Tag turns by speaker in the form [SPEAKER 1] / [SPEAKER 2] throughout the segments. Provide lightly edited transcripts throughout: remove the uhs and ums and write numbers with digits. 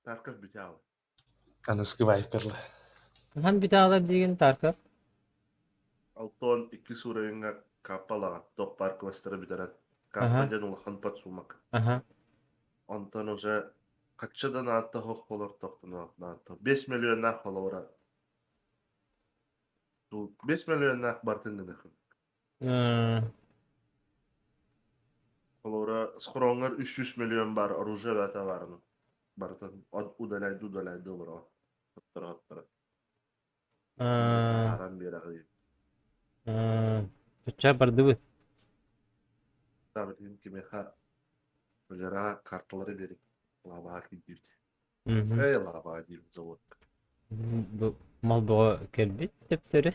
[SPEAKER 1] Tarkov bitiyor.
[SPEAKER 2] Anıskı Viper'lı.
[SPEAKER 3] Han bir daha diyen Tarkov.
[SPEAKER 1] Alton iki surayınga kapala top park vastara bitaran.
[SPEAKER 3] Aha.
[SPEAKER 1] Kampajan ulhan pat sumak.
[SPEAKER 3] Aha.
[SPEAKER 1] Ondan oza kaççadan atta hok olur toktun atta. 5 milyon nak followera. 5 milyon nak bartın dedim. Followera skronger 300 milyon bar oruja bata varını. Bartın udalay dolar. Hattara. Haram bir akı.
[SPEAKER 3] Tutça bardı.
[SPEAKER 1] Tabii ki meha Mesela kartları verip lava gidiyordu.
[SPEAKER 3] Mhm.
[SPEAKER 1] Ey lava gidiyordu zavod.
[SPEAKER 3] Bu mal boğa kelbit tepteri.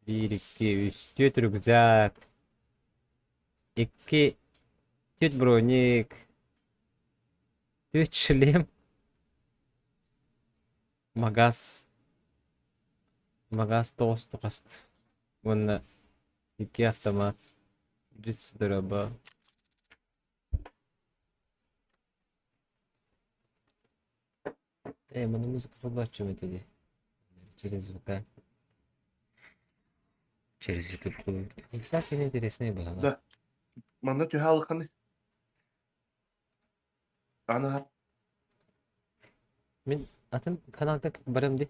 [SPEAKER 3] 1 2 3 4 rükzak. 2 4 bronik. 3 şlim. Magas. Magas tost kast. Bununla 2 автомат. 100 дроба. Bunu müzik побачимо тоді. Через ВК. Через YouTube клуб. Кстати, интересная была.
[SPEAKER 1] Da. Manda tühalı kanı. Ana
[SPEAKER 3] Мен атын каналга барам ди.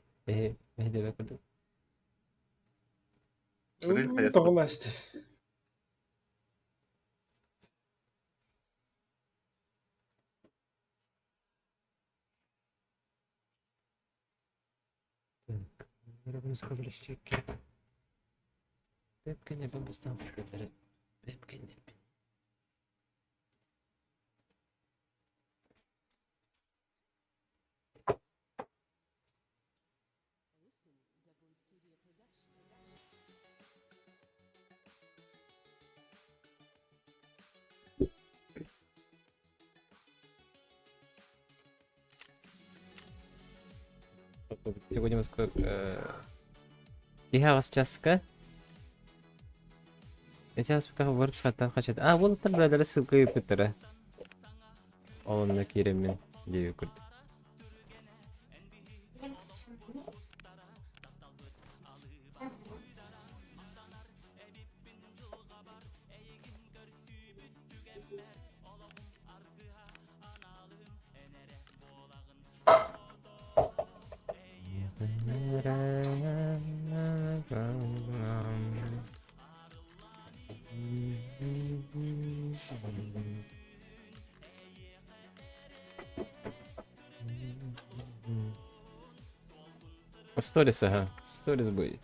[SPEAKER 3] Мехде бакырдым.
[SPEAKER 1] Şurayı hayat.
[SPEAKER 2] Тоғыласты.
[SPEAKER 3] Так. Музыка возвращайки. Пепки не побыстал. Пепки не. Сегодня мы Тихо часка. Эти аспекты варп схаттан хачат. Вот там брадары ссылка юпитера. Он на киремин дию курд. Сторис, ага. Сторис будет.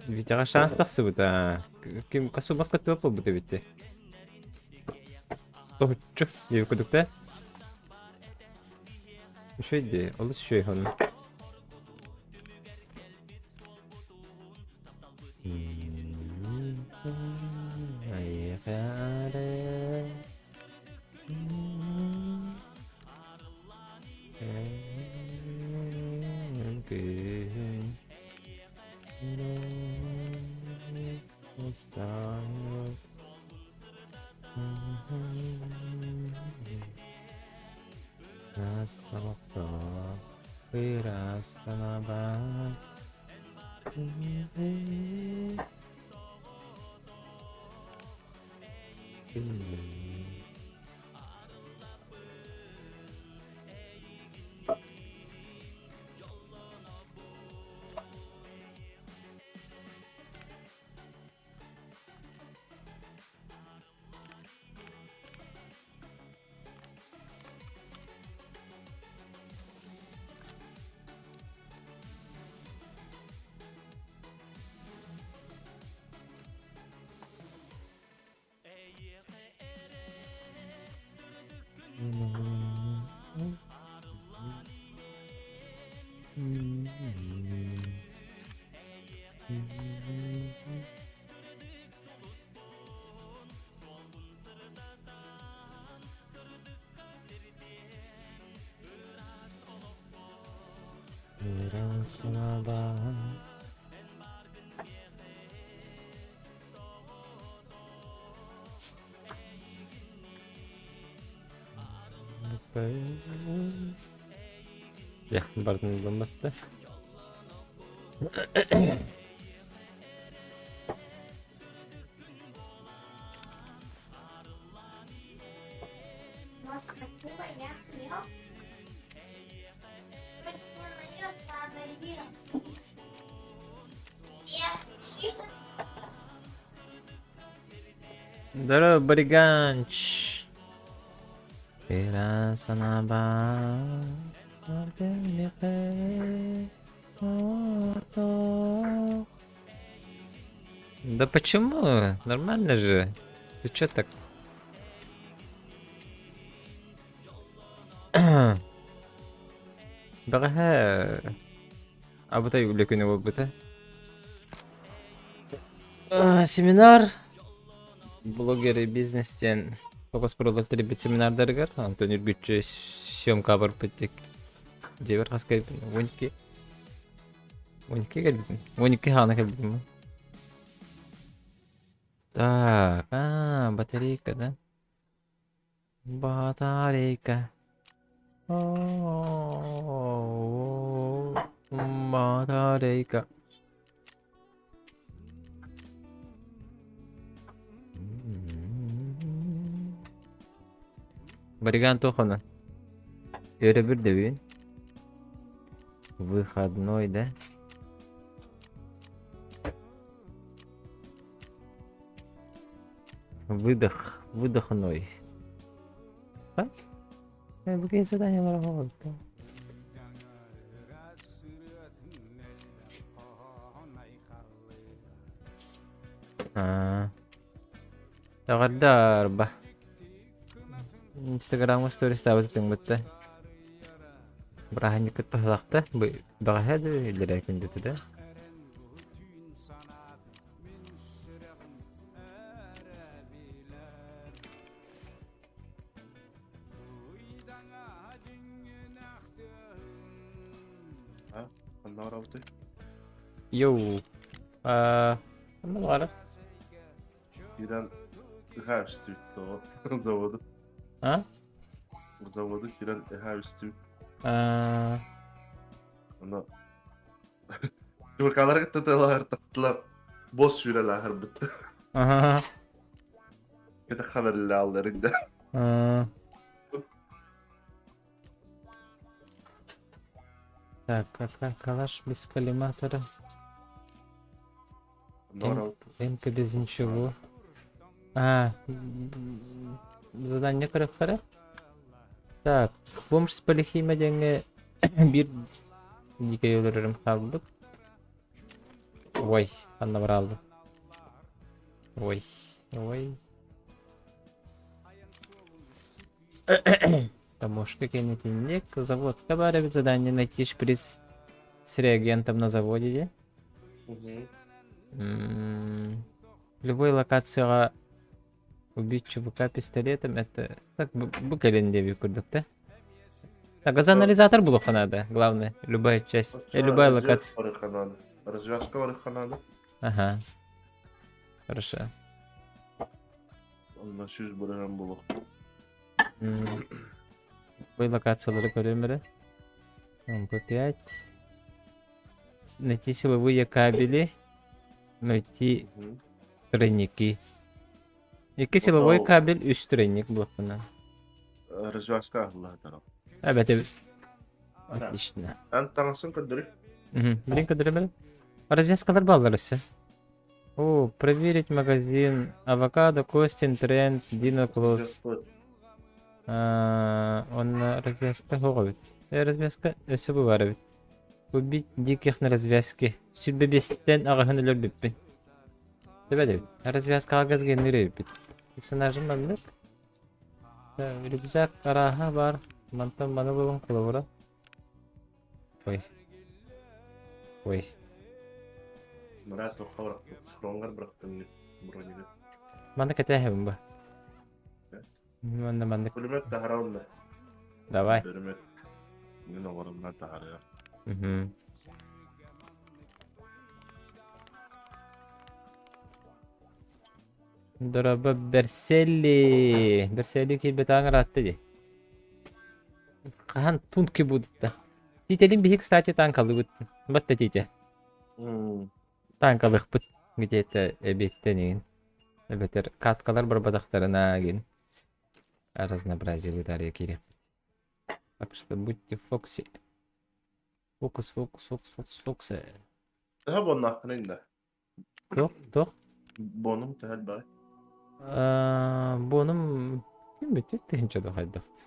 [SPEAKER 3] Ведь ага шанс тахсы бута. Ким касубав катыва по бута битти. Тохчу, я кудукта. Şu idi, alış şey hanım. Ay kare. Nasabta virasana ba Mirasına bak. Ya, bardın bulunmakta.
[SPEAKER 4] Nossa, mas que banhar aqui, ó. Mas que banhar, sabe, ali, ó.
[SPEAKER 3] Здорово, Бриганч. Mirasına bak. Да почему? Нормально же. Ты чё так? Бага. А bu da yüklü bu bu da. Семинар. Блогеры бизнестен. Фокус продукттары бит семинардарға. Антон Үргүччү съемка барып биттик. Жебер хаскай 12. 12 geldim. 12 hana geldim. Так, батарейка, да? Батарейка. О, батарейка. Бриган Тохона. Öyle bir de выходной, да? Выдохной. Так? Какие задания нараховывают? Тағардар ба. Инстаграмға сторис табыт тыңбытты. Брахан юкет пахлақта. Бағахады елдер әкіндеті да.
[SPEAKER 1] Anlar avdı.
[SPEAKER 3] Йоу. Ne var?
[SPEAKER 1] Giren her stüdyo o. Zavadı.
[SPEAKER 3] Ha?
[SPEAKER 1] Zavadı giren her stüdyo. Ana. Çubuklar gitti telah tatlı. Boş süreler bitti.
[SPEAKER 3] Aha.
[SPEAKER 1] Kete haberli allarında.
[SPEAKER 3] Так, как калаш без коллиматора.
[SPEAKER 1] Anlar avdı.
[SPEAKER 3] МК без ничего. Задание корректора. Так, бомж с полихимия bir дикой өлөрөрүм калдык. Ой, аны бар алды. Ой. Таможка кенетинник. Заводка бар бит задание найти шприц с реагентом на заводе. Любой локацияға убить чувака пистолетом, это так bu календе көрдік та. Так, газоанализатор был надо, главное, любая часть, любая локация.
[SPEAKER 1] Развязка var kanalda.
[SPEAKER 3] Ага. Хорошо.
[SPEAKER 1] Ondan 100 bölüm buluk.
[SPEAKER 3] Любой локациялары көрөмөрө. MP5. Найти силовые кабели. Найти тройники. Iki силовой кабель, üç тройник блокuna.
[SPEAKER 1] Развязка Allah taraf.
[SPEAKER 3] Evet. Отлично.
[SPEAKER 1] En tanısın kadar.
[SPEAKER 3] Блин, кадры. Развязкалар балларысы. О, проверить магазин. Авокадо, Костин, Тренд, Дина Клосс. Он развязка хоговит. Развязка өсі бар бит. Убить диких на развязке. Сүрбебестен ағахын өлөр биппин. Дебе. Развязка агаз генері бит. Персонажым мамлык. Рюкзак араха бар. Мантан маны болын кылыбыра. Ой. Ой.
[SPEAKER 1] Мара тоққа бұрақтым. Схронгар бұрақтым. Бронеге.
[SPEAKER 3] Манда кетехем ба.
[SPEAKER 1] Да.
[SPEAKER 3] Манда.
[SPEAKER 1] Пулемет тахарауында.
[SPEAKER 3] Давай.
[SPEAKER 1] Пулемет. Мен оғырымнан тахария.
[SPEAKER 3] Мгм. Дороба Берселли. Берселли килбет аңыр атты де. Қахан тунки будытта. Тителин бихи, кстати, танкалы бұттын. Батта тите. Танкалых бұт. Где-то эбеттенен. Эбеттер каткалар бір бадақтарына ген. Разнообразили дарья керек. Так что будьте в фокусе. Фокус.
[SPEAKER 1] Тәһә бонна ақыныңда.
[SPEAKER 3] Тоқ.
[SPEAKER 1] Боным тәһәл бай.
[SPEAKER 3] Бұным кімбет тегінші да қайдақты.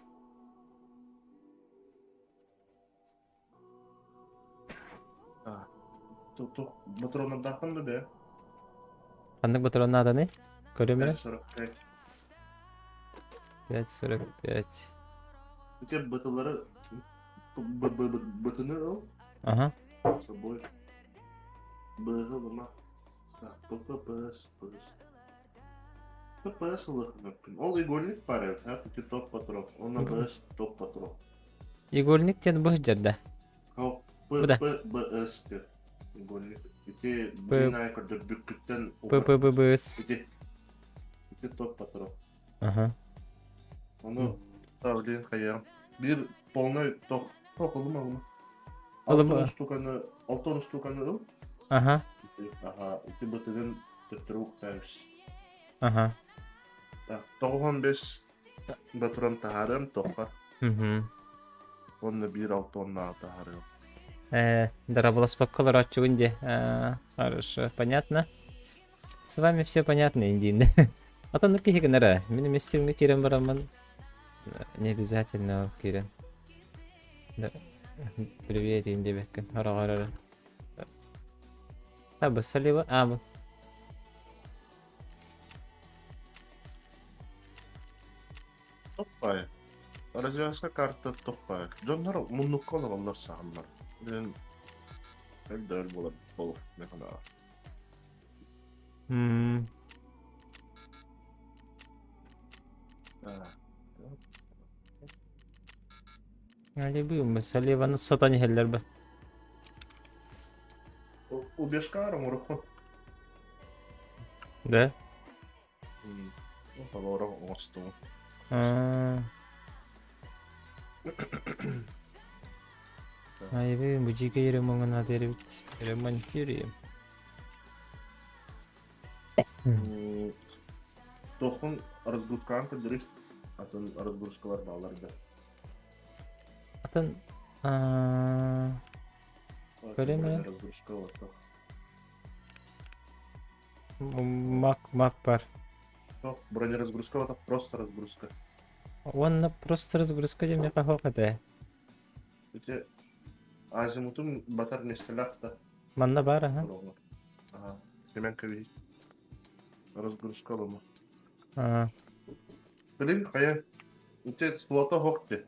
[SPEAKER 1] Тук батроннан дақынды бе.
[SPEAKER 3] Қандық бұтырын аданы? Көремелі?
[SPEAKER 1] 45.
[SPEAKER 3] 5.45.
[SPEAKER 1] Өте бұтылары бұтыны ыл.
[SPEAKER 3] Ага.
[SPEAKER 1] Собой. Бығы бұма. ППС. ППС ұлық мүмкін. Ол игольник бар ел. Әпіті топ патрон. Оны БС топ патрон.
[SPEAKER 3] Игольник тен бұғы жерді. Бұда.
[SPEAKER 1] ППС те. Игольник. Ите бинай көрдір бүккіттен.
[SPEAKER 3] ППБС.
[SPEAKER 1] Ите топ патрон.
[SPEAKER 3] Ага.
[SPEAKER 1] Оны ставлен қаяғым. Bir полный тоқ. Тоқылым алма.
[SPEAKER 3] Алма.
[SPEAKER 1] 6 стуканы ыл.
[SPEAKER 3] Ага.
[SPEAKER 1] Ага. Ите бұтыгын түттіру ұқтайыз.
[SPEAKER 3] Ага.
[SPEAKER 1] 95 батырын тахарым тоққа.
[SPEAKER 3] Мгм.
[SPEAKER 1] Оны 1.6 тонна тахарым.
[SPEAKER 3] Дораболос поколор отчугунде. Хорошо, понятно. С вами все понятно, индин. Атан нұрки хегенера. Менің местирімге керем барамын. Не обязательно керем. Привет, инде беккен. Ара. Бұл салива. Бұл.
[SPEAKER 1] Топпай. Развязка карта топпай. Жондар мұнныққа олар сағынлар. Мен өлді болады бұл. Мекана.
[SPEAKER 3] Әлі бұйым, саливаны сотан хеллер бәт.
[SPEAKER 1] Убежкарым ұрыққын.
[SPEAKER 3] Да?
[SPEAKER 1] Қалауыра оңыстың.
[SPEAKER 3] Әлі бұйым, бұл жеке еремоңын адері біт. Ремонтируем.
[SPEAKER 1] Тоқын разгрузкаң кідіріш. Атын разгрузкалар бағаларды.
[SPEAKER 3] Атын... Көреме?
[SPEAKER 1] Разгрузка отық.
[SPEAKER 3] Мак бар.
[SPEAKER 1] Тоқ, бронеразгрузка отық, просто разгрузка.
[SPEAKER 3] Онна просто разгрузка деме қақоқ әді.
[SPEAKER 1] Өте азимутым батар нестелақта.
[SPEAKER 3] Манна бар, аға.
[SPEAKER 1] Ага. Темен көбейді. Разгрузка олама. Білін, қая. Өте слота хоқты.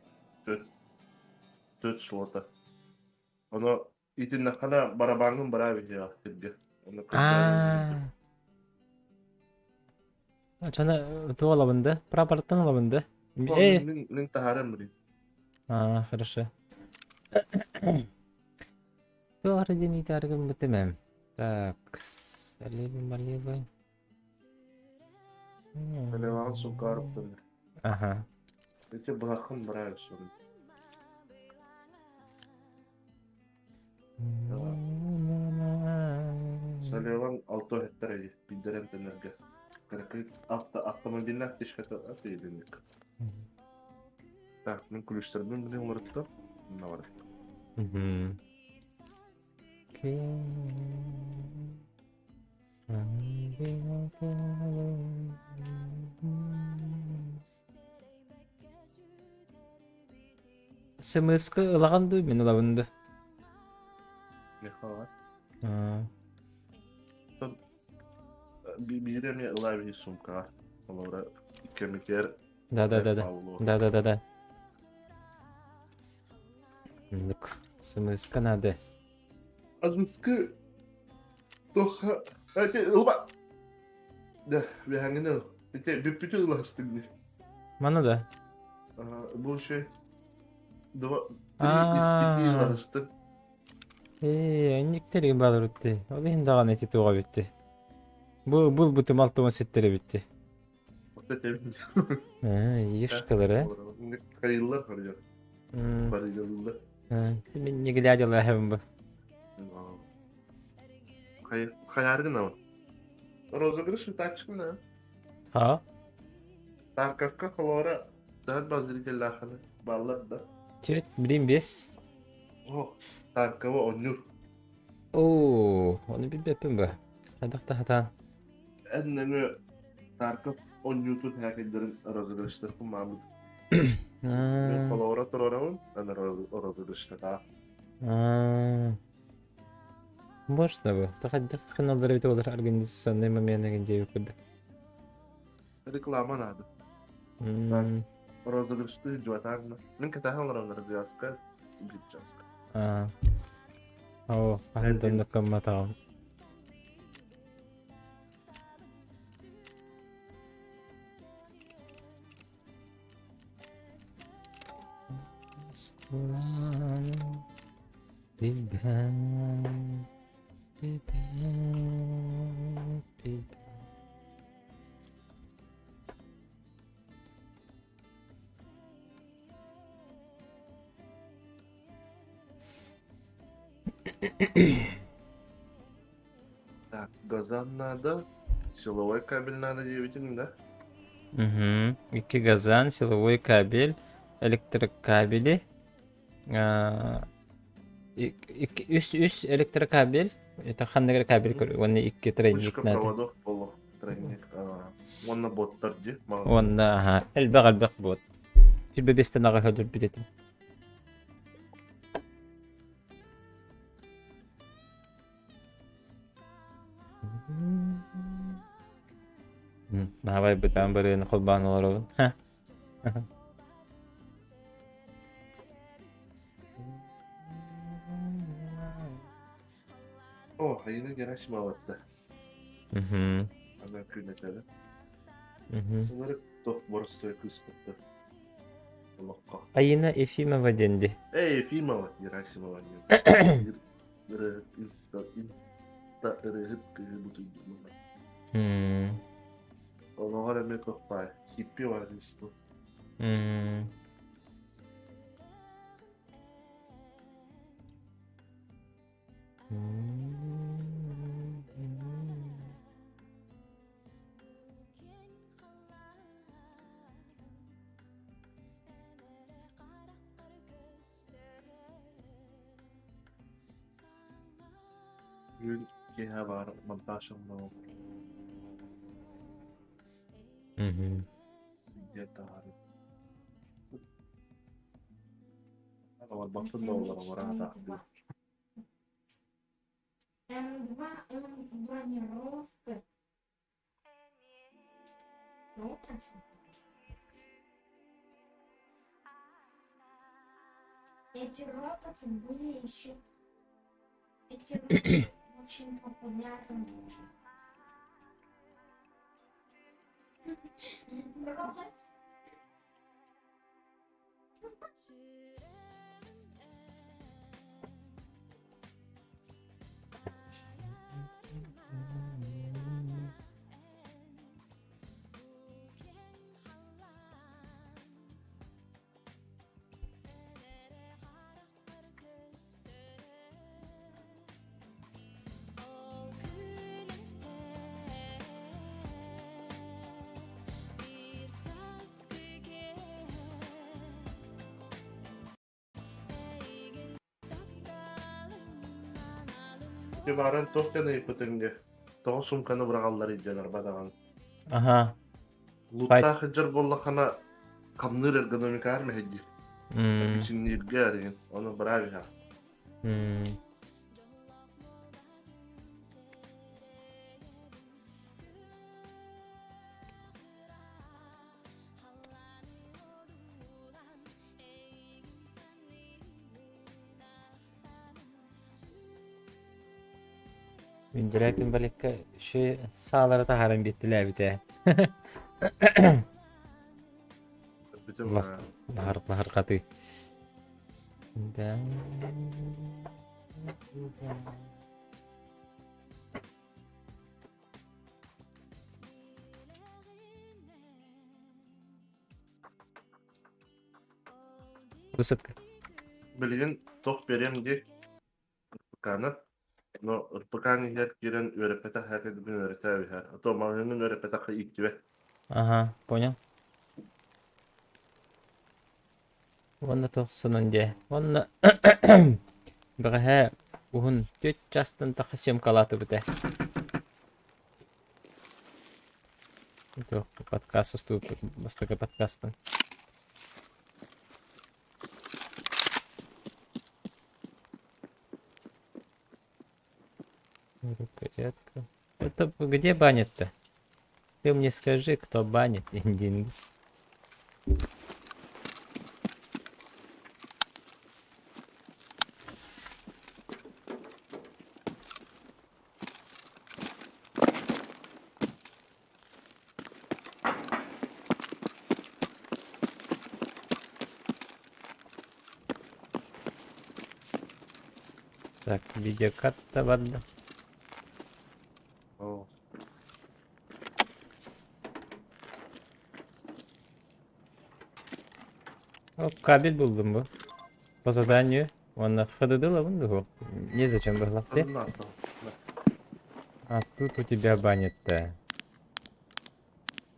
[SPEAKER 1] Төт слота. Оны итін нақана барабаңын бара бейде ақтырды.
[SPEAKER 3] Жана ту алабынды, прапорттан алабынды.
[SPEAKER 1] Мен тахарым білін.
[SPEAKER 3] Хорошо. Туғары ден итарғым бітімем. Так, салебі.
[SPEAKER 1] Салевағын сұнқарып тұрды.
[SPEAKER 3] Ага.
[SPEAKER 1] Өте бұлақын бара бейді. Салеван 6 hektar edi. Bilderen tenerge. Karakayıp автомобильler teşkata atıyorduk. Так, ben kulüşlerden bile onları tutup. Ne var?
[SPEAKER 3] Смс-ка ылағанды мен ылабынды.
[SPEAKER 1] Ne var? Bir de mi ılay bir sumka. Onlara kemikler.
[SPEAKER 3] Да. Смс-ка надо.
[SPEAKER 1] Anuska toha. Ate lupa. Dah, behangin el. Ate bir lastik nih.
[SPEAKER 3] Mana da?
[SPEAKER 1] Bu şey. Два, три испити
[SPEAKER 3] Aa,
[SPEAKER 1] lastik.
[SPEAKER 3] önlükleri bağlı bitti. O da hindi ağan eti tuğa bitti. Bu butum altıma setleri bitti.
[SPEAKER 1] Hatta temin.
[SPEAKER 3] Yiyiş kalır ha.
[SPEAKER 1] Kayıllar harıyor.
[SPEAKER 3] Hmm.
[SPEAKER 1] Kayıllar.
[SPEAKER 3] Ben ne gider yalan hem bu.
[SPEAKER 1] Kayargın ama. Розыгрыш тачки на.
[SPEAKER 3] Ha?
[SPEAKER 1] Tarkakka kolora daha bazı gelahını ballar da.
[SPEAKER 3] Tüt, bileyim biz.
[SPEAKER 1] Oh, tarkava onur.
[SPEAKER 3] Oo, onu bir yapayım bu. Sadak da hata.
[SPEAKER 1] Ennemi tarkaf onur'un herkelerin rozıgrışta kumamı. Kolora tororun, ana rozıgrışta da.
[SPEAKER 3] Можно bu. Takadda kanalları bit olur organizasyonda memnun gence yukarıda.
[SPEAKER 1] Reklama nadı. Rozıgrışta juatarna. Min katahan onları diyaska, gideceğiz.
[SPEAKER 3] Oo, paham da kama tamam. Bilmem.
[SPEAKER 1] Так, газан надо, силовой кабель надо 9 да?
[SPEAKER 3] İki gazan, silovoy kabel, elektrik kabeli, üst elektrik kabel, tahandagar kabel onu iki
[SPEAKER 1] Кучка
[SPEAKER 3] trendik nadı.
[SPEAKER 1] проводов полу, тройник. Онна боттар же, маған.
[SPEAKER 3] Onda aha, elbaq bot. Bir bebesten ağa höldür bidetim. Mahavay betan bari kurban olur. Heh.
[SPEAKER 1] О, hayına geraşma avatta.
[SPEAKER 3] Mhm.
[SPEAKER 1] Ana küyneteli.
[SPEAKER 3] Mhm.
[SPEAKER 1] Bunları toh borstoya kısmıttı. Allah'a.
[SPEAKER 3] Ayına Efimova dendi.
[SPEAKER 1] Film avat geraşma avat. Rıhıt, insta, rıhıt kıyı bu tüyü. Ona var emek yok bay. Hippie var işte. Gün kiha var, montajım var. Yeter hari. Ama bakın ne olur ama rahat.
[SPEAKER 4] М2 у нас бронировка. Ну, эти роботы были еще. Эти роботы очень популярны. Робот.
[SPEAKER 1] Кебаран тоқтаны ипытыңды. Тоғы сумканы бұрағалар иденер бадаған.
[SPEAKER 3] Aha.
[SPEAKER 1] Лутта хыджар болла қана камныр эргономика армы хеджи.
[SPEAKER 3] Hmm.
[SPEAKER 1] Бишин нирге арыгын. Оны брави ха.
[SPEAKER 3] Gündürekin balıkka şu sağlara taharım bittiler bir de.
[SPEAKER 1] Bizim
[SPEAKER 3] Allah. Bahar katı. Ben... Isıt.
[SPEAKER 1] bilgin tok berem diye kana no ırpakan yer giren öğretmete her edibin öğretevi her. Otomanının öğretmete ka iktive.
[SPEAKER 3] Ага, понял. Онна тоқсын önce. Онна бәғә уһун 4 жастан тақы съемкалаты бите. Тоқ подкаст уступ бастыгы подкастпын. Рукоятка. Это где банят-то? Ты мне скажи, кто банит деньги. Так, видеокарта vardı.
[SPEAKER 1] Oo.
[SPEAKER 3] Hop, kabel buldum bu. По заданию. Он ходыдыла вон его. Незачем было.
[SPEAKER 1] Kadın attım.
[SPEAKER 3] А тут у тебя банят-то.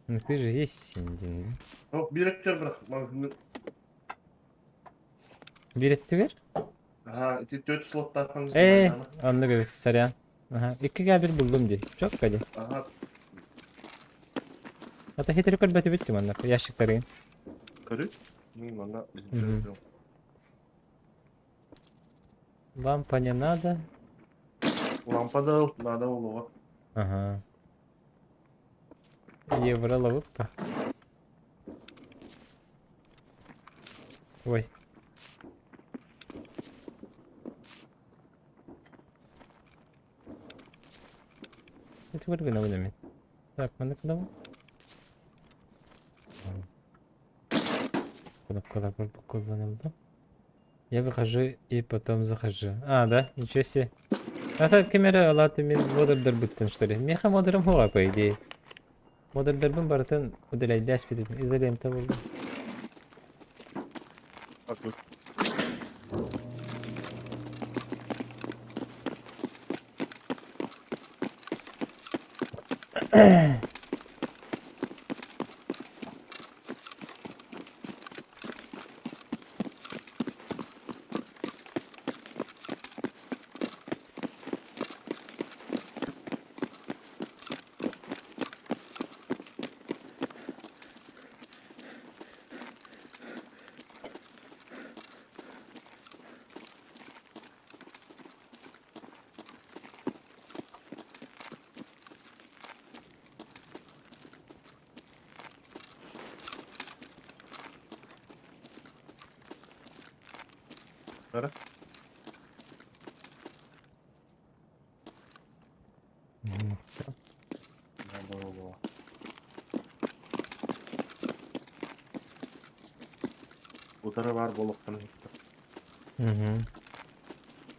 [SPEAKER 3] Ну ты же есть синдин.
[SPEAKER 1] O bir rektör bırak.
[SPEAKER 3] Bir etti ver.
[SPEAKER 1] Ha, 4 slot takmanız
[SPEAKER 3] Anlık evet saryan. Aha, 2 kabel buldum diye. Çok hadi.
[SPEAKER 1] Aha,
[SPEAKER 3] Hatta heterokal batı bittim anlık. Yaşlıkları.
[SPEAKER 1] karı. Bana
[SPEAKER 3] Hı. Лампа не надо.
[SPEAKER 1] Lampa da al, nada olur.
[SPEAKER 3] Ага. Евроловок. Ой. Это вырви на вынами. Так, кнопка давай. Кнопка kullanıldı. Я выхожу и потом захожу. А, да? Ничего себе. Это камера алатымен модердер бүттен, что ли? Меха модерым хуа, по идее. Модердербін барытын удаляйды әспететін. Изолента болды.
[SPEAKER 1] Bak bu. Para. Nada olur. Bu tara var boluktan.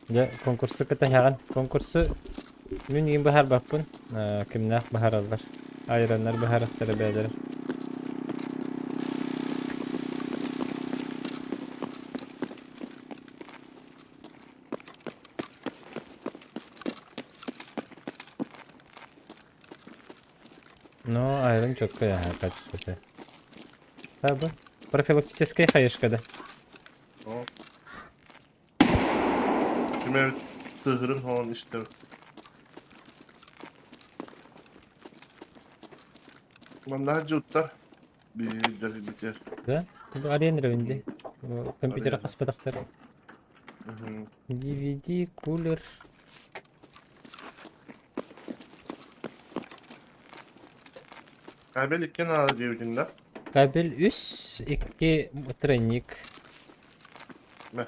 [SPEAKER 3] Ya konkursu kıtahağın. Konkursu Müngen bahar bakpın. Kimnaq bahar alır. Ayranlar bahar ahtara beyler. Ну, айрон четко я качество. Таба. Профилактическая хаешкада.
[SPEAKER 1] O. Kime tığırın hon işte. Bunlar cuttar. Bir deli biter.
[SPEAKER 3] Да? Ты бы арендер винди. Компьютера каспадактар. DVD, кулер.
[SPEAKER 1] Kabel ikken adı diyorlar.
[SPEAKER 3] Кабель üs, 2 тройник.
[SPEAKER 1] Meh.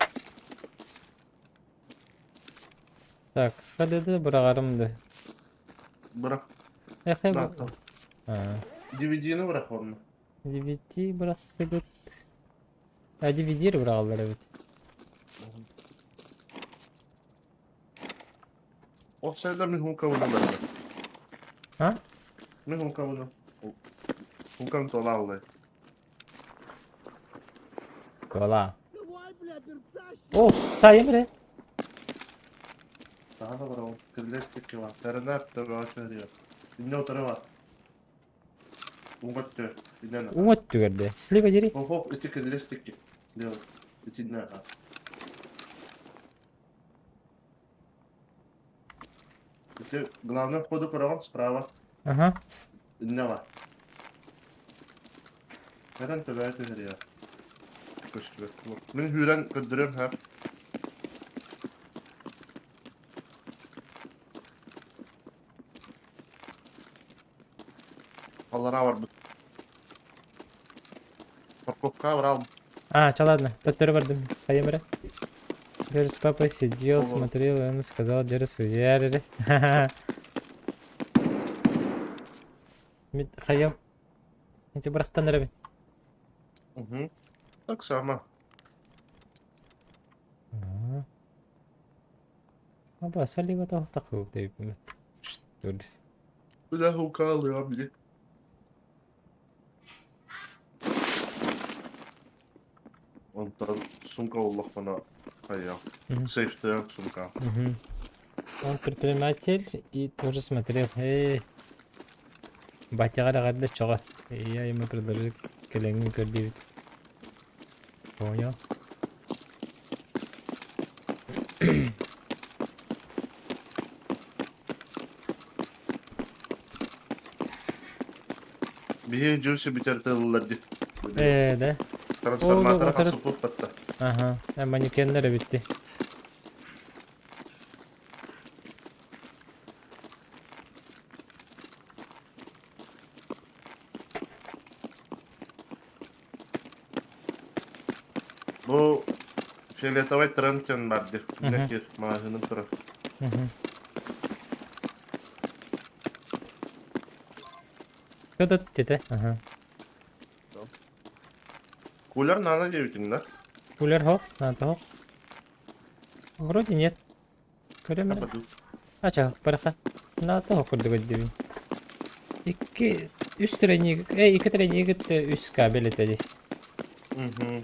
[SPEAKER 3] Так, ходыды бұрағарымды.
[SPEAKER 1] Bırak.
[SPEAKER 3] Ехай
[SPEAKER 1] Ne
[SPEAKER 3] bu.
[SPEAKER 1] yaptın?
[SPEAKER 3] Ha.
[SPEAKER 1] DVD'ni bırak onu.
[SPEAKER 3] DVD bıraktık. Ha DVD'yi bırakırlar evet.
[SPEAKER 1] O sende mihun kavunu bende.
[SPEAKER 3] Ha?
[SPEAKER 1] Mihun kavunu. Hukam tola vallahi.
[SPEAKER 3] Kola. Oh sayım re.
[SPEAKER 1] Daha da var o. Kırleştik ki var. Terene yaptı. Rahat veriyor. Dinle o tarafa var. Ungattı. Dinle ne?
[SPEAKER 3] Umut gördü. Slip jeri.
[SPEAKER 1] Hop hop. İti kırleştik ki. Diyor. İti ne ha? İti главное входу кровать справа.
[SPEAKER 3] Aha.
[SPEAKER 1] Dinle var. Neden tövbe veriyor? Köşkü. Ben hüren kırdırıyorum hep. Allah'a var bu. Парковка брал.
[SPEAKER 3] А, чё, ладно, таттары бардым. Хайым ре. Дерс папа сидел,
[SPEAKER 1] Ого.
[SPEAKER 3] смотрел, и он сказал Дерс уяры. Мит хайым. Эти брахтан ребят.
[SPEAKER 1] Угу. Так само.
[SPEAKER 3] Аба, салива то такой deyip Что ли?
[SPEAKER 1] Бля, хукал ya bile. Ondan sumka Allah bana kaya.
[SPEAKER 3] Мгм.
[SPEAKER 1] Safety sumka.
[SPEAKER 3] Мгм. Он предприниматель и тоже смотрел. Батяга рагадда чога. Я ему предложил келеңни көрдүбүт. Понял.
[SPEAKER 1] Bir juicy bitirdiler di.
[SPEAKER 3] Да.
[SPEAKER 1] Transformatora
[SPEAKER 3] Oğlum, otur.
[SPEAKER 1] kasıp tuttu.
[SPEAKER 3] Ага. Манекендер битти.
[SPEAKER 1] Bu Фиолетовый Трентин vardı.
[SPEAKER 3] Hı hı.
[SPEAKER 1] Nekir maaşının tura.
[SPEAKER 3] Кто-то где-то. Ага.
[SPEAKER 1] Кулер надо девятин, да?
[SPEAKER 3] Кулер хок, надо хок. Вроде нет. Көрем эле.
[SPEAKER 1] Kapatın.
[SPEAKER 3] Ача, барака. Надо хок көрдүк өдүбү. Үч тренинг, эки тренинг үч кабел этеди.
[SPEAKER 1] Угу.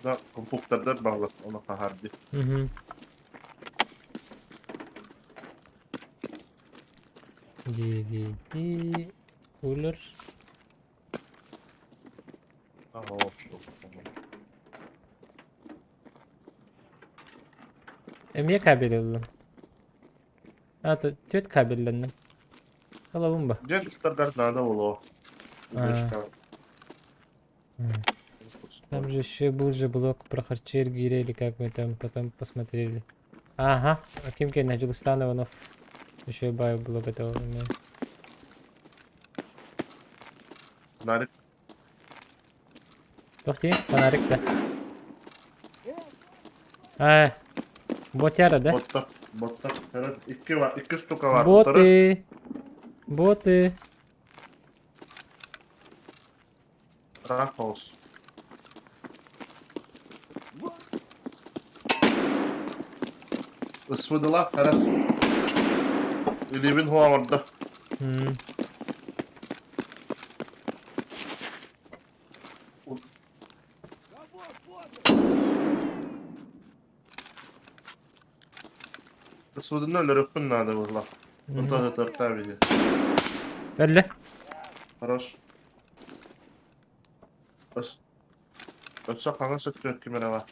[SPEAKER 1] Da kompuklarda bağlı. Ona kahardı.
[SPEAKER 3] Угу. DVD, кулер.
[SPEAKER 1] Ага, o.
[SPEAKER 3] Emye kabel aldım. Ha, töt kabellendim. Alalım bak.
[SPEAKER 1] Где стандарт надо было?
[SPEAKER 3] Там же еще был же блок про Харчергире или как мы там потом посмотрели. Ага, Аким Кен Наджулстан Иванов. Еще бай блок этого.
[SPEAKER 1] Нарик.
[SPEAKER 3] Тохти, фонарик да. Ботяра да?
[SPEAKER 1] Botta. Botta. Evet, iki var. İki stuka var.
[SPEAKER 3] Боты. Боты.
[SPEAKER 1] Rahat olsun. Isıdılar. Evet. Elivin hava vardı.
[SPEAKER 3] Hmm.
[SPEAKER 1] Isıdığında öyle röpün надо было. Он тоже торта видит.
[SPEAKER 3] Öyle.
[SPEAKER 1] Хорош. Ötse kanı sıkıyor kimine var.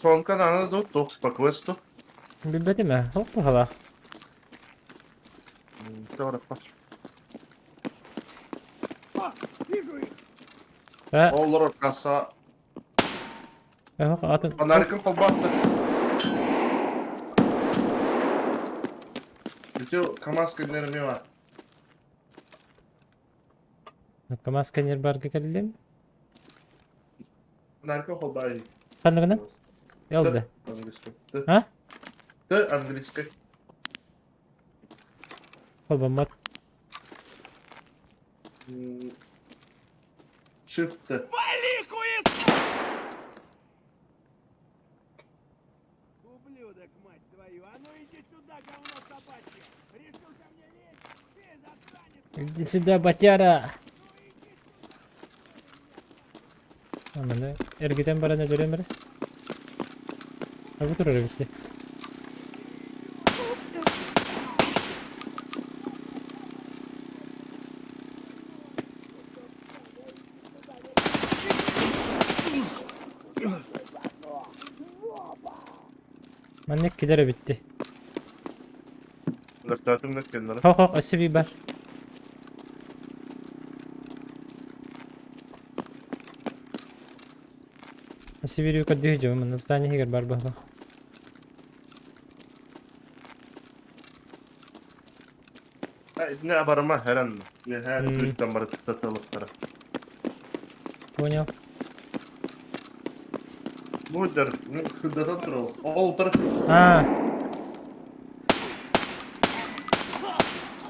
[SPEAKER 1] Son kanalda da по квесту.
[SPEAKER 3] Билбеди ме? Хоппа хала.
[SPEAKER 1] Doğru.
[SPEAKER 3] Ха,
[SPEAKER 1] Olur kasa.
[SPEAKER 3] хок атын.
[SPEAKER 1] Фонариком колбатты. Bütün kamaz günlerimi var.
[SPEAKER 3] Камаз сканер барга келдим.
[SPEAKER 1] Фонариком колбай.
[SPEAKER 3] Кандыгына? Ялды.
[SPEAKER 1] Английский.
[SPEAKER 3] Ha?
[SPEAKER 1] Ты английский.
[SPEAKER 3] Колбам бар.
[SPEAKER 1] Shift.
[SPEAKER 5] Ублюдок, мать твою! А ну иди сюда, говно собачье! Решил ко мне лезть? Ты засранец!
[SPEAKER 3] Иди сюда, батяра. Амана, эргитен бара не дөрөмөр. Абы турар бишти. Mannek gidere bitti.
[SPEAKER 1] Lörtlerdim ne kendileri.
[SPEAKER 3] Hok hok ısı biber. Isı bir yukarı diyeceğim ama nasıl tane higar bar baba.
[SPEAKER 1] Ne abarıma her an. Her
[SPEAKER 3] Hmm.
[SPEAKER 1] türlükten bari tıklatılıkları.
[SPEAKER 3] Понял.
[SPEAKER 1] Bu der. Hıdata durur. Oldur.
[SPEAKER 3] Ha.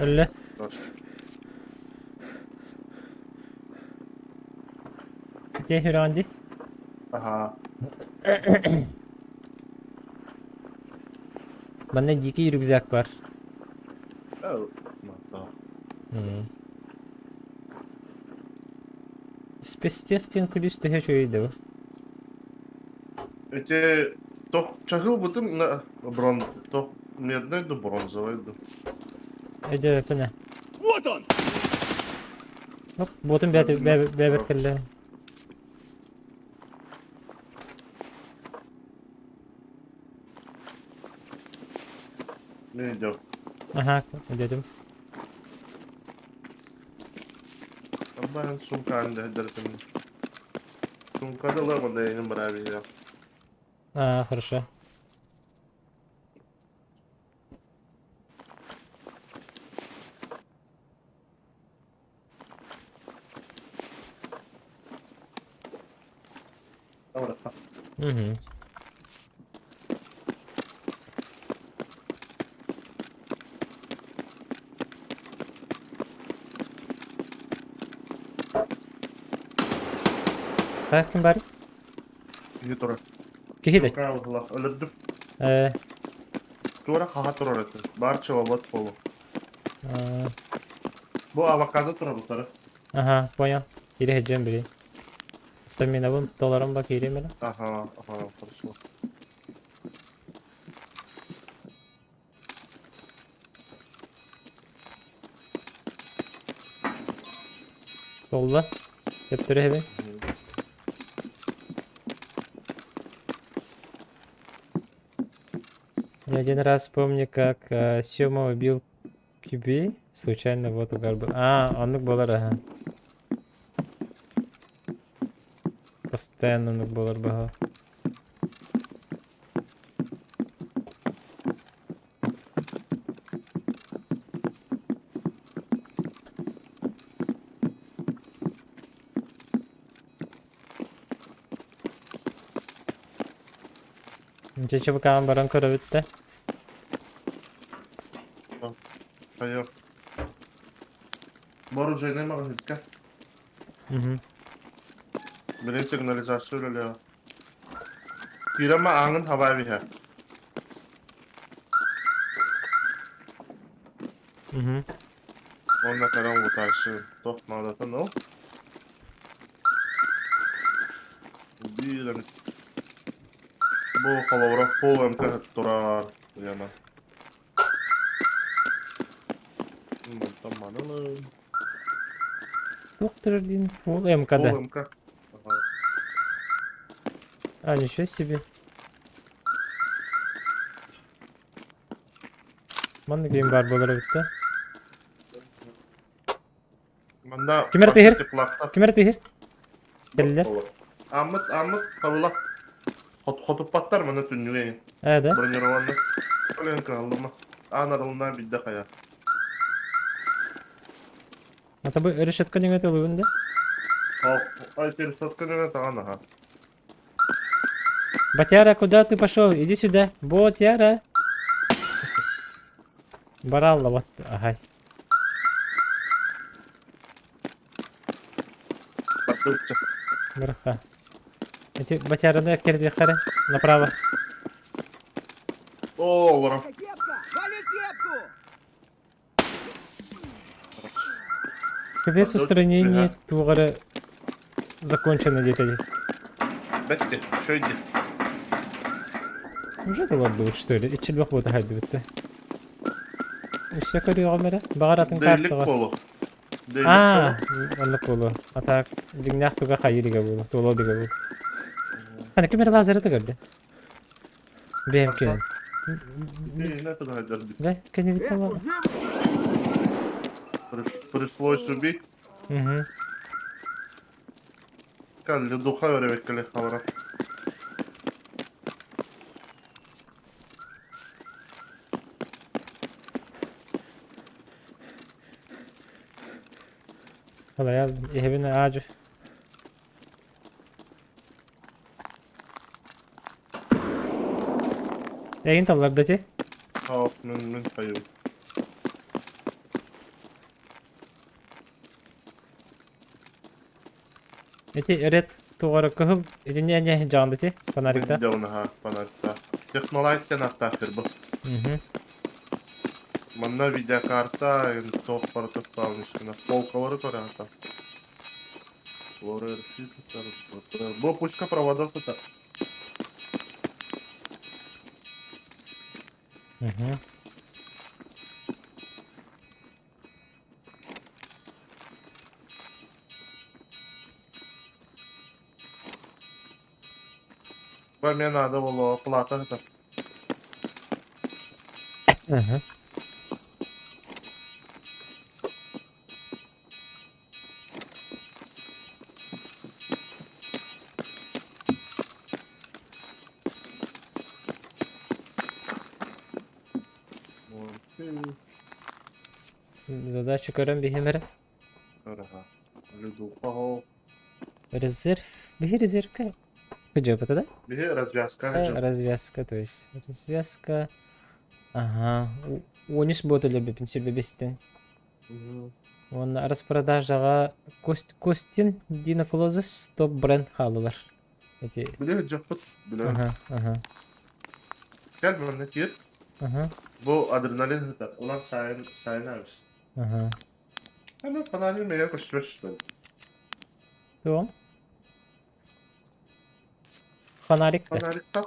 [SPEAKER 3] Öyle. Где Хиранди?
[SPEAKER 1] Aha.
[SPEAKER 3] Bende dikey rüzgar var.
[SPEAKER 1] Oh. Tamam.
[SPEAKER 3] Спестехтен kulüs daha şöyle var.
[SPEAKER 1] Эти то чахыл бутым на брон, то медный, то бронзовый.
[SPEAKER 3] Ece bu ne?
[SPEAKER 5] Вот он!
[SPEAKER 3] Hop botun beber kelle.
[SPEAKER 1] Ne diyor?
[SPEAKER 3] Aha dedim.
[SPEAKER 1] Ben sumka halinde ederdim. Sumka da var da yayının beraber ya.
[SPEAKER 3] А, хорошо.
[SPEAKER 1] Tamam.
[SPEAKER 3] Угу. Так, kim bari?
[SPEAKER 1] İyi dur.
[SPEAKER 3] Kihide.
[SPEAKER 1] Sumka Allah öldürdüm.
[SPEAKER 3] Ee,
[SPEAKER 1] Tura kaha dur orası. Barça babat polu.
[SPEAKER 3] aa,
[SPEAKER 1] Bu avokado tura bu taraf.
[SPEAKER 3] aha, понял. Geri hedeceğim biri. Stamina bu dolarım bak yeri mi lan?
[SPEAKER 1] Aha, aha, хорошо.
[SPEAKER 3] Solda. Hepleri heavy. Я один раз помню, как Сёма убил Киби. Случайно вот угар был. А, онлук болар, ага. Постоянно онлук болар бага. Ничего, чебу кам баран кора битте.
[SPEAKER 1] Hayır. Boru cayına mı hızlı?
[SPEAKER 3] Угу.
[SPEAKER 1] Birinci signalizasyon oluyor. Kirama angin havai bir ha.
[SPEAKER 3] Угу.
[SPEAKER 1] Onda karan bu taşı. Top mağdatan o. Bir an. Bu kalavra pol emka turar. Yana. Tamam mı?
[SPEAKER 3] Доктор один. Ол МКД.
[SPEAKER 1] Pol emka.
[SPEAKER 3] А, ничего себе. Manda game var bolar bitti.
[SPEAKER 1] Manda
[SPEAKER 3] Kim erdi her?
[SPEAKER 1] Plakta.
[SPEAKER 3] Kim erdi her? Geldiler.
[SPEAKER 1] Амыт кабылак. Хотуп паттар мына түннүгейин.
[SPEAKER 3] Hadi.
[SPEAKER 1] Бронированный. Олен калдымас. Анарылна бидде кая.
[SPEAKER 3] Ата bu решетка не готовы бунда.
[SPEAKER 1] Ай пересотка не тагана ха.
[SPEAKER 3] Батяра, куда ты пошел? Иди сюда. Ботяра. Баралла вот. Ага.
[SPEAKER 1] Баттырчы.
[SPEAKER 3] Браха. Эти батяраны керди хара. Направо.
[SPEAKER 1] О, лора.
[SPEAKER 5] Кепка! Вали кепку!
[SPEAKER 3] Квест
[SPEAKER 1] Подольше,
[SPEAKER 3] устранения
[SPEAKER 1] ага.
[SPEAKER 3] тугара закончено где-то.
[SPEAKER 1] Бетти, что иди?
[SPEAKER 3] Уже это вот будет что ли? И челбак будет хайду битте. Все көрüyor камера. Багаратын
[SPEAKER 1] Дейлик
[SPEAKER 3] карта.
[SPEAKER 1] полу. Дейлик
[SPEAKER 3] А, анны полу. Атак дигнах туга хайрига болу. Толо бига болу. Ана камера лазер это görдü. Benim ki.
[SPEAKER 1] Не туда хотел.
[SPEAKER 3] Да, кene bitti ama.
[SPEAKER 1] Пришлось убить.
[SPEAKER 3] Угу.
[SPEAKER 1] Калли духа веревеккали хавра.
[SPEAKER 3] Valla ya evine ağacı. Egin tavlarda çe.
[SPEAKER 1] اه من فيوم.
[SPEAKER 3] Eti eret tuğara kıhıl. Eti ne canlı çe. Fanarikta.
[SPEAKER 1] Видеонаха фонарикта. Технолайттен автахир бу.
[SPEAKER 3] Угу.
[SPEAKER 1] Мында видеокарта, енді тоқ барытып қалынышкіна. Полкалары көрі Лорер физикар. Бұл пушка проводов это.
[SPEAKER 3] Угу.
[SPEAKER 1] Мне надо было плата это.
[SPEAKER 3] Угу. Задачу көрем бихемере. Резерв. Бихи резервка. Куджоп это, да?
[SPEAKER 1] Развязка.
[SPEAKER 3] Развязка, то есть. Развязка. Ага. Онис ботуле бепин сүрбебестен. Оны распродажаға Костин Диноклозис топ бренд халылар. Эти.
[SPEAKER 1] Біле жаппыт. Біле.
[SPEAKER 3] Ага.
[SPEAKER 1] Кәл мені кет.
[SPEAKER 3] Ага.
[SPEAKER 1] Бұл адреналин это. Олар сайын арыз.
[SPEAKER 3] Ага.
[SPEAKER 1] Ана фонарин меня көшіріп шықты.
[SPEAKER 3] Tamam. Фонарик да.
[SPEAKER 1] Фонарик так.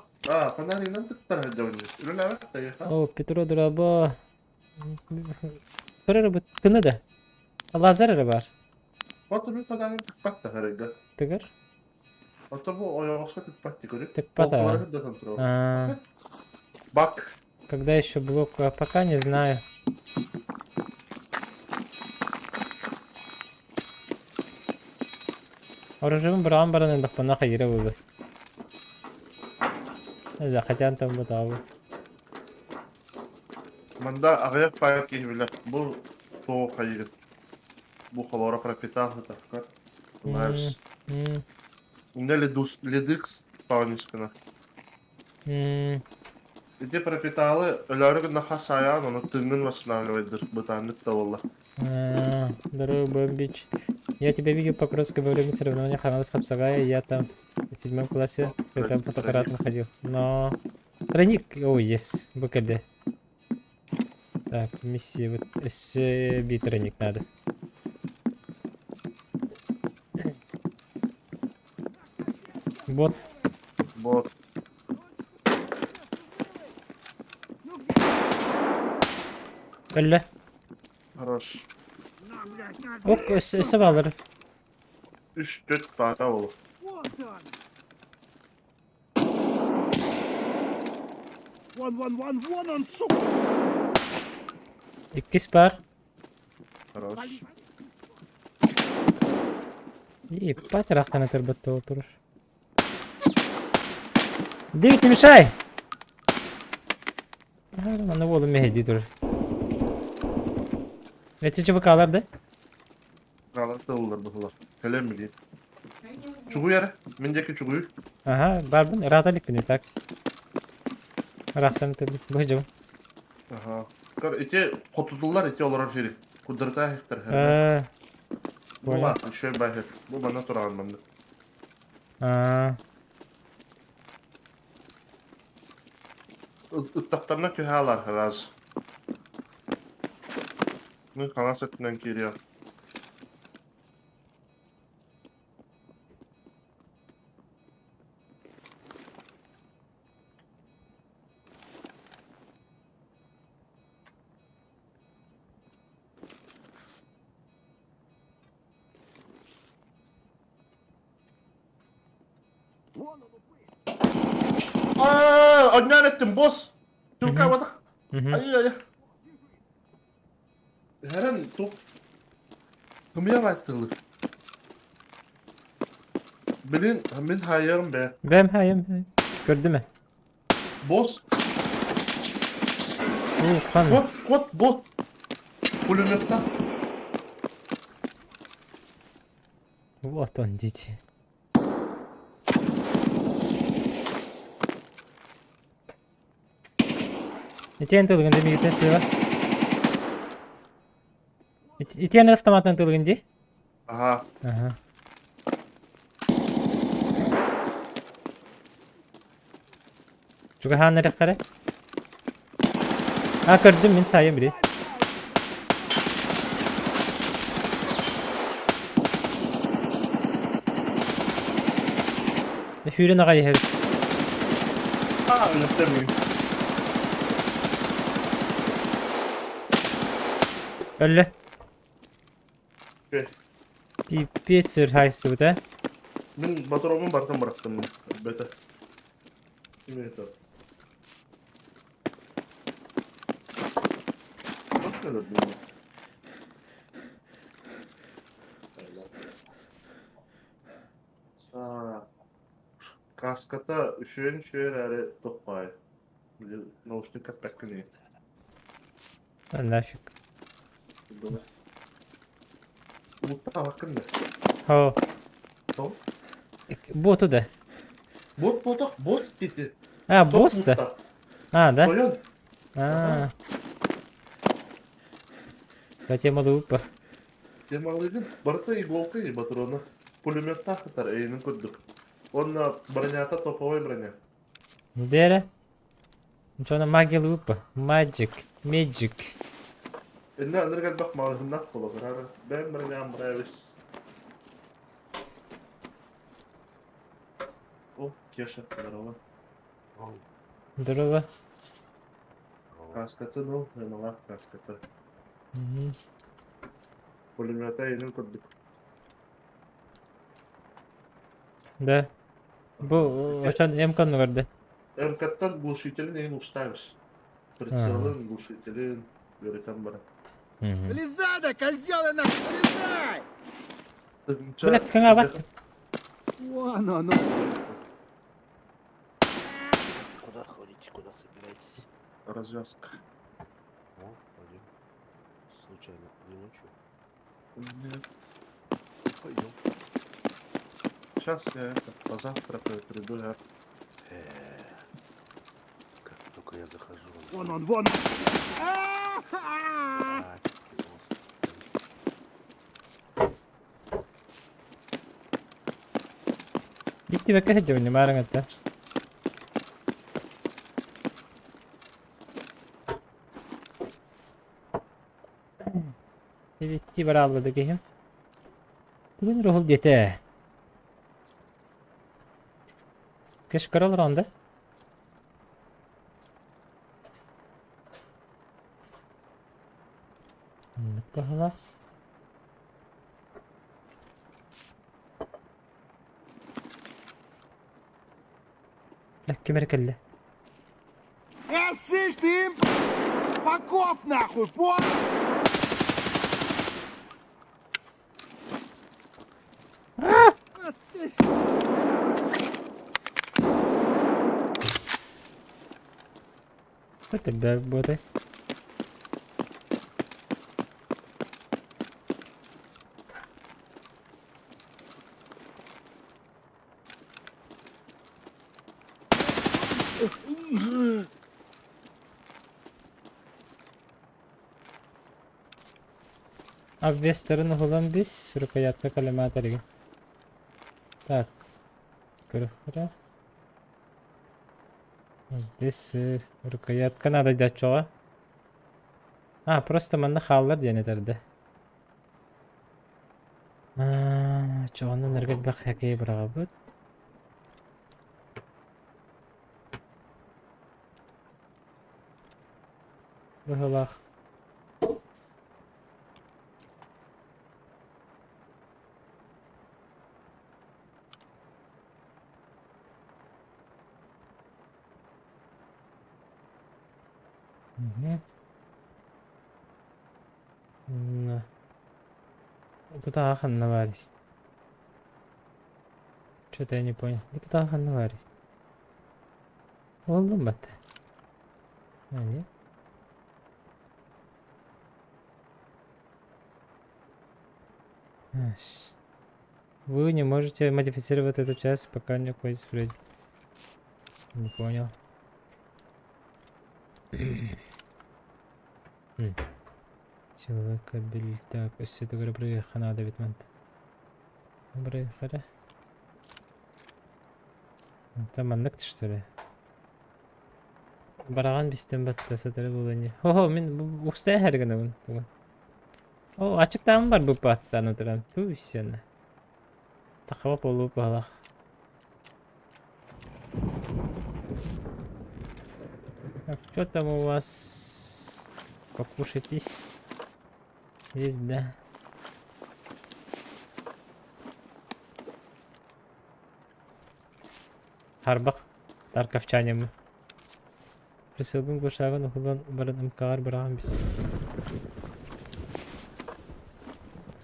[SPEAKER 1] Фонаринен тыктар хәдәуінес. Үрін әвәк та еха.
[SPEAKER 3] О, Петро драба. Көрөр бу тыны да. Лазер бар.
[SPEAKER 1] Ото бір фонарин тыкпат та хәрәгә.
[SPEAKER 3] Тыгыр.
[SPEAKER 1] Ото бұл ойоғысқа тыкпат те көрек.
[SPEAKER 3] Тыкпат, а.
[SPEAKER 1] Полкалары хәддәсін тұрау.
[SPEAKER 3] А,
[SPEAKER 1] Бак.
[SPEAKER 3] когда еще блок, а пока не знаю. Оружием брам баран да пана хайра булды. Да хатян там бутабыз.
[SPEAKER 1] Манда ағаяқ пайақ кейбілі. Бұл соғық қайыры. Бұл қалаура пропитал это. Знаешь. Инде ледикс паунишкина. Эти пропиталы өләрі күнна хасаян, оны тыңын восстанавливайдыр. Бұтанлық да олла.
[SPEAKER 3] Здорово, Бомбич. Я тебя видел по Кротской во время соревнования Хамас Хапсагая. Я там в 7 классе там фотоаппаратом ходил. Но... Тройник... О, есть. БКД. Так, миссия. Вот бить тройник надо. Вот.
[SPEAKER 1] Вот.
[SPEAKER 3] Ölü.
[SPEAKER 1] Хорош.
[SPEAKER 3] Ok, sıvaları.
[SPEAKER 1] 3-4 bata olur.
[SPEAKER 5] Вот он! Вон он, сука!
[SPEAKER 3] İkisi var.
[SPEAKER 1] Хорош.
[SPEAKER 3] İyi, patraktan atırbatta oturur. David, не мешай! Ана болу мехди dur. Netice vakalarda.
[SPEAKER 1] Kalan dağılır bu kadar. Kalem mi diyeyim? Çuğu yere. Mindeki çuğuyu.
[SPEAKER 3] Aha, barbun radalik bini tak. Rahtan tabi. Bu hıcım.
[SPEAKER 1] Aha. Kar iti kotudular iti olarak şey. Kudurta hektar her. Bu
[SPEAKER 3] Böyle.
[SPEAKER 1] var. Şöyle bahset. Bu bana durağın bende. Ittaklarına tühalar herhalde. Ne kalan setinden geliyor. Aaa! Onyan ettim boss. Türk'e batık.
[SPEAKER 3] Hı hı.
[SPEAKER 1] Ay ay ay. Her an top. Kımıya baktığını. Ben hayırım be.
[SPEAKER 3] Ben hayım. Gördü mü?
[SPEAKER 1] Boss.
[SPEAKER 3] Kan.
[SPEAKER 1] Kot boss. Pulemetta.
[SPEAKER 3] Вот он, дети. İtiyen tılgın değil mi? Gittin sıra. İtiyen автоматtan tılgın değil.
[SPEAKER 1] Aha.
[SPEAKER 3] Aha. Çünkü ha nereye kare? Ha gördüm ben sayı biri. Hürün ağayı herif.
[SPEAKER 1] Aa öyle demeyeyim.
[SPEAKER 3] Öyle.
[SPEAKER 1] Şey.
[SPEAKER 3] Bir sür haystı bu da.
[SPEAKER 1] Ben Baturov'un barkın bıraktım. Bete. Kim yeter? Bak neler diyor. Aa. Kaskata şöyle yani topay. Nauşnik kaskakı ne?
[SPEAKER 3] Allah şık.
[SPEAKER 1] Mutta hakkında.
[SPEAKER 3] Ho.
[SPEAKER 1] Tamam.
[SPEAKER 3] Botu da.
[SPEAKER 1] Bot gitti.
[SPEAKER 3] Ha boss da. Ha da.
[SPEAKER 1] Soyan.
[SPEAKER 3] Ha. Затем лупа.
[SPEAKER 1] Демалыгын барыта иголка и патрона. Пулемет тахтар эйнин курдук. Он бронята топовой броня.
[SPEAKER 3] Дера. Ничего магия лупа. Magic.
[SPEAKER 1] Инна анырган бак малыгыннак боло. Ben броням бравис. О, Кеша, здорово.
[SPEAKER 3] Здорово.
[SPEAKER 1] Каскаты, ну, эмалак каскаты.
[SPEAKER 3] Мгм.
[SPEAKER 1] Пулемета эйнин курдук.
[SPEAKER 3] Да. Bu aşağıda imkan mı vardı?
[SPEAKER 1] МК-тан глушителин эйн уставишь. Прицелын, глушителин, göreten бара.
[SPEAKER 5] Влезай, да, козёлы нахуй, влезай!
[SPEAKER 3] Bırak kana bak.
[SPEAKER 5] Вон он,
[SPEAKER 6] Куда ходите, куда собираетесь?
[SPEAKER 1] Развязка.
[SPEAKER 6] О, пойдем. Случайно, не ночью?
[SPEAKER 1] Нет.
[SPEAKER 6] Пойдем.
[SPEAKER 1] Сейчас я это позавтракаю, приду я.
[SPEAKER 6] Как только я захожу...
[SPEAKER 5] вон он, вон он!
[SPEAKER 6] Так, просто.
[SPEAKER 3] Gitti bak kaçacağım ne marang hatta. Bitti bara aldı kehim. Bugün rohul diyete. Keş karalar anda. Bahala. Lek kemer kelle.
[SPEAKER 5] Слышь ты, им! боков нахуй, понял?
[SPEAKER 3] Що тебе буде? Обе стороны гулам без рукоятка коллиматорги. Так. Кырыхыра. Здесь рукоятка надо дать чего? А, просто манна халлар денетерде. Чоғаны ныргыт бақ хәкей бұраға бұд. Бұғылақ. Тут ахан наварить. Что-то я не понял. Тут ахан наварить. Олдum бата. А, нет? Вы не можете модифицировать эту часть, пока не уходите в люди. Не понял. Человека били. Так, если ты говоришь, проехал, надо ведь мант. Проехали. Там манныкт, что ли? Бараган бистен батта сатыры было не. Ого, мен устая хәргәне бун. О, ачыктан бар бу паттан турам. Ту сен. Тахва болу балах. Так, что там у вас? Покушайтесь. Есть, да. Харбах. Тарковчане мы. Присылгын кушагын ухулан баран ымкагар бараган бис.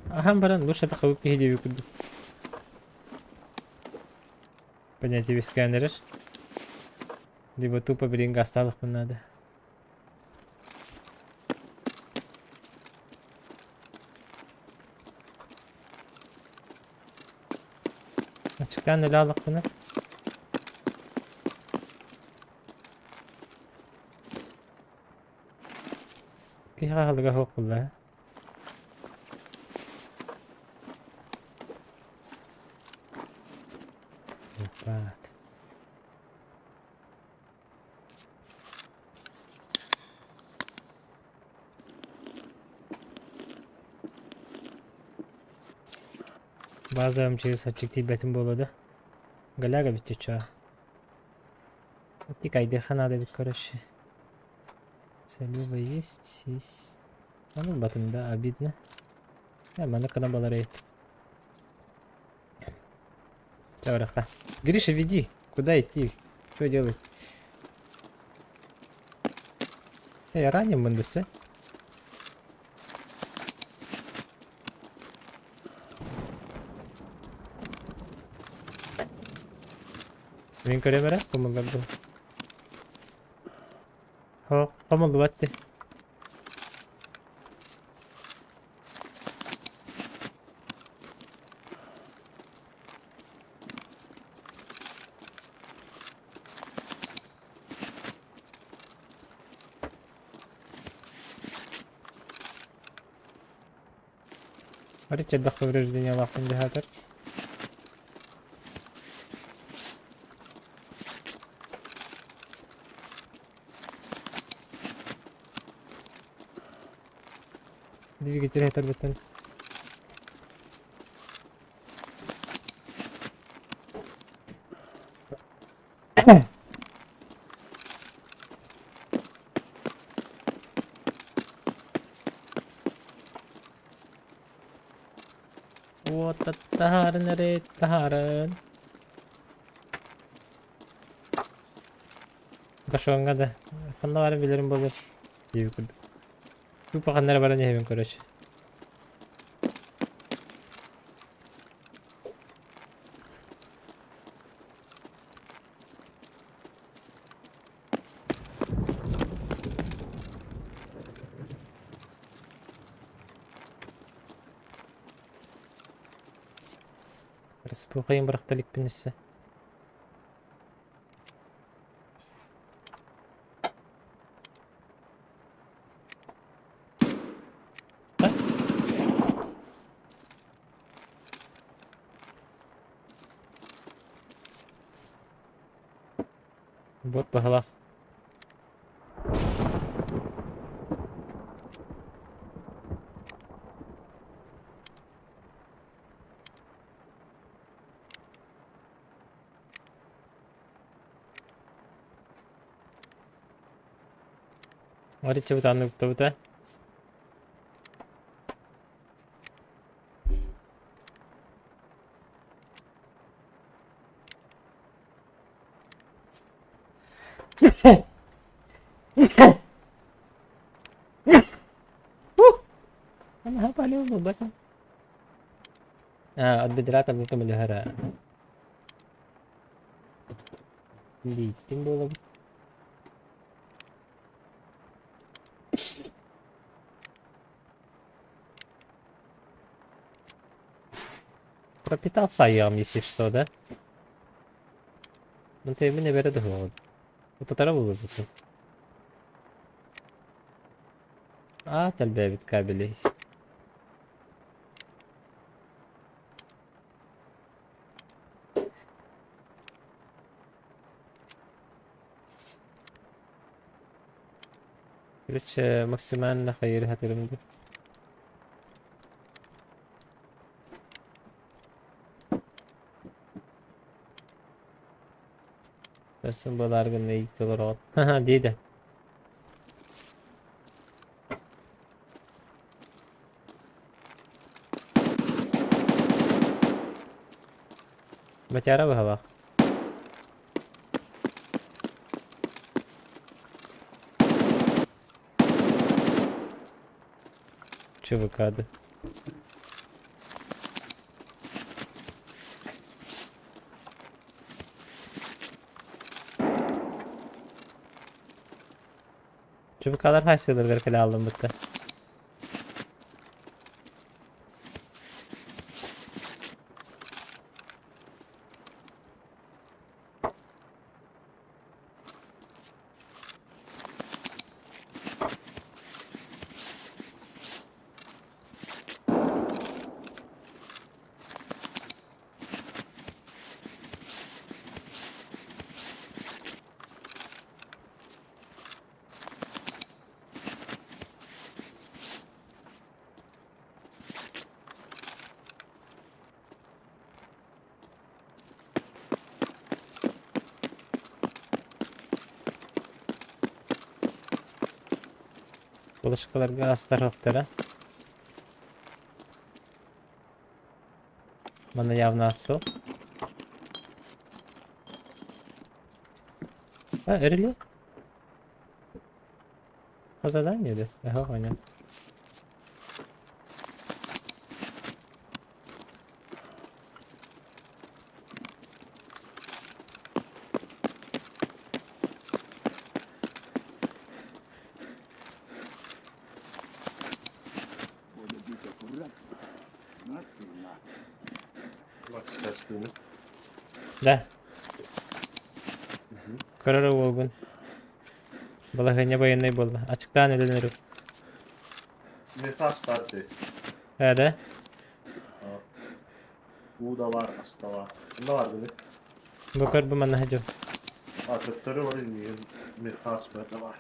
[SPEAKER 3] Ахам баран лучше тахауп кихиди викуду. Понятие висканерер. Либо тупо блин осталых надо. Açıktan öyle aldık bunu. Kaya halaga hukula. Pat. Bazı amcayız açık tibetim boladı. Gaляга ведь теча. Тикай деха надо ведь, короче. Целево есть. А ну батон, да, обидно. Мана канабаларей. Чавраха. Гриша, веди. Куда идти? Что делать? Раним мандасы. Min kamera kumagado. Ho, kumagawate. Смотрите, до повреждения лапы индикатор. Двигатель это бетон. Вот таharın रे taharın. Kaşonga da. Fanda var bilirim olur. İyi bir Şu bakanlara bana ne hemen короче. Распухаем брахталик пенесе. Bot bahalak. Mari coba tanuk betul. Ano ha paano mo ba? At bidrata mo kamalahara. Hindi timbul. Пропитался ям, если что, да? Ну ты меня берет голод. Это траву вызову. Тальбя від кабелей. Короче, максимально hayır hatırımdı. Dersin bu largın ne yıktılar o. Haha dedi. Бачара вигала. Чувакади. Çubuklar haysıdır bir kere aldım bitti. Bulaşıklarga az taraflara. Bana явно su. Erili. Kazadan yedi. Aha aynen.
[SPEAKER 1] Bak isterseniz.
[SPEAKER 3] Да. Karara olgun. Balahanya bayanay bolla. Açıktan ölenir.
[SPEAKER 1] Nefas parti.
[SPEAKER 3] Hadi.
[SPEAKER 1] Bu da var, hasta var. Bunda var dedi.
[SPEAKER 3] Bakar bu manhacı.
[SPEAKER 1] Atıkları var indi. Nefas parti var.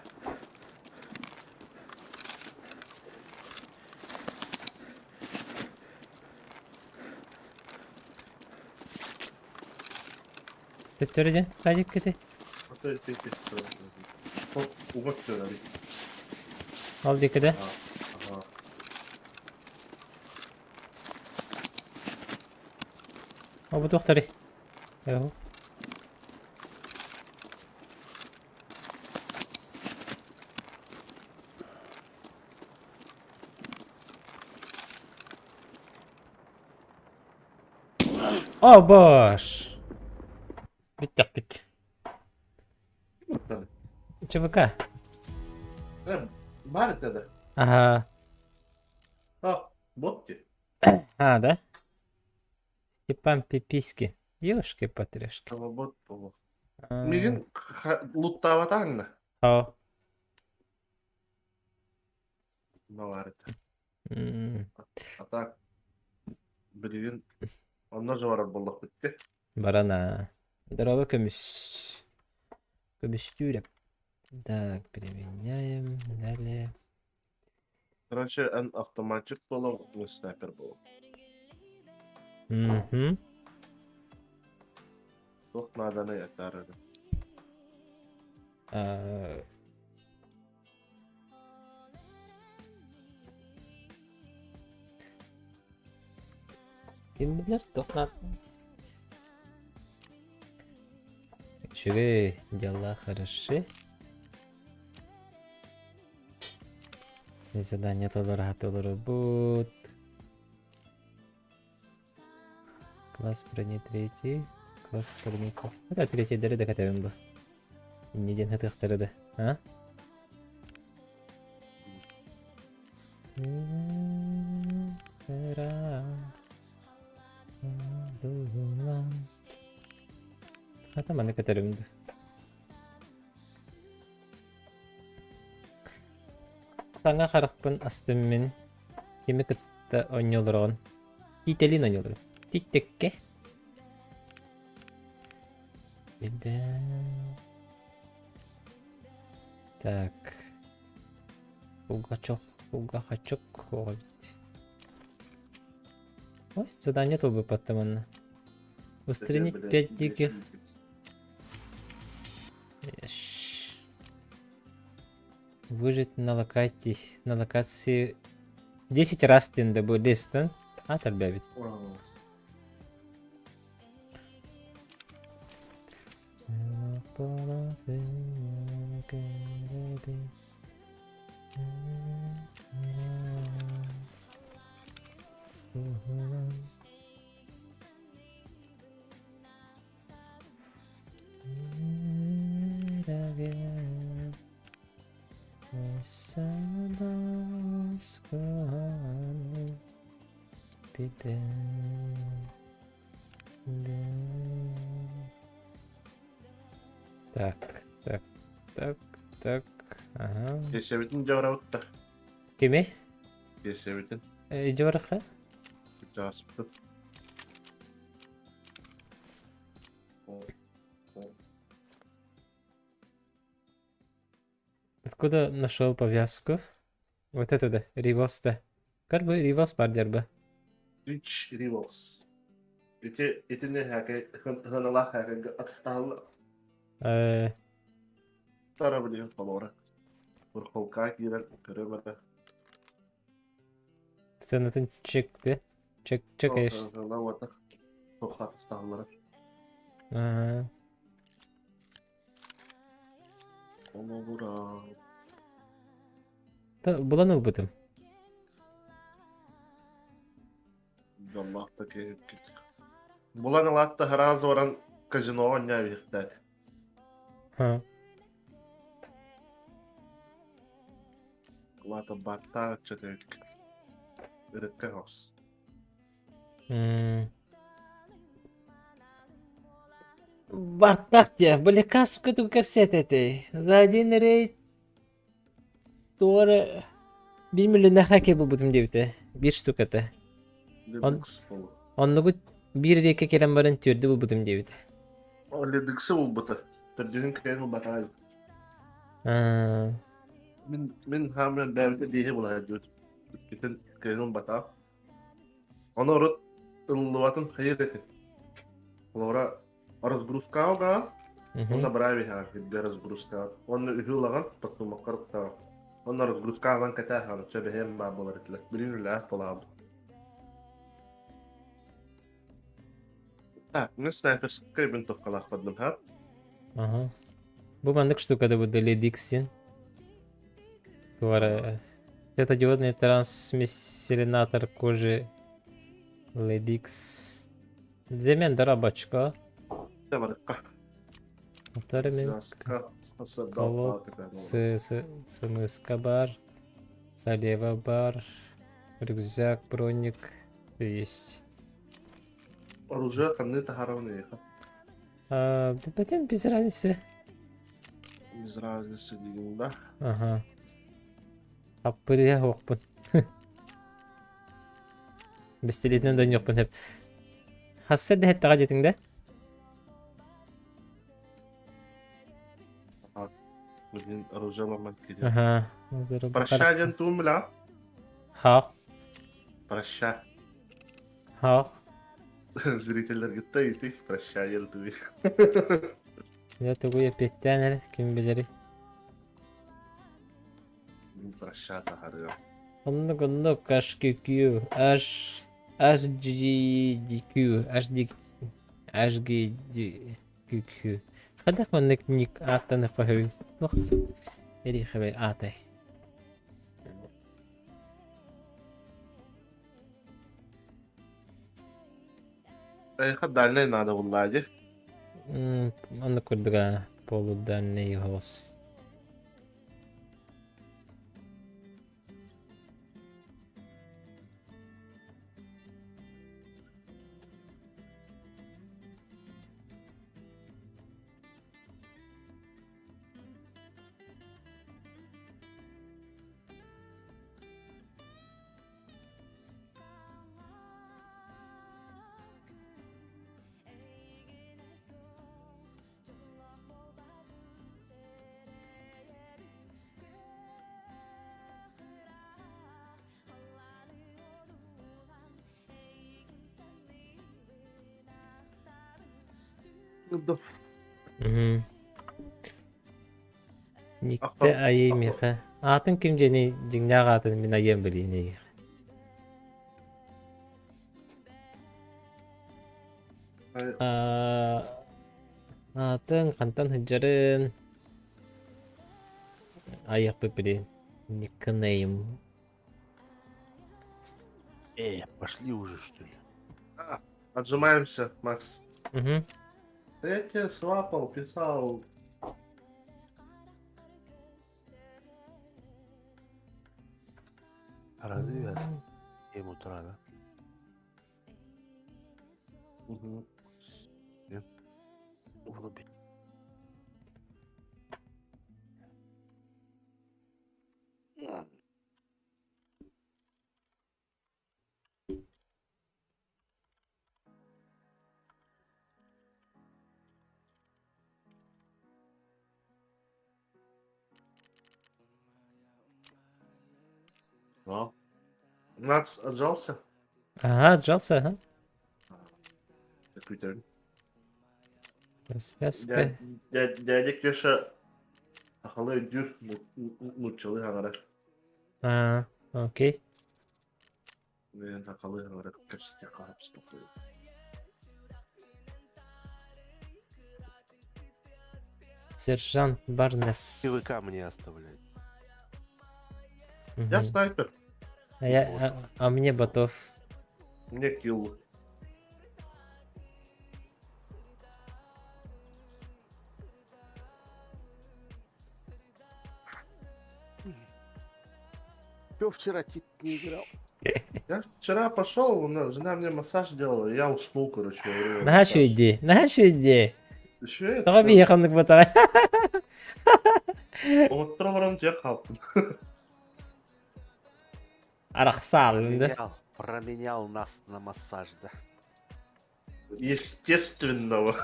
[SPEAKER 3] Götüreceksin. Hadi kötü.
[SPEAKER 1] Atı tek Çok ufak söyledi.
[SPEAKER 3] Al dikkat et.
[SPEAKER 1] Aha.
[SPEAKER 3] Bu doktori. Yahu. О, баш! Биттик.
[SPEAKER 1] Bakalım.
[SPEAKER 3] ЧВК.
[SPEAKER 1] Бар dedi.
[SPEAKER 3] Ага.
[SPEAKER 1] Ha, bot ki.
[SPEAKER 3] А, да? Степан Пиписки. Ёшки-патрёшки.
[SPEAKER 1] Ama bot bu.
[SPEAKER 3] А,
[SPEAKER 1] Migin loottavatan mı?
[SPEAKER 3] Ау.
[SPEAKER 1] Ne var et.
[SPEAKER 3] М,
[SPEAKER 1] Atak. Bilgin. Onlar жаварар болдық бітті.
[SPEAKER 3] Барана. Здорово, комисс. Комиссюря. Так, применяем. Далее.
[SPEAKER 1] Короче, en автоматчик болу, en снайпер болу.
[SPEAKER 3] Угу.
[SPEAKER 1] Çok nadana yeter öyle.
[SPEAKER 3] А, Kim bilir toplarsın. Шире, дела хороши. Задание толора работ. Класс брони третий. Класс броников. Да, третий дары да катаем бы. Не день хатых да. А? Хата маны катаем да. Таңа қарақпын астыммен кеме кітті ойнелырған. Тителин ойнелыр. Титтекке. Так. Пугачок. Ой, задание то бы потом. Устранить 5 диких. Выжить на локации 10 раз тенде bu destin atar Так. Ага.
[SPEAKER 1] Geçebitin cavravutta.
[SPEAKER 3] Kimi?
[SPEAKER 1] Geçebitin.
[SPEAKER 3] Civarıha?
[SPEAKER 1] Caspıtın.
[SPEAKER 3] Откуда нашел повязку? Вот эту да, Ривос-то. Как бы Ривос пардер бы.
[SPEAKER 1] 3 rivals. İtini hınalar herkese atıştağlı. Tarabiliyor olarak. Burkolka giren göremede.
[SPEAKER 3] Sanatın çıktı. Çık eş.
[SPEAKER 1] Hınalar çok atıştağları.
[SPEAKER 3] Ага.
[SPEAKER 1] Onu vura.
[SPEAKER 3] Da bulanıl bıdım.
[SPEAKER 1] Allah'taki küçük. Bulan alatta her az oran казино oynuyor bir de.
[SPEAKER 3] Ha.
[SPEAKER 1] Lata batta çötük. Ürükke hos.
[SPEAKER 3] Бартах тебя, бля, сука, tu кассет этой. За один рейд. Doğru. 1 milyon hake bu butum devte. Bir штук это.
[SPEAKER 1] Lediksi bu.
[SPEAKER 3] Onu bu bir reke keren barın türdü bu butum devte.
[SPEAKER 1] O lediksi bu butu. Tercühün kıyın batay.
[SPEAKER 3] Ha.
[SPEAKER 1] Min hamle devte diye bulaydı. Bütün kıyın bata. Onu orut ıllıvatın hayır etin. Olara разгрузка он набрави ха где разгрузка он юлаган потом макарта он разгрузка ван катаха чебем ма болартлы билин ла толаб так нестайпер скребен токкалах подным ха
[SPEAKER 3] Ага. Bu bandık штука da bu deli Dixin. Doğru. Светодиодный трансмиссионатор кожи LEDX. Демен дробачка.
[SPEAKER 1] Темарка.
[SPEAKER 3] Атарымен
[SPEAKER 1] Яска. Асырдал
[SPEAKER 3] колоп,
[SPEAKER 1] патыка.
[SPEAKER 3] смска бар. Салева бар. Рюкзак, броник. Есть.
[SPEAKER 1] Оружие ханны тахаравны.
[SPEAKER 3] Потом без разницы.
[SPEAKER 1] Без разницы деген, да?
[SPEAKER 3] Ага. Аппырия оқпын. Бестелетінен дан жоқпын хеп. Хассет де хеттаға жетің де?
[SPEAKER 1] Блин, оружие ломать келеді.
[SPEAKER 3] Ага.
[SPEAKER 1] Прощай, ден туым біля?
[SPEAKER 3] Хақ.
[SPEAKER 1] Прощай.
[SPEAKER 3] Хақ.
[SPEAKER 1] Зрительдер гитті еті. Прощай, ел туы.
[SPEAKER 3] Я тугуя петтен әлі, кім білері.
[SPEAKER 1] Прощай, тахарыга.
[SPEAKER 3] Онды каш QQ. HGQ. Қадақ онды ник аттаны қойып. Нұқ. Ері қабай атай.
[SPEAKER 1] Дальний надо владі.
[SPEAKER 3] Онды көрдіға полуданный ғос. Никте айы меха. Атын кім жені жіңнақ атын мен айын білейін егі. Атын қантан хыджарын аяқ білейін. Никнейм.
[SPEAKER 6] Пошли уже, что ли?
[SPEAKER 1] Отжимаемся, Макс.
[SPEAKER 3] Угу.
[SPEAKER 1] Да я тебе свапал, писал.
[SPEAKER 6] Развязка. 7 утра, да?
[SPEAKER 1] Угу.
[SPEAKER 6] Вруби.
[SPEAKER 1] Ну. Макс отжался?
[SPEAKER 3] Ага, отжался, ага.
[SPEAKER 1] Как ветер.
[SPEAKER 3] Развязка.
[SPEAKER 1] Дядя Кеша ахалы дюр мучалы хаңара.
[SPEAKER 3] Окей.
[SPEAKER 1] Мен ахалы хаңара качестве қарап спокойно.
[SPEAKER 3] Сержант Барнес.
[SPEAKER 6] ПВК мне оставляй.
[SPEAKER 1] Я снайпер.
[SPEAKER 3] А мне ботов.
[SPEAKER 1] Мне килл.
[SPEAKER 6] Кто вчера тит не играл?
[SPEAKER 1] Я вчера пошел, жена мне массаж делала, и я уснул, короче. во время
[SPEAKER 3] Нашу
[SPEAKER 1] массажа.
[SPEAKER 3] иди, нашу иди.
[SPEAKER 1] Еще это?
[SPEAKER 3] Тога bir yakınlık bu tara.
[SPEAKER 1] Утром тебе қалыптым.
[SPEAKER 3] Арақса алынды.
[SPEAKER 6] Променял нас на массаж, да.
[SPEAKER 1] Естественного.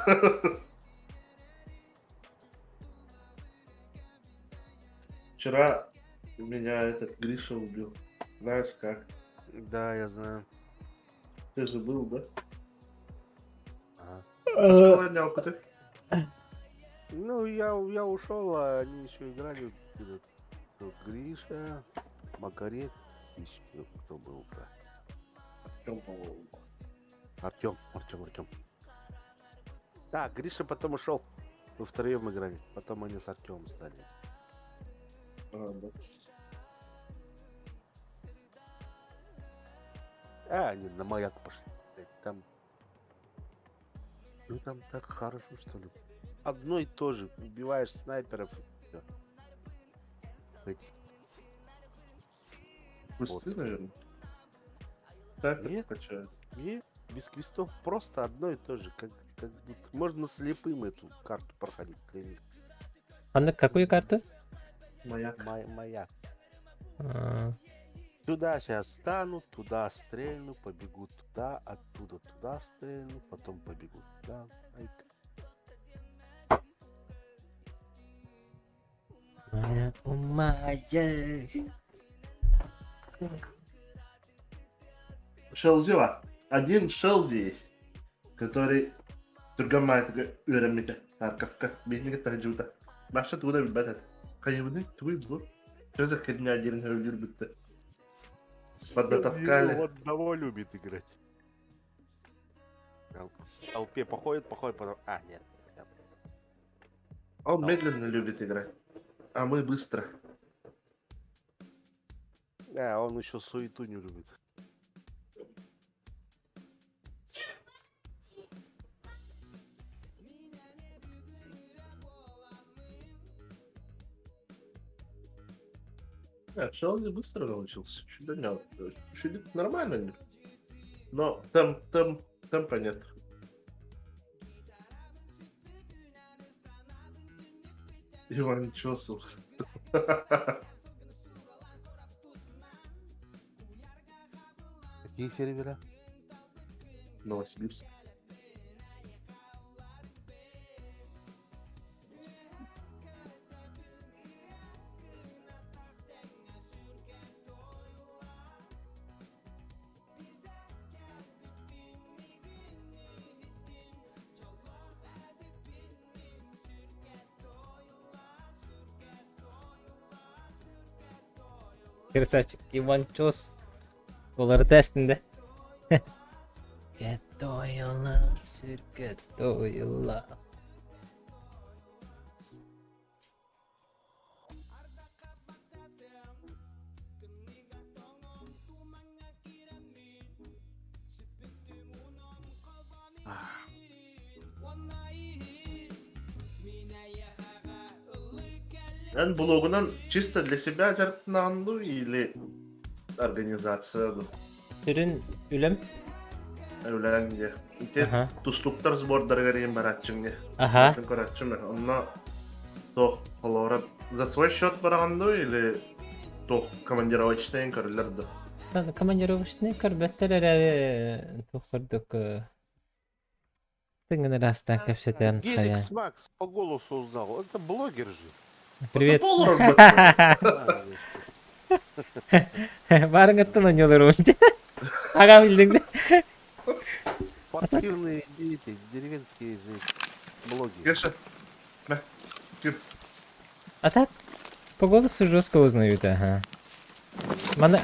[SPEAKER 1] Вчера меня этот Гриша убил. Знаешь как?
[SPEAKER 6] Да, я знаю.
[SPEAKER 1] Ты же был, да?
[SPEAKER 6] Ага.
[SPEAKER 1] Что поднялка ты?
[SPEAKER 6] Ну, я ушел, а они еще играли. Этот, Гриша, Макарет, еще кто был-то?
[SPEAKER 1] Артём, по-моему.
[SPEAKER 6] Артем. Да, Гриша потом ушел. Мы втроем играли. Потом они с Артемом стали.
[SPEAKER 1] Да.
[SPEAKER 6] Они на маяк пошли. Блядь, там Ну там так хорошо, что ли. Одно и то же. Убиваешь снайперов. всё. Эти.
[SPEAKER 1] Пусты, наверное. Так,
[SPEAKER 6] Нет.
[SPEAKER 1] качают.
[SPEAKER 6] Не, без квестов просто одно и то же. Как будто можно слепым эту карту проходить.
[SPEAKER 3] Анна, какую карту?
[SPEAKER 1] Маяк.
[SPEAKER 6] Моя.
[SPEAKER 3] А,
[SPEAKER 6] Сюда сейчас встану, туда стрельну, побегу туда, оттуда туда стрельну, потом побегу туда. Ай,
[SPEAKER 3] моя, о, моя.
[SPEAKER 1] Шелзила. Один Шелзи есть, который Тургамайт Урамите, Аркавка, Бинника Таджута. Маша туда битает. Кайвны, твой бог. Что за херня один любит-то? Поднатаскали.
[SPEAKER 6] Он одного любит играть. В толпе походит, потом... А, нет.
[SPEAKER 1] Он медленно любит играть, а мы быстро.
[SPEAKER 6] Он еще суету не любит.
[SPEAKER 1] Шелзи быстро научился. Чуть нормально. Но темпа нет. Иван Чосов.
[SPEAKER 6] Какие сервера?
[SPEAKER 1] Новосибирск.
[SPEAKER 3] Красавчик Иван Чос. Олар тестінде. Кетойла, сürкетойла.
[SPEAKER 1] Эн блогунан чисто для себя жаратынанду или организация
[SPEAKER 3] Түрін үлім.
[SPEAKER 1] өләңге. Ите
[SPEAKER 3] Ага.
[SPEAKER 1] тустуктар сбордарға рейін баратчыңге.
[SPEAKER 3] Аха.
[SPEAKER 1] Көрәтчіңге. Онна то колора за свой счет бараганду или то командировочный көрілерді.
[SPEAKER 3] Командировочный көрбәттер тухырдық. Тыңын растан көпсетен қая.
[SPEAKER 6] Геликс Макс по голосу узнал. Это блогер же.
[SPEAKER 3] Привет.
[SPEAKER 1] Полуром
[SPEAKER 3] Барыңыттын ойнолар ойынды. Аға білдің.
[SPEAKER 6] Спортивные дети, деревенские же блогеры.
[SPEAKER 1] Кеша.
[SPEAKER 3] А так, по голосу жестко узнают, ага. Мана...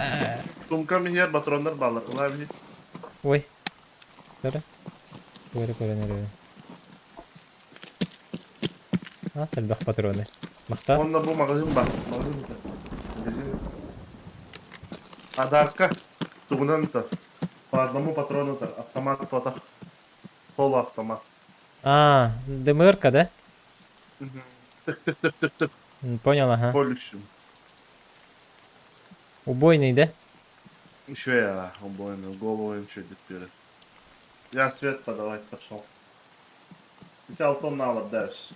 [SPEAKER 1] Сумка минер батрондар балар. Лавни.
[SPEAKER 3] Ой. Көрі? Көрі. А, тәлбәқ патроны. Мақта?
[SPEAKER 1] Онда бұл магазин бар. Магазин. Адарка. Тугунан-то. По одному патрону-то. Автомат фото. Полуавтомат.
[SPEAKER 3] А, ДМР-ка, да?
[SPEAKER 1] Тык-тык-тык-тык-тык.
[SPEAKER 3] Понял, ага.
[SPEAKER 1] Колющим.
[SPEAKER 3] Убойный, да?
[SPEAKER 1] Еще я убойный. Голову им чуть теперь. Я свет подавать пошел. Сейчас алтон надо дальше.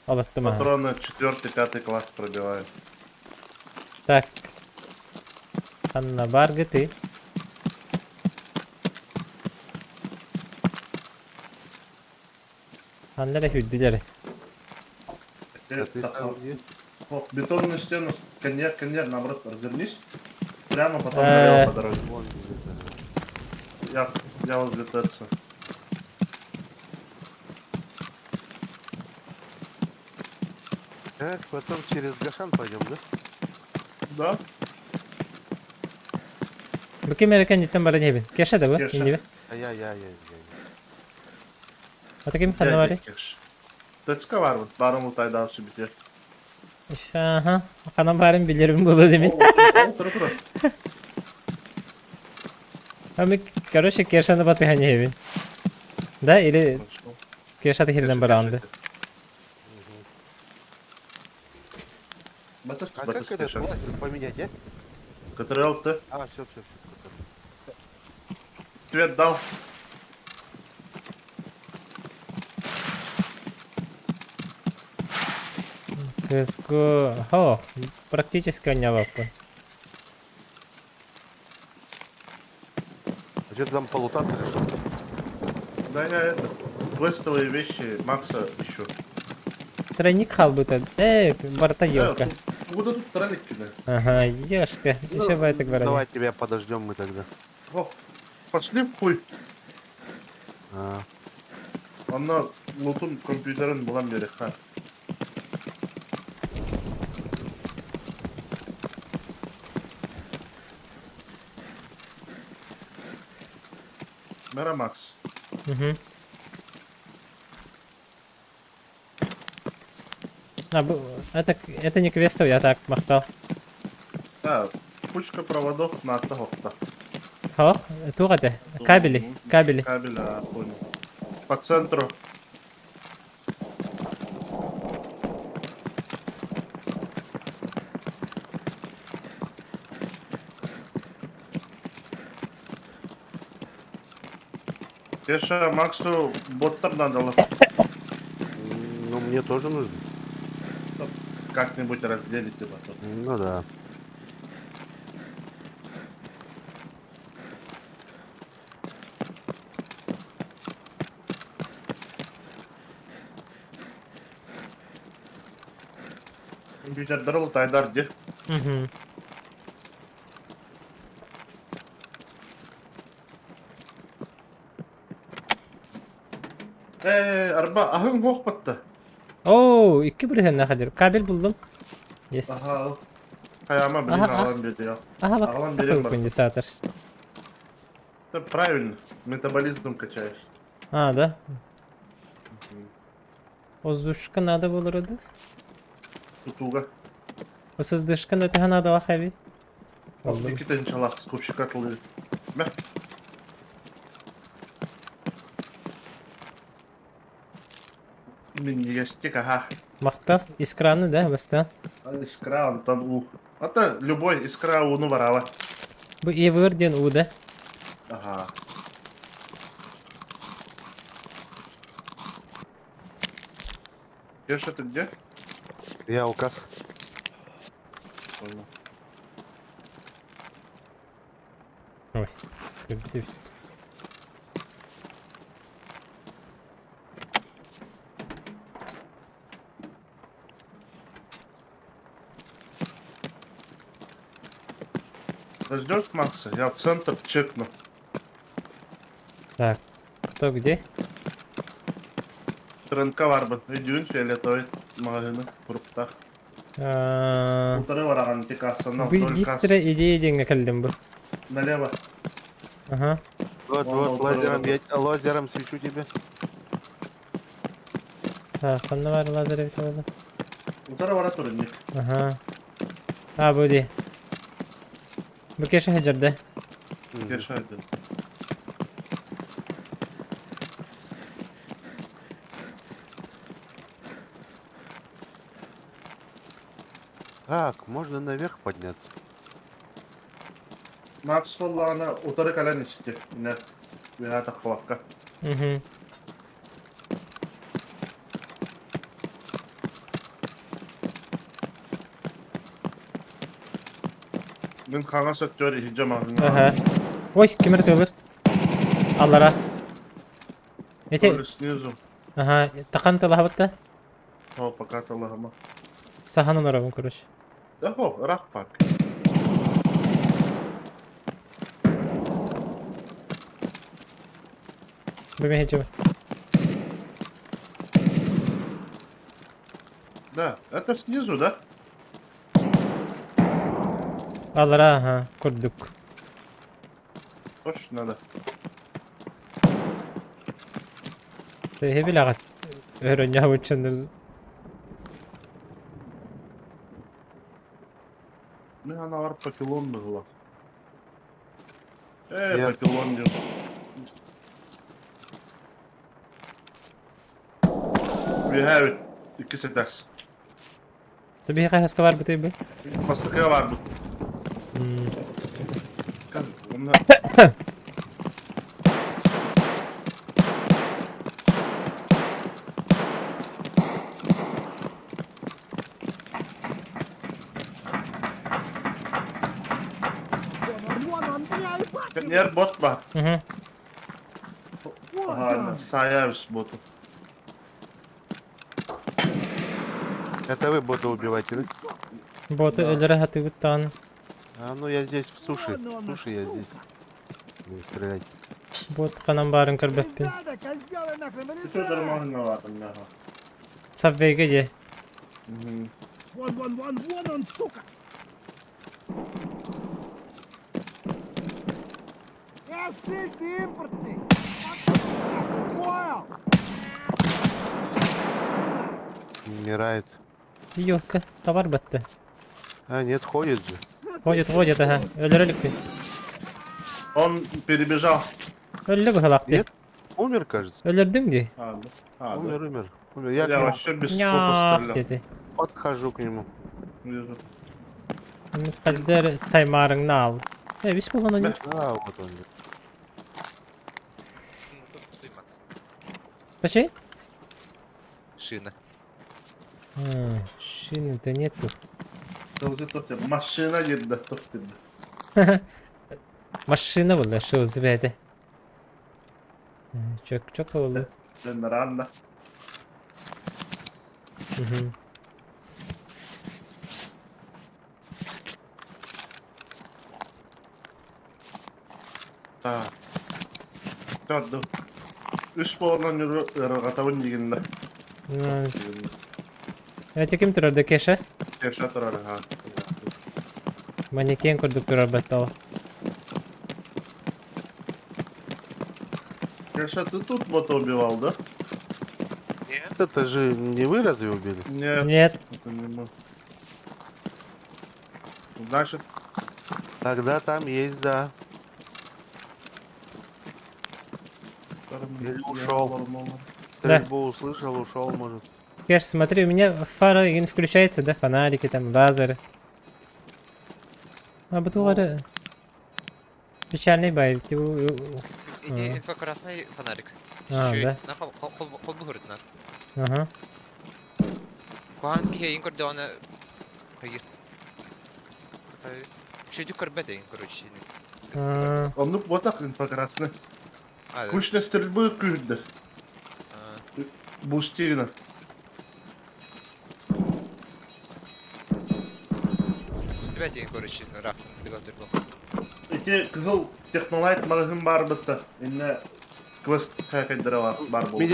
[SPEAKER 3] Алаттым, ага.
[SPEAKER 1] Патроны 4-5 класс пробивают.
[SPEAKER 3] Так. Анна баргы ты. Анна да хүддилер.
[SPEAKER 6] А ты сам где?
[SPEAKER 1] Вот, бетонную стену, коньяк, наоборот, развернись. Прямо потом
[SPEAKER 3] Э.
[SPEAKER 1] налево по дороге.
[SPEAKER 6] Вон где-то.
[SPEAKER 1] Я возле ТЦ.
[SPEAKER 6] Так, потом через Гашан пойдем, да?
[SPEAKER 1] Да?
[SPEAKER 3] Бүкем әрекен жеттен бары небін. Кеша да бұл?
[SPEAKER 1] Кеша.
[SPEAKER 3] Ендебі?
[SPEAKER 6] Я.
[SPEAKER 3] Ата кем қанна бары?
[SPEAKER 1] ТЦК var mı? Barım utay daha şu biter.
[SPEAKER 3] Aha. Қанан барын білерім болды демен.
[SPEAKER 1] Otur.
[SPEAKER 3] А мы, короче, кешаны батыға небін. Да, или Кешаты хилден баранды.
[SPEAKER 1] Батыс,
[SPEAKER 6] А
[SPEAKER 1] батыс
[SPEAKER 6] как этот
[SPEAKER 1] кешат.
[SPEAKER 6] лазер поменять, а?
[SPEAKER 1] Который алты.
[SPEAKER 6] А, все.
[SPEAKER 1] Свет дал.
[SPEAKER 3] Кыску... О, практически онялаппын.
[SPEAKER 6] А что ты там полутаться решил?
[SPEAKER 1] Да я это. Квестовые вещи Макса ищу.
[SPEAKER 3] Тройник халбыта. Барта елка.
[SPEAKER 1] Куда тут троллик кидать?
[SPEAKER 3] Ага, ешка. Еще бы это говорили.
[SPEAKER 6] Давай тебя подождем мы тогда.
[SPEAKER 1] О, пошли в хуй.
[SPEAKER 6] А,
[SPEAKER 1] Ана лутун компьютерин булган бери. Ха. Мера Макс.
[SPEAKER 3] Угу. Это не квестов, я так махтал.
[SPEAKER 1] Да, кучка проводов на того-то.
[SPEAKER 3] О, тугате. Кабели, кабели.
[SPEAKER 1] Кабель, понял. По центру. Кеша, Максу боттер надо
[SPEAKER 6] ну, мне тоже нужно.
[SPEAKER 1] как-нибудь разделить его.
[SPEAKER 6] Ну да.
[SPEAKER 1] Компьютер лутайдар де.
[SPEAKER 3] Угу.
[SPEAKER 1] Арба, ахын хоқ батты.
[SPEAKER 3] Oo, 2 birhen hadir. Kabel buldum. Yes.
[SPEAKER 1] Aha. Kayama bilin
[SPEAKER 3] Aha,
[SPEAKER 1] alan dedi ya.
[SPEAKER 3] Ага, bak.
[SPEAKER 1] Alan
[SPEAKER 3] Такой
[SPEAKER 1] берем бар.
[SPEAKER 3] конденсатор.
[SPEAKER 1] Это правильно. Метаболизм качаешь.
[SPEAKER 3] А, да? Воздушка надо было роды.
[SPEAKER 1] Тутуга.
[SPEAKER 3] Воздушка надо надо лахави.
[SPEAKER 1] Никита иншаллах скупщик атылы. Мә. Мен егестик, ага.
[SPEAKER 3] Мактав искраны, да, баста.
[SPEAKER 1] Искра, антон у. Это любой искра уну варава.
[SPEAKER 3] Bu Everden U да.
[SPEAKER 1] Ага. Кеша, ты где?
[SPEAKER 6] Я указ.
[SPEAKER 1] Понял.
[SPEAKER 3] Ой. Ты-
[SPEAKER 1] Подождешь Макса? Я в центр чекну.
[SPEAKER 3] Так, кто где?
[SPEAKER 1] РНК варбы. Идюн фиолетовый магазины. Фруктах.
[SPEAKER 3] А,
[SPEAKER 1] Полторы вараган текасана.
[SPEAKER 3] Быстро идея деньги калдым бы.
[SPEAKER 1] Налево.
[SPEAKER 3] Ага.
[SPEAKER 6] Вот,
[SPEAKER 1] Вон,
[SPEAKER 6] вот,
[SPEAKER 1] вон,
[SPEAKER 6] лазером,
[SPEAKER 1] вон.
[SPEAKER 6] я лазером свечу тебе.
[SPEAKER 3] Так, он var lazer bir tane.
[SPEAKER 1] Полтора вара турник.
[SPEAKER 3] Aha. Ha bu değil. Bu keşke hecerde.
[SPEAKER 6] Мгм.
[SPEAKER 1] Кеша один.
[SPEAKER 6] Так, можно наверх подняться.
[SPEAKER 1] Макс валла ана утары калан исте. Не. Я так хвакка.
[SPEAKER 3] Угу.
[SPEAKER 1] Мен хана сөттөр хиджа магазины.
[SPEAKER 3] Aha. Ой, кемер төгөр. Аллара. Эти,
[SPEAKER 1] Тоже снизу.
[SPEAKER 3] ага, тақан талахбатта.
[SPEAKER 1] О, пока талахама.
[SPEAKER 3] Саханын арабын, короче.
[SPEAKER 1] Да хоп, рак пак.
[SPEAKER 3] Бемен хеджеба.
[SPEAKER 1] Да, это снизу, да?
[SPEAKER 3] Аллара, ага, көрдүк.
[SPEAKER 1] Точно надо.
[SPEAKER 3] Hebil ağat. Öğren ya uçanırız.
[SPEAKER 1] Мен ана бар папилон была.
[SPEAKER 6] Я-
[SPEAKER 1] Папилон дел. Büyüğe ikisi ders.
[SPEAKER 3] Тобі яка газка var бути?
[SPEAKER 1] Pastıkaya var bu.
[SPEAKER 3] М,
[SPEAKER 1] Kan, onlar... Yer bot var.
[SPEAKER 3] Мгм.
[SPEAKER 1] Ага, Саявис боту.
[SPEAKER 6] Это вы бота убиваете, да?
[SPEAKER 3] Боти ölüre hatı вуттан.
[SPEAKER 6] А, ну я здесь в суши. В суши я здесь. Не стреляйте.
[SPEAKER 3] Бот канан барын кырбеппин.
[SPEAKER 5] Надо, как сделай нахрен,
[SPEAKER 1] Bütün durumlarına vardım ya.
[SPEAKER 3] Subway'ge je.
[SPEAKER 5] Вон он, сука! Здесь ты импортный! Понял!
[SPEAKER 6] Умирает.
[SPEAKER 3] Yok, tavar battı.
[SPEAKER 6] А, нет, ходит же.
[SPEAKER 3] Ходит, ага. Öldürülük bir.
[SPEAKER 1] Он перебежал.
[SPEAKER 3] Öldü bu halaktı.
[SPEAKER 6] Нет? Умер, кажется.
[SPEAKER 3] Öldürdüm ki.
[SPEAKER 1] Ладно. Ладно.
[SPEAKER 6] Умер. Я к
[SPEAKER 1] Я
[SPEAKER 6] нему
[SPEAKER 1] вообще без
[SPEAKER 3] Ya
[SPEAKER 1] скопа стрелял.
[SPEAKER 3] dedi.
[SPEAKER 6] подхожу к нему.
[SPEAKER 1] Вижу.
[SPEAKER 3] Kader taymarını al. Biz bu onu.
[SPEAKER 6] А, вот он.
[SPEAKER 3] Почему?
[SPEAKER 7] Шина.
[SPEAKER 3] Шины-то нету.
[SPEAKER 1] Kılıcı tutuyor. Maşına girdi. Tuttu.
[SPEAKER 3] Машина була, що зведе. Çok oldu.
[SPEAKER 1] Ben de randa.
[SPEAKER 3] Угу.
[SPEAKER 1] Ha. Tuttu. Üç boğazdan yürü. Gatavın yiginde.
[SPEAKER 3] Evet, kim тұрады кеше?
[SPEAKER 1] Yaşa durarı ha.
[SPEAKER 3] Манекен көрдік тұрар баттал.
[SPEAKER 1] Yaşa, ты тут бота убивал, да?
[SPEAKER 6] Нет, это же не вы разве убили?
[SPEAKER 1] Нет.
[SPEAKER 3] Нет.
[SPEAKER 1] Это не мы. Значит,
[SPEAKER 6] Тогда там есть, да. Или ушел.
[SPEAKER 3] Да.
[SPEAKER 6] Стрельбу услышал, ушел, может.
[SPEAKER 3] Кеш, смотри, у меня фара не включается, да, фонарики там, лазеры. А бутылары... Печальный бай.
[SPEAKER 7] Иди, инфракрасный фонарик.
[SPEAKER 3] А,
[SPEAKER 7] Чуть-чуть.
[SPEAKER 3] да?
[SPEAKER 7] На холбу говорит на.
[SPEAKER 3] Ага.
[SPEAKER 7] Куан ки инкордиона. Hayır. Чуть юкарбете, короче.
[SPEAKER 1] он вот так инфракрасный.
[SPEAKER 7] А, да.
[SPEAKER 1] Кучно стрельбы күйді. Бустина.
[SPEAKER 7] Ребята, короче, раф, деготер был.
[SPEAKER 1] İki kızıl технолайт магазин бар бітті. Инне квест хакайдыра бар болды.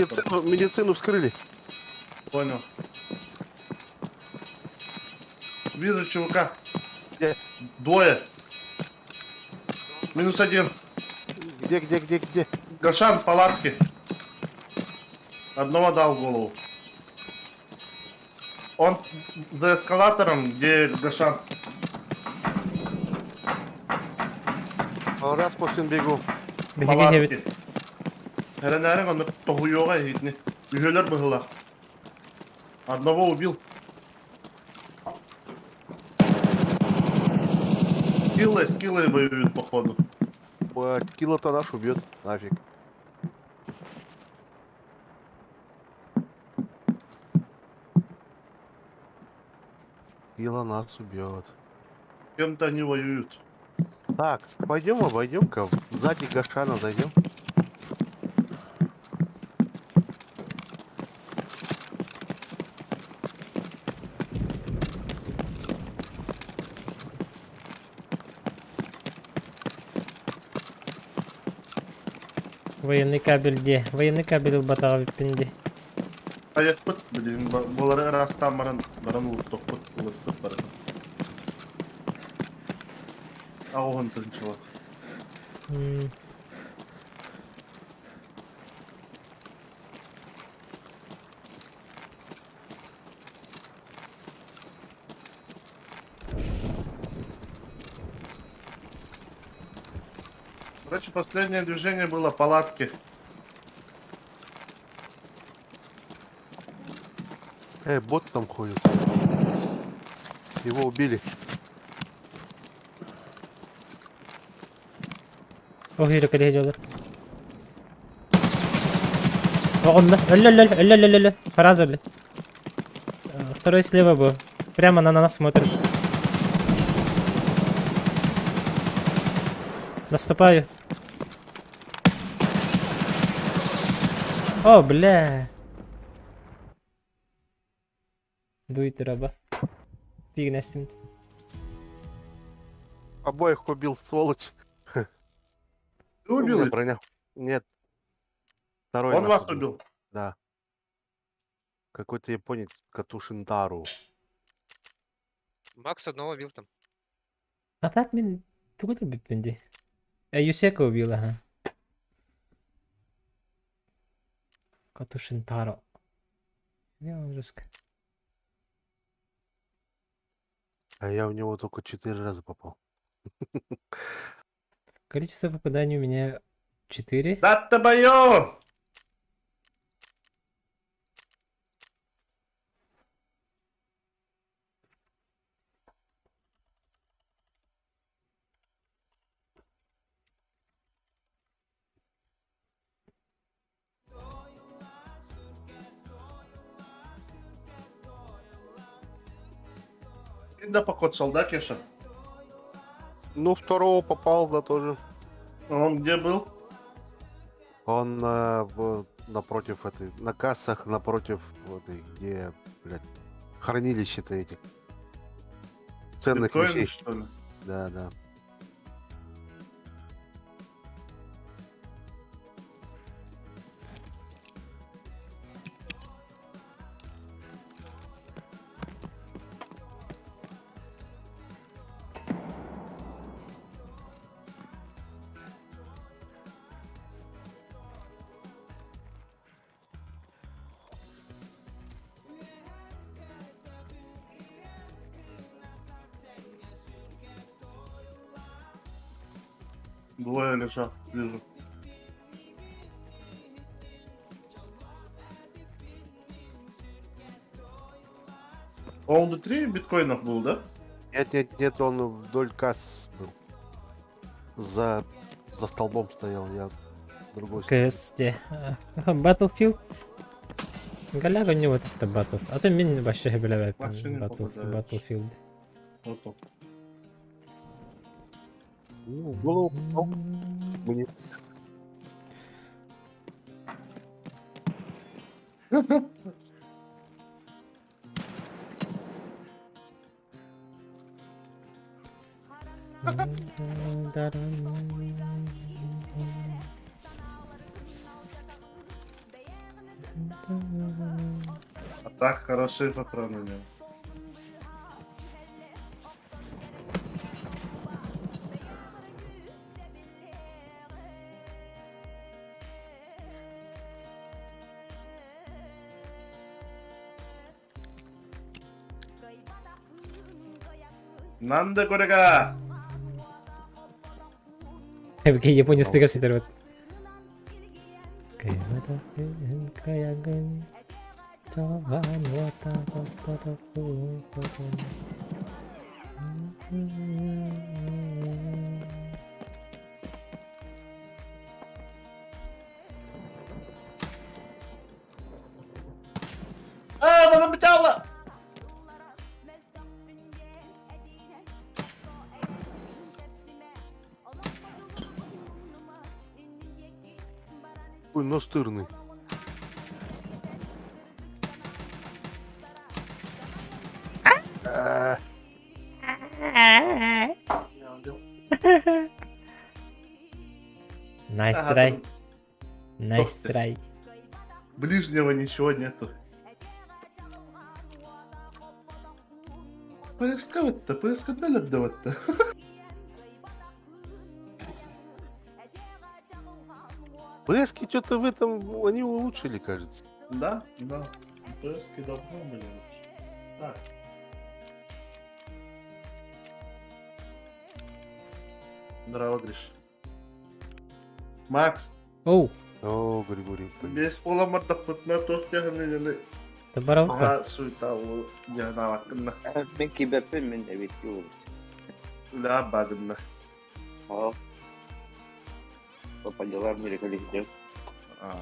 [SPEAKER 6] Медицину вскрыли.
[SPEAKER 1] Понял. Вижу чувака.
[SPEAKER 6] Где?
[SPEAKER 1] Двое. Минус один.
[SPEAKER 6] Где?
[SPEAKER 1] Гашан, палатки. Одного дал в голову. Он за эскалатором, где Гашан.
[SPEAKER 6] Раз после бегу.
[SPEAKER 3] Беги, беги, беги.
[SPEAKER 1] Палатки. Herенерин onu tohuyoga hitni. Üheler bıhıla. Одного убил. Скиллы воюют, походу.
[SPEAKER 6] Кило-то наш убьет. Нафиг. Кило нас убьет.
[SPEAKER 1] С кем-то они воюют.
[SPEAKER 6] Так, пойдем обойдем-ка. Сзади Гашана зайдем.
[SPEAKER 3] Военный кабель где? Военный кабель в батаға біппінде.
[SPEAKER 1] Аяқ пыт, білейін, болары арастан баран ұлттық пыт, ұлттық баран. Ағуын тыңчыла. Короче, последнее движение было палатки.
[SPEAKER 6] Бот там ходит. Его убили.
[SPEAKER 3] O hile kale hediyorlar. Он, ля-ля-ля-ля-ля-ля-ля. Поразили. Второй слева был. Прямо на нас смотрит. Наступаю. О, бля. Дует раба. Фиг настимт.
[SPEAKER 6] Обоих убил, сволочь.
[SPEAKER 1] Ты
[SPEAKER 6] У
[SPEAKER 1] убил
[SPEAKER 6] меня
[SPEAKER 1] их?
[SPEAKER 6] броня. Нет. Второй
[SPEAKER 1] Он
[SPEAKER 6] нас
[SPEAKER 1] вас убил?
[SPEAKER 6] Да. Какой-то японец Катушинтару.
[SPEAKER 7] Макс одного бил там.
[SPEAKER 3] А так мен... Тугу биппенди. Юсека убил, ага. Катушинтаро. Не, он жестко.
[SPEAKER 6] А я в него только 4 раза попал.
[SPEAKER 3] Количество попаданий у меня 4.
[SPEAKER 1] Да ты бою! Да покоцал, да, Кеша?
[SPEAKER 6] Ну, второго попал, да, тоже.
[SPEAKER 1] А он где был?
[SPEAKER 6] Он напротив этой, на кассах, напротив этой, где, блядь, хранилище-то этих ценных
[SPEAKER 1] Биткоины,
[SPEAKER 6] вещей.
[SPEAKER 1] что ли?
[SPEAKER 6] Да, да.
[SPEAKER 1] Двое лежат, вижу. Он внутри биткоинов был, да?
[SPEAKER 6] Нет, нет, нет, он вдоль касс был. За столбом стоял, я в другой стороне.
[SPEAKER 3] КСТ. Battlefield. Галяга не вот это Battlefield. А то мен вообще билебеп.
[SPEAKER 1] Вообще не попадает.
[SPEAKER 3] Battlefield.
[SPEAKER 1] Вот он.
[SPEAKER 6] Ну, в голову попал. Мне
[SPEAKER 1] А так хорошие патроны у него. Нанде корега!
[SPEAKER 3] Какие японец ты гасит Каяган.
[SPEAKER 1] А, она бежала!
[SPEAKER 6] такой настырный. А,
[SPEAKER 3] Найс
[SPEAKER 1] Ага,
[SPEAKER 3] трай.
[SPEAKER 1] там
[SPEAKER 3] Найс
[SPEAKER 1] Ух ты.
[SPEAKER 3] трай.
[SPEAKER 1] Ближнего ничего нету. Поисковать-то, поискать отдавать-то.
[SPEAKER 6] ПСки что-то в этом они улучшили, кажется.
[SPEAKER 1] Да, да. Поиски давно были лучше. Так. Здорово, Гриш. Макс,
[SPEAKER 3] Оу.
[SPEAKER 6] О, Григорий. блин.
[SPEAKER 1] без поломарда путна то тягнили.
[SPEAKER 3] Ты бара баппын.
[SPEAKER 1] Ага суйта o yana hakkında.
[SPEAKER 8] Ben kibepim min evet yol.
[SPEAKER 1] La bagında.
[SPEAKER 8] Ha. Papalyalar mereka gidiyor.
[SPEAKER 1] Aa.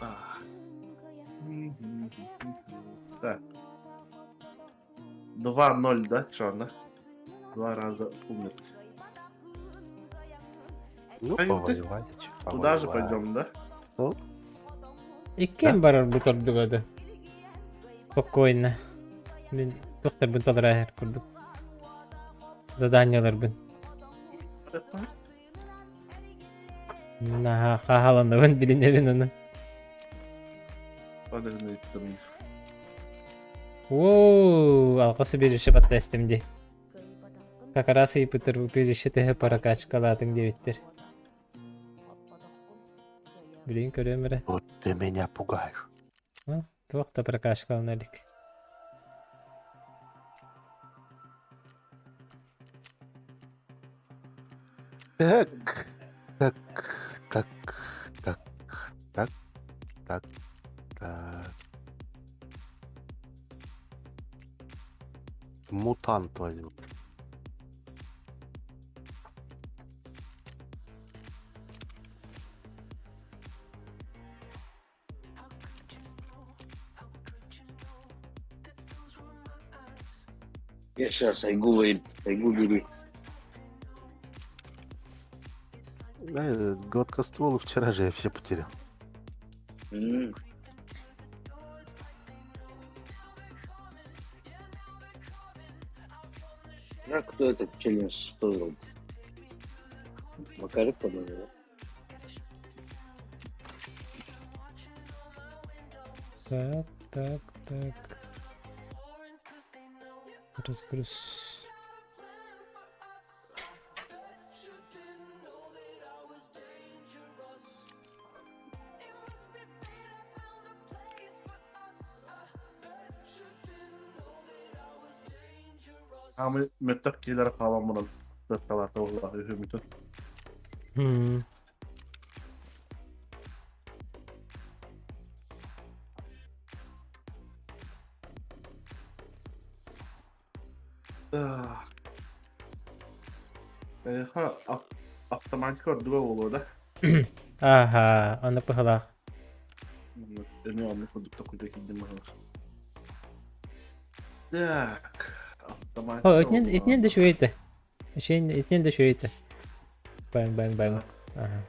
[SPEAKER 1] Ah. Так. 2-0, да, что она? 2 раза умер.
[SPEAKER 6] Ну,
[SPEAKER 1] А ты
[SPEAKER 6] повоевали, чё,
[SPEAKER 1] Туда же
[SPEAKER 6] повоевали.
[SPEAKER 1] пойдем, да?
[SPEAKER 3] Иккен барар бу тордугады. Спокойно. Мен тоқтар бун толырайыр курдук. Заданиялар бун. Наха хахаланабын билинебин оны.
[SPEAKER 1] Подожди, там.
[SPEAKER 3] Воу, алқасы беріші қатта істімде. Какарасы ипытыр беріші тігі паракачкалатын дебеттер. Білейін көремірі.
[SPEAKER 6] Вот ты меня пугаешь.
[SPEAKER 3] Тоқта паракачкалын әлік.
[SPEAKER 6] Так, так, так, так, так, так, так. Мутант возьму.
[SPEAKER 8] Я сейчас Айгу бери.
[SPEAKER 6] Гладкостволы вчера же я все потерял.
[SPEAKER 8] М. А кто этот челлендж стоил? Макарик, по-моему,
[SPEAKER 3] Так, так, так. Разгруз.
[SPEAKER 1] Ama müttekiler falan bunun. Dörttalarda vallahi ümitün.
[SPEAKER 3] Hmm.
[SPEAKER 1] Ha, автоматик ördüğü olur da.
[SPEAKER 3] Aha, onu pıhılaq.
[SPEAKER 1] Öne anlık olduk da kuyuda kildim var. Так. Автоматик.
[SPEAKER 3] О, etnen de şöyle. Etnen de şöyle. Bang bang bang. Ага.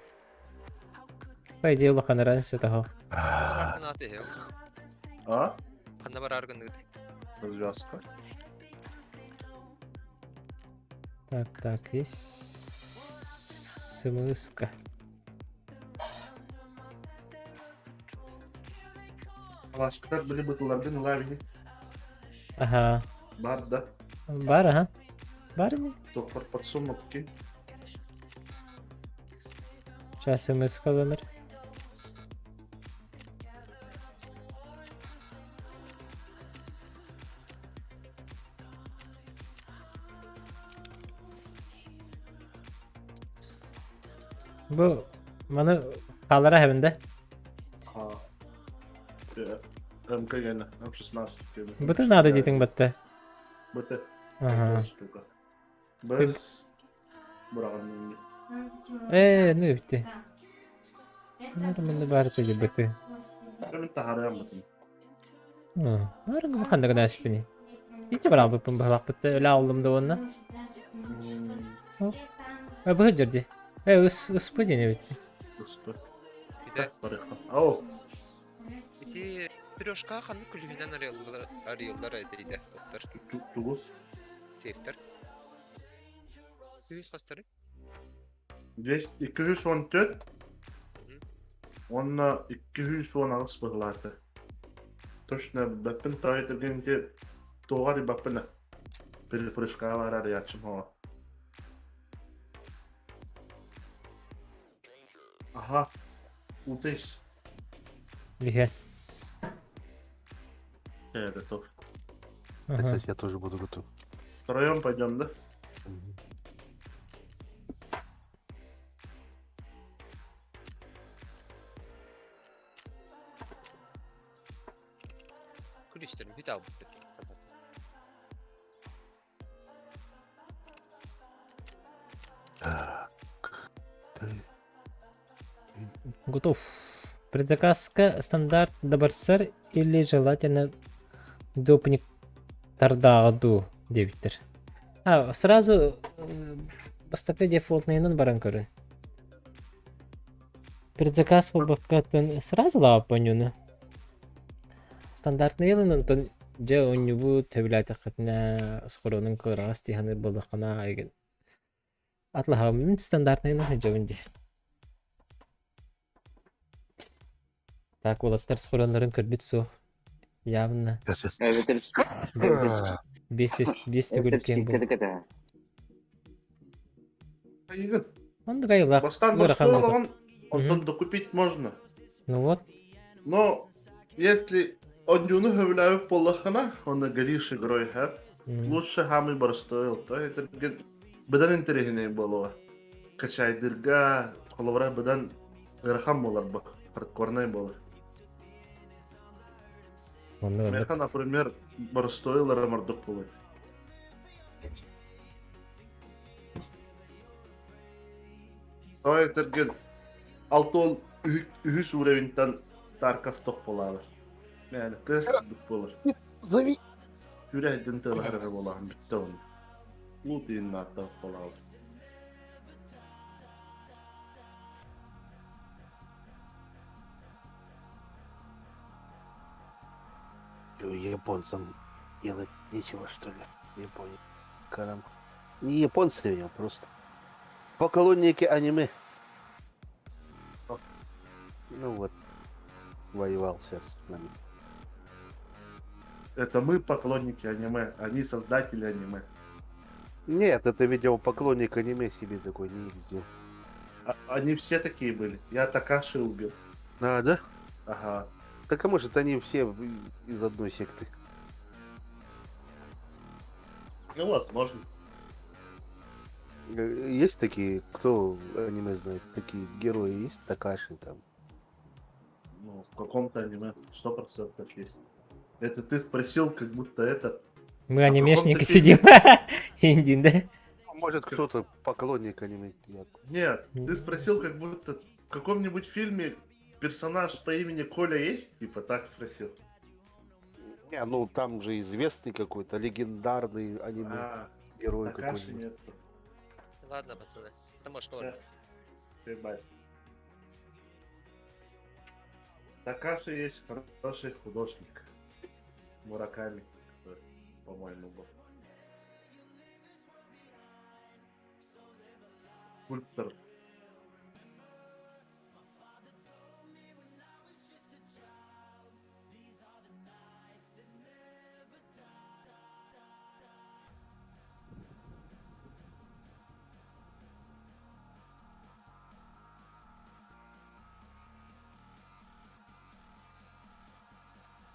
[SPEAKER 3] По идее, лоха нравится того.
[SPEAKER 7] Аргын аты yok.
[SPEAKER 1] А?
[SPEAKER 7] Канда бар аргын dedi.
[SPEAKER 1] Развязка.
[SPEAKER 3] Так, есть смыска.
[SPEAKER 1] Başka biri bıtılardan lavini.
[SPEAKER 3] Ага.
[SPEAKER 1] Var da.
[SPEAKER 3] Бар, ага. Бар mı?
[SPEAKER 1] Doktor подсумок.
[SPEAKER 3] Сейчас смыска өмір. Bu bana kalır evinde.
[SPEAKER 1] Ha. МК gene. М16 gene.
[SPEAKER 3] Bu da nada dedin battı.
[SPEAKER 1] Bıtı.
[SPEAKER 3] Ага.
[SPEAKER 1] Biz buranın
[SPEAKER 3] Ne bitti? Nормально бар dedi battı.
[SPEAKER 1] ben taharayamadım.
[SPEAKER 3] Var mı bu kanda nasip ni? Hiç var bu pembahak battı öyle aldım da onunla. Bu hıcırdı. Ispa ne bitti?
[SPEAKER 1] Usta.
[SPEAKER 7] Bir de
[SPEAKER 1] Barıha. Oh.
[SPEAKER 7] biti Piroşka kanlı kulübünden arıyorlar edeydi doktor.
[SPEAKER 1] Tuğu.
[SPEAKER 7] Safe'tir. 100 kastarı.
[SPEAKER 1] 214. Onunla 210 sıfırladı. Точно bakın tayyip ki doğru bakın. Bir fırışka var arayacağım ha. Aha. Udayız.
[SPEAKER 3] Лихе.
[SPEAKER 1] Готов.
[SPEAKER 3] Ага.
[SPEAKER 6] Сейчас я тоже буду готов.
[SPEAKER 1] Втроем пойдем, да?
[SPEAKER 6] Мгм.
[SPEAKER 7] истерин бит абы.
[SPEAKER 6] Так. Ты-
[SPEAKER 3] Готов. Предзаказка стандарт дабарсар или желательно допник тардаду дебиттер. Сразу бастапе дефолтныйнын баран көрүн. Предзаказ болбаккатын сразу лаап понюну. Стандартный елын онтон же оннюбу төбүләтеккетне скоронун кырагас тиханы болдукана айген. Атлаха мен стандартный елын жабынди. Так, олаттар скоронларын көрбүт су. Явно.
[SPEAKER 6] Сейчас, сейчас.
[SPEAKER 8] Эветерский.
[SPEAKER 6] А,
[SPEAKER 3] 500 төгүлкен бу.
[SPEAKER 8] Ката-ката.
[SPEAKER 1] Егор,
[SPEAKER 3] Он гайла.
[SPEAKER 1] бастан бастан он докупить можно.
[SPEAKER 3] Ну вот.
[SPEAKER 1] Но если он дюну хөвләвек поллахана, он горишь игрой хэп.
[SPEAKER 3] М.
[SPEAKER 1] Лучше хамы барстоил. То это бедан интереснее было. Качайдырга, коловра бедан грахам болар бак. Хардкорный было.
[SPEAKER 3] Онны көрбөт.
[SPEAKER 1] Меха, например, барстоил рамардык было. То это алтол үһүс уровеньтан Тарков топ болалар. Yani kız болар.
[SPEAKER 6] Зови.
[SPEAKER 1] Yüreğden tığları bolan bitti onu. Лутин аттап болалар.
[SPEAKER 6] Чё, японцам делать нечего, что ли? Не понял. Когда... Не японцы меня просто. Поклонники аниме. Ну вот. Воевал сейчас с нами.
[SPEAKER 1] Это мы поклонники аниме, они создатели аниме.
[SPEAKER 6] Нет, это, видимо, поклонник аниме себе такой не сделал.
[SPEAKER 1] Они все такие были. Я Такаши убил.
[SPEAKER 6] А, да?
[SPEAKER 1] Ага.
[SPEAKER 6] Так а может они все из одной секты?
[SPEAKER 1] Ну, возможно.
[SPEAKER 6] Есть такие, кто аниме знает, такие герои есть, Такаши там.
[SPEAKER 1] Ну, в каком-то аниме 100% есть. Это ты спросил, как будто это...
[SPEAKER 3] Мы анимешники
[SPEAKER 1] каком-то
[SPEAKER 3] сидим. Индин, да?
[SPEAKER 6] Может кто-то поклонник аниме.
[SPEAKER 1] Нет, ты спросил, как будто в каком-нибудь фильме персонаж по имени Коля есть? Типа так спросил.
[SPEAKER 6] Не, ну там же известный какой-то, легендарный аниме
[SPEAKER 1] А,
[SPEAKER 6] герой
[SPEAKER 1] Такаши
[SPEAKER 6] какой-нибудь.
[SPEAKER 1] нет.
[SPEAKER 7] Ладно, пацаны. Ты можешь говорить.
[SPEAKER 1] Ебать. Такаши есть хороший художник. Мураками, который, по-моему, был. Скульптор.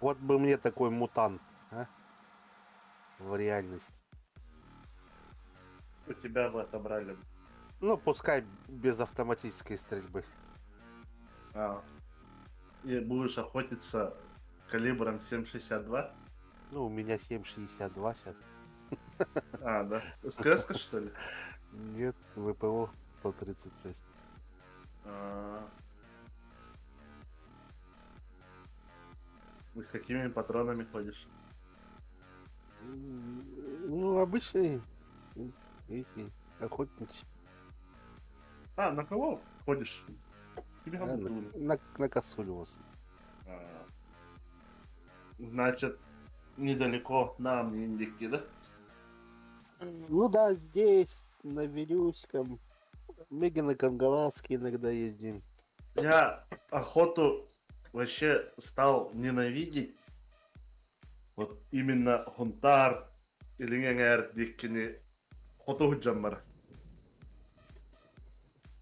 [SPEAKER 6] Вот бы мне такой мутант, а? В реальности.
[SPEAKER 1] У тебя бы отобрали.
[SPEAKER 6] Ну, пускай без автоматической стрельбы.
[SPEAKER 1] А. И будешь охотиться калибром 7,62?
[SPEAKER 6] Ну, у меня 7,62 сейчас.
[SPEAKER 1] А, да. СКС-ка, что ли?
[SPEAKER 6] Нет, ВПО 136.
[SPEAKER 1] А. С какими патронами ходишь?
[SPEAKER 6] Ну, обычные эти охотники.
[SPEAKER 1] А, на кого ходишь? Тебе
[SPEAKER 6] Да,
[SPEAKER 1] Хамутули.
[SPEAKER 6] на косулю вас.
[SPEAKER 1] А. Значит, недалеко на Индике, да?
[SPEAKER 6] Ну да, здесь, на Вилюськом. Меги на Кангаласке иногда ездим.
[SPEAKER 1] Я охоту вообще стал ненавидеть. Вот именно Хунтар или Генгер Диккини охоту худжаммар.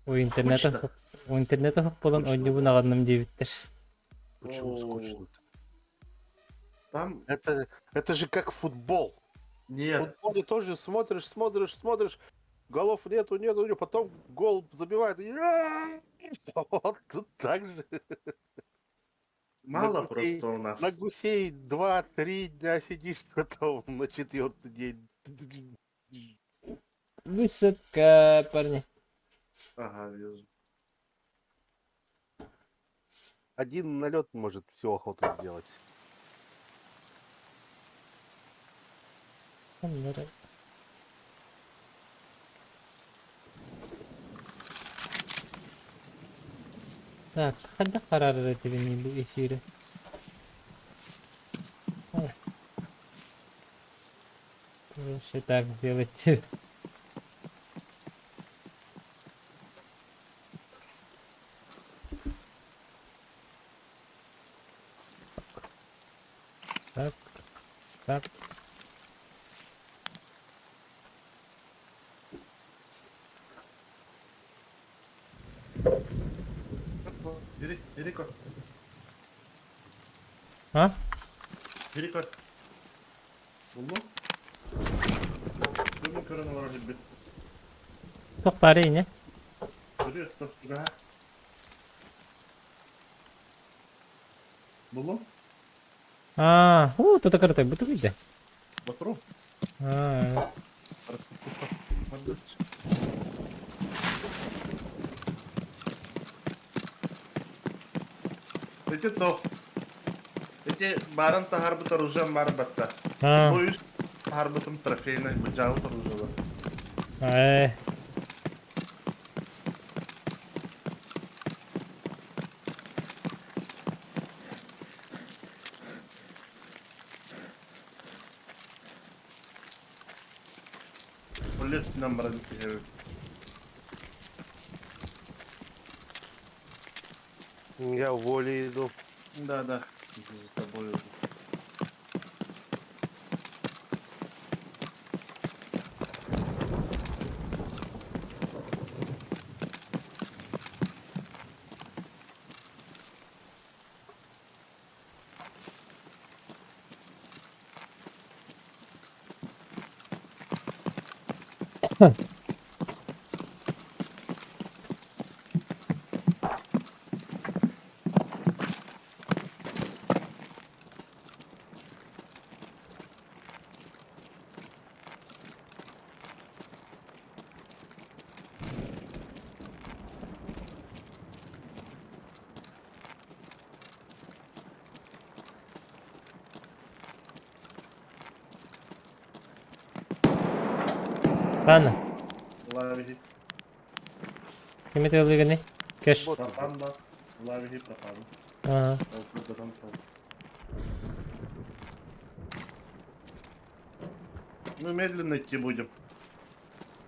[SPEAKER 3] У интернета болон ойнубу наганным дебиттер.
[SPEAKER 6] Почему
[SPEAKER 1] О.
[SPEAKER 6] скучно-то?
[SPEAKER 1] Там
[SPEAKER 6] Это же как футбол. В
[SPEAKER 1] нет.
[SPEAKER 6] футболе тоже смотришь, голов нету, потом гол забивает. И вот тут так же.
[SPEAKER 1] Мало
[SPEAKER 6] гусей-
[SPEAKER 1] просто у нас.
[SPEAKER 6] На гусей 2-3 дня сидишь, потом на 4-й день.
[SPEAKER 3] Высадка, парни.
[SPEAKER 1] Ага, вижу.
[SPEAKER 6] Один налет может всю охоту сделать.
[SPEAKER 3] Так, hadi karar verelim bu işi. Проще так сделать. Так, так.
[SPEAKER 1] Biri, biri koy.
[SPEAKER 3] Ha?
[SPEAKER 1] Biri koy. Buldun? Dur körün var bir.
[SPEAKER 3] Çok para yine.
[SPEAKER 1] Duruyor, dur, dur ha. Buldun?
[SPEAKER 3] Тут закрыто, будто видите.
[SPEAKER 1] Вокруг?
[SPEAKER 3] А,
[SPEAKER 1] Эти то. Эти баран тахарбыт оружием марбатта.
[SPEAKER 3] а,
[SPEAKER 1] Bu üst harbıtın tрафейной бычагы туружула.
[SPEAKER 3] э,
[SPEAKER 1] Полет нам брали.
[SPEAKER 6] Я в воле иду.
[SPEAKER 1] Да, да. За тобой.
[SPEAKER 3] Ладно.
[SPEAKER 1] Лавихи.
[SPEAKER 3] Kime de ne? Keş.
[SPEAKER 6] Вот.
[SPEAKER 1] Пропан бас. Лавихи пропан.
[SPEAKER 3] Ага.
[SPEAKER 1] Мы медленно идти будем.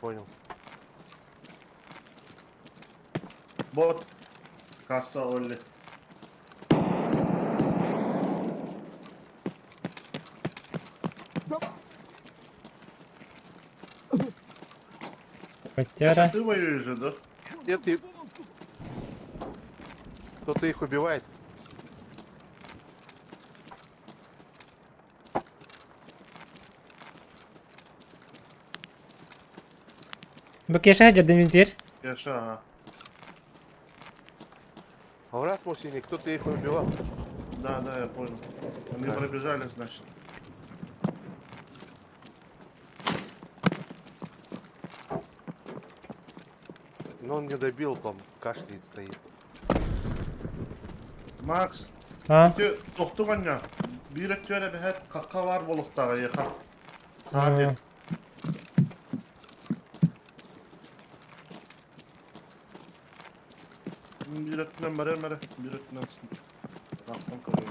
[SPEAKER 6] Понял.
[SPEAKER 1] Бот. Касса Олли.
[SPEAKER 3] Котяра.
[SPEAKER 1] Ты воюешь же, да?
[SPEAKER 6] Нет, ты... Кто-то их убивает.
[SPEAKER 3] Bu keşe hacırdın bintir.
[SPEAKER 1] Яша, ага.
[SPEAKER 6] А в Расмусине кто-то их убивал.
[SPEAKER 1] Да, да, я понял. Они
[SPEAKER 6] Да.
[SPEAKER 1] пробежали, значит.
[SPEAKER 6] Но он не добил, там кашляет стоит.
[SPEAKER 1] Max.
[SPEAKER 3] Ha?
[SPEAKER 1] Toxtuğun ya. Bir öyle bir hep kaka var boluktağı yıka.
[SPEAKER 3] Ha.
[SPEAKER 1] Tabi. Bir ötünden beri bir ötünden sınıf. Raktan kalıyor.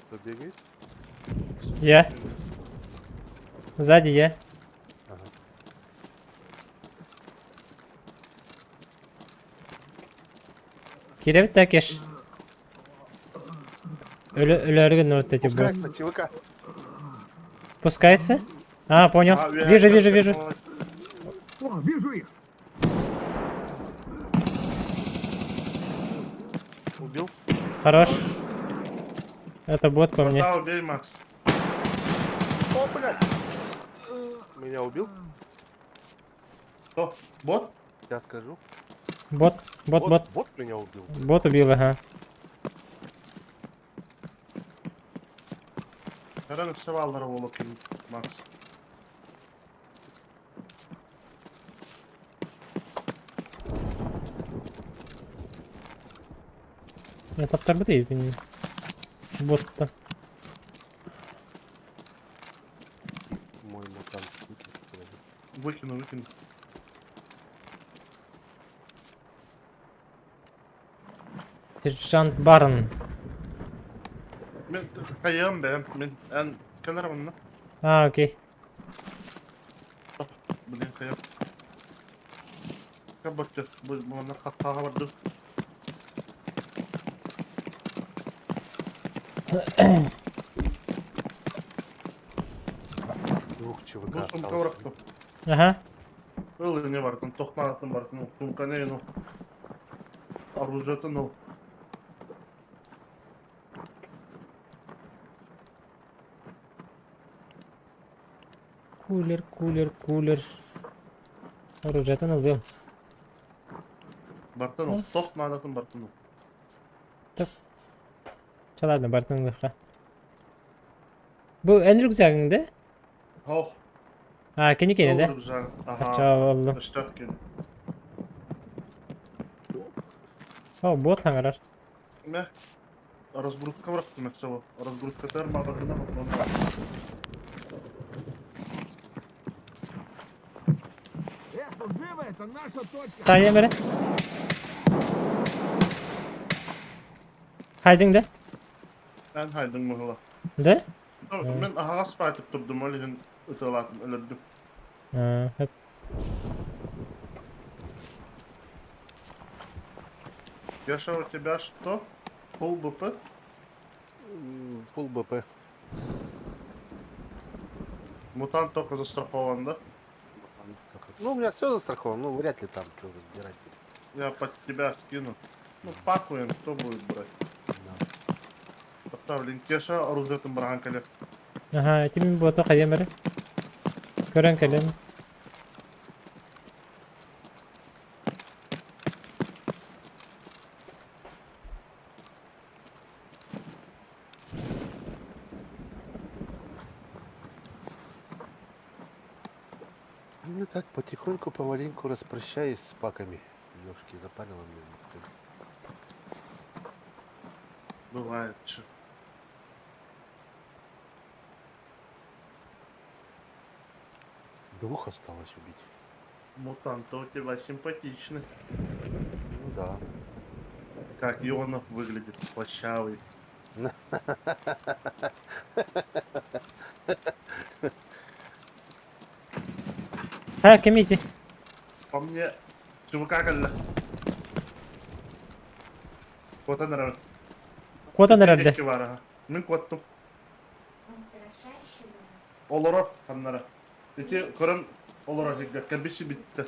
[SPEAKER 6] Кто бегает?
[SPEAKER 3] Я. Сзади я.
[SPEAKER 6] Ага.
[SPEAKER 3] Kirevit de keş. Ölü вот эти будут.
[SPEAKER 6] Спускается, ЧВК.
[SPEAKER 3] Спускается? А, понял.
[SPEAKER 1] А,
[SPEAKER 3] Вижу, вижу, вижу.
[SPEAKER 5] О, вижу их!
[SPEAKER 6] Убил?
[SPEAKER 3] Хорош. Это бот по мне.
[SPEAKER 1] Да, убей, Макс.
[SPEAKER 6] О, блядь! Меня убил?
[SPEAKER 1] Кто? Бот?
[SPEAKER 6] Я скажу.
[SPEAKER 3] Бот, бот.
[SPEAKER 6] Бот меня убил.
[SPEAKER 3] Бот убил, ага.
[SPEAKER 1] Herhalde sevalları olakım Max.
[SPEAKER 3] Etaplarda değil benim. Botta.
[SPEAKER 6] Мой мутант выкинул.
[SPEAKER 1] Выкину.
[SPEAKER 3] Sergeant Barn.
[SPEAKER 1] Ben kayağım ben. Ben en kenara bununla.
[SPEAKER 3] Ha okey.
[SPEAKER 1] Bu ne kayağım. Kapatacağız. Bunlar hata vardı.
[SPEAKER 6] Двух ЧВК
[SPEAKER 1] Bu sumka
[SPEAKER 6] осталось.
[SPEAKER 1] bıraktım.
[SPEAKER 3] Aha.
[SPEAKER 1] Öyle ne var? Tokma attım var. Sumka ne no? Оружие-то no.
[SPEAKER 3] Кулер. Оружие-то алdım.
[SPEAKER 1] Bartan o. Tokma attım bartan o.
[SPEAKER 3] Tık. Çalardım Bartın'ın dıkka. Bu en rüksakında.
[SPEAKER 1] Oh.
[SPEAKER 3] Ha kendi kendine de.
[SPEAKER 1] Oldu güzel. Aha.
[SPEAKER 3] Çağ aldım.
[SPEAKER 1] İşte geldi.
[SPEAKER 3] O bot hangalar.
[SPEAKER 1] Ne? Разбрутка bıraktım mesela. Разбрутка ter mağazasında bakmam.
[SPEAKER 5] Эх, живо, это наша точка.
[SPEAKER 3] Sayı beri. Haydın de.
[SPEAKER 1] Ben haydın mıhla.
[SPEAKER 3] De.
[SPEAKER 1] Ben aha spaytıp durdum. Öyle için ıtılattım. Ölürdüm.
[SPEAKER 3] Ha, hep.
[SPEAKER 1] Яша, у тебя что? Пол БП?
[SPEAKER 6] Пул БП.
[SPEAKER 1] Мутант только застрахован, да?
[SPEAKER 6] Ну, у меня все застраховано, ну, вряд ли там что разбирать.
[SPEAKER 1] Я под тебя скину. Ну, пакуем, кто будет брать?
[SPEAKER 6] Да.
[SPEAKER 1] Поставлен Кеша, оружие там бранкали.
[SPEAKER 3] Aha, kimin botu kaya beri. Gören kalem.
[SPEAKER 6] Ну, так, потихоньку, помаленьку распрощаюсь с паками. Ёшки, запарила мне.
[SPEAKER 1] Бывает, чё.
[SPEAKER 6] Двух осталось убить.
[SPEAKER 1] Мутант у тебя симпатичный.
[SPEAKER 6] Ну да.
[SPEAKER 1] Как Ионов выглядит, плащавый.
[SPEAKER 3] Ha kimiydi?
[SPEAKER 1] По мне, чувака калла. Кота нравится.
[SPEAKER 3] Koda nerede?
[SPEAKER 1] Var ha. Min kottum.
[SPEAKER 4] Устрашающий был.
[SPEAKER 1] Olora kanlara. İki kırın olora çekecek. Kerbişi bitti.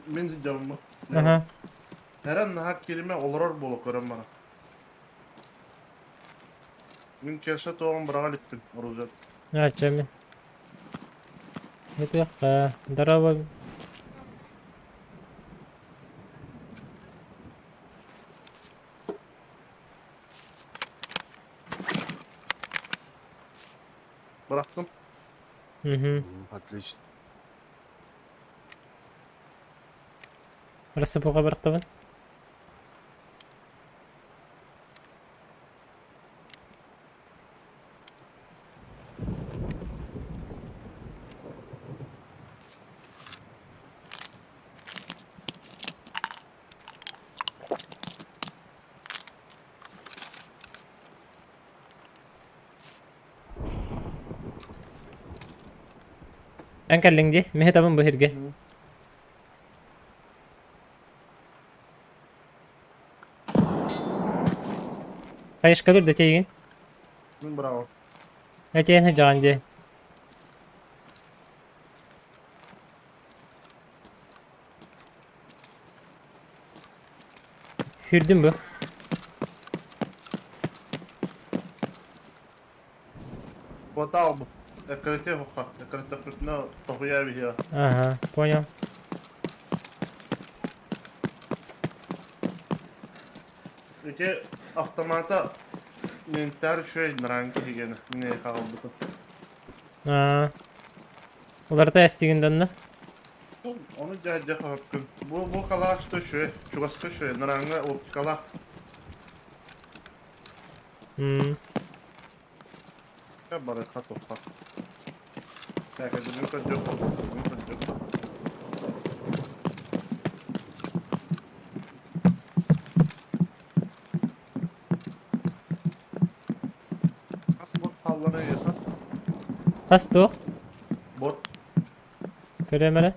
[SPEAKER 1] Min zicamı.
[SPEAKER 3] Aha.
[SPEAKER 1] Her an hak kelime oloror bolu kırın bana. Min keşe toğum bırağa littim. Oruzat.
[SPEAKER 3] Ne yapacağım ben? Ne dakika. Daraba.
[SPEAKER 1] Bıraktım.
[SPEAKER 3] Hı.
[SPEAKER 6] Отлично.
[SPEAKER 3] Burası bu kadar bıraktı ben. Enkerlingi. Mehetabın bu hirge. Kayış kalır da çeyin.
[SPEAKER 1] Min bravo.
[SPEAKER 3] Ne çeyin he cancı. Hürdüm bu.
[SPEAKER 1] Kota al bu. Экрите хуха. Экрите крутно тохуя бихия.
[SPEAKER 3] Ага, понял.
[SPEAKER 1] Ити автомата ментар шөй наранки дегені. Не қалбыты.
[SPEAKER 3] Олар да әстігінден да?
[SPEAKER 1] Onu cəhəcə haqqın. Bu qalaşdı şöy. Çuqasdı şöy. Naranga optikala. Ya bara katopha.Əkəcəmin qocaq. As bot havlana yasa.
[SPEAKER 3] Qas toq?
[SPEAKER 1] Bot.
[SPEAKER 3] Göreyim hele.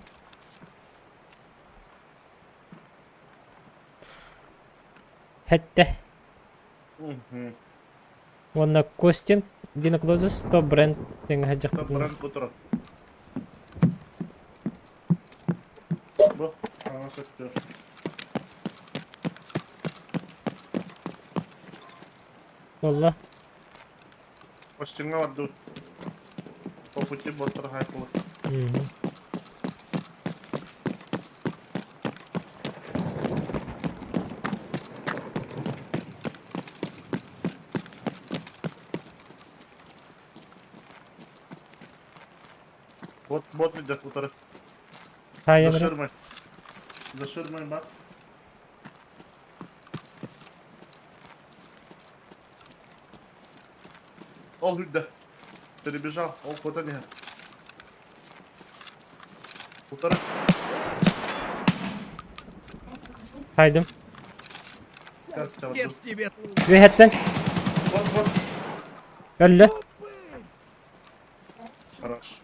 [SPEAKER 3] Hette. Wanna question? Dina closes to brand yang hajak.
[SPEAKER 1] Tabran putra. Bu. Ana söktü.
[SPEAKER 3] Wallah.
[SPEAKER 1] Kostümü vardı. Popuçi botra haypul. Bot bir de kurtarır.
[SPEAKER 3] Hayır.
[SPEAKER 1] Dışırmayın. Dışırmayın bak. Al hüdde. Перебежал. Ол куда не. Kurtarır.
[SPEAKER 3] Haydım.
[SPEAKER 1] Gel çabuk.
[SPEAKER 5] Отец тебе
[SPEAKER 3] Ve hetten.
[SPEAKER 1] Bot.
[SPEAKER 3] Öldü.
[SPEAKER 1] Хорош.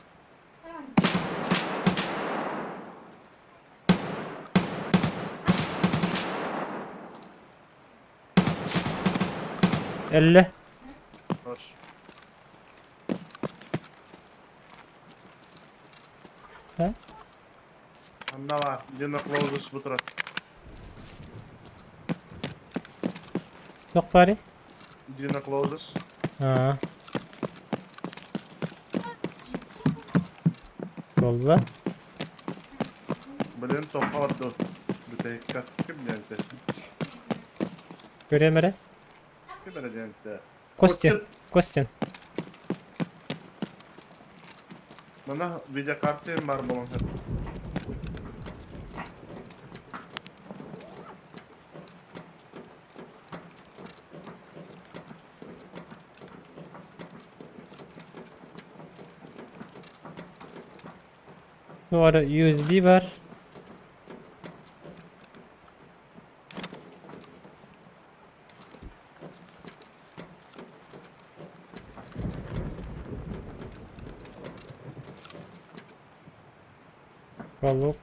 [SPEAKER 3] Öldü.
[SPEAKER 1] Хорош.
[SPEAKER 3] Ha?
[SPEAKER 1] Anda var. Yine closes bu taraf.
[SPEAKER 3] Yok bari.
[SPEAKER 1] Yine closes.
[SPEAKER 3] Ha. Wallah.
[SPEAKER 1] Bilin topa vardı. Bir dakika. Kim geldi?
[SPEAKER 3] Göreyim hele.
[SPEAKER 1] Kim geldi?
[SPEAKER 3] Question.
[SPEAKER 1] Bana video kartım var bunun.
[SPEAKER 3] Bu ara USB var. Balık.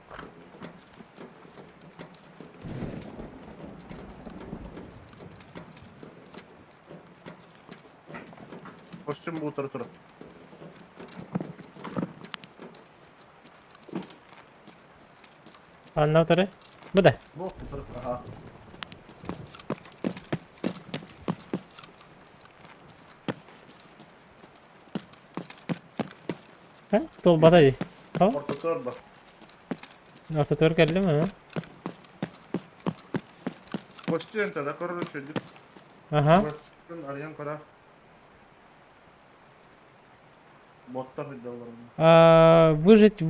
[SPEAKER 1] Kostüm bu tarafı.
[SPEAKER 3] Anahtarı. Bu da.
[SPEAKER 1] Bu tarafı. Aha.
[SPEAKER 3] Ha? Dolbada değil. Tamam.
[SPEAKER 1] Ortatör bak.
[SPEAKER 3] Ortatör geldi mi?
[SPEAKER 1] Kostüm tada korur çocuk.
[SPEAKER 3] Aha.
[SPEAKER 1] Kostüm arayan kara. Botta videolarım.
[SPEAKER 3] Выжить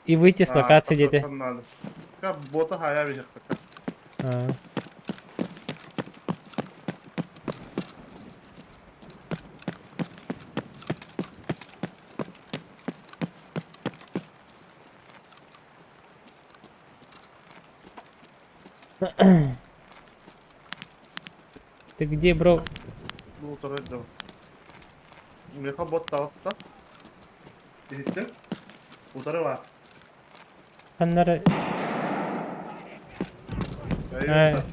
[SPEAKER 3] и выйти с локации где-то.
[SPEAKER 1] Надо. Как бота хая видишь.
[SPEAKER 3] Ты где, бро?
[SPEAKER 1] Bu tarafa gidelim. Meka bot tarafta. Gittim. Bu tarafa var.
[SPEAKER 3] Onları...
[SPEAKER 1] Evet.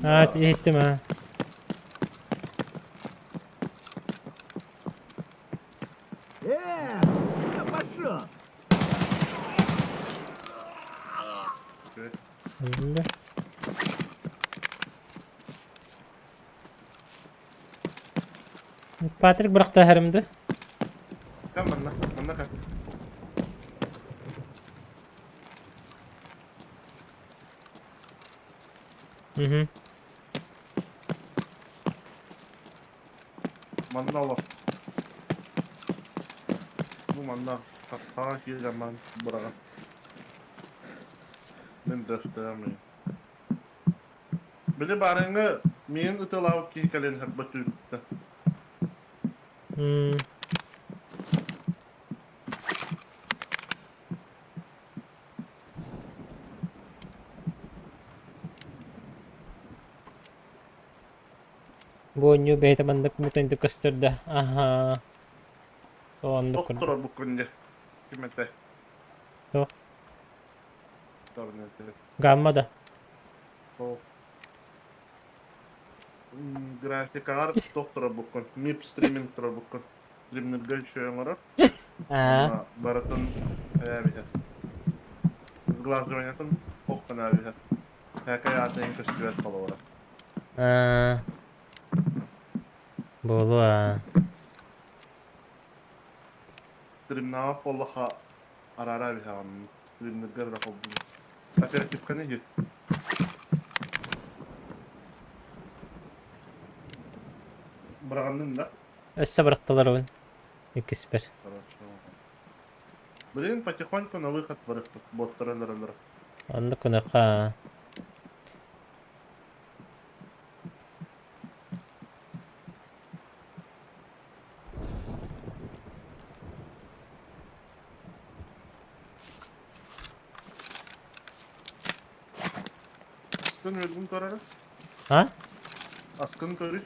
[SPEAKER 3] Ha, gittim ha.
[SPEAKER 5] пошел!
[SPEAKER 3] Öyle. Patrick bıraktı herimde.
[SPEAKER 1] Kan mana? Mana kan?
[SPEAKER 3] Hı hı.
[SPEAKER 1] Mana Allah. Bu mana? Kakak ki zaman berapa? Ben defterimi. Bile barengnya min itu lauk ki kalian hak betul.
[SPEAKER 3] Hmm. Bonyo behita mandak mo tayo custard da. Aha. Tondo ko na.
[SPEAKER 1] Doktor bukan ya. Kimete.
[SPEAKER 3] To.
[SPEAKER 1] Tornete.
[SPEAKER 3] Gamma da.
[SPEAKER 1] Oh. Grafikar doktor bukan. Mip streaming bukan. Streaming gel şu yanlara.
[SPEAKER 3] Ah.
[SPEAKER 1] Baratın abi ya. Glaz oynatın. Oktan abi ya. Hekayatı en köstüvet falan var.
[SPEAKER 3] Ah. Bolu ah.
[SPEAKER 1] Stream ne yap vallaha arar abi ya. Streaming gel rakam. Operatif kan ne? Bırakandın da.
[SPEAKER 3] Össe bıraktılar onu. 2-1.
[SPEAKER 1] Хорошо. Блин, потихоньку на выход барыхтык. Боттар элер.
[SPEAKER 3] Ondu kunaqa.
[SPEAKER 1] Askın öldüm kararı.
[SPEAKER 3] Ha?
[SPEAKER 1] Askın körü.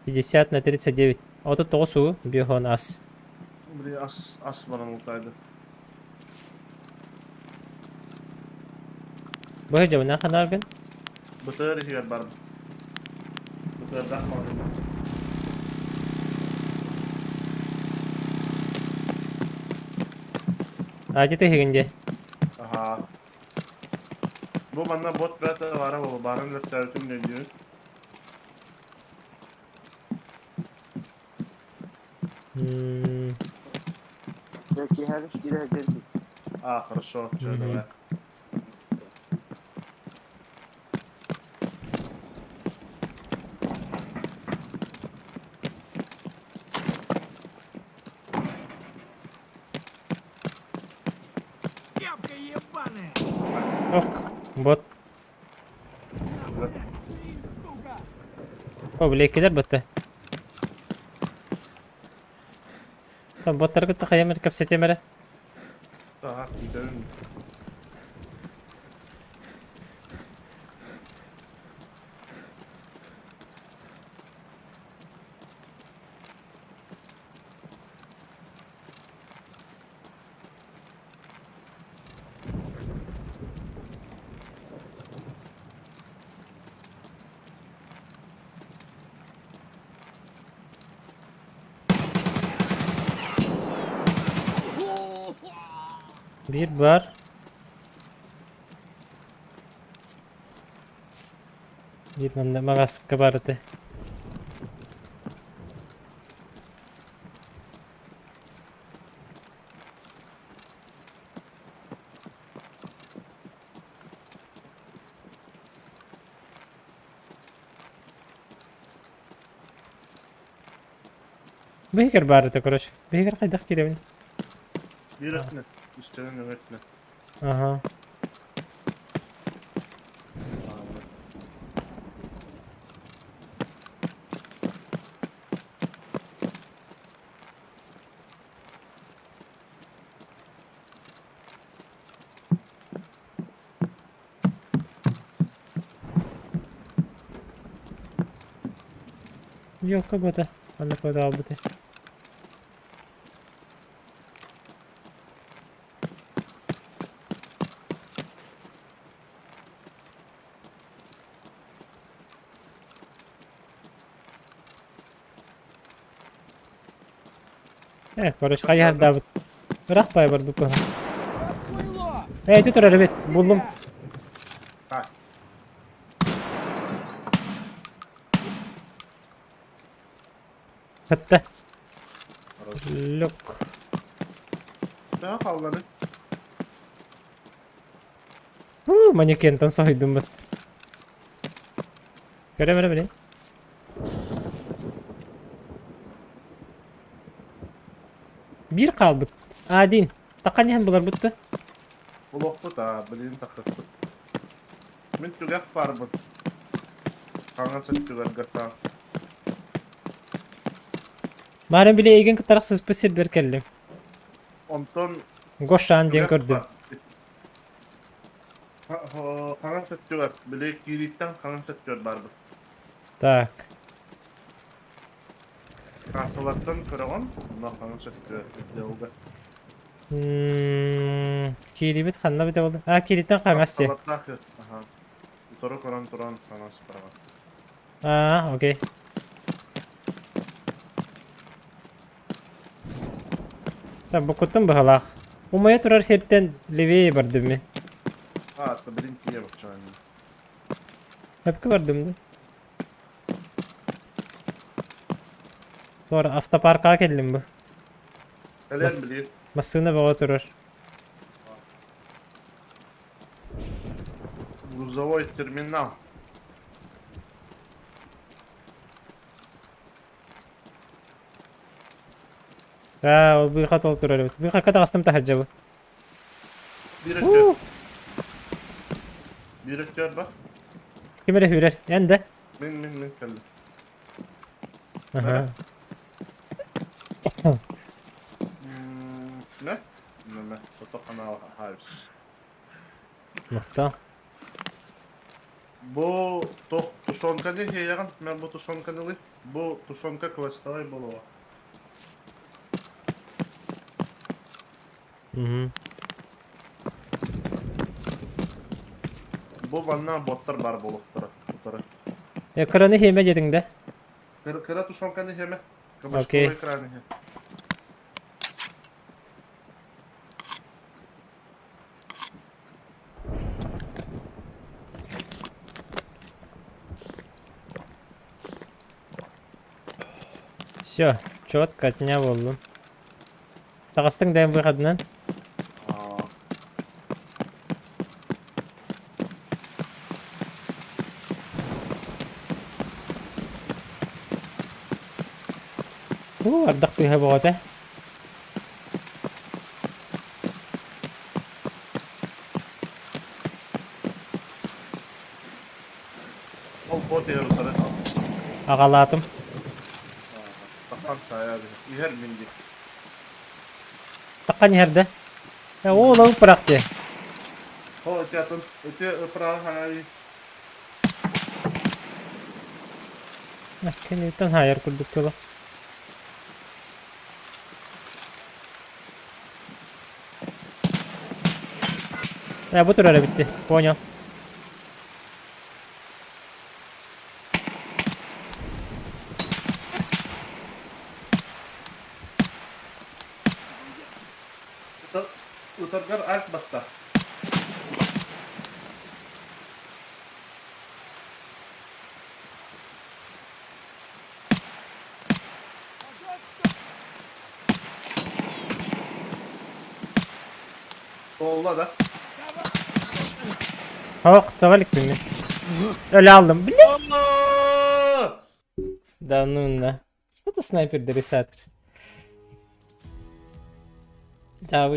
[SPEAKER 3] 50 на 39. А вот это осу биохон ас.
[SPEAKER 1] Блин, as bana olsaydı.
[SPEAKER 3] Bu hece ne kadar gün?
[SPEAKER 1] Bıtır hiyer barım. Bıtır da malum.
[SPEAKER 3] Acı te higince.
[SPEAKER 1] Aha. Bu bana bot brata var ama barın da tertüm ne diyor?
[SPEAKER 3] Hmm.
[SPEAKER 6] Belki her iş girer.
[SPEAKER 1] А, хорошо, всё,
[SPEAKER 3] Мгм.
[SPEAKER 1] давай.
[SPEAKER 5] Кепка ебаная!
[SPEAKER 3] Ok. Bot.
[SPEAKER 5] Сука!
[SPEAKER 3] O bile ikiler botta. Tam botları gitti kayamır kapsete mere.
[SPEAKER 1] Aha, gidelim.
[SPEAKER 3] Bir var. Bir bende magas kabardı. Behiker bardı koruş. Behiker kaydak kiremin.
[SPEAKER 1] Bir ötne. İsteyen ötne.
[SPEAKER 3] Aha. Yok kapadı. Anne kapadı abi de. Koruş kayar Davut. Bırak bay var dukla. Tutur evet buldum.
[SPEAKER 1] Ha.
[SPEAKER 3] Hatta. Lok.
[SPEAKER 1] Ne yapalım lan?
[SPEAKER 3] Manekenden soydum ben. Göremere beni. Bir kaldı. Adin. Takan hem bular buttu.
[SPEAKER 1] Buloktu da bilin takıttı. Min tügek var bu. Kangan sen tügek gata.
[SPEAKER 3] Bari bile egen kıtarak sızpı bir kellim.
[SPEAKER 1] Ondan
[SPEAKER 3] Goşan den
[SPEAKER 1] tügek
[SPEAKER 3] gördüm.
[SPEAKER 1] var. Kangan sen tügek. Bile kiritten kangan sen tügek var bu.
[SPEAKER 3] Tak.
[SPEAKER 1] Kansalattan kıravan. Bundan kangan sen tügek. Yolda.
[SPEAKER 3] Kiribit kanna bite oldu. Ha kiritten kangas ya.
[SPEAKER 1] Kansalattan aha. Toru koran turan kangan sıparavan.
[SPEAKER 3] Ha okey. Tabi bu kutum bahalak. Umaya turar herden leveye bardım mi?
[SPEAKER 1] Ha, bilin kiye bakacağım.
[SPEAKER 3] Hepki bardım da. Sonra hafta parka geldim bu.
[SPEAKER 1] Helal
[SPEAKER 3] Bas.
[SPEAKER 1] bilin.
[SPEAKER 3] Masığına bağa oturur.
[SPEAKER 1] Грузовой терминал.
[SPEAKER 3] Ha o bir kat oturur evet. Bir kat astım tahacca bu.
[SPEAKER 1] Bir ötüyor. Bir ötüyor bak.
[SPEAKER 3] Kime de hürer? Yende.
[SPEAKER 1] Min geldi.
[SPEAKER 3] Aha.
[SPEAKER 1] Ne? Ne? Fotoğrafına hayır.
[SPEAKER 3] Nokta.
[SPEAKER 1] Bu tuşonka ne yagan? Ben bu tuşonka ne? Bu tuşonka kvestavay bolu.
[SPEAKER 3] Hı.
[SPEAKER 1] Bu bana botlar var boluktara.
[SPEAKER 3] Ekranı heme dedin de.
[SPEAKER 1] Kıra tuşonka ne heme?
[SPEAKER 3] Okey.
[SPEAKER 1] Ekranı he.
[SPEAKER 3] Все, четко отня болдum. Тагыстың дайым быйхадынан. Ардак тыйха боғота.
[SPEAKER 1] Ol bot yarıları.
[SPEAKER 3] Ағалатым.
[SPEAKER 1] Takan saya bir. İher mindi.
[SPEAKER 3] Таққан ерді. Ол ауып бірақ те.
[SPEAKER 1] O ötüyatın. Öpra hayır.
[SPEAKER 3] Кенеттен хайыр күрдік жолы. Bu tur öyle bitti. Понял.
[SPEAKER 1] Isırgar alt basta. Solda da.
[SPEAKER 3] Tavalik mi? Öyle aldım. Bile.
[SPEAKER 1] Allah!
[SPEAKER 3] Давно. Кто-то снайпер дорисатор. Джаву.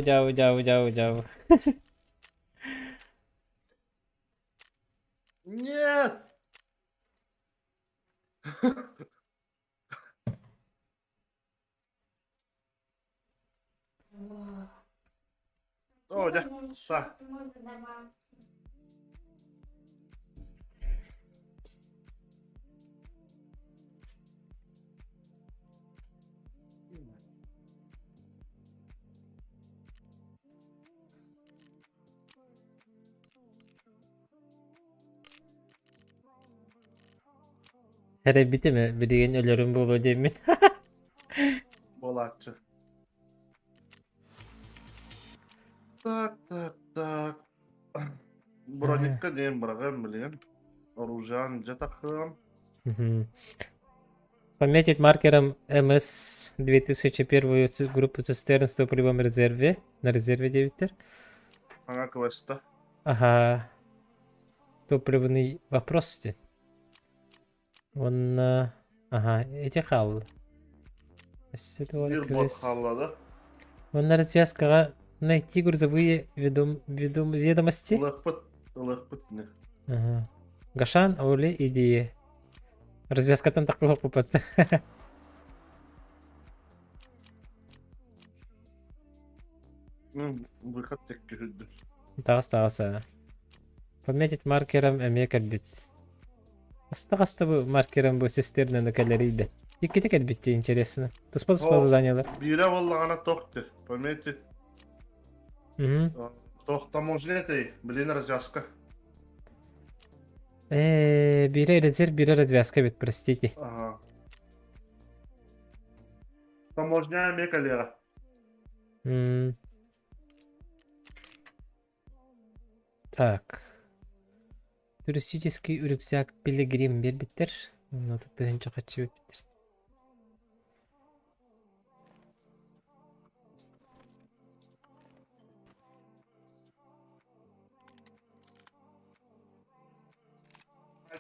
[SPEAKER 1] Нет! О, да. Так.
[SPEAKER 3] Hele bitti mi? Birinin ölürüm bu değil mi?
[SPEAKER 1] Bolatçı. Так. Броникка дейін бұрағын білген. Оружан жа тақым.
[SPEAKER 3] Пометить маркером МС 2001 группу цистерн с топливом в резерве. На резерве 9.
[SPEAKER 1] Ага, квеста.
[SPEAKER 3] Ага. Топливный вопрос. Он... Ага, эти халлы.
[SPEAKER 1] Бирборд халлады.
[SPEAKER 3] Он на развязкаға найти грузовые ведомости.
[SPEAKER 1] Лыхпыт не.
[SPEAKER 3] Ага. Гашан, Оли, идея. Развязкатан такого попытта.
[SPEAKER 1] Выход текке хүдді.
[SPEAKER 3] Тағыс. Пометить маркером әмек әлбет. Аста бұл маркером бұл цистернаны кәлерейді. Иккетек әлбетте интересно. Туспа заданиялар.
[SPEAKER 1] Бире боллағана тоқты. Пометить.
[SPEAKER 3] Мгм.
[SPEAKER 1] Таможня, блин, развязка.
[SPEAKER 3] Бире резерв, бире развязка бит, простите.
[SPEAKER 1] Ага. Таможня мекалера.
[SPEAKER 3] Так. Туристический рюкзак пилигрим бербиттер. Ну тут тыгынча качы бербиттер.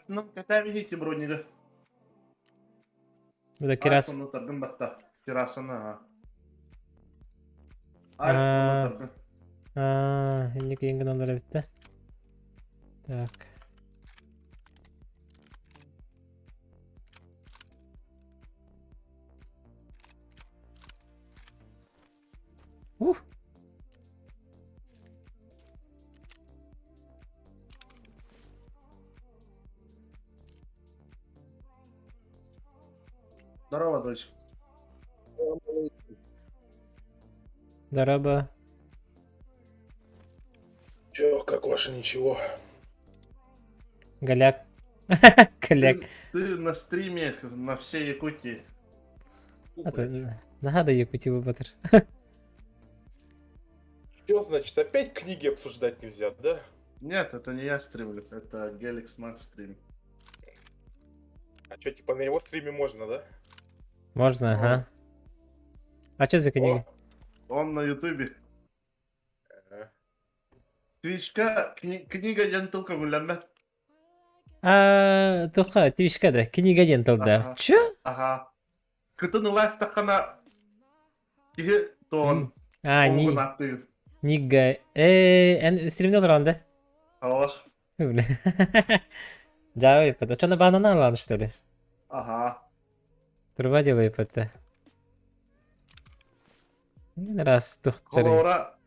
[SPEAKER 1] Ну, ката видите бронига.
[SPEAKER 3] Bu da kiraz.
[SPEAKER 1] Bunu tırgın batta. Kirasını
[SPEAKER 3] Aa.
[SPEAKER 1] Bunu tırgın.
[SPEAKER 3] Şimdi yengin onlara bitti. Так.
[SPEAKER 1] Здорово, дочь.
[SPEAKER 3] Дараба.
[SPEAKER 2] Чё, как ваше ничего?
[SPEAKER 3] Голяк. Голяк.
[SPEAKER 1] Ты на стриме на всей Якутии.
[SPEAKER 3] Нагадаю Якутию Батыр.
[SPEAKER 2] Что значит, опять книги обсуждать нельзя, да?
[SPEAKER 1] Нет, это не я стримлю, это Геликс Ман стрим.
[SPEAKER 2] А что, типа на его стриме можно, да?
[SPEAKER 3] Можно, ага. А что за книга?
[SPEAKER 1] Он на ютубе.
[SPEAKER 2] Ага.
[SPEAKER 1] Твичка, книга янтылка гулямет.
[SPEAKER 3] Туха, Твичкада, книга денталда.
[SPEAKER 1] Ага.
[SPEAKER 3] Чё?
[SPEAKER 1] Ага. Кытын лайс тақана кихи тон.
[SPEAKER 3] Нига. Стримде отырғанда?
[SPEAKER 1] Аллах.
[SPEAKER 3] Жау еппеді. Чона банана алған, что ли?
[SPEAKER 1] Ага.
[SPEAKER 3] Труба делай еппеді. Раз тухтыры.
[SPEAKER 1] Колора.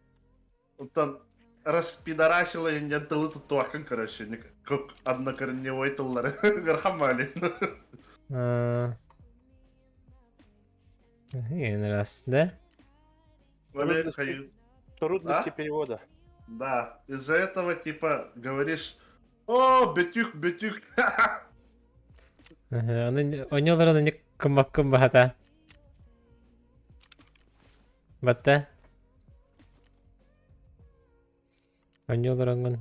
[SPEAKER 1] Там распидорасила янтылы тұттуақын, короче. Как однокорневой тыллары. Гархамали.
[SPEAKER 3] Раз, да?
[SPEAKER 6] Трудности перевода.
[SPEAKER 1] Да, из-за этого типа говоришь: о, бетюк, бетюк.
[SPEAKER 3] Ойнолараны не кымбак-кым бахата. Батта? Ойноларыңын.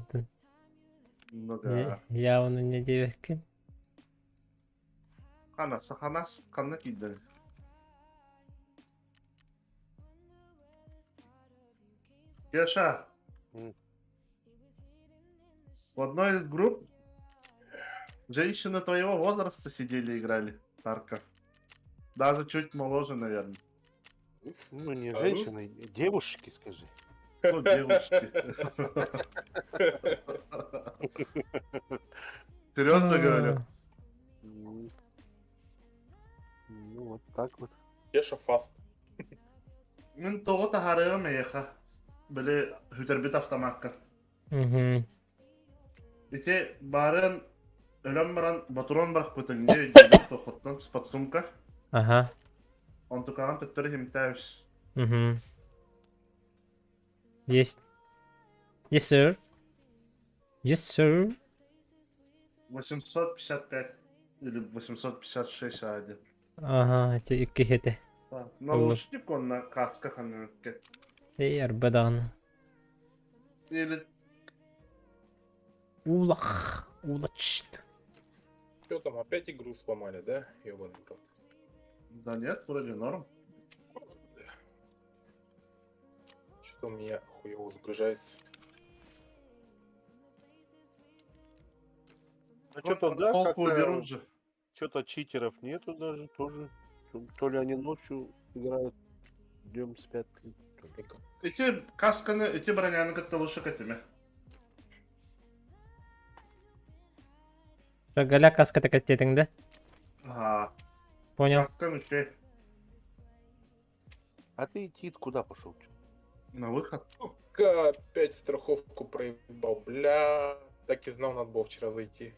[SPEAKER 1] Ну да.
[SPEAKER 3] Я оны не девеккен.
[SPEAKER 1] Ханас, қана кейді. Кеша, в одной из групп женщины твоего возраста сидели и играли. Тарка. Даже чуть моложе, наверное.
[SPEAKER 6] Ну, не женщины, девушки, скажи.
[SPEAKER 1] Ну, девушки. Серьезно говорю?
[SPEAKER 6] Ну, вот так вот.
[SPEAKER 2] Кеша фаст.
[SPEAKER 1] Мен тоғы тахарыға мейха. Біле хүтербет автоматка. Ите барын өлім баран батурон барақ бұтыңде жедік тоқыттан с подсумка.
[SPEAKER 3] Ага.
[SPEAKER 1] Он тукаған түттірі хемтәвіш.
[SPEAKER 3] Есть. Yes, sir. Yes, sir.
[SPEAKER 1] 855 или 856 один.
[SPEAKER 3] Ага, это икки хете.
[SPEAKER 1] Наушник он на касках, а не кет.
[SPEAKER 3] Эй, арбадан.
[SPEAKER 1] Или
[SPEAKER 3] Улах. Улачт.
[SPEAKER 2] Что там, опять игру сломали, да? Ёбаный рот.
[SPEAKER 1] Да нет, вроде норм.
[SPEAKER 2] Что-то у меня хуево загружается.
[SPEAKER 6] А что-то, да,
[SPEAKER 1] Полку
[SPEAKER 6] как-то
[SPEAKER 1] берут же.
[SPEAKER 6] что-то читеров нету даже тоже. То ли они ночью играют, днем спят.
[SPEAKER 1] Эти касканы, эти броняны как-то лучше к этими.
[SPEAKER 3] Галя каска так оттетинг, да?
[SPEAKER 1] Ага.
[SPEAKER 3] Понял.
[SPEAKER 1] Касканы чей?
[SPEAKER 6] А ты, Тит, куда пошел?
[SPEAKER 1] На выход.
[SPEAKER 2] Сука, опять страховку проебал. Бля, так и знал, надо было вчера зайти.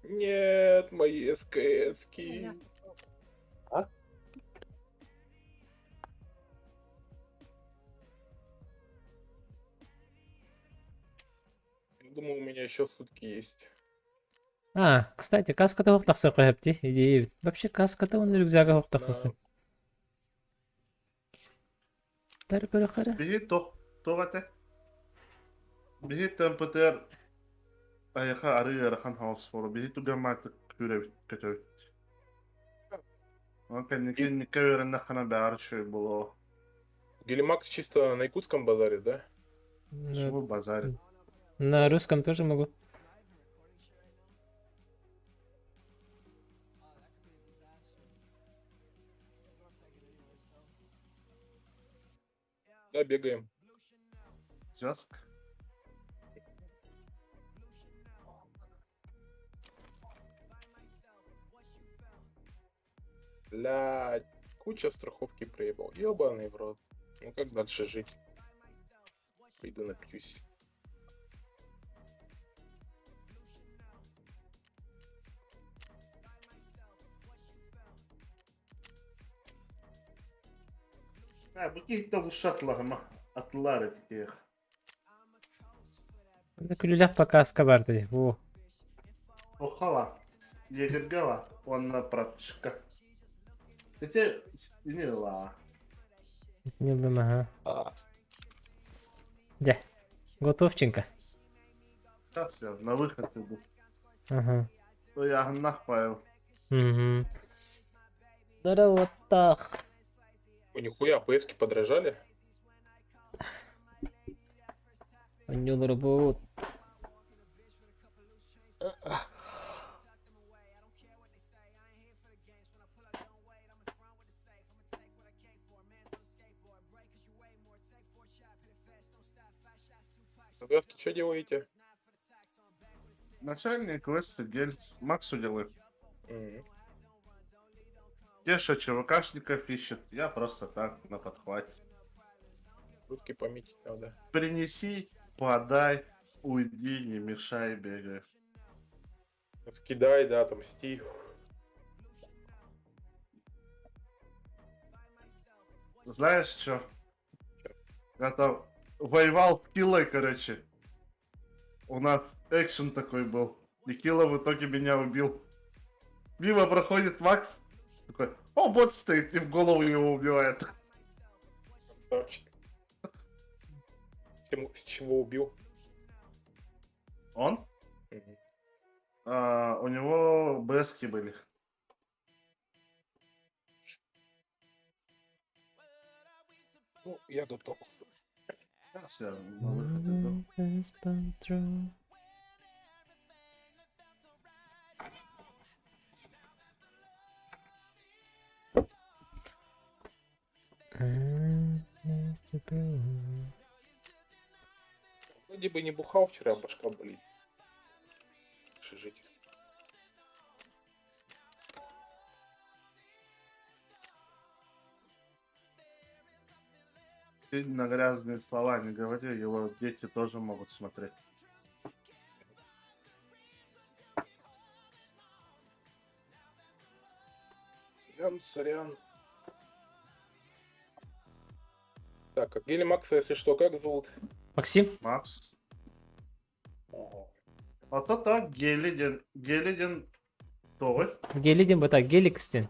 [SPEAKER 2] Нет, мои СКСки.
[SPEAKER 6] А?
[SPEAKER 2] Думаю, у меня еще сутки есть.
[SPEAKER 3] А, кстати, каска-то хоқтақса қойыпты, идея бит. Вообще каска-то оны рюкзага хоқтақ
[SPEAKER 2] Да.
[SPEAKER 3] қойыпты. Дар көрі қара.
[SPEAKER 1] Беги тоғате. Беги темпетер. Аяқа ары ярахан хаос болу. Беги туга маты күребит көтөбит. Нике веренде хана бәрі шөй болу.
[SPEAKER 2] Гелимакс чисто на якутском базаре, да?
[SPEAKER 1] Чего базарит?
[SPEAKER 3] На русском тоже могу.
[SPEAKER 2] Да, бегаем.
[SPEAKER 1] Звездка.
[SPEAKER 2] Бля, куча страховки проебал. Ёбаный в рот. Ну как дальше жить? Пойду напьюсь.
[SPEAKER 1] Bu geyikte lütfü atılağıma. Atlılar etkiyek.
[SPEAKER 3] Күлілік по каска барды. О,
[SPEAKER 1] Охала. Егергава. Онна практичка. Эти не ла.
[SPEAKER 3] не білмем, ага. Де, готовченко.
[SPEAKER 1] Сейчас я на выход иду.
[SPEAKER 3] Ага.
[SPEAKER 1] То я нахпаю.
[SPEAKER 3] Угу. Здорово, так.
[SPEAKER 2] О, нихуя, ПСки подражали?
[SPEAKER 3] Анюлар будут.
[SPEAKER 2] Ребятки, что делаете?
[SPEAKER 1] Начальник квеста гель. Максу делает.
[SPEAKER 2] Мгм.
[SPEAKER 1] Теша ЧВКшников ищет. Я просто так на подхвате.
[SPEAKER 2] Русский пометить надо.
[SPEAKER 1] Принеси, подай, уйди, не мешай, бегай.
[SPEAKER 2] Скидай, да, там стих.
[SPEAKER 1] Знаешь что? Я там воевал с Киллой, короче. У нас экшен такой был. И Килла в итоге меня убил. Мимо проходит Макс. Такой, о, бот стоит, и в голову его убивает.
[SPEAKER 2] Красавчик. С чего убил?
[SPEAKER 1] Он?
[SPEAKER 2] Мгм.
[SPEAKER 1] У него БСки были.
[SPEAKER 2] Ну, я готов.
[SPEAKER 1] Сейчас я на выход иду.
[SPEAKER 2] Вроде бы не бухал вчера, а башка болит. Лучше жить.
[SPEAKER 1] Ты на грязные слова не говори, его дети тоже могут смотреть.
[SPEAKER 2] Сорян. Так, а Гели Макса, если что, как зовут?
[SPEAKER 3] Максим?
[SPEAKER 1] Макс. А то так, Гелиден той.
[SPEAKER 3] Гелиден ба так, Геликстен.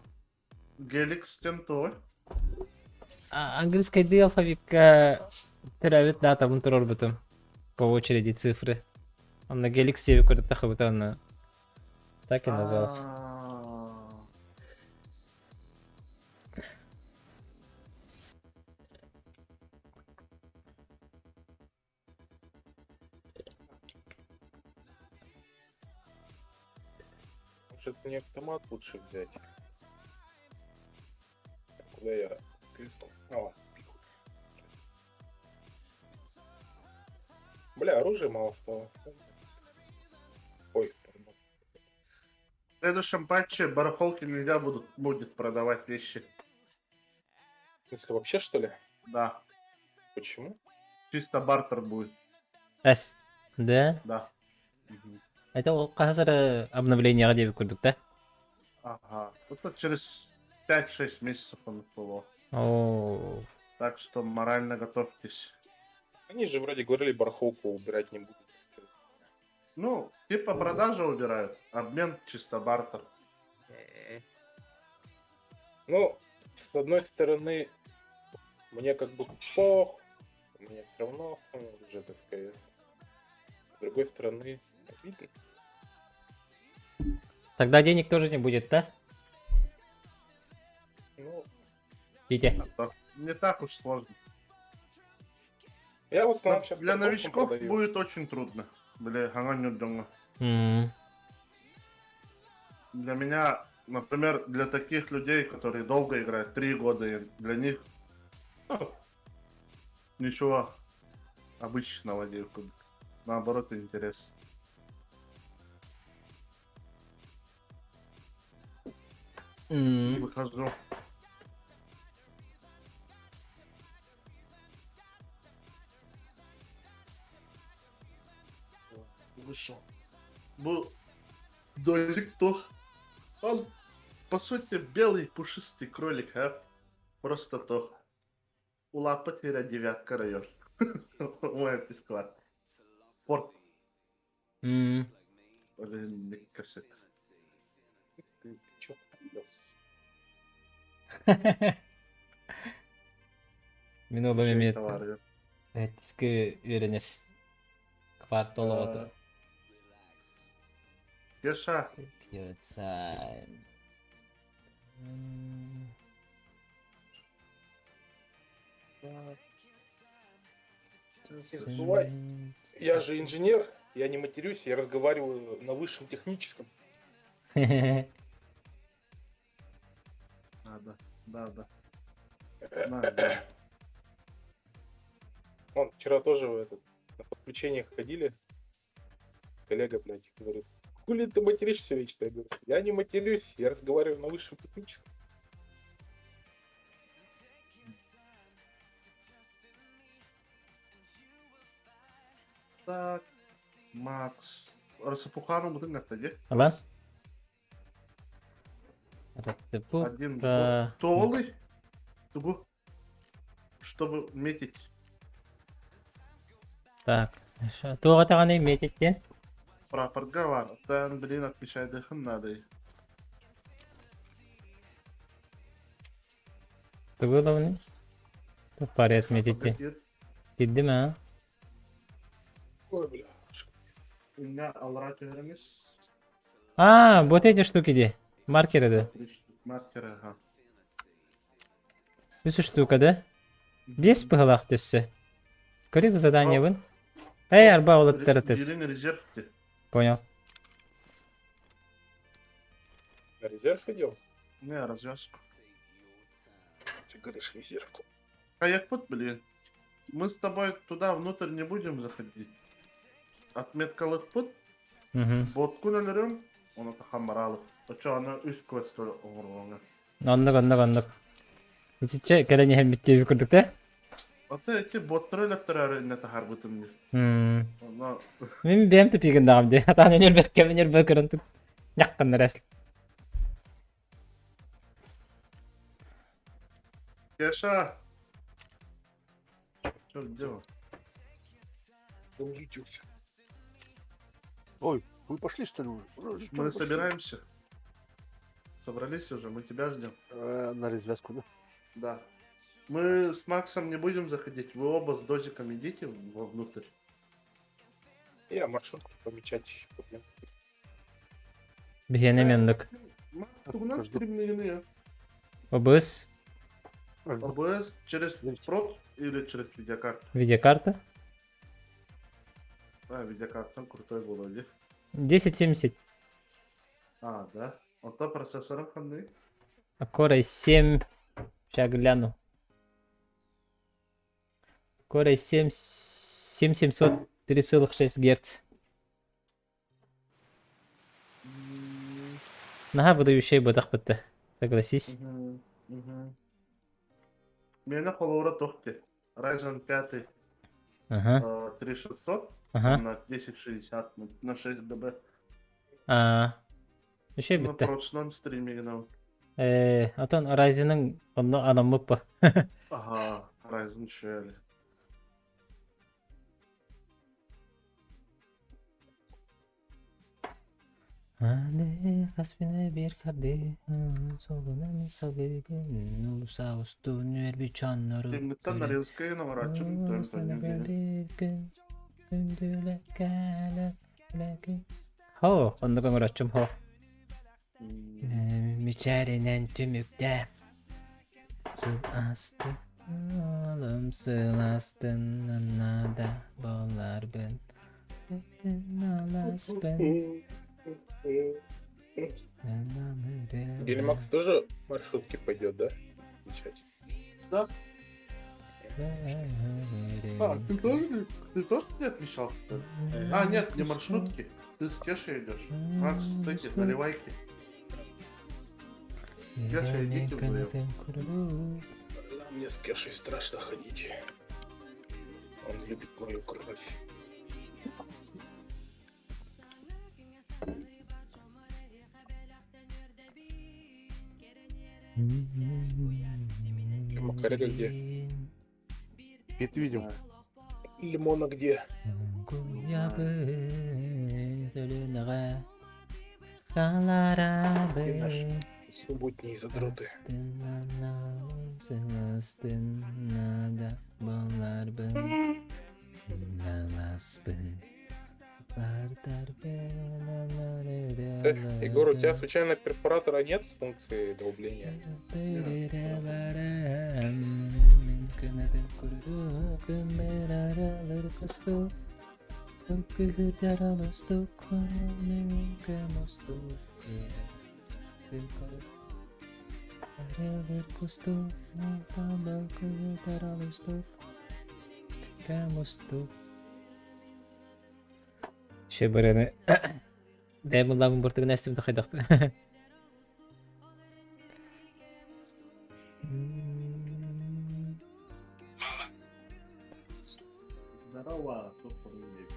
[SPEAKER 1] Геликстен той.
[SPEAKER 3] Английский алфавитка терабит дата бун турор бутум. По очереди цифры. Он на Геликсе какой-то тахабыта на... Так и назывался.
[SPEAKER 2] Может, мне автомат лучше взять? Куда я пистол? А, ладно, пиху. Бля, оружия мало стало. Ой, пардон.
[SPEAKER 1] В следующем патче барахолки нельзя будет продавать вещи.
[SPEAKER 2] В смысле, вообще, что ли?
[SPEAKER 1] Да.
[SPEAKER 2] Почему?
[SPEAKER 1] Чисто бартер будет.
[SPEAKER 3] Әс. Да?
[SPEAKER 1] Да.
[SPEAKER 3] Это ол қазір обновлениеға деп көрдік, да?
[SPEAKER 1] Ага. Это через 5-6 месяцев он было.
[SPEAKER 3] О,
[SPEAKER 1] Так что морально готовьтесь.
[SPEAKER 2] Они же вроде говорили, барахолку убирать не будут.
[SPEAKER 1] Ну, типа продажи убирают. Обмен чисто бартер.
[SPEAKER 2] Ну, с одной стороны, мне как бы пох, у меня все равно уже СКС. С другой стороны, обидно.
[SPEAKER 3] тогда денег тоже не будет, да?
[SPEAKER 2] Ну,
[SPEAKER 3] Витя.
[SPEAKER 1] Не так уж сложно.
[SPEAKER 2] я в основном сейчас
[SPEAKER 1] Для новичков будет очень трудно. Бля,
[SPEAKER 3] М,
[SPEAKER 1] Для меня, например, для таких людей, которые долго играют, 3 года, и для них ну, ничего обычного девку. Наоборот, интерес.
[SPEAKER 3] м.
[SPEAKER 1] Выхожу. Вышел. Был дождик, то он, по сути, белый пушистый кролик, а? Просто то. У лапотера 9 район. Мой писквар. Форт.
[SPEAKER 3] М.
[SPEAKER 1] Блин, не кассета.
[SPEAKER 2] Ты чё, пидор?
[SPEAKER 3] Минулый момент.
[SPEAKER 1] Товары.
[SPEAKER 3] Etkisi öğrenir. Kvartal oldu.
[SPEAKER 1] Кеша,
[SPEAKER 3] Güzel. М.
[SPEAKER 2] Не забывай, я же инженер, я не матерюсь, я разговариваю на высшем техническом.
[SPEAKER 1] надо, да. Надо.
[SPEAKER 2] Вон, вчера тоже на подключениях ходили. Коллега, блядь, говорит, хули ты материшься вечно? Я говорю, я не матерюсь, я разговариваю на высшем техническом.
[SPEAKER 1] Так, Макс. Расапухану будем где?
[SPEAKER 3] Lan.
[SPEAKER 1] Один
[SPEAKER 3] Ратыбука.
[SPEAKER 1] толый, чтобы метить.
[SPEAKER 3] Так. Туға тағаны мететтен.
[SPEAKER 1] Прапорга var. Sen bilin atmışaydın надо.
[SPEAKER 3] Туғы да оны. Парет мететтен. Кидді ма?
[SPEAKER 2] Ой, бля.
[SPEAKER 1] Меня алрат öğrenmiş.
[SPEAKER 3] А, вот эти штуки де. Маркеры да.
[SPEAKER 1] Маркеры, ага.
[SPEAKER 3] Үсі штука да. Бес пығылақ түсі. Көрі в задание вын. Эй, арба олып таратыр.
[SPEAKER 1] Елin резервте.
[SPEAKER 3] Понял.
[SPEAKER 2] На резерв идем?
[SPEAKER 1] Не, развязку.
[SPEAKER 2] Ты говоришь, резерв.
[SPEAKER 1] Каяк пут, блин. Мы с тобой туда внутрь не будем заходить. Отметкалык пут.
[SPEAKER 3] Угу.
[SPEAKER 1] Боткун өлөрөм. Оны тахамаралык. Очаны үст көстөр оңоргоңа.
[SPEAKER 3] Анлық. Итиче кәрәне һәм биттеби күрдік да?
[SPEAKER 1] Ата эти боттары лөптөрөр не тахар бутын. Оны
[SPEAKER 3] Мен бәм тупигін дағым де. Атаны нөрбәк кәмен нөрбәк көрінтіп. Яққын рәсіл.
[SPEAKER 1] Кеша. Что делал?
[SPEAKER 2] Уютился.
[SPEAKER 6] Ой, вы пошли, что ли? Уже? Что
[SPEAKER 1] Мы
[SPEAKER 6] вы пошли?
[SPEAKER 1] собираемся. Собрались уже, мы тебя ждем.
[SPEAKER 6] На развязку, да?
[SPEAKER 1] Да. Мы с Максом не будем заходить. Вы оба с дозиком идите вовнутрь.
[SPEAKER 2] Я маршрутку помечать. Проблем.
[SPEAKER 3] Бігені мендік.
[SPEAKER 1] Макс, у нас
[SPEAKER 6] Жду.
[SPEAKER 1] криминальные.
[SPEAKER 3] Обыз.
[SPEAKER 1] ОБС через прот или через видеокарту?
[SPEAKER 3] Видеокарта.
[SPEAKER 1] А, видеокарта, крутой был, где?
[SPEAKER 3] 1070.
[SPEAKER 1] А, да? Вот то процессоров қандай?
[SPEAKER 3] Core i7. Сейчас гляну. Core i7 7700 3,6 Гц. Нага выдающий бытах бітті. Согласись.
[SPEAKER 1] Мені қолуыра тоқты. Ryzen 5
[SPEAKER 3] Ага.
[SPEAKER 1] 3600
[SPEAKER 3] Ага.
[SPEAKER 1] на 1060 на 6 ГБ.
[SPEAKER 3] Düşey
[SPEAKER 1] Ну,
[SPEAKER 3] bitti.
[SPEAKER 1] прочнан стримигнал.
[SPEAKER 3] Atan Ryzen'ın onu anamı bu.
[SPEAKER 1] Ага, Ryzen şöyle.
[SPEAKER 3] Hadi hasbine bir kadeh soluna misal bir gün olursa ustu nüer bir çanları
[SPEAKER 1] Темниттен нарезка наворачиваю, то есть они где.
[SPEAKER 3] bir gün gündüle gele belki ho onu da uğraşacağım ho müçerinen tümükte sıl astı oğlum sıl astın anada bollar ben alas ben
[SPEAKER 2] Гелимакс тоже маршрутки пойдет, да? Отвечать.
[SPEAKER 1] Да. А, ты тоже не отвечал, что ли? А, нет, не маршрутки. Ты с Кешей идешь. Макс, эти наливайки. Кеша, идите вдвоем.
[SPEAKER 2] Мне с Кешей страшно ходить. Он любит мою кровь. Макарика где?
[SPEAKER 6] Это видим.
[SPEAKER 2] Лимона где? Субботние задроты. Егор, у тебя случайно перфоратора нет с функцией долбления?
[SPEAKER 3] Ще бере. Де ми лавим бортогнестим до хайдахту.
[SPEAKER 1] Здорово, кто помнит.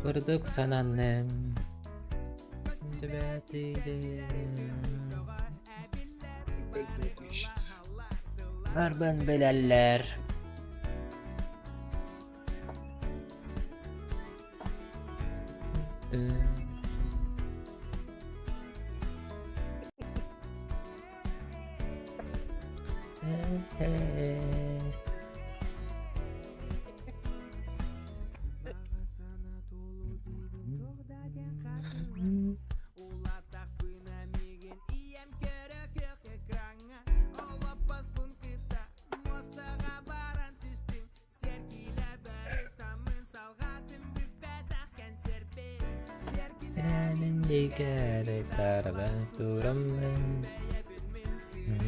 [SPEAKER 3] Kurduk sen annem. Var ben belaller.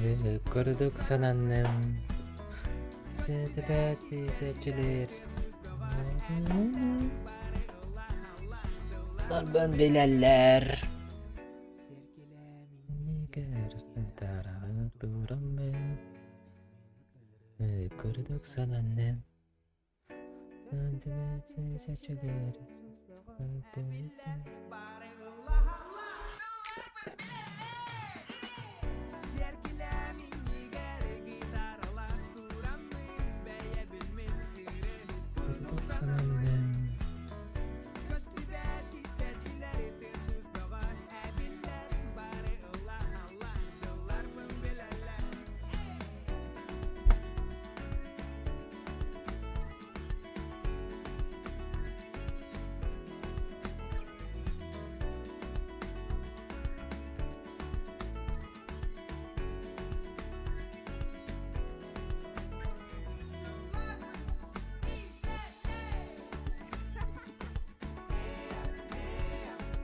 [SPEAKER 3] Kurduk sanannem. Setebeti teçilir. Darban belaller. Nigar tarağı duram ben. Kurduk sanannem. Setebeti teçilir. Kurduk sanannem.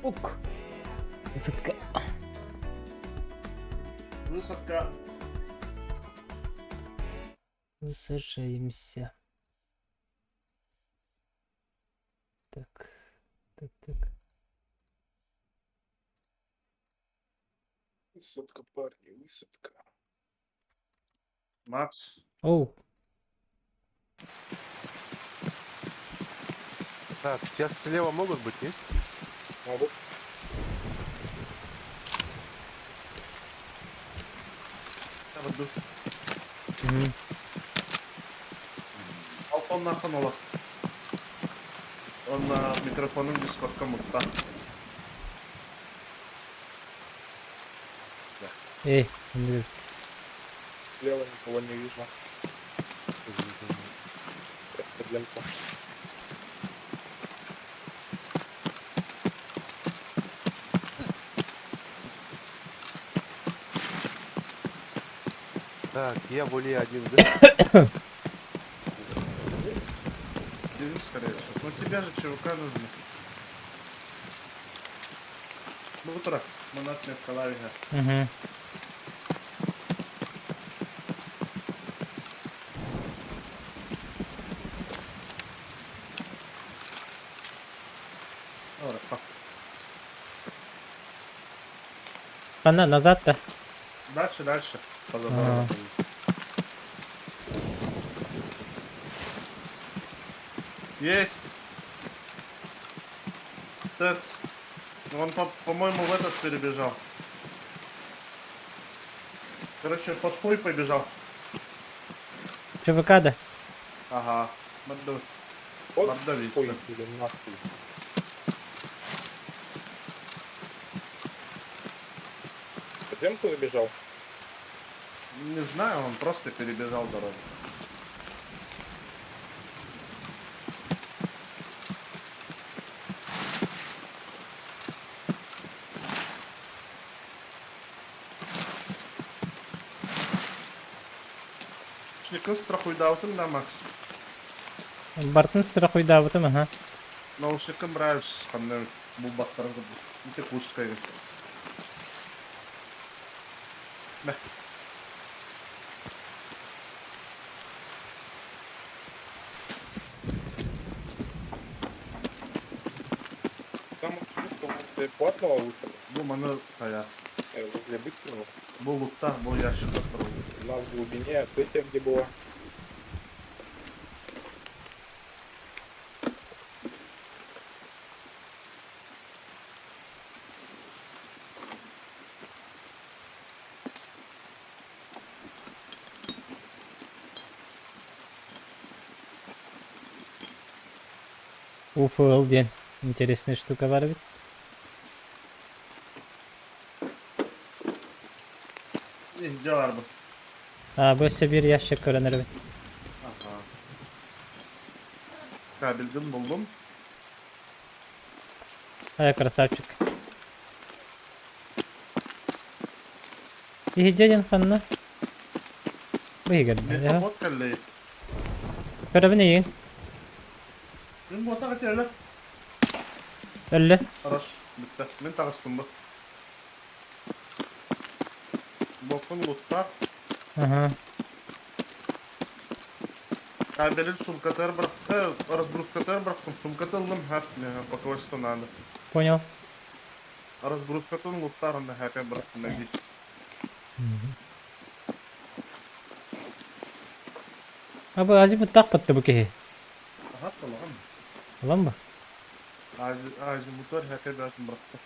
[SPEAKER 3] Ok. Zıpka.
[SPEAKER 1] Высадка.
[SPEAKER 3] Высажаемся. Так. Так.
[SPEAKER 2] Высадка, парни, высадка.
[SPEAKER 1] Макс.
[SPEAKER 3] Оу.
[SPEAKER 6] Так, сейчас слева могут быть, нет?
[SPEAKER 2] Могут.
[SPEAKER 1] Я буду.
[SPEAKER 3] Hı.
[SPEAKER 1] Алфонна ханола. Он на микрофоном дискордка мутта.
[SPEAKER 3] Şimdi
[SPEAKER 2] Слева никого не вижу. Проблемка.
[SPEAKER 6] Так, я более один, да?
[SPEAKER 1] Иди скорее. Ну тебя же ЧВК нужно. Утро. Монатная калавига.
[SPEAKER 3] Hı.
[SPEAKER 1] Добре, па.
[SPEAKER 3] Назад да.
[SPEAKER 1] Дальше. По забору.
[SPEAKER 3] Ага.
[SPEAKER 1] Есть. Тец. Он, по-моему, в этот перебежал. Короче, под хуй побежал.
[SPEAKER 3] ЧВК да.
[SPEAKER 1] Ага.
[SPEAKER 2] Вот
[SPEAKER 1] Мордовик,
[SPEAKER 2] хуй
[SPEAKER 1] да.
[SPEAKER 2] или нахуй. Проблемку забежал.
[SPEAKER 1] Не знаю, он просто перебежал дорогу. Шника страхуйдаутын да, Макс.
[SPEAKER 3] Бартын страхуйдабытым, ага.
[SPEAKER 1] Наушникам нравишься, қандай бұл бақтарға өте қуышқа егер. Мә.
[SPEAKER 2] Там возле платного выхода,
[SPEAKER 1] Бұл маны қая.
[SPEAKER 2] возле быстрого,
[SPEAKER 1] Бұл лутта, бұл ящикта тұру.
[SPEAKER 2] на в глубине, а третья где была.
[SPEAKER 3] UFO diyen интересная штука var bit.
[SPEAKER 1] Где var bu?
[SPEAKER 3] Böyle bir yaşlık öğrenir bit.
[SPEAKER 1] Ага. Кабельден buldum.
[SPEAKER 3] Красавчик. İhicedin kanına. Bu iyi geldi
[SPEAKER 1] Не
[SPEAKER 3] ya.
[SPEAKER 1] попот кәллей.
[SPEAKER 3] Körabı neyin?
[SPEAKER 1] Мен бота кетерлер.
[SPEAKER 3] Öyle.
[SPEAKER 1] Хорош. Бітті. Мен тағыстым бұл. Бокун лутта.
[SPEAKER 3] Ага.
[SPEAKER 1] Кабелин сумкатар бıraktı. Разгрузкатар бıraktım. Сумкаты ылдым хәп. Паковочта надо.
[SPEAKER 3] Понял.
[SPEAKER 1] Разгрузкатын луттарында хәпе бıraktım. Найди.
[SPEAKER 3] Abi azim tak battı bu kehi.
[SPEAKER 1] Ага, tamam.
[SPEAKER 3] Ulan mı?
[SPEAKER 1] Ağacı motor hәпе bıraktım.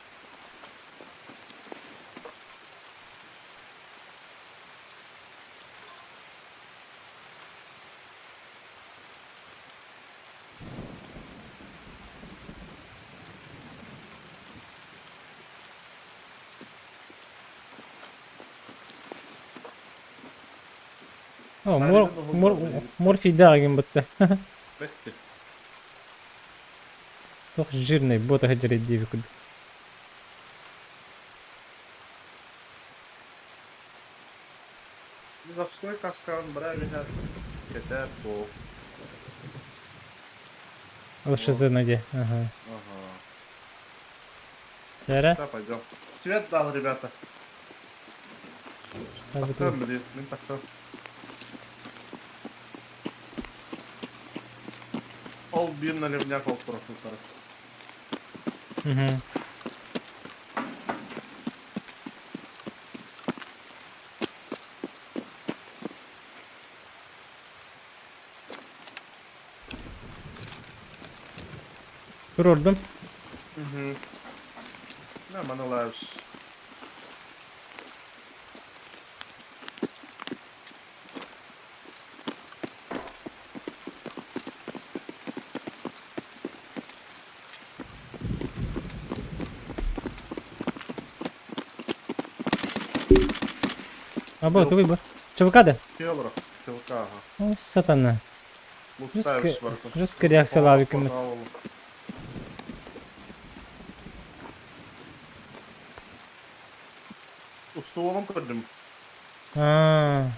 [SPEAKER 3] О, морфий дагин бутты.
[SPEAKER 1] Бәтті.
[SPEAKER 3] Тох жирный, бота хаджарит диви куд.
[SPEAKER 1] Завской каскан брали хәп. Кетер по.
[SPEAKER 3] Лучше найди. Ага.
[SPEAKER 1] Ага.
[SPEAKER 3] Чара?
[SPEAKER 1] Да, пойдем. Свет дал, ребята. Тактам, блин, тактам. Ол бир на ливняк ол профессор.
[SPEAKER 3] Угу. Kırırdım.
[SPEAKER 1] Угу. Не, мене левш.
[SPEAKER 3] Або, ти вибор. ЧВК де?
[SPEAKER 1] Келро. Келка, ага.
[SPEAKER 3] О, сатана.
[SPEAKER 1] Лутаєш сварку.
[SPEAKER 3] Жорстко реакція лавіками.
[SPEAKER 1] Устуолом кырдым.
[SPEAKER 3] Ааа.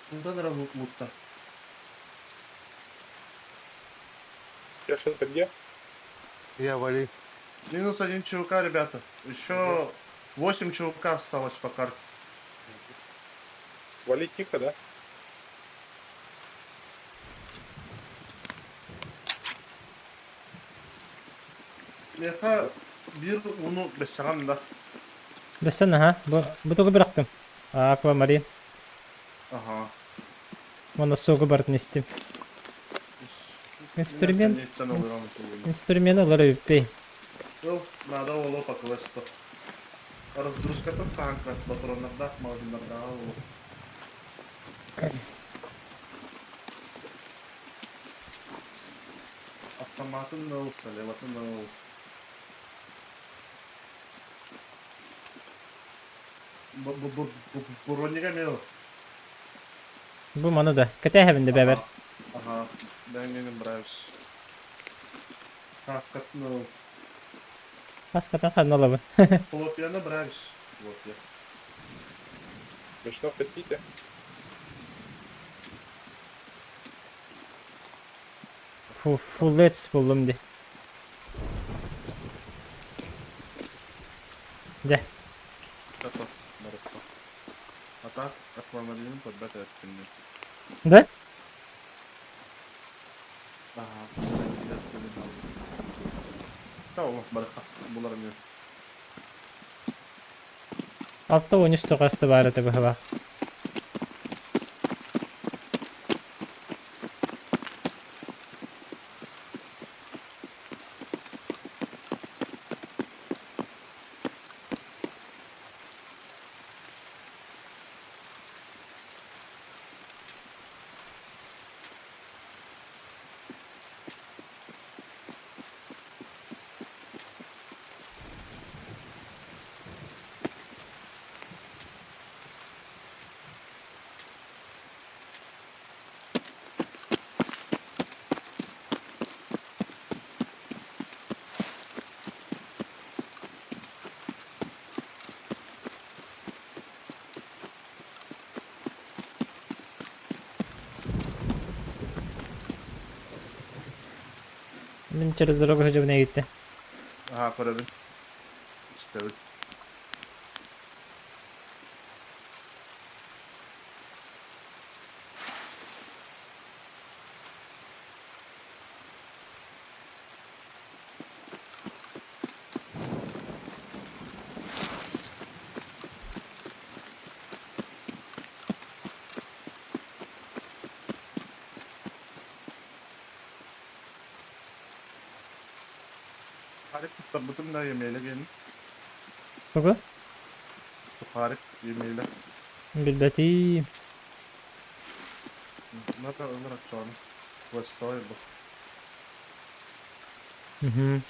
[SPEAKER 1] Куда нара лутта?
[SPEAKER 2] Леша, ты где?
[SPEAKER 6] Я вали.
[SPEAKER 1] Минус один ЧВК, ребята. Еще 8 ЧВК осталось по карте.
[SPEAKER 2] Вали тихо, да?
[SPEAKER 1] Meka bir onu beşen da.
[SPEAKER 3] Desene ha. Bu topu bıraktım. Aquamarine.
[SPEAKER 1] Aha.
[SPEAKER 3] Onu soğuk bartnistim. Инструмент. Инструмент алар өппей.
[SPEAKER 1] Был, надо было покласть. Разгрузка-то танк, патронов можно да. Автоматын нол, салеваты нол. Броника мел.
[SPEAKER 3] Bu mana da. Kötü evinde beber.
[SPEAKER 1] Aha. Ben benim browse. Kaskat nol.
[SPEAKER 3] Hakikaten kadın olabı.
[SPEAKER 1] Полотяна брать. Вот я.
[SPEAKER 2] Вы что хотите?
[SPEAKER 3] Full let's buldum di. Gel.
[SPEAKER 1] Готов. Барышка. А так, аквамарин под бета отпильный.
[SPEAKER 3] Да?
[SPEAKER 1] Ага. Tamam barışka. Bunlar ne?
[SPEAKER 3] Altta 13 toqasты бар еді бұл бақ. Мен через дорогу вже не gitti.
[SPEAKER 1] Aha koydum. İşte öyle. Tarık tuttum da yemeğiyle gelin.
[SPEAKER 3] Kogu?
[SPEAKER 1] Tarık yemeğiyle.
[SPEAKER 3] Bilbeti.
[SPEAKER 1] Ne kadar ömür açacağını. Вестоя бо.
[SPEAKER 3] Угу.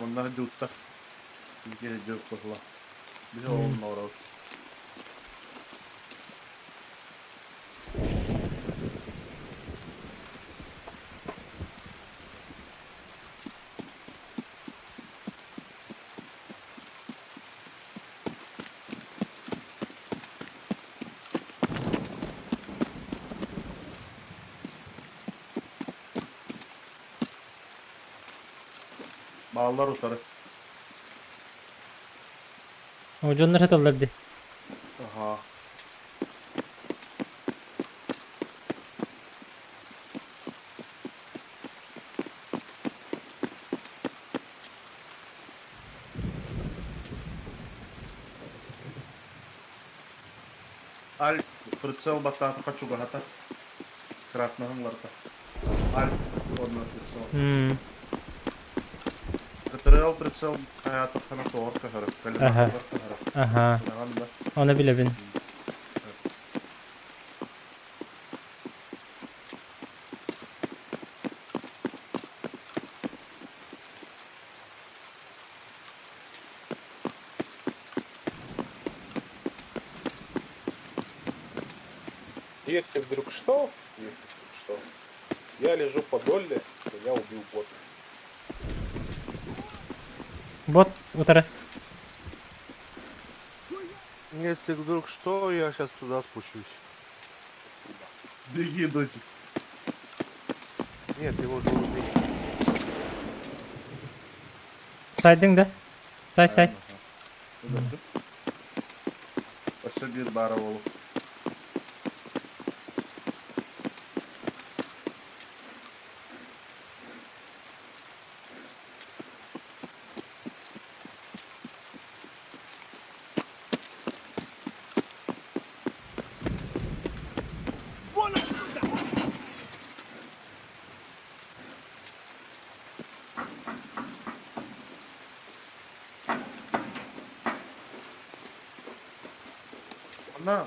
[SPEAKER 1] Onlar dutta. Bir kere çok fazla. Bir de onun orası. Bağlar utarı.
[SPEAKER 3] Hocanlar hatalardı.
[SPEAKER 1] Aha. Аль, прицел батата хочу гата. Кратнахын ларта. Аль, одна прицел.
[SPEAKER 3] Hmm.
[SPEAKER 1] Катерел прицел hayatı kana doğru kahara.
[SPEAKER 3] Aha.
[SPEAKER 1] Kahara.
[SPEAKER 3] Aha.
[SPEAKER 1] Yanında.
[SPEAKER 3] Onu bile bin.
[SPEAKER 2] Если вдруг что, я лежу по Долли, меня убил бот.
[SPEAKER 3] Bot utara.
[SPEAKER 6] Если вдруг что, я сейчас туда спущусь.
[SPEAKER 1] Беги, дочек.
[SPEAKER 6] Нет, его уже убили.
[SPEAKER 3] Saydın da. Say say.
[SPEAKER 1] Başka bir bara olur.
[SPEAKER 5] Вон отсюда!
[SPEAKER 1] Ana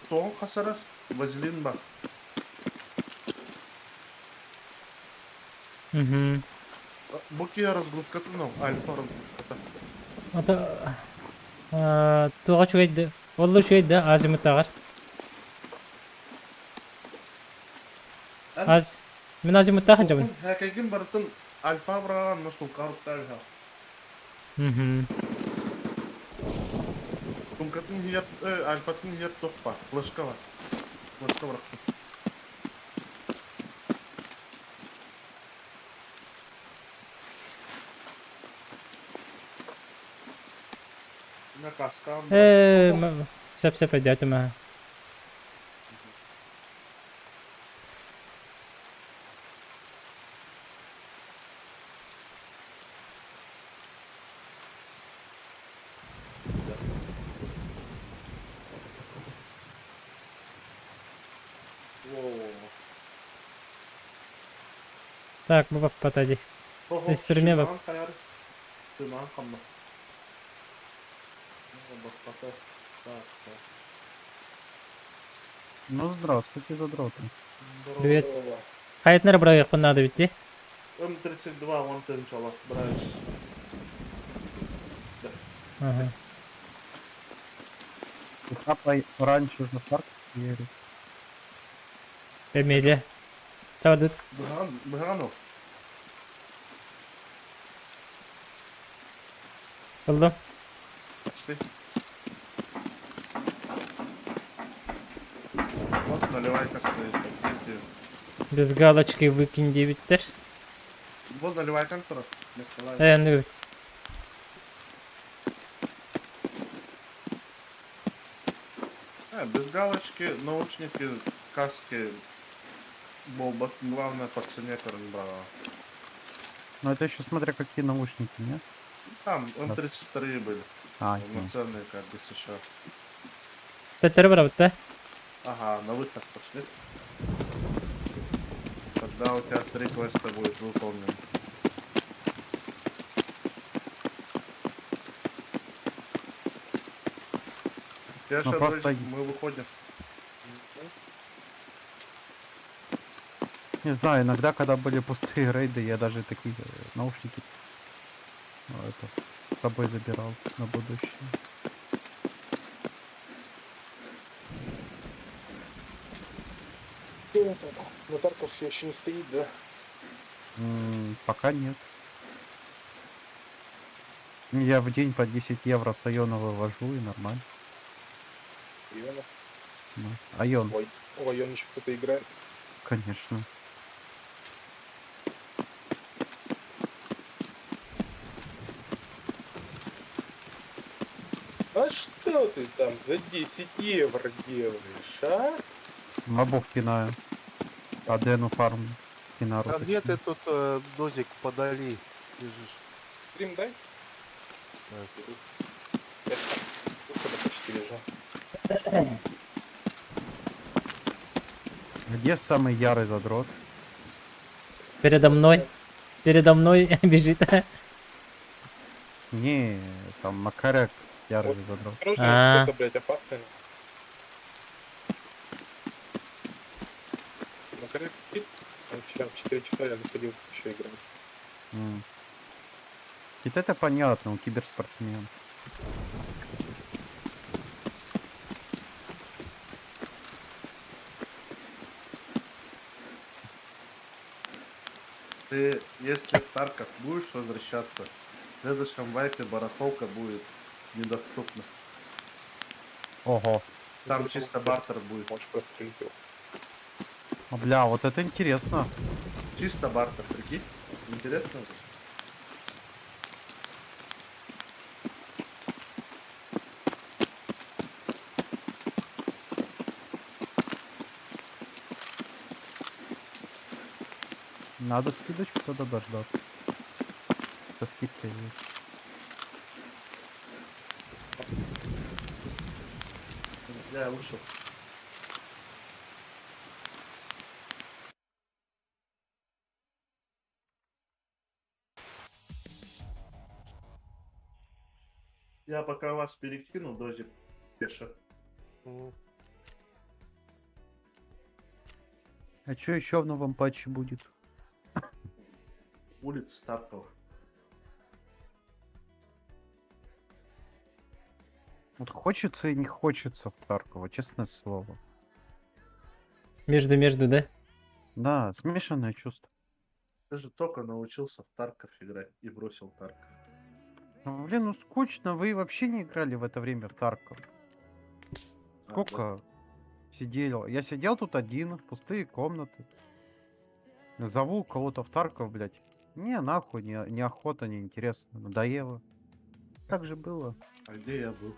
[SPEAKER 1] son hasara vazilin bak.
[SPEAKER 3] Угу.
[SPEAKER 1] Буки разгрузката, но альфа разгрузката.
[SPEAKER 3] Ата туга чуйды. Оллу чуйды азимут тагар. Az. Мен азимут тагар жабын.
[SPEAKER 1] Herkesin barıtın alfa bırakan nasıl karıkta alfa.
[SPEAKER 3] Угу.
[SPEAKER 1] Тумкатын hiyat, alfatın hiyat toppa. Flaşka var. Flaşka bıraktım. Ne kaskam var.
[SPEAKER 3] Sep sep ediyorum ha.
[SPEAKER 1] Wow.
[SPEAKER 3] Так, бабак потади. Biz sürmeye bak.
[SPEAKER 1] Tırnağın kanma. Bak. Так.
[SPEAKER 9] Ну, здравствуйте, задроты.
[SPEAKER 3] Привет. Hayatlara bırakıp надо ведь.
[SPEAKER 1] М32, вон ты начала. Брайс.
[SPEAKER 3] Ага.
[SPEAKER 9] Хапай раньше за старт верю.
[SPEAKER 3] Эмили. Тавадут.
[SPEAKER 1] Быганов.
[SPEAKER 3] Алло.
[SPEAKER 1] Пошли. Вот наливайка стоит. там, где ты?
[SPEAKER 3] Без галочки викинь дебіттер.
[SPEAKER 1] Вот наливай контур. Николай.
[SPEAKER 3] Ну,
[SPEAKER 1] Без галочки, наушники, каски, болбат, главное по цене Корнбрава.
[SPEAKER 9] Но это еще смотря какие наушники, нет?
[SPEAKER 1] Там М32 были,
[SPEAKER 9] А,
[SPEAKER 1] полноценные как бы США.
[SPEAKER 3] Петер брав, та?
[SPEAKER 1] Ага, на выход пошли. Тогда у тебя 3 квеста будет выполнен. Я
[SPEAKER 9] Ну,
[SPEAKER 1] сейчас
[SPEAKER 9] просто-
[SPEAKER 1] мы выходим.
[SPEAKER 9] не знаю, иногда, когда были пустые рейды, я даже такие наушники с собой забирал на будущее.
[SPEAKER 2] На Тарков все еще не стоит, да?
[SPEAKER 9] Пока нет. Я в день по 10 евро с Айона вывожу и нормально.
[SPEAKER 2] Иона.
[SPEAKER 9] Ну, Айон,
[SPEAKER 2] Ой, он еще кто-то играет.
[SPEAKER 9] конечно.
[SPEAKER 2] А что ты там за 10 евро делаешь, а?
[SPEAKER 9] Мобов пинаю. Адену фарм. Пинару.
[SPEAKER 6] А где
[SPEAKER 9] точнее.
[SPEAKER 6] ты тут, дозик, подали лежишь?
[SPEAKER 2] Стрим дай. Я тут на почти лежал.
[SPEAKER 9] Где самый ярый задрот?
[SPEAKER 3] Передо мной. Передо мной біжить.
[SPEAKER 9] Не, там Макаряк ярый
[SPEAKER 2] Вот.
[SPEAKER 9] задрот.
[SPEAKER 2] Осторожно,
[SPEAKER 3] А.
[SPEAKER 2] кто-то, блядь, опасный. На коррект спит. Он вчера в 4 часа я находился еще играть.
[SPEAKER 9] Ведь это понятно, он киберспортсмен.
[SPEAKER 1] Ты, если в Тарков будешь возвращаться, в следующем вайпе барахолка будет недоступна.
[SPEAKER 9] Ого.
[SPEAKER 1] Там чисто бартер будет.
[SPEAKER 2] Можешь прострелить его.
[SPEAKER 9] А, бля, вот это интересно.
[SPEAKER 1] Чисто бартер, прикинь. Интересно же.
[SPEAKER 9] Надо скидочку тогда дождаться. Со скидкой есть.
[SPEAKER 1] Я вышел. Я пока вас перекину, дозик пеша.
[SPEAKER 9] А что еще в новом патче будет?
[SPEAKER 1] Улиц Тарков.
[SPEAKER 9] Вот хочется и не хочется в Тарково, честное слово.
[SPEAKER 3] Между, да?
[SPEAKER 9] Да, смешанное чувство.
[SPEAKER 1] Ты же только научился в Тарков играть и бросил Тарков.
[SPEAKER 9] Ну, блин, ну скучно, вы вообще не играли в это время в Тарков. Сколько сидел? Я сидел тут один, в пустые комнаты. Зову кого-то в Тарков, блядь. Не, нахуй, не охота, не интересно. Надоело. Так же было.
[SPEAKER 1] А где я был?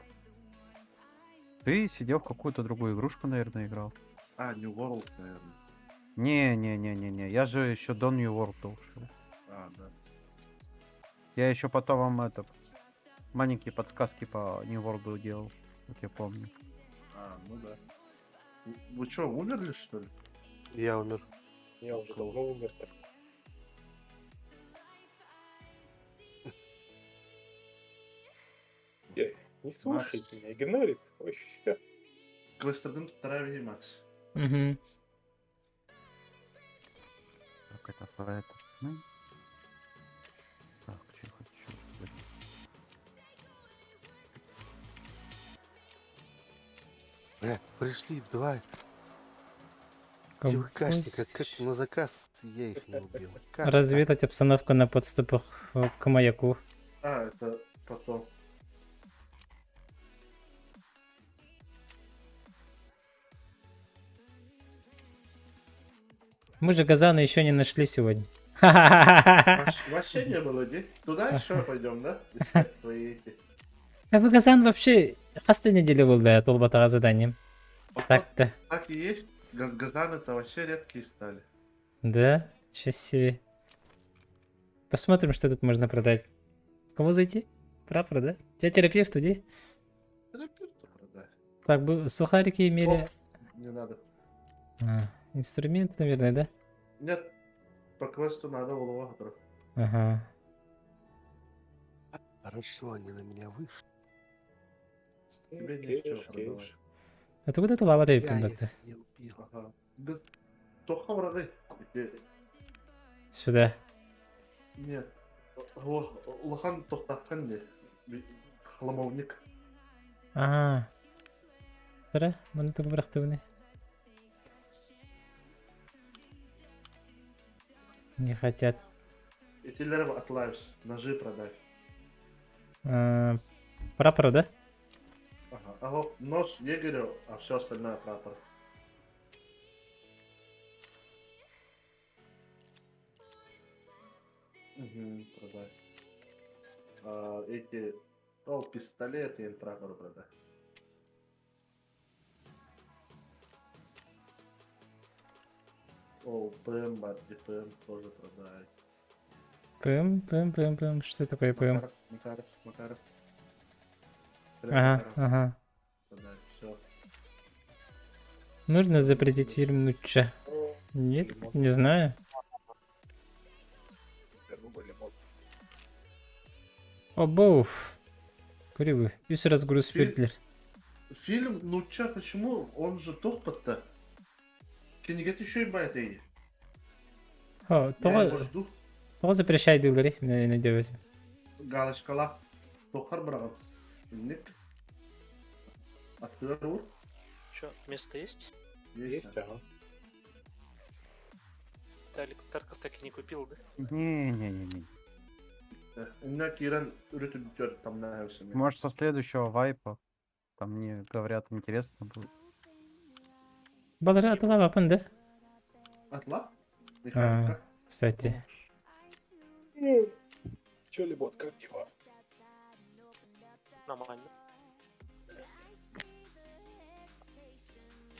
[SPEAKER 9] Ты сидел в какую-то другую игрушку, наверное, играл.
[SPEAKER 1] А, New World, наверное.
[SPEAKER 9] Не. Я же еще до New World ушел.
[SPEAKER 1] А, да.
[SPEAKER 9] Я еще потом вам это маленькие подсказки по New World делал, как я помню.
[SPEAKER 1] А, ну да. Вы что, умерли, что ли?
[SPEAKER 6] Я умер.
[SPEAKER 2] Я уже давно умер так. Не слушает меня, игнорит. Ой, все.
[SPEAKER 1] Квестерден Трави Макс.
[SPEAKER 3] Угу.
[SPEAKER 9] Так, это про это. Ну. Так, что хочу.
[SPEAKER 6] Бля, пришли два ЧВКшника, как на заказ я их не убил. Как так?
[SPEAKER 3] Разведать обстановку на подступах к маяку.
[SPEAKER 1] А, это потом.
[SPEAKER 3] Мы же Газана еще не нашли сегодня. Ха-ха-ха-ха-ха.
[SPEAKER 1] Вообще не было, где? Туда еще пойдем, да? Искать твои эти.
[SPEAKER 3] Газан вообще қасты неделе болды толбатаға заданием. Так-то.
[SPEAKER 1] Так и есть. Газаны-то вообще редкие стали.
[SPEAKER 3] Да, сейчас себе. Посмотрим, что тут можно продать. Кому зайти? Прапор, да? Тебя терапевт, иди.
[SPEAKER 1] Терапевту продать.
[SPEAKER 3] Так, сухарики имели.
[SPEAKER 1] Не надо.
[SPEAKER 3] Инструменты, наверное, да?
[SPEAKER 1] Нет, по квесту надо уловатор.
[SPEAKER 3] Ага.
[SPEAKER 6] Хорошо, они на меня вышли.
[SPEAKER 1] Тебе нечего продавать.
[SPEAKER 3] А ты куда ты лава дают
[SPEAKER 6] Я
[SPEAKER 3] когда-то?
[SPEAKER 6] их не убил.
[SPEAKER 1] Ага. Только врага.
[SPEAKER 3] Сюда.
[SPEAKER 1] Нет. Лохан тоқтатқан не. Хламовник.
[SPEAKER 3] Ага. Тара, мұны түгі бұрақты бұны. Не хотят.
[SPEAKER 1] Этилеров отлайвс. Ножи продай.
[SPEAKER 3] Прапор, да?
[SPEAKER 1] Ага. А вот нож егерю, а все остальное прапор. Угу, продай. Эти... О, пистолет и прапор продай. О, ПМ, Бадди, ПМ тоже продай.
[SPEAKER 3] ПМ. Что такое ПМ?
[SPEAKER 1] Макаров.
[SPEAKER 3] Ага, ага.
[SPEAKER 1] Продай, все.
[SPEAKER 3] Нужно запретить фильм Нуча. Нет, не знаю. Обоуф. Куревы. Плюс разгруз Спиртлер.
[SPEAKER 1] Фильм, ну чё, почему? Он же топот-то. Кенигет еще и байт ей.
[SPEAKER 3] О,
[SPEAKER 1] Я его жду.
[SPEAKER 3] того запрещай дилдери, не делать.
[SPEAKER 1] Галочкала. Тохар брат. Ник. Актер ур.
[SPEAKER 10] Чё, место есть?
[SPEAKER 2] Есть, ага.
[SPEAKER 10] Виталик Тарков так и не купил, да?
[SPEAKER 9] Не-не-не.
[SPEAKER 1] У меня Киран рютубер там нравился.
[SPEAKER 9] Может, со следующего вайпа. Там мне говорят, интересно будет.
[SPEAKER 3] Балары атыла бапын, да?
[SPEAKER 1] Атла?
[SPEAKER 3] Кстати.
[SPEAKER 2] Чё, Лебот, как дела?
[SPEAKER 10] Нормально.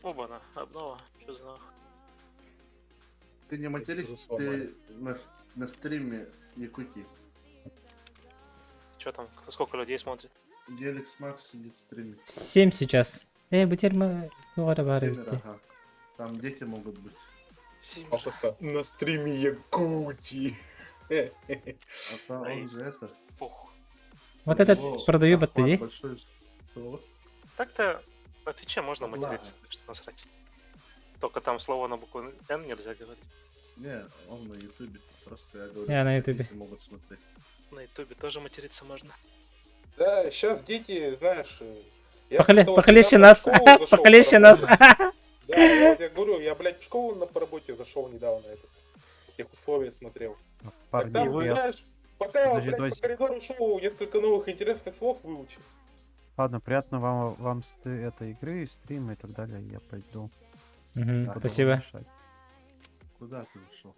[SPEAKER 10] Оба-на, обнова, что за нахуй.
[SPEAKER 1] Ты не матерись,
[SPEAKER 2] Уже сломали.
[SPEAKER 1] ты на стриме Якутии.
[SPEAKER 10] Чё там, сколько людей смотрит?
[SPEAKER 1] Геликс Макс сидит в стриме.
[SPEAKER 3] 7 сейчас. Бутерма.
[SPEAKER 1] Семеро, ага. Там дети могут быть.
[SPEAKER 2] На стриме Якутии.
[SPEAKER 1] А то он же это...
[SPEAKER 10] Пух.
[SPEAKER 3] Вот этот продаю
[SPEAKER 1] охват
[SPEAKER 3] баттери.
[SPEAKER 1] большой, что?
[SPEAKER 10] Так-то на Твиче можно
[SPEAKER 1] Да.
[SPEAKER 10] материться, так что насрать. Только там слово на букву Н нельзя говорить.
[SPEAKER 1] Не, он на ютубе. Просто я говорю,
[SPEAKER 3] Я на
[SPEAKER 1] что
[SPEAKER 3] ютубе.
[SPEAKER 1] дети могут смотреть.
[SPEAKER 10] На ютубе тоже материться можно.
[SPEAKER 2] Да, сейчас дети, знаешь... я
[SPEAKER 3] Похлеще
[SPEAKER 2] недавно в
[SPEAKER 3] нас.
[SPEAKER 2] школу зашёл
[SPEAKER 3] Похлеще
[SPEAKER 2] по
[SPEAKER 3] нас.
[SPEAKER 2] работе. Да, я вот я говорю, я, блядь, в школу по работе зашел недавно, тех условий смотрел. Так
[SPEAKER 9] Парни,
[SPEAKER 2] там,
[SPEAKER 9] я-
[SPEAKER 2] знаешь, пока,
[SPEAKER 9] Подожди,
[SPEAKER 2] блядь, по
[SPEAKER 9] Досик.
[SPEAKER 2] коридору шел, несколько новых интересных слов выучил.
[SPEAKER 9] Ладно, приятного вам этой игры, стрима и так далее. Я пойду.
[SPEAKER 3] Мгм,
[SPEAKER 9] Буду
[SPEAKER 3] Спасибо.
[SPEAKER 9] вам мешать.
[SPEAKER 1] Куда ты ушел?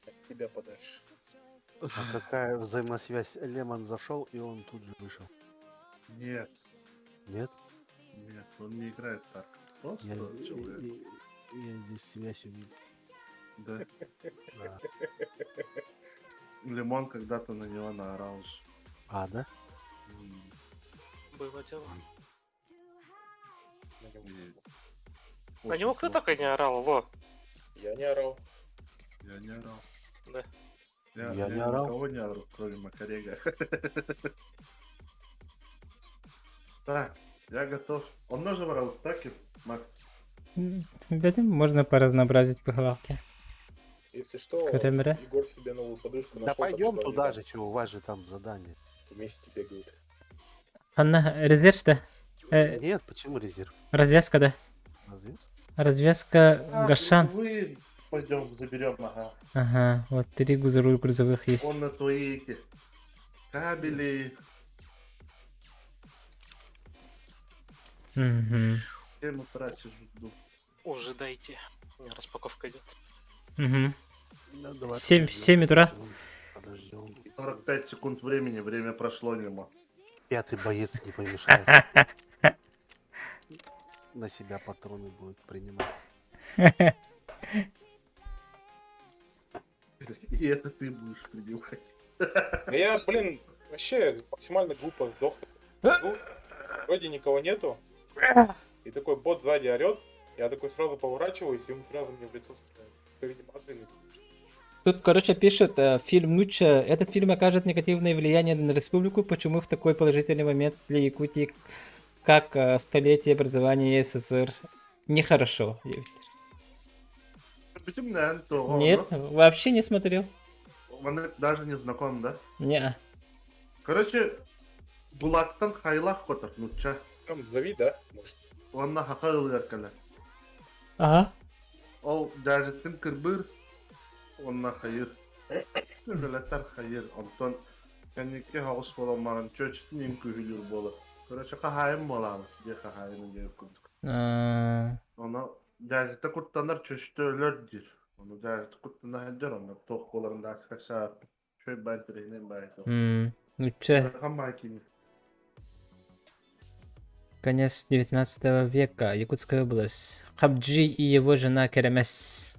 [SPEAKER 2] От тебя подальше.
[SPEAKER 6] А какая взаимосвязь? Лемон зашел, и он тут же вышел.
[SPEAKER 1] Нет,
[SPEAKER 6] Нет?
[SPEAKER 1] нет, он не играет так. Просто
[SPEAKER 6] Я,
[SPEAKER 1] человек.
[SPEAKER 6] я здесь связь увидел.
[SPEAKER 1] Да.
[SPEAKER 6] Да.
[SPEAKER 1] Лимон когда-то на него наорал. же.
[SPEAKER 6] А, да?
[SPEAKER 10] Было дело.
[SPEAKER 1] И
[SPEAKER 10] На него
[SPEAKER 1] очень
[SPEAKER 10] кто
[SPEAKER 1] плохо.
[SPEAKER 10] только не орал, алло.
[SPEAKER 2] Я не орал.
[SPEAKER 1] Я не орал.
[SPEAKER 10] Да.
[SPEAKER 6] Я не орал.
[SPEAKER 1] Никого не орал, кроме Макарега. Так, я готов. Он тоже ворал стаки, Макс.
[SPEAKER 3] Ребята, можно поразнообразить поглавки.
[SPEAKER 2] Если что,
[SPEAKER 3] Кремера.
[SPEAKER 2] Егор себе новую подушку
[SPEAKER 6] Да
[SPEAKER 2] нашел.
[SPEAKER 6] пойдем
[SPEAKER 2] так что
[SPEAKER 6] туда
[SPEAKER 2] они
[SPEAKER 6] же, чего, у вас же там задание.
[SPEAKER 2] там Вместе бегают.
[SPEAKER 3] Анна, резерв-то?
[SPEAKER 6] Нет, почему резерв?
[SPEAKER 3] Развязка, да?
[SPEAKER 6] Развес?
[SPEAKER 3] Развязка Гашан.
[SPEAKER 1] Мы пойдем заберем, ага.
[SPEAKER 3] Ага, вот 3 грузовых есть.
[SPEAKER 1] Он на твои эти кабели.
[SPEAKER 3] Мгм.
[SPEAKER 1] 7 утра сижу, жду.
[SPEAKER 10] Уже дайте. У меня распаковка идет.
[SPEAKER 3] Угу.
[SPEAKER 6] Ну, давай
[SPEAKER 3] 7
[SPEAKER 6] подождем,
[SPEAKER 3] утра.
[SPEAKER 6] Подождем.
[SPEAKER 1] 45 секунд времени, время прошло нема.
[SPEAKER 6] Пятый боец не помешает. На себя патроны будет принимать.
[SPEAKER 1] И это ты будешь принимать.
[SPEAKER 2] Я, блин, вообще максимально глупо сдох. Ну, вроде никого нету. И такой бот сзади орет. Я такой сразу поворачиваюсь, и ему сразу мне в лицо стреляет. Видимо, отзывы.
[SPEAKER 3] Тут, короче, пишут, фильм лучше, этот фильм окажет негативное влияние на республику, почему в такой положительный момент для Якутии, как столетие образования СССР, нехорошо. Нет, вообще не смотрел.
[SPEAKER 1] Он даже не знаком, да?
[SPEAKER 3] Не.
[SPEAKER 1] Короче, Булаттан хайлах котов, ну ча.
[SPEAKER 2] Там зови, да? Может.
[SPEAKER 1] Он на хакал яркала.
[SPEAKER 3] Ага.
[SPEAKER 1] Ол даже тин кырбыр, он на хайыр. Галатар хайыр, Антон. Кенеке хаус боламарын чөчтün ин күһүлүр болу. Короче, кахайым болам, де кахайым деп күндүк. Оны даже куттандар чөчтөлөрдүр. Onu даже куттандар дер, onu ток колорунда ашкаша чөй байтренен байты.
[SPEAKER 3] Лучше.
[SPEAKER 1] Хамайкин.
[SPEAKER 3] Конец 19 века, Якутская область. Хабджи и его жена Керемес.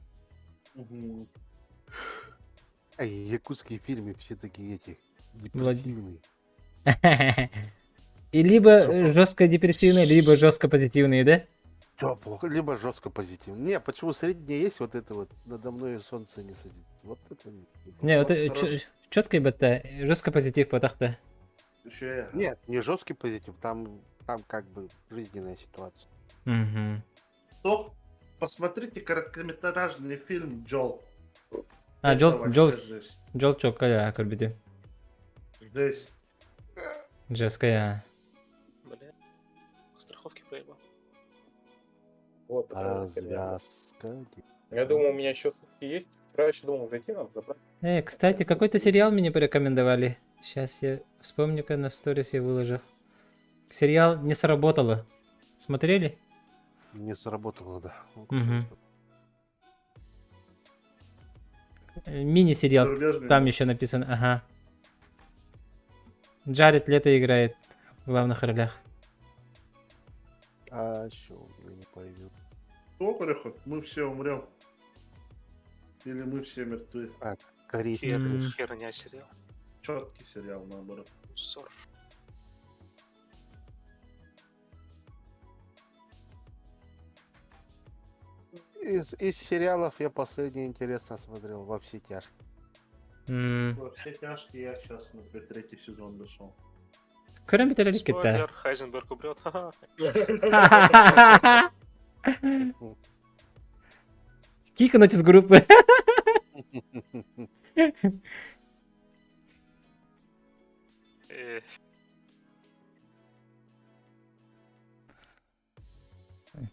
[SPEAKER 6] А якутские фильмы все такие эти депрессивные.
[SPEAKER 3] И либо жестко депрессивные, либо жестко позитивные, да?
[SPEAKER 6] Да, плохо. Либо жестко позитивно. Не, почему среднее есть вот это вот надо мной солнце не садит. Вот это
[SPEAKER 3] не. Вот четкий бата, жестко позитив потахта.
[SPEAKER 6] Нет, не жесткий позитив, там как бы жизненная ситуация.
[SPEAKER 3] Угу.
[SPEAKER 1] Посмотрите короткометражный фильм Джол.
[SPEAKER 3] Джол чокая, карбиди.
[SPEAKER 1] Жесть.
[SPEAKER 3] Жесткая.
[SPEAKER 10] Бля. Страховки проебал.
[SPEAKER 2] Вот.
[SPEAKER 6] Развязка.
[SPEAKER 2] Я думал, у меня еще сутки есть. Вчера еще думал, зайти надо забрать.
[SPEAKER 3] Кстати, какой-то сериал мне порекомендовали. Сейчас я вспомню-ка на сторис я выложил. Сериал «Не сработало». Смотрели?
[SPEAKER 6] Не сработало, да.
[SPEAKER 3] Мини-сериал. Там еще написано, ага. Джаред Лето играет в главных ролях.
[SPEAKER 6] А еще не появился.
[SPEAKER 1] Опорехот, мы все умрем. Или мы все мертвы.
[SPEAKER 6] Корейский.
[SPEAKER 10] Херня сериал.
[SPEAKER 1] Четкий сериал, наоборот.
[SPEAKER 10] Ссор.
[SPEAKER 6] Из сериалов я последний интересно смотрел «Во все тяжкие».
[SPEAKER 1] Во все тяжкие я сейчас на 3-й сезон дошел.
[SPEAKER 3] Кроме террорики-то.
[SPEAKER 10] Спойлер, Хайзенберг умрет.
[SPEAKER 3] Кикнуть из группы.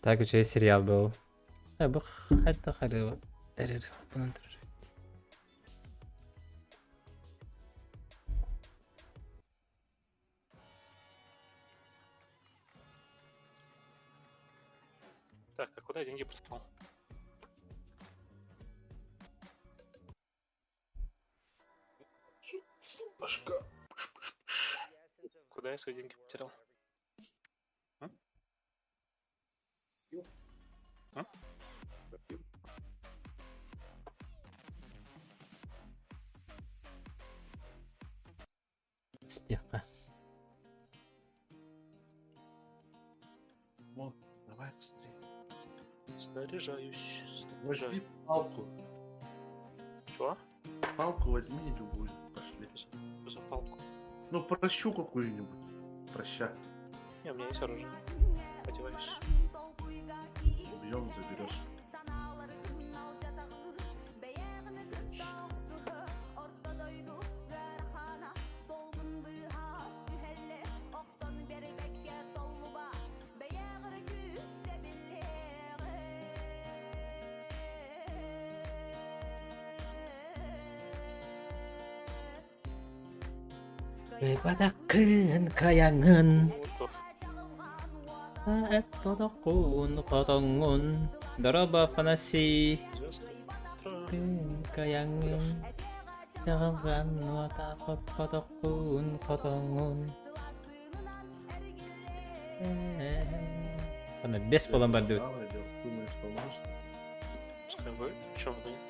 [SPEAKER 3] Также сериал был.
[SPEAKER 10] Так, а куда деньги прислал?
[SPEAKER 2] Башка.
[SPEAKER 10] Куда я свои деньги потерял?
[SPEAKER 3] Стеха.
[SPEAKER 1] Давай быстрее.
[SPEAKER 10] Снаряжаюсь.
[SPEAKER 1] Возьми палку.
[SPEAKER 10] Чего?
[SPEAKER 1] Палку возьми любую. Пошли.
[SPEAKER 10] За палку.
[SPEAKER 1] Ну, прощу какую-нибудь. Проща.
[SPEAKER 10] Не, у меня есть оружие. Одеваюсь.
[SPEAKER 1] Убьем, заберешь.
[SPEAKER 3] Badakın kayanın
[SPEAKER 10] Готов.
[SPEAKER 3] Etodokun kodongun Дороба Фанаси.
[SPEAKER 10] Звездка.
[SPEAKER 3] Kayangan. Jangan watakot kotokun kotongun. Она без поломбардует.
[SPEAKER 1] Мало идёт. Думаешь, поможет?
[SPEAKER 10] Пускай будет. Чё будет?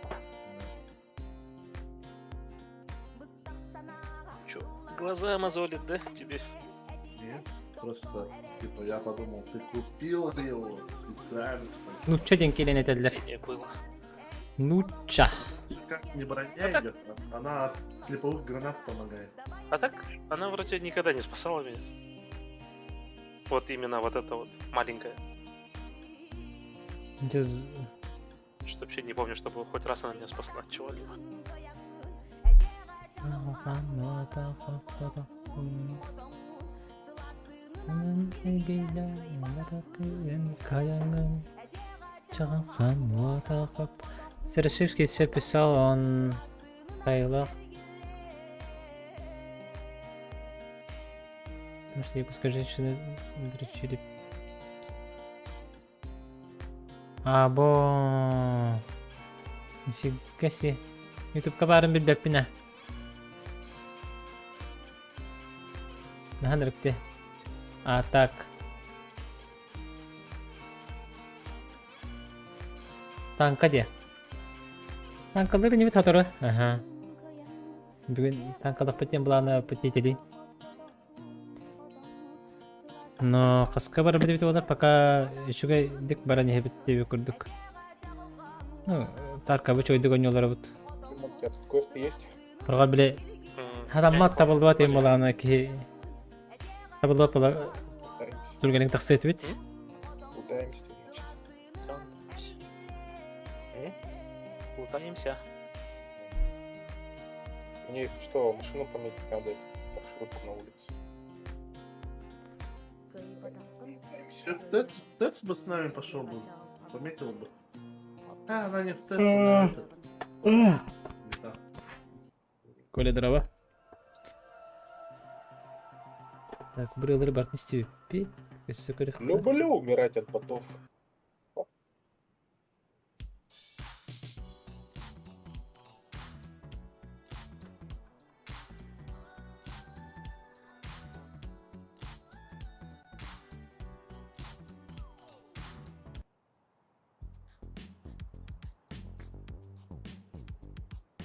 [SPEAKER 10] Чё? Глаза мозолит, да, тебе?
[SPEAKER 1] Нет, просто, типа, я подумал, ты купил его специально.
[SPEAKER 3] Ну чё деньги не dediler?
[SPEAKER 10] Не было.
[SPEAKER 3] Ну ча.
[SPEAKER 1] Как не броня
[SPEAKER 10] Ну так-
[SPEAKER 1] идет, она от клиповых гранат помогает.
[SPEAKER 10] А так, она вроде никогда не спасала меня. Вот именно вот эта вот маленькая. Что вообще не помню, чтобы хоть раз она меня спасла от чего-либо.
[SPEAKER 3] Серышевский все писал, он Тайлах. Потому что якутская женщина дрочили. Або. Нифига себе. Ютуб кабарым билбеппине. Нахандрыкте. А так. Танка де? Танкалары не бит хаторы. Ага. Бүгін танкалық бітен бұланы пөтетелейін. Но қысқа бары бітіп олар, пока үшіге дік бара не бітті көрдік. Ну, тарка бұч ойдық ойнелары бұд.
[SPEAKER 2] У тебя тут квесты есть?
[SPEAKER 3] Бұрға біле, адамлар табылды бат ең болағына ки... Табылды бат бола
[SPEAKER 2] Пытаемся.
[SPEAKER 3] дүргенің тақсы етіп ет.
[SPEAKER 2] Пытаемся, значит.
[SPEAKER 10] Лутаемся.
[SPEAKER 2] Мне, если что, машину пометить надо, это маршрутку на улице. Пытаемся.
[SPEAKER 1] Тэц бы с нами пошел бы, пометил бы. А, она не в Тэц, она это. Не так.
[SPEAKER 3] Коля дрова. Так, брылыр бартын істеу бет. Көсі көрек.
[SPEAKER 2] Люблю умирать от ботов.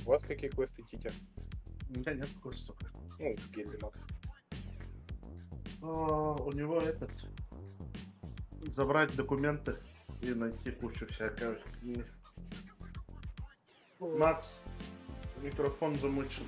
[SPEAKER 2] У вас какие квесты, Титя?
[SPEAKER 1] У меня нет квестов.
[SPEAKER 2] Ну, Гелли Макс.
[SPEAKER 1] У него этот... Забрать документы и найти кучу всякой фигни. Макс, микрофон замучен.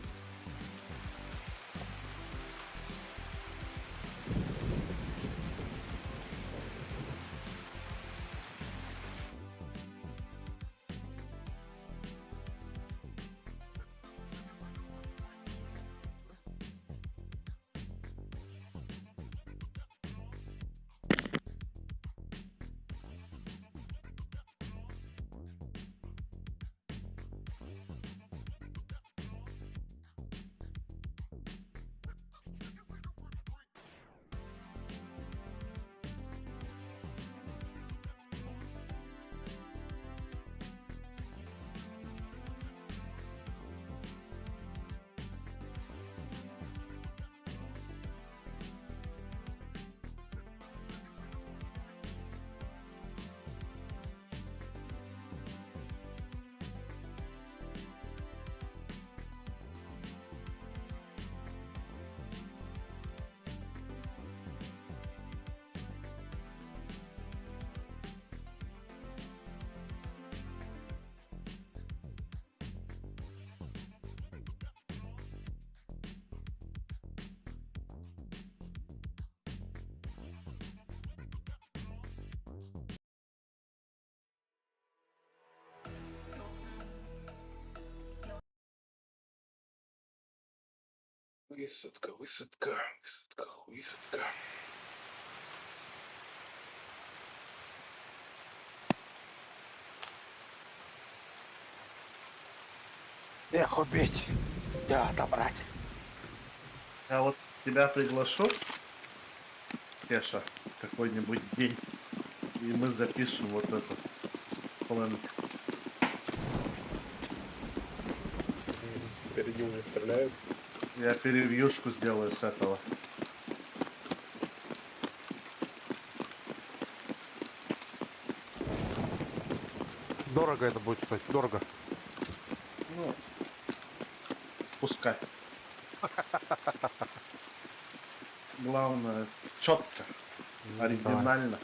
[SPEAKER 2] Высадка, высадка, высадка, высадка.
[SPEAKER 6] Эх, убить. Я отобрать.
[SPEAKER 1] Я вот тебя приглашу, Кеша, какой-нибудь день, и мы запишем вот это. по-моему.
[SPEAKER 2] Впереди уже стреляют.
[SPEAKER 1] Я перевьюшку сделаю с этого.
[SPEAKER 6] Дорого это будет стоить, дорого.
[SPEAKER 1] Ну, пускай. Главное, четко, оригинально.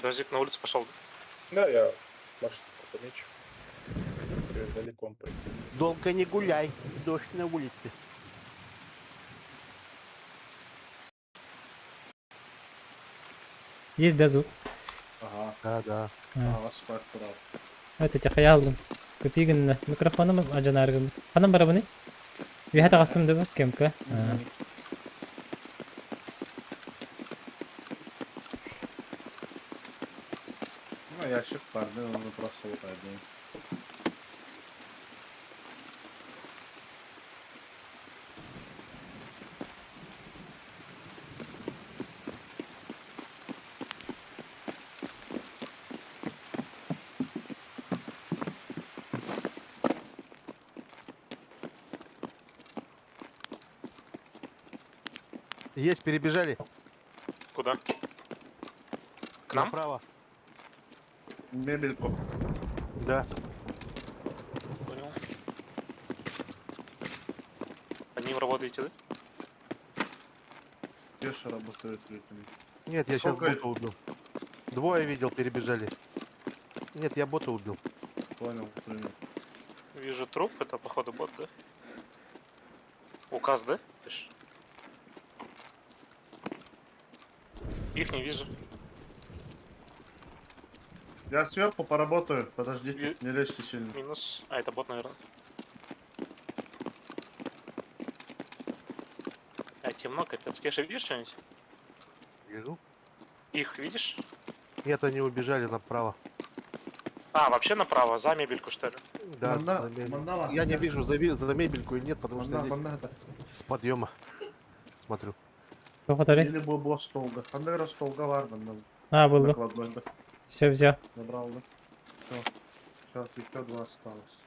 [SPEAKER 10] Дождик на улицу пошел.
[SPEAKER 2] Да, я маршрутку помечу. Далеко он просил.
[SPEAKER 6] Долго не гуляй, дождь на улице.
[SPEAKER 3] Есть дозу.
[SPEAKER 1] Ага,
[SPEAKER 6] Да.
[SPEAKER 1] ага, спать пора.
[SPEAKER 3] Evet ya aldım. Köpeğin mikrofonum acan argım. Hanım bara bunu. Bir hata kastım da bak kemka.
[SPEAKER 1] Ну, ящик парный, он просто вот один.
[SPEAKER 6] Есть, перебежали.
[SPEAKER 10] Куда? К нам?
[SPEAKER 6] Направо.
[SPEAKER 1] Мебельку.
[SPEAKER 6] Да.
[SPEAKER 10] Понял. Одним работаете, да?
[SPEAKER 1] Пеша работает с этими.
[SPEAKER 6] Нет, я сейчас
[SPEAKER 1] Сколько
[SPEAKER 6] бота убил. Двое видел, перебежали. Нет, я бота убил.
[SPEAKER 1] Понял, понял.
[SPEAKER 10] Вижу труп, это походу бот, да? Указ, да? Пишешь? Их не вижу.
[SPEAKER 1] Я сверху поработаю, подождите,
[SPEAKER 10] Ви-
[SPEAKER 1] не лезьте сильно.
[SPEAKER 10] Минус. А, это бот, наверное. А, темно, капец. Кеша, видишь что-нибудь?
[SPEAKER 6] Вижу.
[SPEAKER 10] Их видишь?
[SPEAKER 6] Нет, они убежали направо.
[SPEAKER 10] А, вообще направо, за мебельку, что ли?
[SPEAKER 6] Да,
[SPEAKER 1] Манда-
[SPEAKER 6] за мебель.
[SPEAKER 1] мандала.
[SPEAKER 6] Я не вижу, за мебельку или нет, потому что я здесь
[SPEAKER 1] Надо.
[SPEAKER 6] с подъема смотрю.
[SPEAKER 3] O kadar.
[SPEAKER 1] Или бабло столга. Андера столга ладно,
[SPEAKER 3] Ha buldum.
[SPEAKER 1] накладной, да.
[SPEAKER 3] Все взял.
[SPEAKER 1] Набрал, да. Все. Сейчас еще 2 осталось.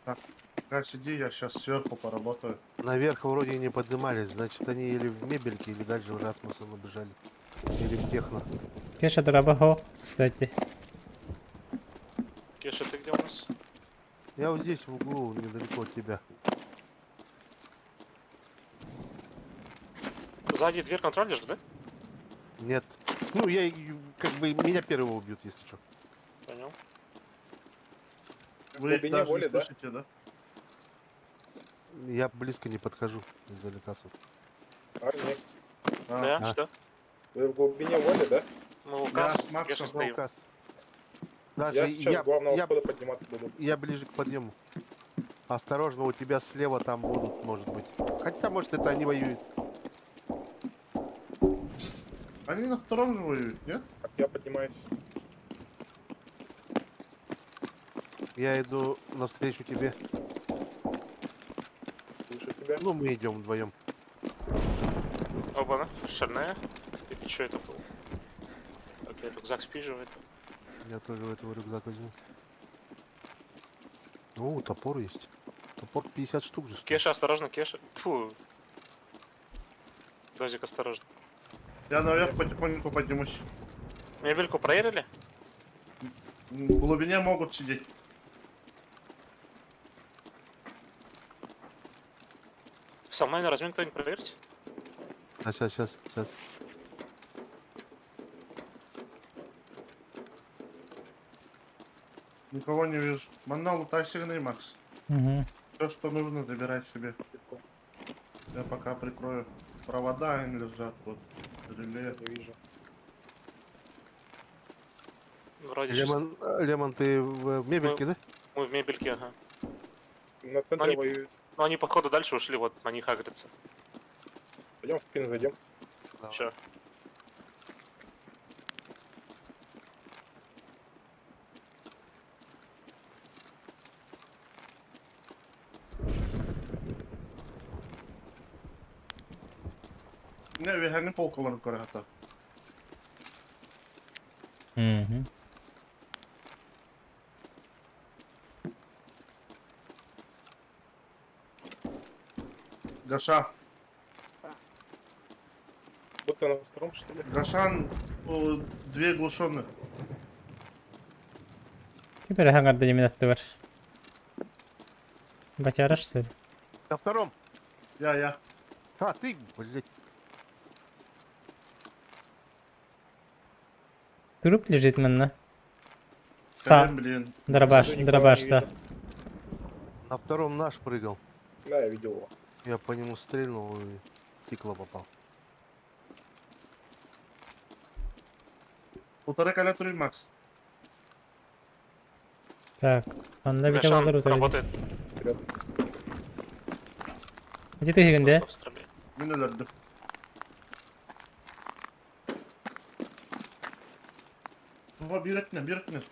[SPEAKER 1] Так, пока сиди, я сейчас сверху поработаю.
[SPEAKER 6] Наверх вроде не поднимались, значит они или в мебельке, или дальше в Расмуссен убежали. Или в техно.
[SPEAKER 3] Keşke дробахо, кстати.
[SPEAKER 10] Кеша, ты где у нас?
[SPEAKER 6] Я вот здесь в углу, недалеко от тебя.
[SPEAKER 10] Сзади дверь контролишь, да?
[SPEAKER 6] Нет. Ну, я как бы меня первого убьют, если что.
[SPEAKER 10] Понял.
[SPEAKER 1] Вы
[SPEAKER 2] глубине
[SPEAKER 1] даже
[SPEAKER 2] воли,
[SPEAKER 1] не
[SPEAKER 2] да?
[SPEAKER 1] слышите, да?
[SPEAKER 6] Я близко не подхожу издалека.
[SPEAKER 2] Парни,
[SPEAKER 10] Да,
[SPEAKER 6] А.
[SPEAKER 10] что?
[SPEAKER 2] вы в глубине воли, да?
[SPEAKER 10] Мы указ,
[SPEAKER 1] с Максом
[SPEAKER 10] Кеша стоим.
[SPEAKER 6] Указ. Даже
[SPEAKER 2] Я сейчас с главного
[SPEAKER 6] я,
[SPEAKER 2] входа подниматься буду.
[SPEAKER 6] я ближе к подъему. Осторожно, у тебя слева там будут, может быть. Хотя, может, это они воюют.
[SPEAKER 1] Они на втором же воюют, нет?
[SPEAKER 2] Так, я поднимаюсь.
[SPEAKER 6] Я иду навстречу тебе.
[SPEAKER 2] Слышу тебя.
[SPEAKER 6] Ну, мы идем вдвоем.
[SPEAKER 10] Оба-на, шальная. И что это было? Так, я рюкзак спиживает.
[SPEAKER 6] Я тоже в этого рюкзак возьму. О, топор есть. Топор 50 штук же. что ли?
[SPEAKER 10] Кеша, осторожно, Кеша. Фу. Дозик, осторожно.
[SPEAKER 1] Я наверх потихоньку поднимусь.
[SPEAKER 10] Мебельку проверили?
[SPEAKER 1] В глубине могут сидеть.
[SPEAKER 10] Со мной на размен кто-нибудь проверьте.
[SPEAKER 6] А, сейчас.
[SPEAKER 1] Никого не вижу. Маннал, утащенный, Макс.
[SPEAKER 3] Угу.
[SPEAKER 1] Все, что нужно, забирай себе. Я пока прикрою. Провода они лежат, вот. Реле.
[SPEAKER 2] Не вижу.
[SPEAKER 10] Вроде
[SPEAKER 6] Лемон, ты в мебельке, да?
[SPEAKER 10] мы в мебельке, ага.
[SPEAKER 2] На центре
[SPEAKER 10] Они-
[SPEAKER 2] воюют.
[SPEAKER 10] Но они, походу, дальше ушли, вот, на них агрятся.
[SPEAKER 2] Пойдем в спину зайдем.
[SPEAKER 10] Чё?
[SPEAKER 1] Ne, vi hänger polkaların korahata.
[SPEAKER 3] Угу.
[SPEAKER 1] Гаша.
[SPEAKER 2] Будто на втором, что ли?
[SPEAKER 1] Гашан, две глушенных.
[SPEAKER 3] Теперь hangarda yemin attı var. Бачараш, что ли?
[SPEAKER 6] На втором.
[SPEAKER 1] Я.
[SPEAKER 6] А, ты, блядь.
[SPEAKER 3] Труп лежит манна.
[SPEAKER 1] Калем,
[SPEAKER 3] Сам.
[SPEAKER 1] блин.
[SPEAKER 3] Дробаш,
[SPEAKER 2] Никого не
[SPEAKER 3] дробашта.
[SPEAKER 2] вижу.
[SPEAKER 6] На втором наш прыгал.
[SPEAKER 2] Да, я видел его.
[SPEAKER 6] Я по нему стрельнул и стекло попал.
[SPEAKER 1] Полтора калятуры Макс.
[SPEAKER 3] Так, анда bir de
[SPEAKER 10] Гашан
[SPEAKER 3] olur o tabii.
[SPEAKER 10] работает.
[SPEAKER 3] Где ты генде?
[SPEAKER 10] в стробе.
[SPEAKER 1] Minöldü. Baba bir etme.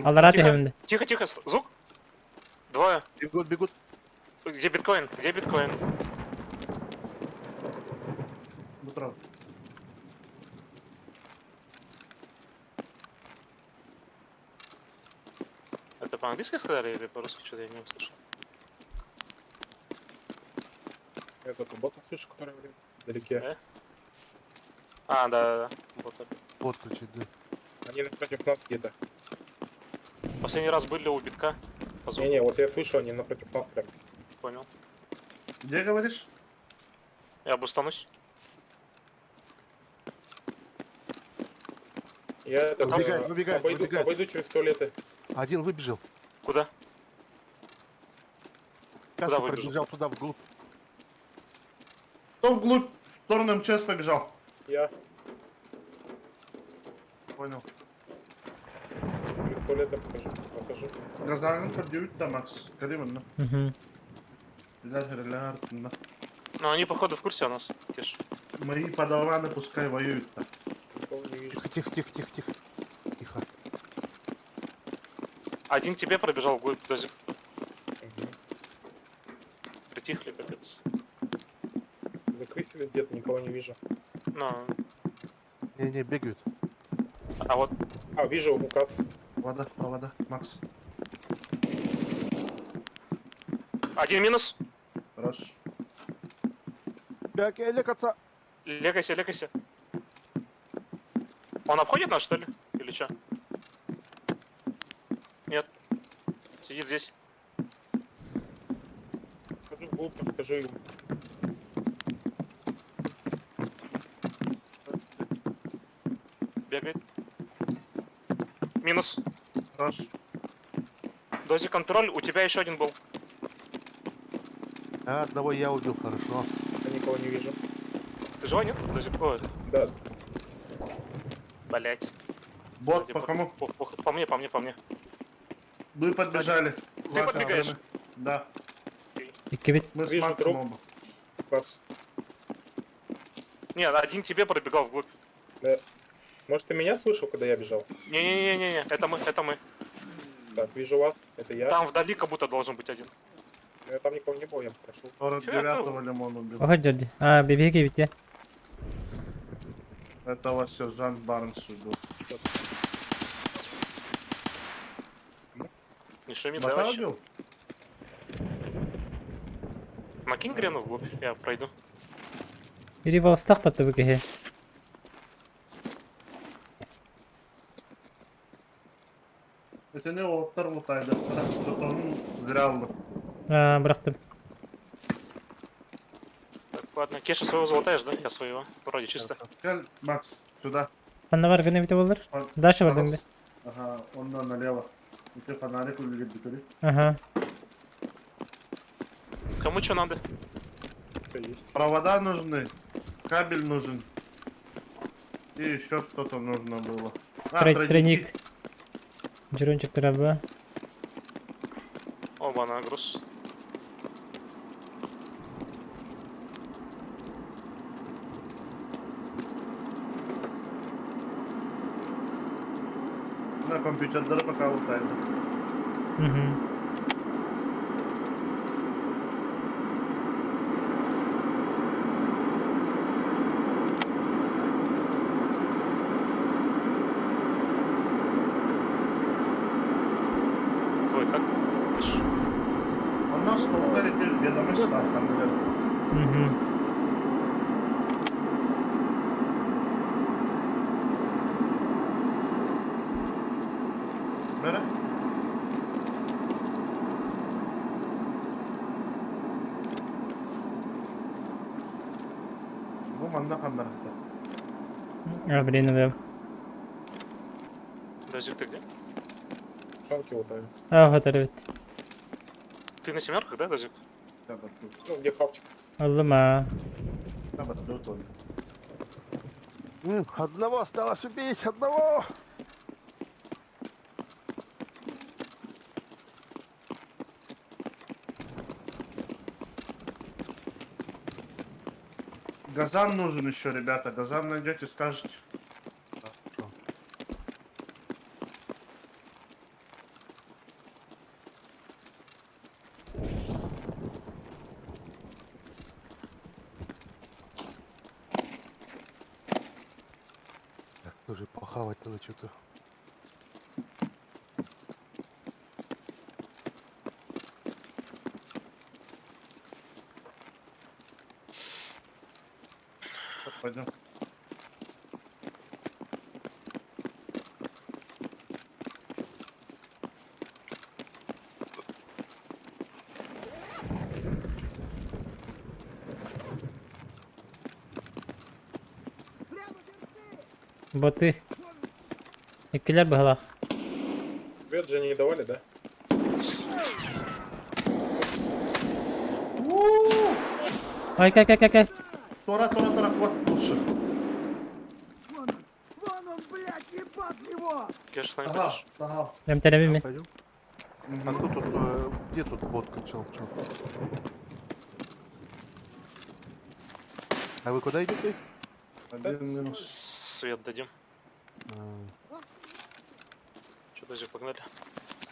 [SPEAKER 3] Алдар
[SPEAKER 10] Тихо.
[SPEAKER 3] heminde.
[SPEAKER 10] Тихо, тихо, звук. Двое.
[SPEAKER 6] Бегут.
[SPEAKER 10] Где биткоин? Где биткоин?
[SPEAKER 1] Bu taraf.
[SPEAKER 10] Это по-английски сказали или по-русски? Что-то я не услышал.
[SPEAKER 2] Я только бота слышу, который вдалеке.
[SPEAKER 10] А, да. Вот так.
[SPEAKER 6] Подключить, да.
[SPEAKER 2] Они напротив нас где-то.
[SPEAKER 10] Последний раз были у битка. По звуку.
[SPEAKER 2] Не-не, вот я слышу, они напротив нас прям.
[SPEAKER 10] Понял.
[SPEAKER 1] Где говоришь?
[SPEAKER 10] Я обустанусь.
[SPEAKER 2] Я это
[SPEAKER 6] Выбегает.
[SPEAKER 2] обойду через туалеты.
[SPEAKER 6] Один выбежал.
[SPEAKER 10] Куда?
[SPEAKER 6] Касса
[SPEAKER 10] выбежал?
[SPEAKER 6] пробежал туда вглубь.
[SPEAKER 1] Кто вглубь? В сторону МЧС побежал.
[SPEAKER 2] Я
[SPEAKER 1] Понял.
[SPEAKER 2] через туалеты прохожу.
[SPEAKER 1] Газанın подъют там, Макс. Калименно.
[SPEAKER 3] Угу.
[SPEAKER 1] Ляр.
[SPEAKER 10] Ну, они, походу, в курсе о нас, Кеш.
[SPEAKER 1] Мои подаваны пускай воюют-то.
[SPEAKER 2] Никого не вижу.
[SPEAKER 6] Тихо.
[SPEAKER 10] Один к тебе пробежал вглубь, Дозик.
[SPEAKER 2] Мгм.
[SPEAKER 10] Притихли, капец.
[SPEAKER 2] Закрысились где-то, никого не вижу.
[SPEAKER 10] Ну,
[SPEAKER 6] Не, бегают.
[SPEAKER 10] а вот
[SPEAKER 2] А, вижу указ.
[SPEAKER 1] Вода. Макс.
[SPEAKER 10] один минус.
[SPEAKER 1] Хорош.
[SPEAKER 6] Так, лекаться.
[SPEAKER 10] Легайся. Он обходит нас, что ли? Или что? Нет. Сидит здесь.
[SPEAKER 2] Хожу вглубь, покажу им.
[SPEAKER 10] Бегает. Минус.
[SPEAKER 1] Хорош.
[SPEAKER 10] Дози контроль, у тебя еще один был.
[SPEAKER 6] А, одного я убил, хорошо.
[SPEAKER 2] Я никого не вижу.
[SPEAKER 10] Ты живой, нет? Дози. Ой,
[SPEAKER 2] Да,
[SPEAKER 10] блять.
[SPEAKER 1] Бот, по кому?
[SPEAKER 10] По мне.
[SPEAKER 1] Ну и подбежали.
[SPEAKER 10] Ты подбегаешь?
[SPEAKER 1] Да.
[SPEAKER 3] İki bit.
[SPEAKER 1] Мы с
[SPEAKER 2] Вижу
[SPEAKER 1] Максом
[SPEAKER 2] труп.
[SPEAKER 1] оба.
[SPEAKER 2] указ.
[SPEAKER 10] Нет, один тебе пробегал вглубь.
[SPEAKER 2] Может, ты меня слышал, когда я бежал?
[SPEAKER 10] Не, это мы.
[SPEAKER 2] Так, вижу вас. Это я.
[SPEAKER 10] Там вдали как будто должен быть один.
[SPEAKER 2] Там никого не было, я прошел.
[SPEAKER 1] 49-го лимон убил.
[SPEAKER 3] Oha geldi. Aa bebeğe gibi bitti.
[SPEAKER 1] Этого сержант Барнс убил.
[SPEAKER 10] Не шуми, да,
[SPEAKER 1] Бота
[SPEAKER 10] вообще.
[SPEAKER 1] убил?
[SPEAKER 10] Накинь грену вглубь, я пройду.
[SPEAKER 3] Biri balstak battı bu kehe.
[SPEAKER 1] Это не оттар лутайды. Что-то он зря алды.
[SPEAKER 3] Aa bıraktım.
[SPEAKER 10] Так, ладно, Кеша своего золотаешь, да? Я своего. Вроде чисто.
[SPEAKER 1] Гel, Макс, сюда.
[SPEAKER 3] Bende var gene bir de olur.
[SPEAKER 1] Он-
[SPEAKER 3] Daşı var dönde.
[SPEAKER 1] Ага, он налево. И ты фонарик увидит, битари.
[SPEAKER 3] Aha.
[SPEAKER 10] Кому что надо?
[SPEAKER 2] Что есть?
[SPEAKER 1] Провода нужны. Кабель нужен. И еще что-то нужно было.
[SPEAKER 3] Тройник. Джерончик треба.
[SPEAKER 10] Оба на груз.
[SPEAKER 1] На компьютерleri пока лутайды.
[SPEAKER 3] Угу.
[SPEAKER 10] так? Видишь?
[SPEAKER 1] У нас много людей в ведомостях, там, наверное.
[SPEAKER 3] Угу.
[SPEAKER 1] Böyle. Bu manda kameratta.
[SPEAKER 3] А, блін, не.
[SPEAKER 10] Дазик, ты где?
[SPEAKER 2] Шанки лутаю.
[SPEAKER 3] А, готовить.
[SPEAKER 10] Ты на семерках, да, Дазик?
[SPEAKER 2] Ну, где хавчик?
[SPEAKER 3] Аллама.
[SPEAKER 1] Там это тоже.
[SPEAKER 6] Одного осталось убить, одного!
[SPEAKER 1] Газан нужен еще, ребята. Газан найдете, скажете.
[SPEAKER 6] Так, тоже похавать надо что-то.
[SPEAKER 1] Пойдем.
[SPEAKER 3] Боти. Якіля бігла.
[SPEAKER 2] Свет же не давали, да?
[SPEAKER 3] Ай, кай.
[SPEAKER 1] Тора, вот лучше.
[SPEAKER 5] Вон он, блядь, ебать его!
[SPEAKER 10] Кеш, с нами
[SPEAKER 1] Ага,
[SPEAKER 10] пойдешь?
[SPEAKER 1] ага.
[SPEAKER 3] Прям теребі.
[SPEAKER 6] Пойдем. А
[SPEAKER 1] Мгм.
[SPEAKER 6] кто тут, где тут бот кричал? Чё? А вы куда идете?
[SPEAKER 1] Один минус.
[SPEAKER 10] Свет дадим.
[SPEAKER 6] А,
[SPEAKER 10] Че, Дазик, погнали?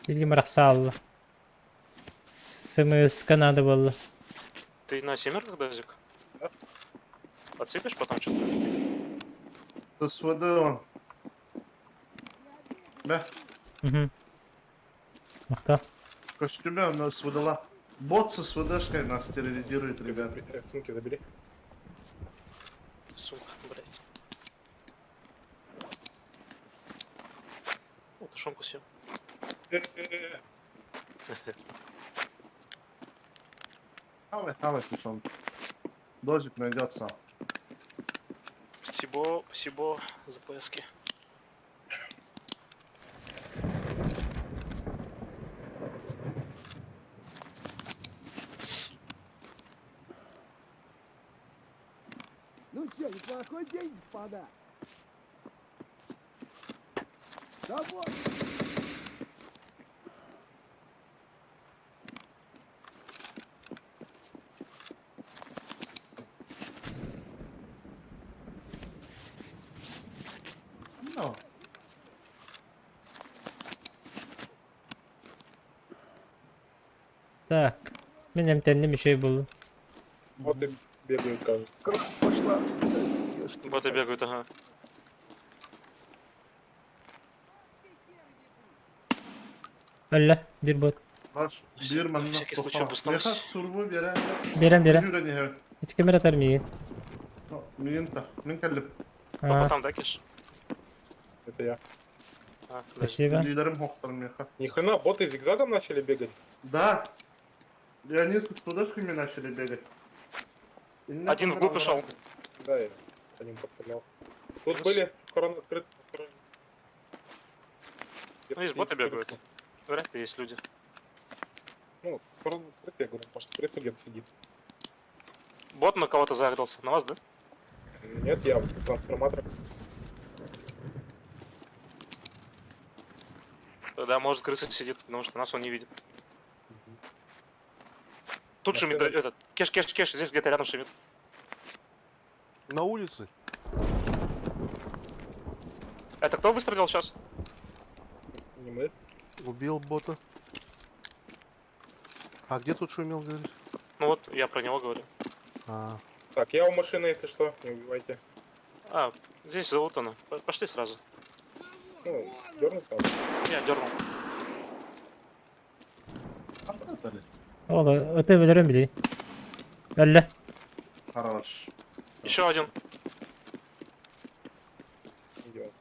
[SPEAKER 3] Тільки марсал. З Канади було.
[SPEAKER 10] Ты на семерках, Дазик? Да. Подсыпешь потом что-то?
[SPEAKER 1] С СВД он. Да,
[SPEAKER 3] Угу. А хто?
[SPEAKER 1] в костюме он нас выдала. Бот со СВДшкой нас терроризирует, ребят.
[SPEAKER 2] Сумки забери.
[SPEAKER 10] Сумка, блядь. Вот, шонку съем.
[SPEAKER 1] Хавай, пешон. Дождик найдется.
[SPEAKER 10] Спасибо за поиски.
[SPEAKER 5] Ну чё, неплохой день, господа? Да вот!
[SPEAKER 1] Ну,
[SPEAKER 3] Так. Мене темним ще й було.
[SPEAKER 2] Вот и бегают, кажется.
[SPEAKER 6] пошла.
[SPEAKER 10] Боты бегают, ага.
[SPEAKER 3] Öyle bir bot.
[SPEAKER 1] Baş, bir
[SPEAKER 10] Na
[SPEAKER 1] manna
[SPEAKER 10] всякий случай
[SPEAKER 1] topa.
[SPEAKER 10] бустамız.
[SPEAKER 1] Yakat surbu veren.
[SPEAKER 3] Берем.
[SPEAKER 1] Yürü ne hev.
[SPEAKER 3] Hiç kamera atar mıyım?
[SPEAKER 1] Minta, min kallip.
[SPEAKER 10] Папа там, да, Кеш?
[SPEAKER 2] Это я.
[SPEAKER 10] А, Дазик.
[SPEAKER 3] Спасибо.
[SPEAKER 1] Liderim hoktarım yakat.
[SPEAKER 2] Ни хрена, боты зигзагом начали бегать.
[SPEAKER 1] Да. И они с тудашками начали бегать. И меня
[SPEAKER 10] Один
[SPEAKER 1] понравилось.
[SPEAKER 10] вглубь ушел.
[SPEAKER 2] Да, я по ним пострелял. Тут
[SPEAKER 10] Плюс.
[SPEAKER 2] были сторона открыты.
[SPEAKER 10] Ну, есть боты бегают. Вряд ли есть люди.
[SPEAKER 2] Ну, сторона открыта, я говорю, может, прессу где-то сидит.
[SPEAKER 10] Бот на кого-то загрелся. На вас, да?
[SPEAKER 2] Нет, я в трансформаторе.
[SPEAKER 10] Тогда, может, крыса сидит, потому что нас он не видит. Тут
[SPEAKER 2] На
[SPEAKER 10] шумит,
[SPEAKER 2] первом.
[SPEAKER 10] этот, Кеш, здесь где-то рядом шумит.
[SPEAKER 6] На улице?
[SPEAKER 10] Это кто выстрелил сейчас?
[SPEAKER 2] Не мы.
[SPEAKER 6] Убил бота. А где тут шумел, говоришь?
[SPEAKER 10] Ну вот, я про него говорю.
[SPEAKER 6] А,
[SPEAKER 2] Так, я у машины, если что, не убивайте.
[SPEAKER 10] А, здесь залутано. Пошли сразу.
[SPEAKER 2] Ну, дернуть там.
[SPEAKER 10] Я дернул.
[SPEAKER 1] Готовы.
[SPEAKER 3] Oğlum öte bilirim bile. Ölle.
[SPEAKER 1] Хорош.
[SPEAKER 10] Еще один.
[SPEAKER 2] Идет.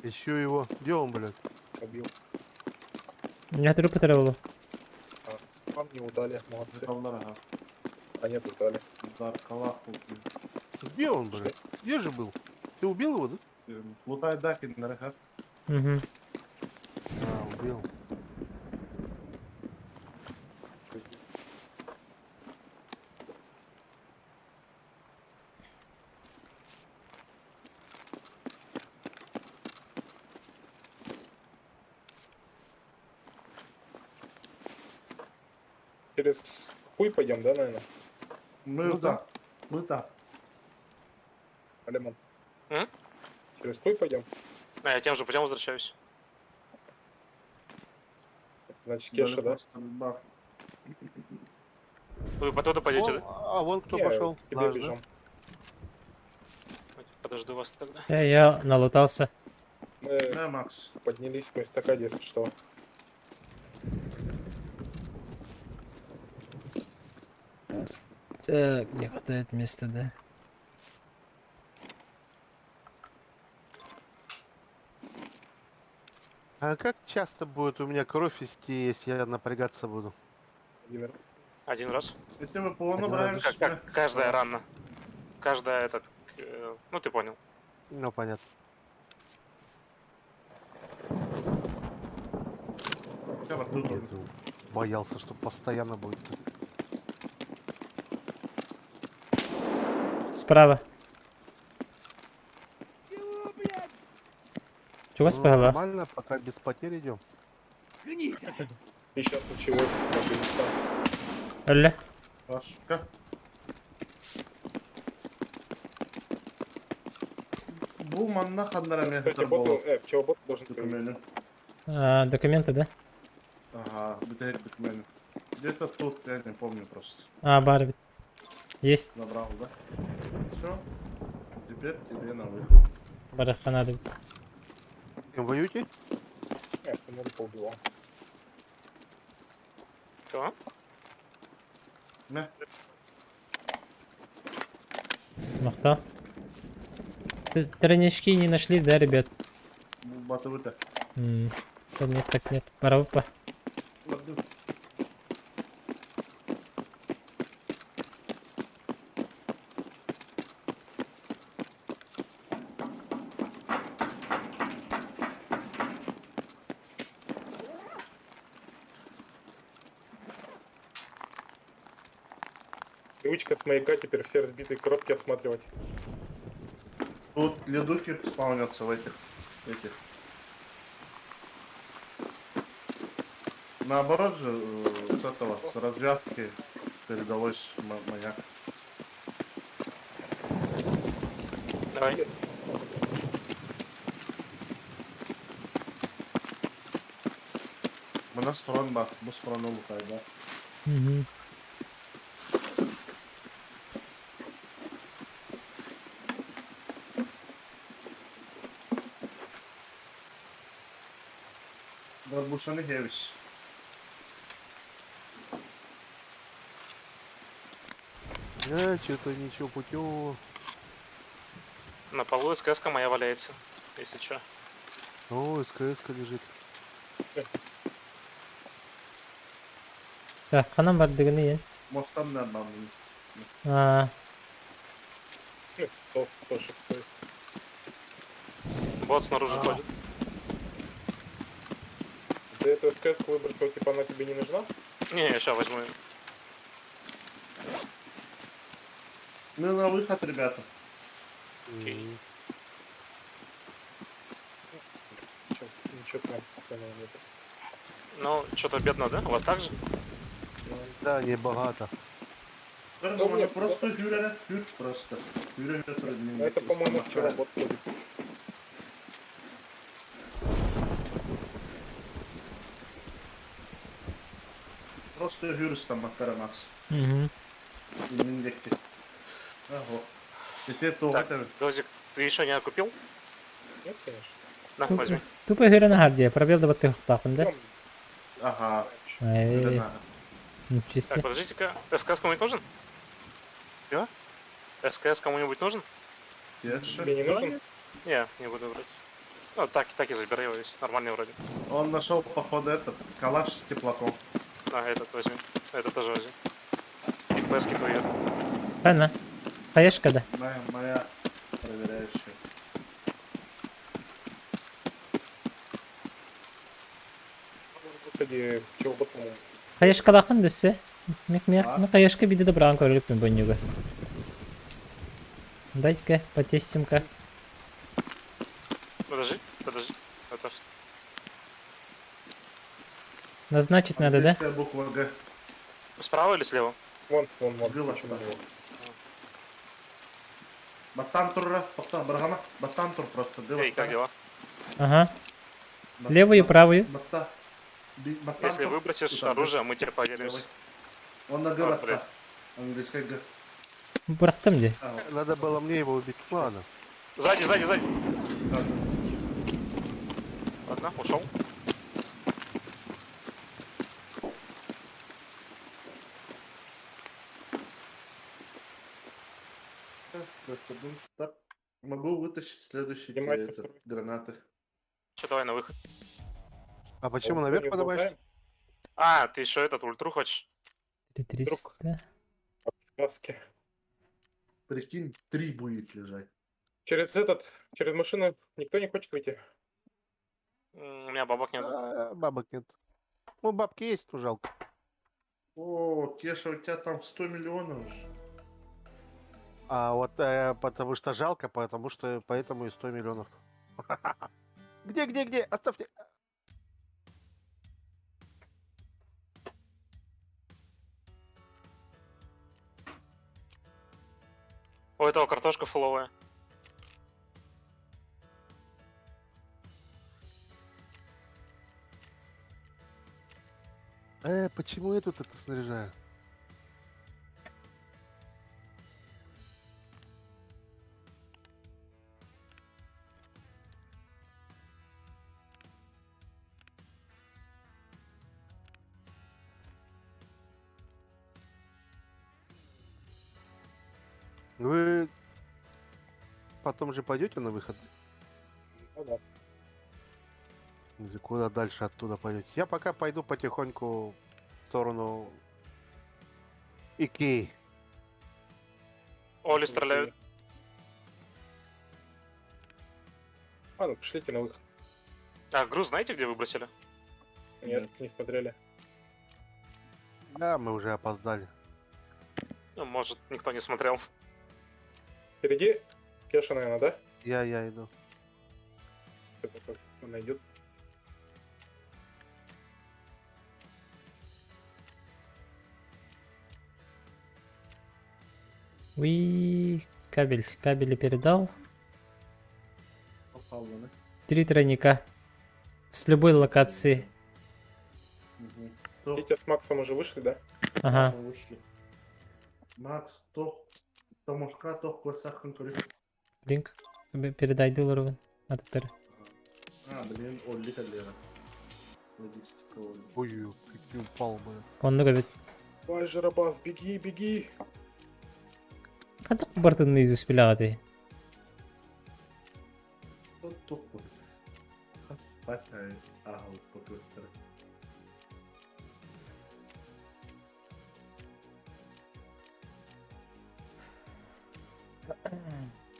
[SPEAKER 6] Ищу его. Где он, блядь?
[SPEAKER 2] Побил.
[SPEAKER 3] Я трупы треба.
[SPEAKER 2] А, спам не удали. Молодцы.
[SPEAKER 1] Зеркалдар, ага.
[SPEAKER 2] А нет, удали.
[SPEAKER 1] Зеркала хуки.
[SPEAKER 6] Где он, блядь? Где же был? Ты убил его, да?
[SPEAKER 1] Лутай даки на рехат.
[SPEAKER 3] Угу.
[SPEAKER 6] А, убил.
[SPEAKER 2] Через хуй пойдем, да, наверное?
[SPEAKER 1] Мы
[SPEAKER 6] Ну да.
[SPEAKER 1] да. Мы да.
[SPEAKER 2] Алимон.
[SPEAKER 10] М?
[SPEAKER 2] Через хуй пойдем?
[SPEAKER 10] А, я тем же путем возвращаюсь.
[SPEAKER 2] Значит, Кеша, да?
[SPEAKER 10] Вы по туда пойдете, да?
[SPEAKER 6] А вон кто
[SPEAKER 2] Не,
[SPEAKER 6] пошел.
[SPEAKER 2] к тебе
[SPEAKER 6] Наш, да?
[SPEAKER 2] бежим.
[SPEAKER 10] Подожду вас тогда.
[SPEAKER 3] Я налутался.
[SPEAKER 2] Мы
[SPEAKER 1] Да, Макс.
[SPEAKER 2] поднялись по эстакаде, если что.
[SPEAKER 3] Так, не хватает места, да?
[SPEAKER 6] А как часто будет у меня кровь исти, если я напрягаться буду?
[SPEAKER 2] Один раз.
[SPEAKER 10] Один раз.
[SPEAKER 1] Если мы по
[SPEAKER 6] Один раз.
[SPEAKER 1] набираемся...
[SPEAKER 10] Как каждая рана. Каждая этот... ну ты понял.
[SPEAKER 6] Ну, понятно. Я боялся, что постоянно будет.
[SPEAKER 3] Справа.
[SPEAKER 5] Чего, блядь?
[SPEAKER 3] Чого
[SPEAKER 6] Ну,
[SPEAKER 3] спала?
[SPEAKER 6] нормально, пока без потерь идем.
[SPEAKER 5] Гнида.
[SPEAKER 2] И сейчас началось Афганистан.
[SPEAKER 3] Ölle.
[SPEAKER 1] Пашка. Бу манна хандара
[SPEAKER 2] Кстати,
[SPEAKER 1] место
[SPEAKER 2] боты,
[SPEAKER 1] было.
[SPEAKER 2] пчелобот должен
[SPEAKER 1] Документы.
[SPEAKER 2] появиться.
[SPEAKER 3] Документы, да?
[SPEAKER 1] Ага, битари документы. Где-то тут, я не помню просто.
[SPEAKER 3] Бар. Есть.
[SPEAKER 1] Набрал, да? Все. Теперь тебе на выход.
[SPEAKER 3] Бараха надо.
[SPEAKER 6] Воюете?
[SPEAKER 2] Я самому поубивал.
[SPEAKER 10] Кого?
[SPEAKER 1] Не.
[SPEAKER 3] Махта. Тройнички не нашлись, да, ребят?
[SPEAKER 1] Батовыта.
[SPEAKER 3] Да нет, так нет. Барапа.
[SPEAKER 2] Привычка с маяка теперь все разбитые коробки осматривать.
[SPEAKER 1] Тут ледухи спавнятся в этих. Наоборот же, с этого, с развязки передалось маяк.
[SPEAKER 10] Давай.
[SPEAKER 1] Мене сторон бak, bu сторону лукай, да?
[SPEAKER 3] Угу.
[SPEAKER 1] Горбушаны хевиш.
[SPEAKER 6] Что-то ничего путевого.
[SPEAKER 10] На полу СКС-ка моя валяется. Если чё.
[SPEAKER 6] О, СКС-ка лежит.
[SPEAKER 3] Так, kanam var degini ye.
[SPEAKER 1] Мостан не одна.
[SPEAKER 2] Ну, тоже.
[SPEAKER 10] Бот снаружи ходит.
[SPEAKER 2] Ты эту СКС выбросил, типа она тебе не нужна?
[SPEAKER 10] Не, я сейчас возьму.
[SPEAKER 1] Ну на выход, ребята.
[SPEAKER 10] Окей.
[SPEAKER 2] Ничего там ценного нет.
[SPEAKER 10] Ну, что-то бедно, да? У вас так же?
[SPEAKER 6] Да, не богато.
[SPEAKER 1] Ну, мне просто Юрия Юр просто. Юрия
[SPEAKER 2] Ну, это, по-моему, вчера бот ходит.
[SPEAKER 1] Просто Юрис там Макарамакс.
[SPEAKER 3] Угу.
[SPEAKER 1] И Миндекти. Ого. Теперь то
[SPEAKER 10] Так,
[SPEAKER 1] это...
[SPEAKER 10] Дозик, ты еще не окупил?
[SPEAKER 2] Нет, конечно.
[SPEAKER 10] На, возьми.
[SPEAKER 3] Тупо гире на гарді, пробіл до тих хтахун, да?
[SPEAKER 2] Идем.
[SPEAKER 1] Ага.
[SPEAKER 3] Ай.
[SPEAKER 1] Зелена.
[SPEAKER 3] Ничего
[SPEAKER 10] Так,
[SPEAKER 3] себе.
[SPEAKER 10] подождите-ка. СКС кому-нибудь нужен?
[SPEAKER 6] Чё?
[SPEAKER 10] СКС кому-нибудь нужен?
[SPEAKER 1] Кеша.
[SPEAKER 2] Тебе не нужен?
[SPEAKER 10] Не буду брать. Ну, так и забирай его весь. Нормальный вроде.
[SPEAKER 1] Он нашел, походу, этот калаш с теплаком.
[SPEAKER 10] А, этот возьми. Это тоже возьми. И ПСки твои.
[SPEAKER 3] Ладно. Хаешка, да?
[SPEAKER 1] Моя проверяющая.
[SPEAKER 2] Господи, чего потом?
[SPEAKER 3] Хаешкалакын десе. Мек
[SPEAKER 1] А?
[SPEAKER 3] ну хаешка биде да бран көріліп мен бөнюга. Дайте-ка, потестим-ка.
[SPEAKER 10] Подожди. Это...
[SPEAKER 3] Назначить надо, да?
[SPEAKER 1] Английская буква Г.
[SPEAKER 10] Справа или слева?
[SPEAKER 2] Вон.
[SPEAKER 1] Было,
[SPEAKER 2] Почему?
[SPEAKER 1] да. Баттан турра, Баргана. Баттан тур просто.
[SPEAKER 10] Эй, как дела?
[SPEAKER 3] Ага. Левую и правую.
[SPEAKER 10] Если выбросишь оружие, мы тебе поделимся.
[SPEAKER 1] Он на Г
[SPEAKER 10] А,
[SPEAKER 1] батта.
[SPEAKER 10] блядь.
[SPEAKER 1] Английская Г.
[SPEAKER 3] Бұрақтым де.
[SPEAKER 6] Надо было мне его убить. Ладно.
[SPEAKER 10] Сзади. Ладно, ушел.
[SPEAKER 1] Так, могу вытащить следующий
[SPEAKER 2] Поднимайся
[SPEAKER 1] эти
[SPEAKER 2] второй.
[SPEAKER 1] гранаты.
[SPEAKER 10] Че, давай на выход.
[SPEAKER 6] А почему
[SPEAKER 2] Вот,
[SPEAKER 6] наверх
[SPEAKER 2] не
[SPEAKER 6] поднимаешься?
[SPEAKER 10] А, ты еще этот ультру хочешь?
[SPEAKER 3] 300.
[SPEAKER 2] Сказки.
[SPEAKER 1] Прикинь, 3 будет лежать.
[SPEAKER 2] Через машину никто не хочет выйти.
[SPEAKER 10] У меня бабок нет.
[SPEAKER 6] Бабок нет. Ну, бабки есть, то жалко.
[SPEAKER 1] О, Кеша, у тебя там 100 миллионов уже.
[SPEAKER 6] А вот потому что жалко, поэтому и 100 миллионов. Где? Оставьте.
[SPEAKER 10] У этого картошка фуловая.
[SPEAKER 6] Почему я тут это снаряжаю? Вы потом же пойдете на выход?
[SPEAKER 2] Ну да.
[SPEAKER 6] Или куда дальше оттуда пойдете? Я пока пойду потихоньку в сторону Икеи.
[SPEAKER 10] Оли стреляют.
[SPEAKER 2] А, ну пошлите на выход.
[SPEAKER 10] А, груз знаете, где выбросили?
[SPEAKER 2] Нет, не смотрели.
[SPEAKER 6] Да, мы уже опоздали.
[SPEAKER 10] Ну, может, никто не смотрел.
[SPEAKER 2] Впереди Кеша, наверное, да?
[SPEAKER 6] Я иду.
[SPEAKER 2] Это как найдет.
[SPEAKER 3] Уи, кабели передал.
[SPEAKER 1] Попал, да?
[SPEAKER 3] 3 тройника. С любой локации.
[SPEAKER 1] Угу.
[SPEAKER 2] Тетя с Максом уже вышли, да?
[SPEAKER 3] Ага.
[SPEAKER 1] Вышли. Макс, Томушка, Классах,
[SPEAKER 3] Блинк. Передай долларовый. Ататары.
[SPEAKER 1] блин, Олли Калера. Водички Олли.
[SPEAKER 6] Ой, какие упал бы.
[SPEAKER 3] Онны көбет.
[SPEAKER 2] Ой, Жарабас, беги!
[SPEAKER 3] Кадак бартын наизусть пилагаты.
[SPEAKER 1] Вот тупо. Спасай, по кластеру.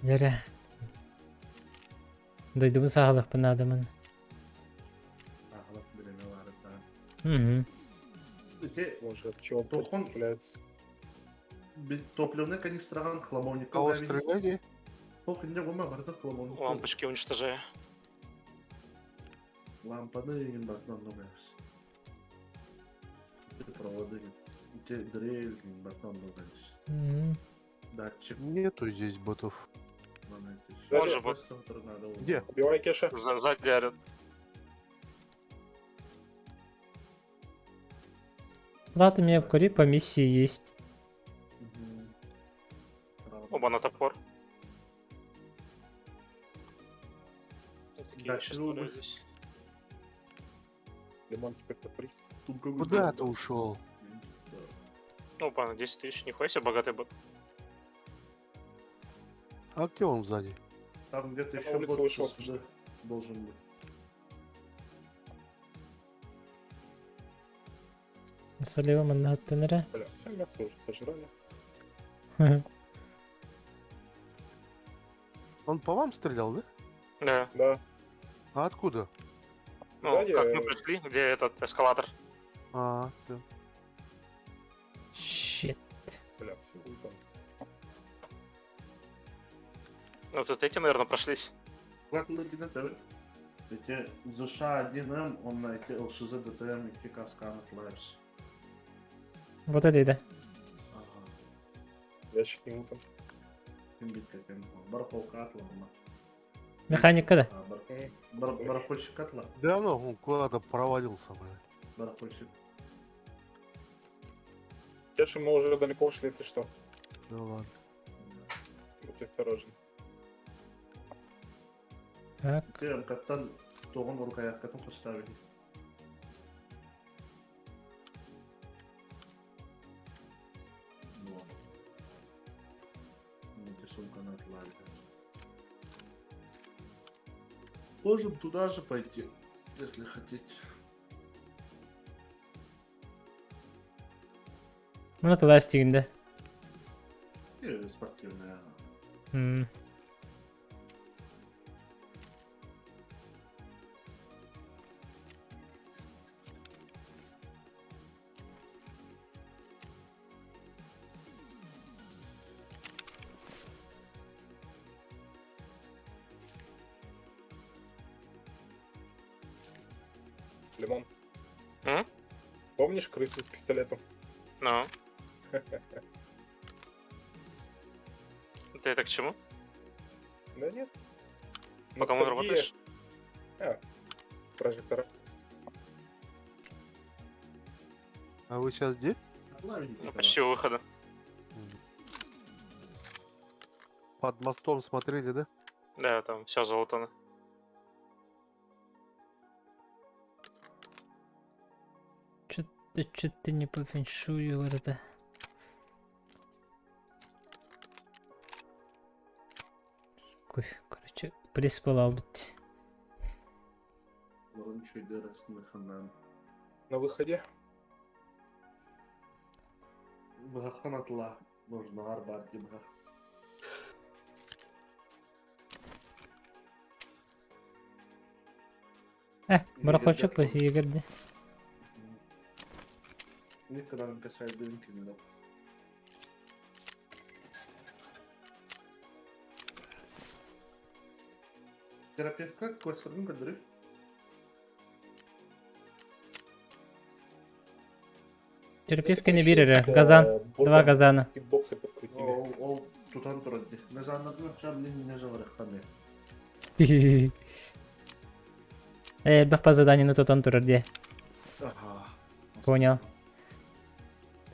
[SPEAKER 3] Жаря. Дойду сағалық пын адамын.
[SPEAKER 1] Ағылық білеме var да.
[SPEAKER 3] Угу.
[SPEAKER 2] Может, от чего
[SPEAKER 1] Тохон.
[SPEAKER 2] стреляется?
[SPEAKER 1] Топливный канистраған хламовник.
[SPEAKER 6] Кого стреляли?
[SPEAKER 1] Сколько не гума барды хламовник.
[SPEAKER 10] Лампочки уничтожаю.
[SPEAKER 1] Лампаны егін батынан нұғайыз. Проводы. Дрель батынан нұғайыз. Датчик.
[SPEAKER 6] Нету здесь ботов.
[SPEAKER 10] Он же вот.
[SPEAKER 6] Где?
[SPEAKER 2] Убивай Кеша.
[SPEAKER 10] Сзади орет.
[SPEAKER 3] Плата меня в коре по миссии есть.
[SPEAKER 10] Оба на топор. Такие
[SPEAKER 1] Дальше
[SPEAKER 10] сейчас
[SPEAKER 1] рубы.
[SPEAKER 10] здесь.
[SPEAKER 2] Лимон теперь топрист.
[SPEAKER 6] Куда ты ушел?
[SPEAKER 10] Опа, на 10 тысяч, нихуя себе богатый бот.
[SPEAKER 6] А где он сзади?
[SPEAKER 1] Там где-то
[SPEAKER 2] На
[SPEAKER 1] еще
[SPEAKER 2] улицу
[SPEAKER 1] бот
[SPEAKER 2] вышел.
[SPEAKER 1] сюда должен быть.
[SPEAKER 3] Солева маннахаттанера.
[SPEAKER 2] Бля, все мясо уже сожрали.
[SPEAKER 6] Он по вам стрелял, да?
[SPEAKER 10] Да.
[SPEAKER 2] Да.
[SPEAKER 6] А откуда?
[SPEAKER 10] Ну,
[SPEAKER 2] Сзади,
[SPEAKER 10] как мы пришли, где этот эскалатор?
[SPEAKER 6] А, все.
[SPEAKER 3] Щит.
[SPEAKER 2] Бля, все будет там.
[SPEAKER 10] Вот вот эти, наверное, прошлись.
[SPEAKER 1] Как на ДТМ? Эти ЗШ 1М, он на эти ЛШЗ ДТМ и Кикаскан Лайвс.
[SPEAKER 3] Вот это, да.
[SPEAKER 1] Ага.
[SPEAKER 2] Ящик ему там.
[SPEAKER 1] Ким как он. Бархол Катла.
[SPEAKER 3] Механика, да.
[SPEAKER 1] Бархольщик Катла.
[SPEAKER 6] Да ну, он куда-то провалился, блядь.
[SPEAKER 1] Бархольщик.
[SPEAKER 2] Яши, мы уже далеко ушли, если что.
[SPEAKER 6] Ну ладно.
[SPEAKER 2] Будьте осторожны.
[SPEAKER 3] Так.
[SPEAKER 1] Тем каттан тоғын ұрқаяққатын қоставили. Вот. Вот и сумка на отладе. Можем туда же пойти, если хотите.
[SPEAKER 3] Bunu da lastiğinde.
[SPEAKER 1] И спортивная.
[SPEAKER 3] Hmm.
[SPEAKER 2] Лимон.
[SPEAKER 10] М?
[SPEAKER 2] Помнишь крысу с пистолетом?
[SPEAKER 10] Ну. Ты это к чему?
[SPEAKER 2] Да нет.
[SPEAKER 10] По кому
[SPEAKER 2] Ностальгия.
[SPEAKER 10] работаешь?
[SPEAKER 2] Прожектора.
[SPEAKER 6] А вы сейчас где?
[SPEAKER 10] Ну, почти у выхода.
[SPEAKER 6] Под мостом смотрели, да?
[SPEAKER 10] Да, там все залутано.
[SPEAKER 3] Что-то не по фэншую это. Короче, приспала быть.
[SPEAKER 1] Ворончой дырос на ханан.
[SPEAKER 2] На выходе.
[SPEAKER 1] Баххан атла. Нужно арбат гибха.
[SPEAKER 3] Барахольчукла егерде.
[SPEAKER 1] Никогда не качает дыринки, не. Терапевтка классырдың кадыры.
[SPEAKER 3] Терапевка не берет, газан. Два газана.
[SPEAKER 2] Боксы подкрутили.
[SPEAKER 1] Ол тутан тұрады. Не жанрдың шаблин не жаварыққаны.
[SPEAKER 3] Бах по заданию на тот он турде.
[SPEAKER 1] Ага.
[SPEAKER 3] Понял.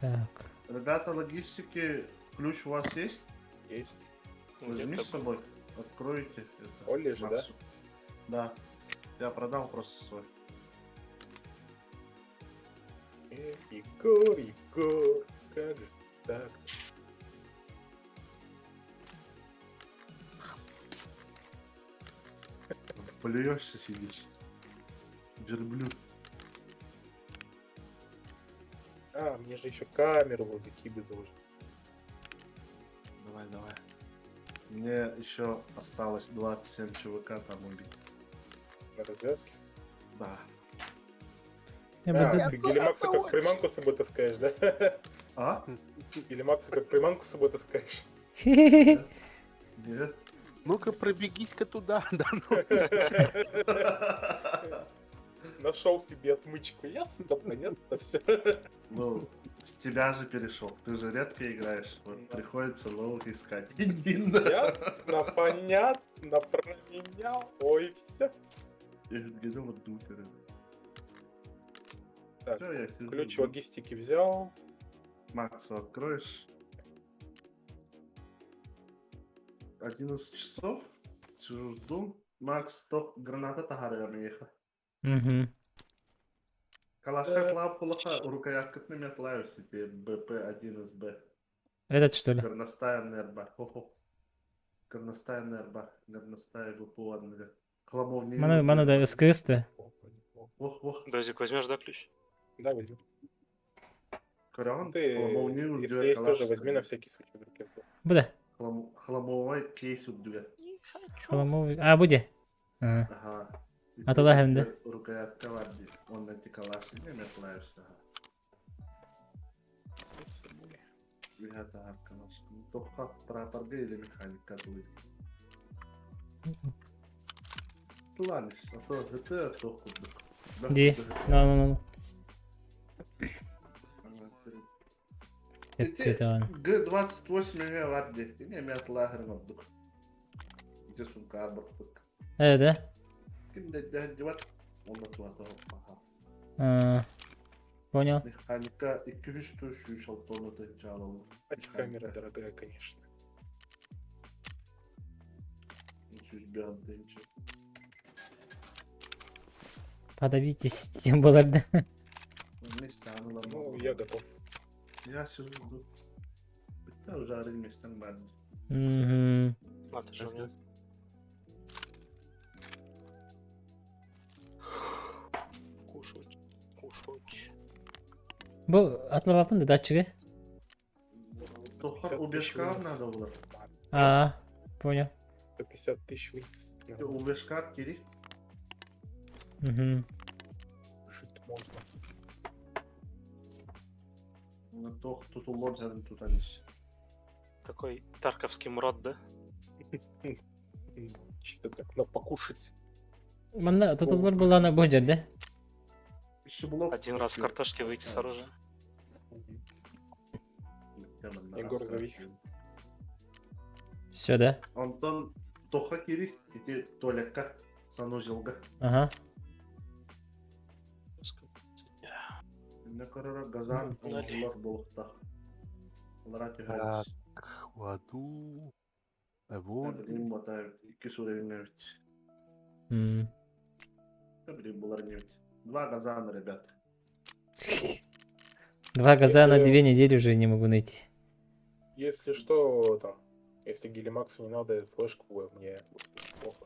[SPEAKER 3] Так.
[SPEAKER 1] Ребята, логистики, ключ у вас есть?
[SPEAKER 2] Есть.
[SPEAKER 1] Возьми
[SPEAKER 10] Где-то
[SPEAKER 1] с собой. Откройте. Это,
[SPEAKER 2] Олли же, да?
[SPEAKER 1] Максу. Да. Я продал просто свой.
[SPEAKER 2] Егор, Егор, как же так?
[SPEAKER 1] Плюешься, сидишь. Верблюд.
[SPEAKER 2] А, мне же еще камеру возле кибы заложить.
[SPEAKER 1] Давай, давай. Мне еще осталось 27 ЧВК там убить.
[SPEAKER 2] На развязке.
[SPEAKER 1] Да.
[SPEAKER 3] Я
[SPEAKER 2] А,
[SPEAKER 3] буду...
[SPEAKER 2] ты Гелимакса как приманку с собой таскаешь, да?
[SPEAKER 1] А?
[SPEAKER 2] Гелимакса как приманку с собой таскаешь.
[SPEAKER 1] Нет.
[SPEAKER 6] Ну-ка, пробегись-ка туда, да ну.
[SPEAKER 2] Нашел себе отмычку, ясно, понятно, все.
[SPEAKER 1] Ну, с тебя же перешел. Ты же редко играешь. Вот приходится новых искать. Едино.
[SPEAKER 2] Ясно, понятно, променял. Ой, все.
[SPEAKER 1] Где вот дутеры?
[SPEAKER 2] Так,
[SPEAKER 1] Всё, я сижу,
[SPEAKER 2] ключ
[SPEAKER 1] жду.
[SPEAKER 2] логистики взял.
[SPEAKER 1] Максу откроешь? 11 часов. Сижу, жду. Макс, то граната тахарга ехал.
[SPEAKER 3] Угу.
[SPEAKER 1] Калашка плохо, рукоятка не метлаешься, тебе БП-1СБ.
[SPEAKER 3] Этот что ли?
[SPEAKER 1] Горностая нерба. Хо-хо. Горностая нерба. Горностая ВП-1. Хламовни.
[SPEAKER 3] Мене де скисти.
[SPEAKER 1] Ох.
[SPEAKER 10] Дозик, возьмешь, да, ключ?
[SPEAKER 2] Да, возьми.
[SPEAKER 1] Корян,
[SPEAKER 2] Ты,
[SPEAKER 1] хламовни.
[SPEAKER 2] если есть, тоже возьми на всякий случай. Вдруг я сдох.
[SPEAKER 3] Буде.
[SPEAKER 1] Хламовой кейс у две.
[SPEAKER 3] Хламовий. А, буде. Ага.
[SPEAKER 1] Ага.
[SPEAKER 3] А то легенда.
[SPEAKER 1] Рукоятка варди. Он на ті калашки не метлаешься. Вигата арка наша. Тоха прапорга или механика дует. Планис, а то ГТ, то худок.
[SPEAKER 3] Ді. Ну. Капітан.
[SPEAKER 1] Г28 варди. И не метла гранатдук. Где сумка арбордук.
[SPEAKER 3] Да?
[SPEAKER 1] Ким девать. Он на того.
[SPEAKER 3] А, понял.
[SPEAKER 1] Механика 200 шалтонутых джалов.
[SPEAKER 2] Камера дорогая, конечно.
[SPEAKER 1] Чуть беантенчик.
[SPEAKER 3] Подавитесь, тем более.
[SPEAKER 1] Вместе анула.
[SPEAKER 2] Ну, я готов.
[SPEAKER 1] Я сижу, жду. Это уже вместе банди.
[SPEAKER 3] Угу.
[SPEAKER 10] А, ты же у меня. Кушать.
[SPEAKER 3] Бу атлавапын да датчиги?
[SPEAKER 1] Тохар убежка надо было.
[SPEAKER 3] А, понял.
[SPEAKER 2] 150 тысяч вниз.
[SPEAKER 1] Убежка кири.
[SPEAKER 3] Угу.
[SPEAKER 2] Жить можно.
[SPEAKER 1] На то, тут улоджен, тут анис.
[SPEAKER 10] Такой тарковский мрот, да?
[SPEAKER 2] Чисто так, на покушать.
[SPEAKER 3] Манда тут была на боджер, да?
[SPEAKER 1] Еще блок.
[SPEAKER 10] Один раз с картошки выйти с оружия.
[SPEAKER 2] Егор, зови.
[SPEAKER 3] Все, да?
[SPEAKER 1] Антон, Тоха кири, иди Толяка, санузелга.
[SPEAKER 3] Ага.
[SPEAKER 1] Не корора газан, улар болхта. Ларати галис.
[SPEAKER 6] В аду.
[SPEAKER 1] Вот. Им мотают, и кисуры нефть.
[SPEAKER 3] М.
[SPEAKER 1] Добрый булар нефть. 2 газана, ребята.
[SPEAKER 3] 2 газа на 2 недели уже не могу найти.
[SPEAKER 2] Если что, там, если Гелимаксу не надо, флешку мне плохо.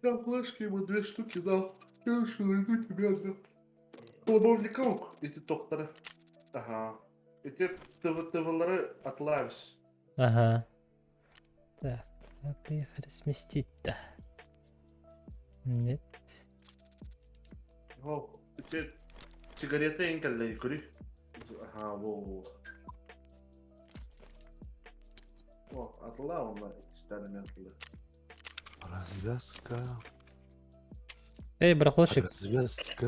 [SPEAKER 1] Я флешки ему 2 штуки дал. Я что, найду тебя отдал. Полубовников, эти доктора. Ага. Эти ТВЛР отлавишь.
[SPEAKER 3] Ага. Так, как приехали сместить-то? Нет.
[SPEAKER 1] О, эти сигареты инкалли, кури. Ага, во. О, отлав на эти стороны отлав.
[SPEAKER 6] Развязка.
[SPEAKER 3] Эй, барахолщик.
[SPEAKER 6] Развязка.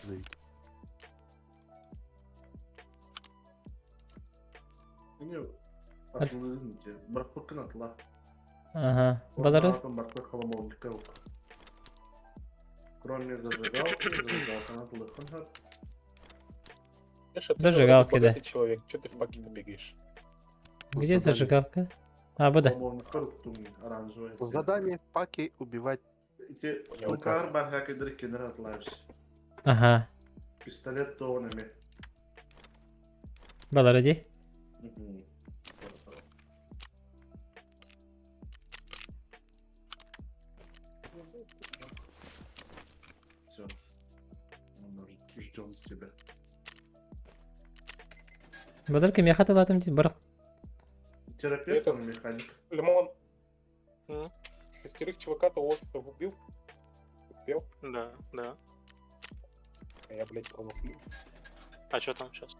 [SPEAKER 6] Зовите.
[SPEAKER 1] Не, отлавните. Барахолка отлав.
[SPEAKER 3] Ага. Бадары?
[SPEAKER 1] Кроме зажигалки надо лыханхат.
[SPEAKER 3] Зажигалки, да.
[SPEAKER 2] Ты человек, что ты в паке-то бегаешь?
[SPEAKER 3] Где зажигалка? А, буда.
[SPEAKER 1] Оранжевый.
[SPEAKER 6] Задание в паке убивать.
[SPEAKER 1] Лукар бахаки дрики на отлавишь.
[SPEAKER 3] Ага.
[SPEAKER 1] Пистолет тонами.
[SPEAKER 3] Бадары, иди.
[SPEAKER 1] Все. Ждем тебя.
[SPEAKER 3] Бадарки мехата латым бар.
[SPEAKER 1] Терапевт, он механик.
[SPEAKER 2] Лимон,
[SPEAKER 10] М?
[SPEAKER 2] 6 чувака-то офисов убил? Успел?
[SPEAKER 10] Да.
[SPEAKER 2] А я, блядь, промахнул.
[SPEAKER 10] А что там сейчас?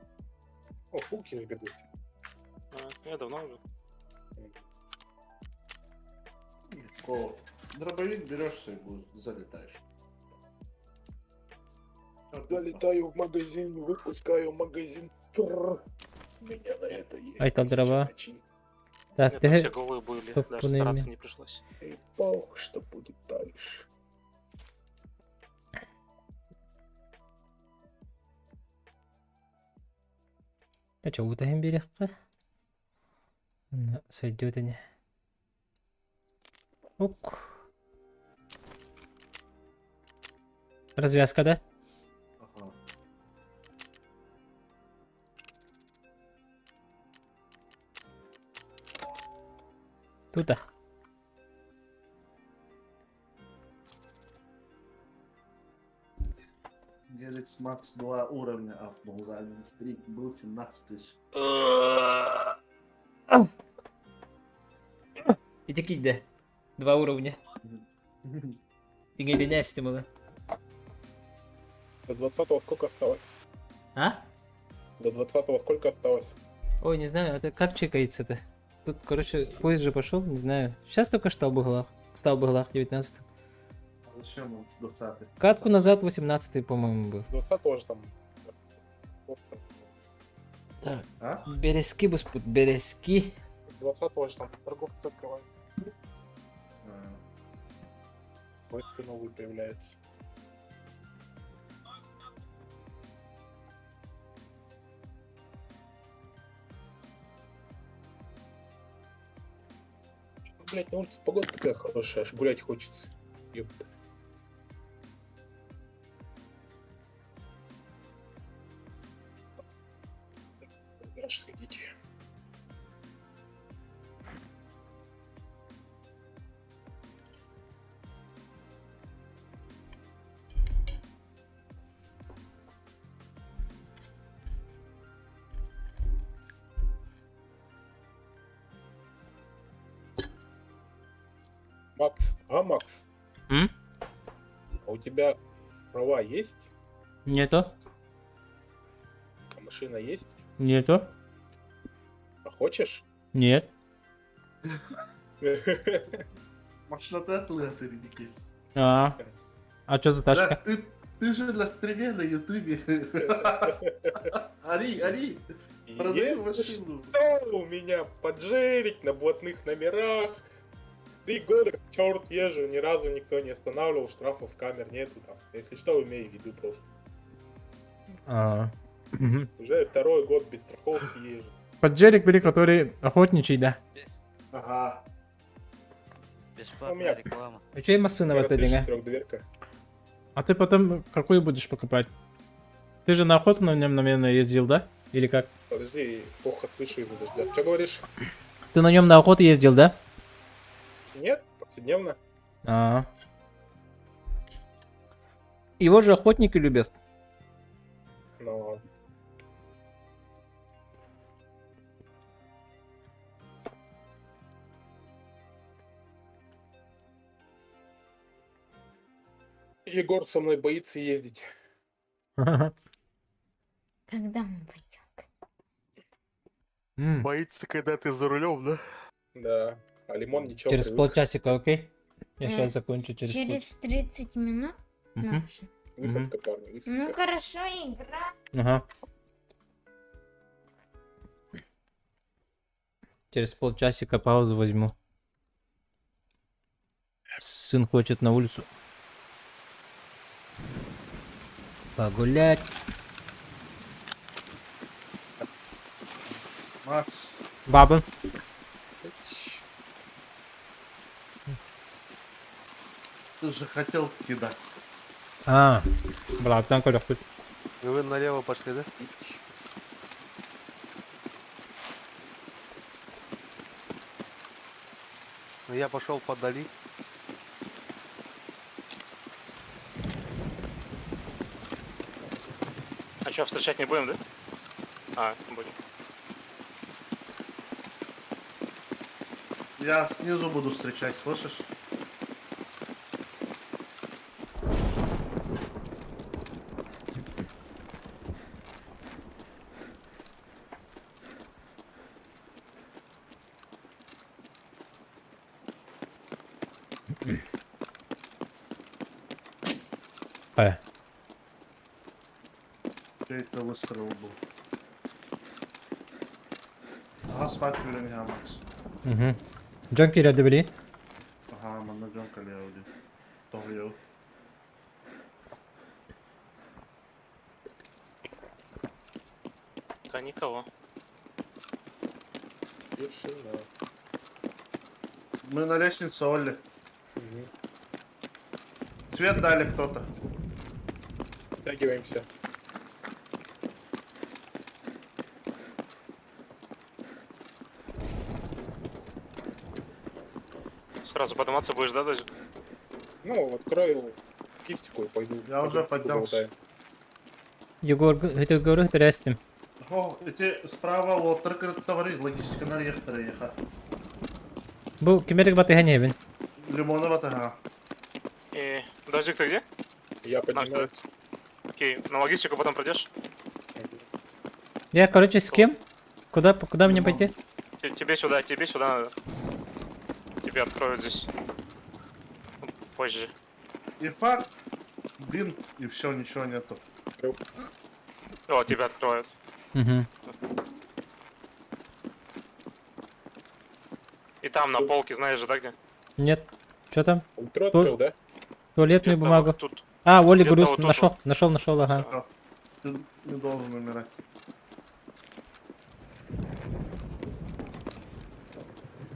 [SPEAKER 2] О, фуки же бегут.
[SPEAKER 10] Я давно уже.
[SPEAKER 1] Легко. Дробовик берешься и залетаешь.
[SPEAKER 2] Залетаю в магазин, выпускаю магазин. Трррр. У меня на это есть.
[SPEAKER 3] Ай, там дрова.
[SPEAKER 2] причин.
[SPEAKER 3] Так,
[SPEAKER 10] Нет, там все
[SPEAKER 3] ты...
[SPEAKER 10] голые были,
[SPEAKER 3] топ
[SPEAKER 10] даже
[SPEAKER 3] пунами.
[SPEAKER 10] стараться не пришлось.
[SPEAKER 2] И пох, что будет дальше.
[SPEAKER 3] А чё, утаем берег? Сойдёт они. Ук. Развязка, да?
[SPEAKER 1] Ага.
[SPEAKER 3] Тут-то.
[SPEAKER 1] Геликс Макс 2 уровня апнул за один стрик. Был 17 тысяч.
[SPEAKER 3] І такий де. 2 уровня. І не ліняй стимули.
[SPEAKER 2] До 20-го сколько осталось?
[SPEAKER 3] А?
[SPEAKER 2] До 20-го сколько осталось?
[SPEAKER 3] Ой, не знаю, это как чекается-то? Тут, короче, поезд же пошел, не знаю. Сейчас только стал бы глав. Стал бы глав 19.
[SPEAKER 1] А зачем он 20-й?
[SPEAKER 3] Катку назад 18-й, по-моему, был.
[SPEAKER 2] 20-го же там. опция.
[SPEAKER 3] Так,
[SPEAKER 1] А?
[SPEAKER 3] березки, буспут, березки.
[SPEAKER 2] 20-го же там торговцы открывают.
[SPEAKER 1] А,
[SPEAKER 2] Квесты новые появляются. Блять, на улице погода такая хорошая, аж гулять хочется. Ёпта. Гараж сходить. Макс,
[SPEAKER 3] М?
[SPEAKER 2] а у тебя права есть?
[SPEAKER 3] Нету?
[SPEAKER 2] А машина есть?
[SPEAKER 3] Нету?
[SPEAKER 2] А хочешь?
[SPEAKER 3] Нет.
[SPEAKER 1] Машина ты Никит.
[SPEAKER 3] А что за
[SPEAKER 1] Да,
[SPEAKER 3] тачка?
[SPEAKER 1] ты же на стриме на ютубе. Ори.
[SPEAKER 2] И
[SPEAKER 1] Продаю
[SPEAKER 2] нет,
[SPEAKER 1] машину.
[SPEAKER 2] что у меня поджерить на блатных номерах. 3 года, черт езжу, ни разу никто не останавливал, штрафов камер нету там. Если что, имею в виду просто.
[SPEAKER 3] А. Мгм.
[SPEAKER 2] Уже 2-й год без страховки езжу.
[SPEAKER 3] Поджерик были, который охотничий, да.
[SPEAKER 1] Ага.
[SPEAKER 2] У меня
[SPEAKER 5] реклама.
[SPEAKER 3] А что машина в этой лиге?
[SPEAKER 2] 3-дверка.
[SPEAKER 3] А ты потом какую будешь покупать? Ты же на охоту на нем, наверное, ездил, да? Или как?
[SPEAKER 2] Подожди, плохо слышу из-за дождя. Что говоришь?
[SPEAKER 3] Ты на нем на охоту ездил, да?
[SPEAKER 2] Нет, повседневно.
[SPEAKER 3] А. Его же охотники любят.
[SPEAKER 2] Но Егор со мной боится ездить.
[SPEAKER 4] Когда мы пойдем?
[SPEAKER 3] М.
[SPEAKER 6] Боится, когда ты за рулем, да?
[SPEAKER 2] Да. А Лимон ничего.
[SPEAKER 3] Через
[SPEAKER 2] привык.
[SPEAKER 3] полчасика, окей? Я
[SPEAKER 4] Э,
[SPEAKER 3] сейчас закончу через
[SPEAKER 4] Через 30 минут?
[SPEAKER 3] Мгм.
[SPEAKER 4] Маша.
[SPEAKER 2] Высадка, парни, высадка.
[SPEAKER 4] Ну хорошо, игра.
[SPEAKER 3] Ага. Через полчасика паузу возьму. Сын хочет на улицу погулять.
[SPEAKER 1] Макс,
[SPEAKER 3] Баба.
[SPEAKER 1] ты же хотел кидать.
[SPEAKER 3] А, брат, там коля хоть.
[SPEAKER 6] И вы налево пошли, да? Ну, я пошел подали.
[SPEAKER 10] А что, встречать не будем, да? А, будем.
[SPEAKER 1] Я снизу буду встречать, слышишь? Чей это выстрел был? Ага, смотри на меня, Макс.
[SPEAKER 3] Угу. Джонки ряды были.
[SPEAKER 1] Ага, мы найдем колеуди. Тогил.
[SPEAKER 10] Да никого.
[SPEAKER 2] Тишина.
[SPEAKER 1] Мы на лестнице, Олли. Свет дали кто-то.
[SPEAKER 2] Стягиваемся.
[SPEAKER 10] Сразу подниматься будешь, да, даже?
[SPEAKER 2] Ну, открою кистику и пойду.
[SPEAKER 1] Я уже поднялся.
[SPEAKER 3] Егор, Егор, трястим.
[SPEAKER 1] О, эти справа вот товарищ, логистика на рехтера ехать.
[SPEAKER 3] Бу, кемерик баты гонебин.
[SPEAKER 1] Лимонова тага.
[SPEAKER 10] И... Дождик, ты где?
[SPEAKER 2] Я поднимаюсь.
[SPEAKER 10] Окей, на логистику потом пройдешь?
[SPEAKER 3] Я, короче, с кем? Куда мне пойти?
[SPEAKER 10] Тебе сюда надо. Тебе откроют здесь. Позже.
[SPEAKER 1] И факт, бинт, и все, ничего нету.
[SPEAKER 10] О, тебя откроют.
[SPEAKER 3] Угу.
[SPEAKER 10] И там на полке, знаешь же, да, где?
[SPEAKER 3] Нет. Что там?
[SPEAKER 2] Ультра открыл, да?
[SPEAKER 3] Туалетную
[SPEAKER 10] Где-то
[SPEAKER 3] бумагу.
[SPEAKER 10] вот тут.
[SPEAKER 3] А, Оли
[SPEAKER 10] где-то
[SPEAKER 3] груз.
[SPEAKER 10] вот тут
[SPEAKER 3] Нашел, ага.
[SPEAKER 1] Всё. Ты не должен умирать.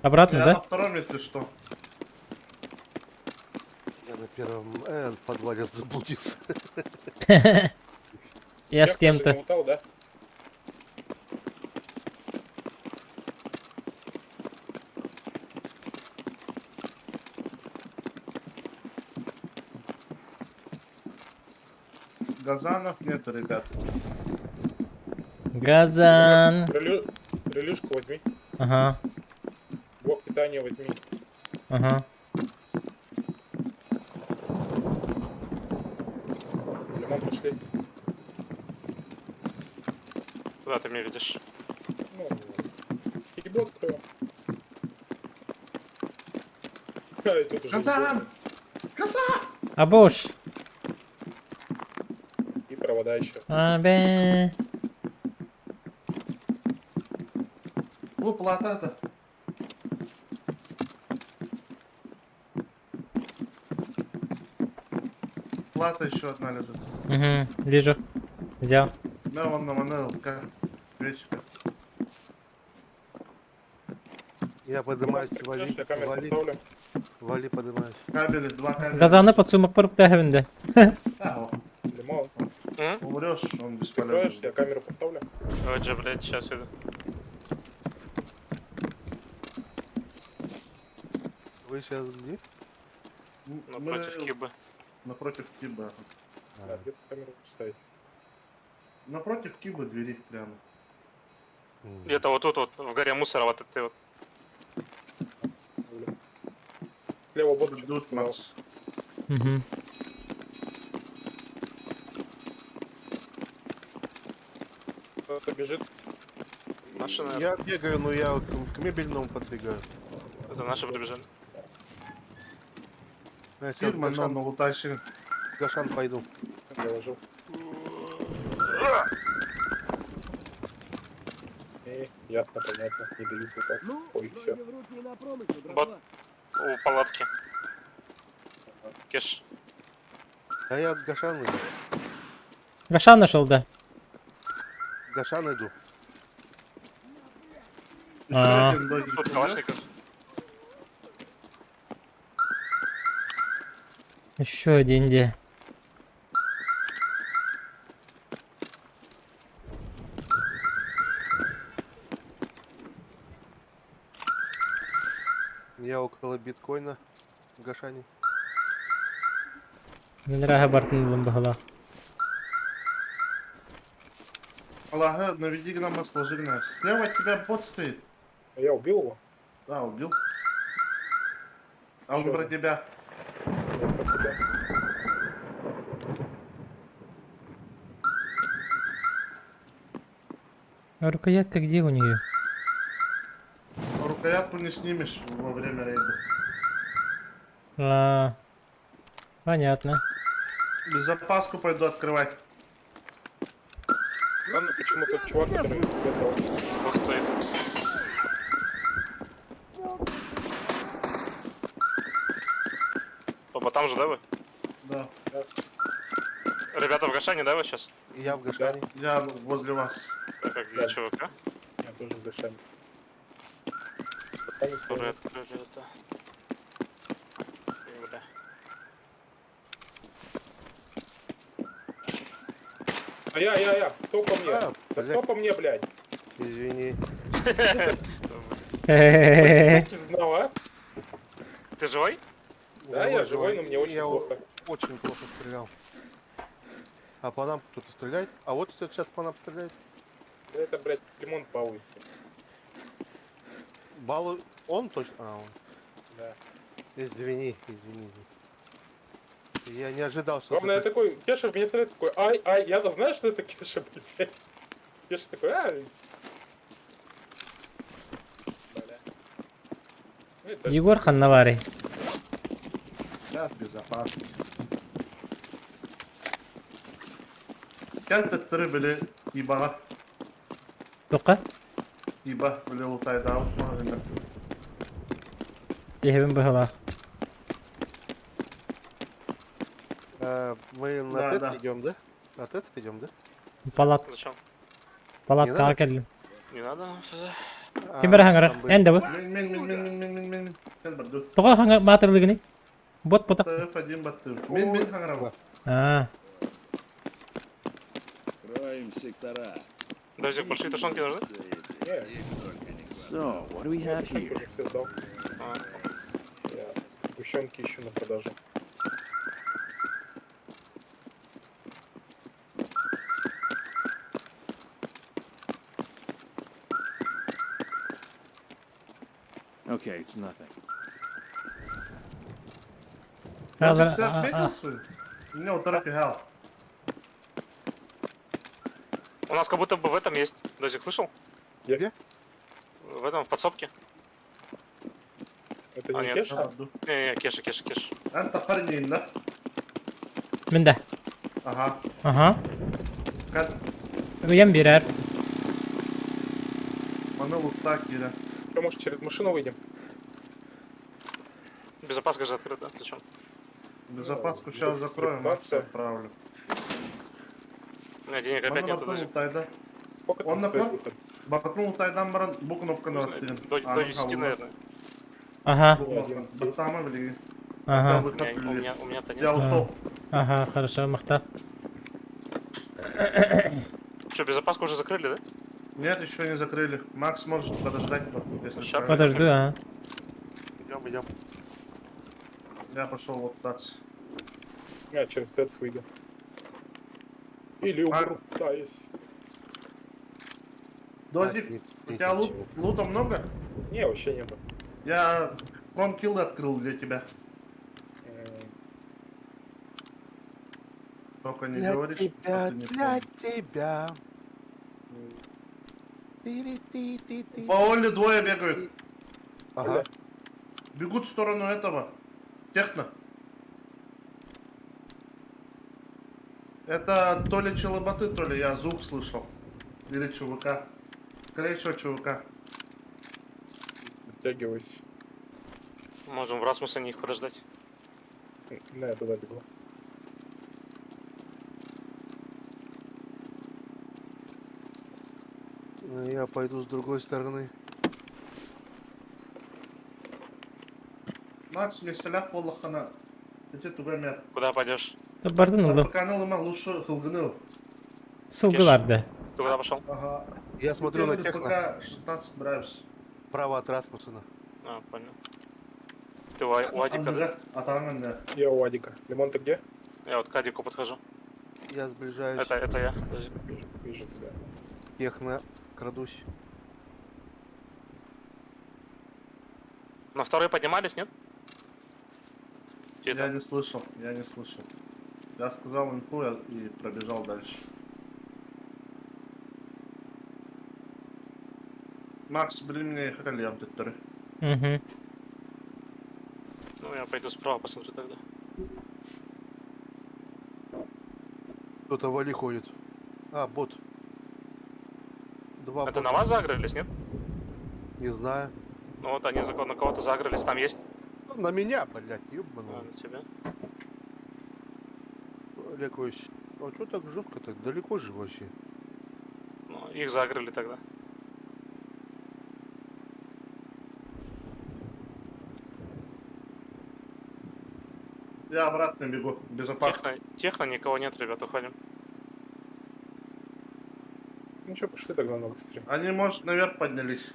[SPEAKER 3] Обратно,
[SPEAKER 1] Я на
[SPEAKER 3] да?
[SPEAKER 1] втором, если что.
[SPEAKER 6] Я на первом в подвале заблудился.
[SPEAKER 3] Я с
[SPEAKER 2] Всех
[SPEAKER 3] кем-то.
[SPEAKER 2] залутал, да?
[SPEAKER 1] Газанов нету, ребят.
[SPEAKER 3] Газан.
[SPEAKER 2] Релюшку возьми.
[SPEAKER 3] Ага,
[SPEAKER 2] Блок питания возьми.
[SPEAKER 3] ага.
[SPEAKER 2] Лимон пошли.
[SPEAKER 10] Куда ты меня видишь?
[SPEAKER 2] Ну, перебор открою. Ай, тут уже
[SPEAKER 1] Газан! Газан!
[SPEAKER 3] Абош.
[SPEAKER 2] и провода еще.
[SPEAKER 3] Абе.
[SPEAKER 1] О, плата-то. Плата еще одна лежит.
[SPEAKER 3] Угу, вижу. Взял.
[SPEAKER 1] Да, вон на манелка. Вечка.
[SPEAKER 6] Я поднимаюсь, вали,
[SPEAKER 2] Я камеру
[SPEAKER 6] вали,
[SPEAKER 2] поставлю.
[SPEAKER 6] вали, поднимаюсь.
[SPEAKER 1] Кабели, два кабеля.
[SPEAKER 3] Газаны подсумок порубтегивінде.
[SPEAKER 1] А,
[SPEAKER 2] Лимон.
[SPEAKER 1] умрешь, он
[SPEAKER 2] Откроешь,
[SPEAKER 1] бесполезный.
[SPEAKER 2] я камеру поставлю.
[SPEAKER 10] Вот же, блядь, сейчас иду.
[SPEAKER 6] Вы сейчас где?
[SPEAKER 10] Напротив Кибы.
[SPEAKER 1] Напротив Киба.
[SPEAKER 2] Да, где камеру поставить?
[SPEAKER 1] Напротив Киба двери прямо.
[SPEAKER 10] Где-то вот тут вот, в горе мусора, вот это вот.
[SPEAKER 2] Слева вот
[SPEAKER 1] Ждут Макс.
[SPEAKER 3] Угу.
[SPEAKER 2] кто-то бежит.
[SPEAKER 10] Машина.
[SPEAKER 6] Я бегаю, но я к мебельному подбегаю.
[SPEAKER 10] Это наши прибежали.
[SPEAKER 6] Я сейчас
[SPEAKER 1] Фирма, но утащим.
[SPEAKER 6] Гашан пойду.
[SPEAKER 2] Я ложу. Ясно, понятно. Не дают пытаться. Ой, все.
[SPEAKER 5] Руки в руки на промысел,
[SPEAKER 10] Бот.
[SPEAKER 5] братва.
[SPEAKER 10] У палатки. Кеш.
[SPEAKER 6] А я к Гашану иду.
[SPEAKER 3] Гашан нашел, да.
[SPEAKER 6] К Гашану иду.
[SPEAKER 1] Еще
[SPEAKER 3] А.
[SPEAKER 1] один логик.
[SPEAKER 10] Тут калашников.
[SPEAKER 3] Еще один где.
[SPEAKER 6] Я около биткоина в Гашане.
[SPEAKER 3] Генерага Бартон Багала.
[SPEAKER 1] Ага, наведи на масло жирное. Слева от тебя бот стоит.
[SPEAKER 2] А я убил его?
[SPEAKER 1] Да, убил. А он
[SPEAKER 2] Чё?
[SPEAKER 1] про тебя.
[SPEAKER 2] Я про тебя.
[SPEAKER 3] А рукоятка где у нее?
[SPEAKER 1] Рукоятку не снимешь во время рейда.
[SPEAKER 3] А, понятно.
[SPEAKER 1] Безопаску пойду открывать.
[SPEAKER 2] Ладно, почему тот чувак, который светил.
[SPEAKER 10] Вот стоит. Опа, там же, да, вы?
[SPEAKER 1] Да.
[SPEAKER 10] Ребята в Гашане, да, вы сейчас?
[SPEAKER 6] И я в Гашане.
[SPEAKER 1] Я возле вас.
[SPEAKER 10] Как для ЧВК?
[SPEAKER 2] Я тоже в дышании.
[SPEAKER 10] Которые открыли это. Бля.
[SPEAKER 2] Я. Кто по мне?
[SPEAKER 6] А,
[SPEAKER 2] Да
[SPEAKER 6] блядь.
[SPEAKER 2] кто по мне, блядь?
[SPEAKER 6] Извини.
[SPEAKER 3] Хе-хе-хе-хе.
[SPEAKER 2] Ты знал, а?
[SPEAKER 10] Ты живой?
[SPEAKER 2] Да, я живой, но мне очень
[SPEAKER 6] Я
[SPEAKER 2] плохо.
[SPEAKER 6] очень плохо стрелял. А по нам кто-то стреляет? А вот сейчас по нам стреляет.
[SPEAKER 2] Да это, блядь, лимон по улице.
[SPEAKER 6] Балу... Он точно? А, он.
[SPEAKER 2] Да.
[SPEAKER 6] Извини. Я не ожидал, что
[SPEAKER 2] Главное, я
[SPEAKER 6] ты...
[SPEAKER 2] такой, Кеша мне стреляет, такой, ай, я-то знаю, что это Кеша, блядь. Кеша такой, ай. Бля. Ну, это
[SPEAKER 3] Егор Ханнавари.
[SPEAKER 1] Сейчас безопасно. Как ты были иба
[SPEAKER 3] Тука.
[SPEAKER 1] иба были лутай да усмагында.
[SPEAKER 3] Ехбен бахала.
[SPEAKER 6] Мы на
[SPEAKER 1] Да,
[SPEAKER 6] ТЭЦ
[SPEAKER 1] да.
[SPEAKER 6] идем, да? На ТЭЦ идем, да?
[SPEAKER 10] Зачем?
[SPEAKER 3] Палаткага келдим.
[SPEAKER 10] Не надо сюда.
[SPEAKER 3] Ким бара хаңара?
[SPEAKER 6] там были-
[SPEAKER 3] Энде бу.
[SPEAKER 1] Мен. Сен барду.
[SPEAKER 3] Туга хаңа матырлыгыны. Бот ботак.
[SPEAKER 1] Тыф один баттым. Мен хаңарам.
[SPEAKER 3] А.
[SPEAKER 5] Кроем сектора.
[SPEAKER 10] Дозик, большие тушенки нужны?
[SPEAKER 5] So, what do we have
[SPEAKER 2] сгущенки
[SPEAKER 5] here?
[SPEAKER 2] уже все сдал.
[SPEAKER 10] А,
[SPEAKER 2] Я сгущенки ищу на продажу.
[SPEAKER 5] Okay, it's nothing.
[SPEAKER 3] Хазар.
[SPEAKER 1] Ты отметил свой? У меня вот тарапи хал.
[SPEAKER 10] У нас как будто бы в этом есть. Дозик, слышал?
[SPEAKER 6] Где?
[SPEAKER 10] В этом, в подсобке.
[SPEAKER 2] Это
[SPEAKER 10] А,
[SPEAKER 2] не
[SPEAKER 10] нет.
[SPEAKER 2] Кеша?
[SPEAKER 10] Не, Кеша.
[SPEAKER 1] Анта парнин, да?
[SPEAKER 3] Менде.
[SPEAKER 1] Ага.
[SPEAKER 3] Ага.
[SPEAKER 1] Как
[SPEAKER 3] Уям бирер.
[SPEAKER 1] маны лута кире.
[SPEAKER 2] Что, может, через машину выйдем?
[SPEAKER 10] Безопаска же открыта. Зачем?
[SPEAKER 1] Безопаску сейчас закроем, а
[SPEAKER 2] Репутация.
[SPEAKER 1] отправлю.
[SPEAKER 10] У меня денег опять
[SPEAKER 1] Маны
[SPEAKER 10] нету,
[SPEAKER 1] батну
[SPEAKER 10] Дозик.
[SPEAKER 1] лутай да?
[SPEAKER 2] Сколько
[SPEAKER 1] Он
[SPEAKER 2] там
[SPEAKER 1] на
[SPEAKER 2] стоит
[SPEAKER 1] план?
[SPEAKER 2] выход?
[SPEAKER 1] Батну лутайдан баран бу кнопканы
[SPEAKER 10] Не знаю,
[SPEAKER 1] баттым.
[SPEAKER 10] До 10, наверное.
[SPEAKER 3] Ага.
[SPEAKER 1] Баттама билги.
[SPEAKER 3] Ага.
[SPEAKER 10] У меня-то
[SPEAKER 1] Я
[SPEAKER 10] нет.
[SPEAKER 1] ушел.
[SPEAKER 3] Ага, хорошо, махта.
[SPEAKER 10] Что, безопаску уже закрыли, да?
[SPEAKER 1] Нет, еще не закрыли. Макс может подождать, если
[SPEAKER 10] Ща
[SPEAKER 1] что.
[SPEAKER 3] Подожду, ага.
[SPEAKER 6] Идем.
[SPEAKER 1] Я пошел вот таться.
[SPEAKER 2] Я через ТЭЦ выйду. Или умру, да, есть.
[SPEAKER 1] Дозик, у тебя лута много?
[SPEAKER 2] Не, вообще нету.
[SPEAKER 1] Я конкилл открыл для тебя. Только не
[SPEAKER 6] Для
[SPEAKER 1] говоришь,
[SPEAKER 6] тебя,
[SPEAKER 1] что ты не
[SPEAKER 6] для
[SPEAKER 1] помнишь.
[SPEAKER 6] тебя. Ти-ри-ти-ти-ти.
[SPEAKER 1] По Оле двое бегают.
[SPEAKER 6] Ага.
[SPEAKER 1] Бегут в сторону этого. Техно. Это то ли челоботы, то ли я звук слышал. Или чувака. Скорее всего, чувака.
[SPEAKER 2] Оттягиваюсь.
[SPEAKER 10] Можем в Расмуса их подождать.
[SPEAKER 2] Да, я туда бегу.
[SPEAKER 6] Я пойду с другой стороны.
[SPEAKER 1] Макс, не стреляв полохана. Эти тугамят.
[SPEAKER 10] Куда пойдешь?
[SPEAKER 3] Бардын улду.
[SPEAKER 1] Поканал има лучше хылгыныл.
[SPEAKER 3] Сылгыларды.
[SPEAKER 10] Ты куда пошел?
[SPEAKER 1] Ага.
[SPEAKER 6] Я смотрю на
[SPEAKER 1] Теперь
[SPEAKER 6] техно.
[SPEAKER 1] пока 16 нравишься.
[SPEAKER 6] Право от Распусена.
[SPEAKER 10] А, понял. Ты у Адика, да?
[SPEAKER 1] Атаңын да.
[SPEAKER 2] Я у Адика. Лимон, ты где?
[SPEAKER 10] Я вот к Адику подхожу.
[SPEAKER 6] Я сближаюсь.
[SPEAKER 10] Это я. Дозик.
[SPEAKER 2] Вижу тебя.
[SPEAKER 6] Техно. Крадусь.
[SPEAKER 10] На второй поднимались, нет? Где
[SPEAKER 1] Я
[SPEAKER 10] там?
[SPEAKER 1] не слышал, я не слышал. Я сказал инфу и пробежал дальше. Макс, блин, мне хотели обдиторы.
[SPEAKER 3] Угу.
[SPEAKER 10] Ну, я пойду справа посмотрю тогда.
[SPEAKER 6] Кто-то вали ходит. А, бот. Два
[SPEAKER 10] Это
[SPEAKER 6] бота.
[SPEAKER 10] на вас загрылись, нет?
[SPEAKER 6] Не знаю.
[SPEAKER 10] Ну вот они на кого-то загрылись, там есть.
[SPEAKER 6] На меня, блядь,
[SPEAKER 10] А,
[SPEAKER 6] ёбаный.
[SPEAKER 10] на тебя.
[SPEAKER 6] Олег Ильич, а что так жестко, так далеко же вообще?
[SPEAKER 10] Ну, их загрыли тогда.
[SPEAKER 1] Я обратно бегу, безопасно.
[SPEAKER 10] Техно никого нет, ребят, уходим.
[SPEAKER 2] Ну что, пошли тогда на быстрее.
[SPEAKER 1] Они, может, наверх поднялись.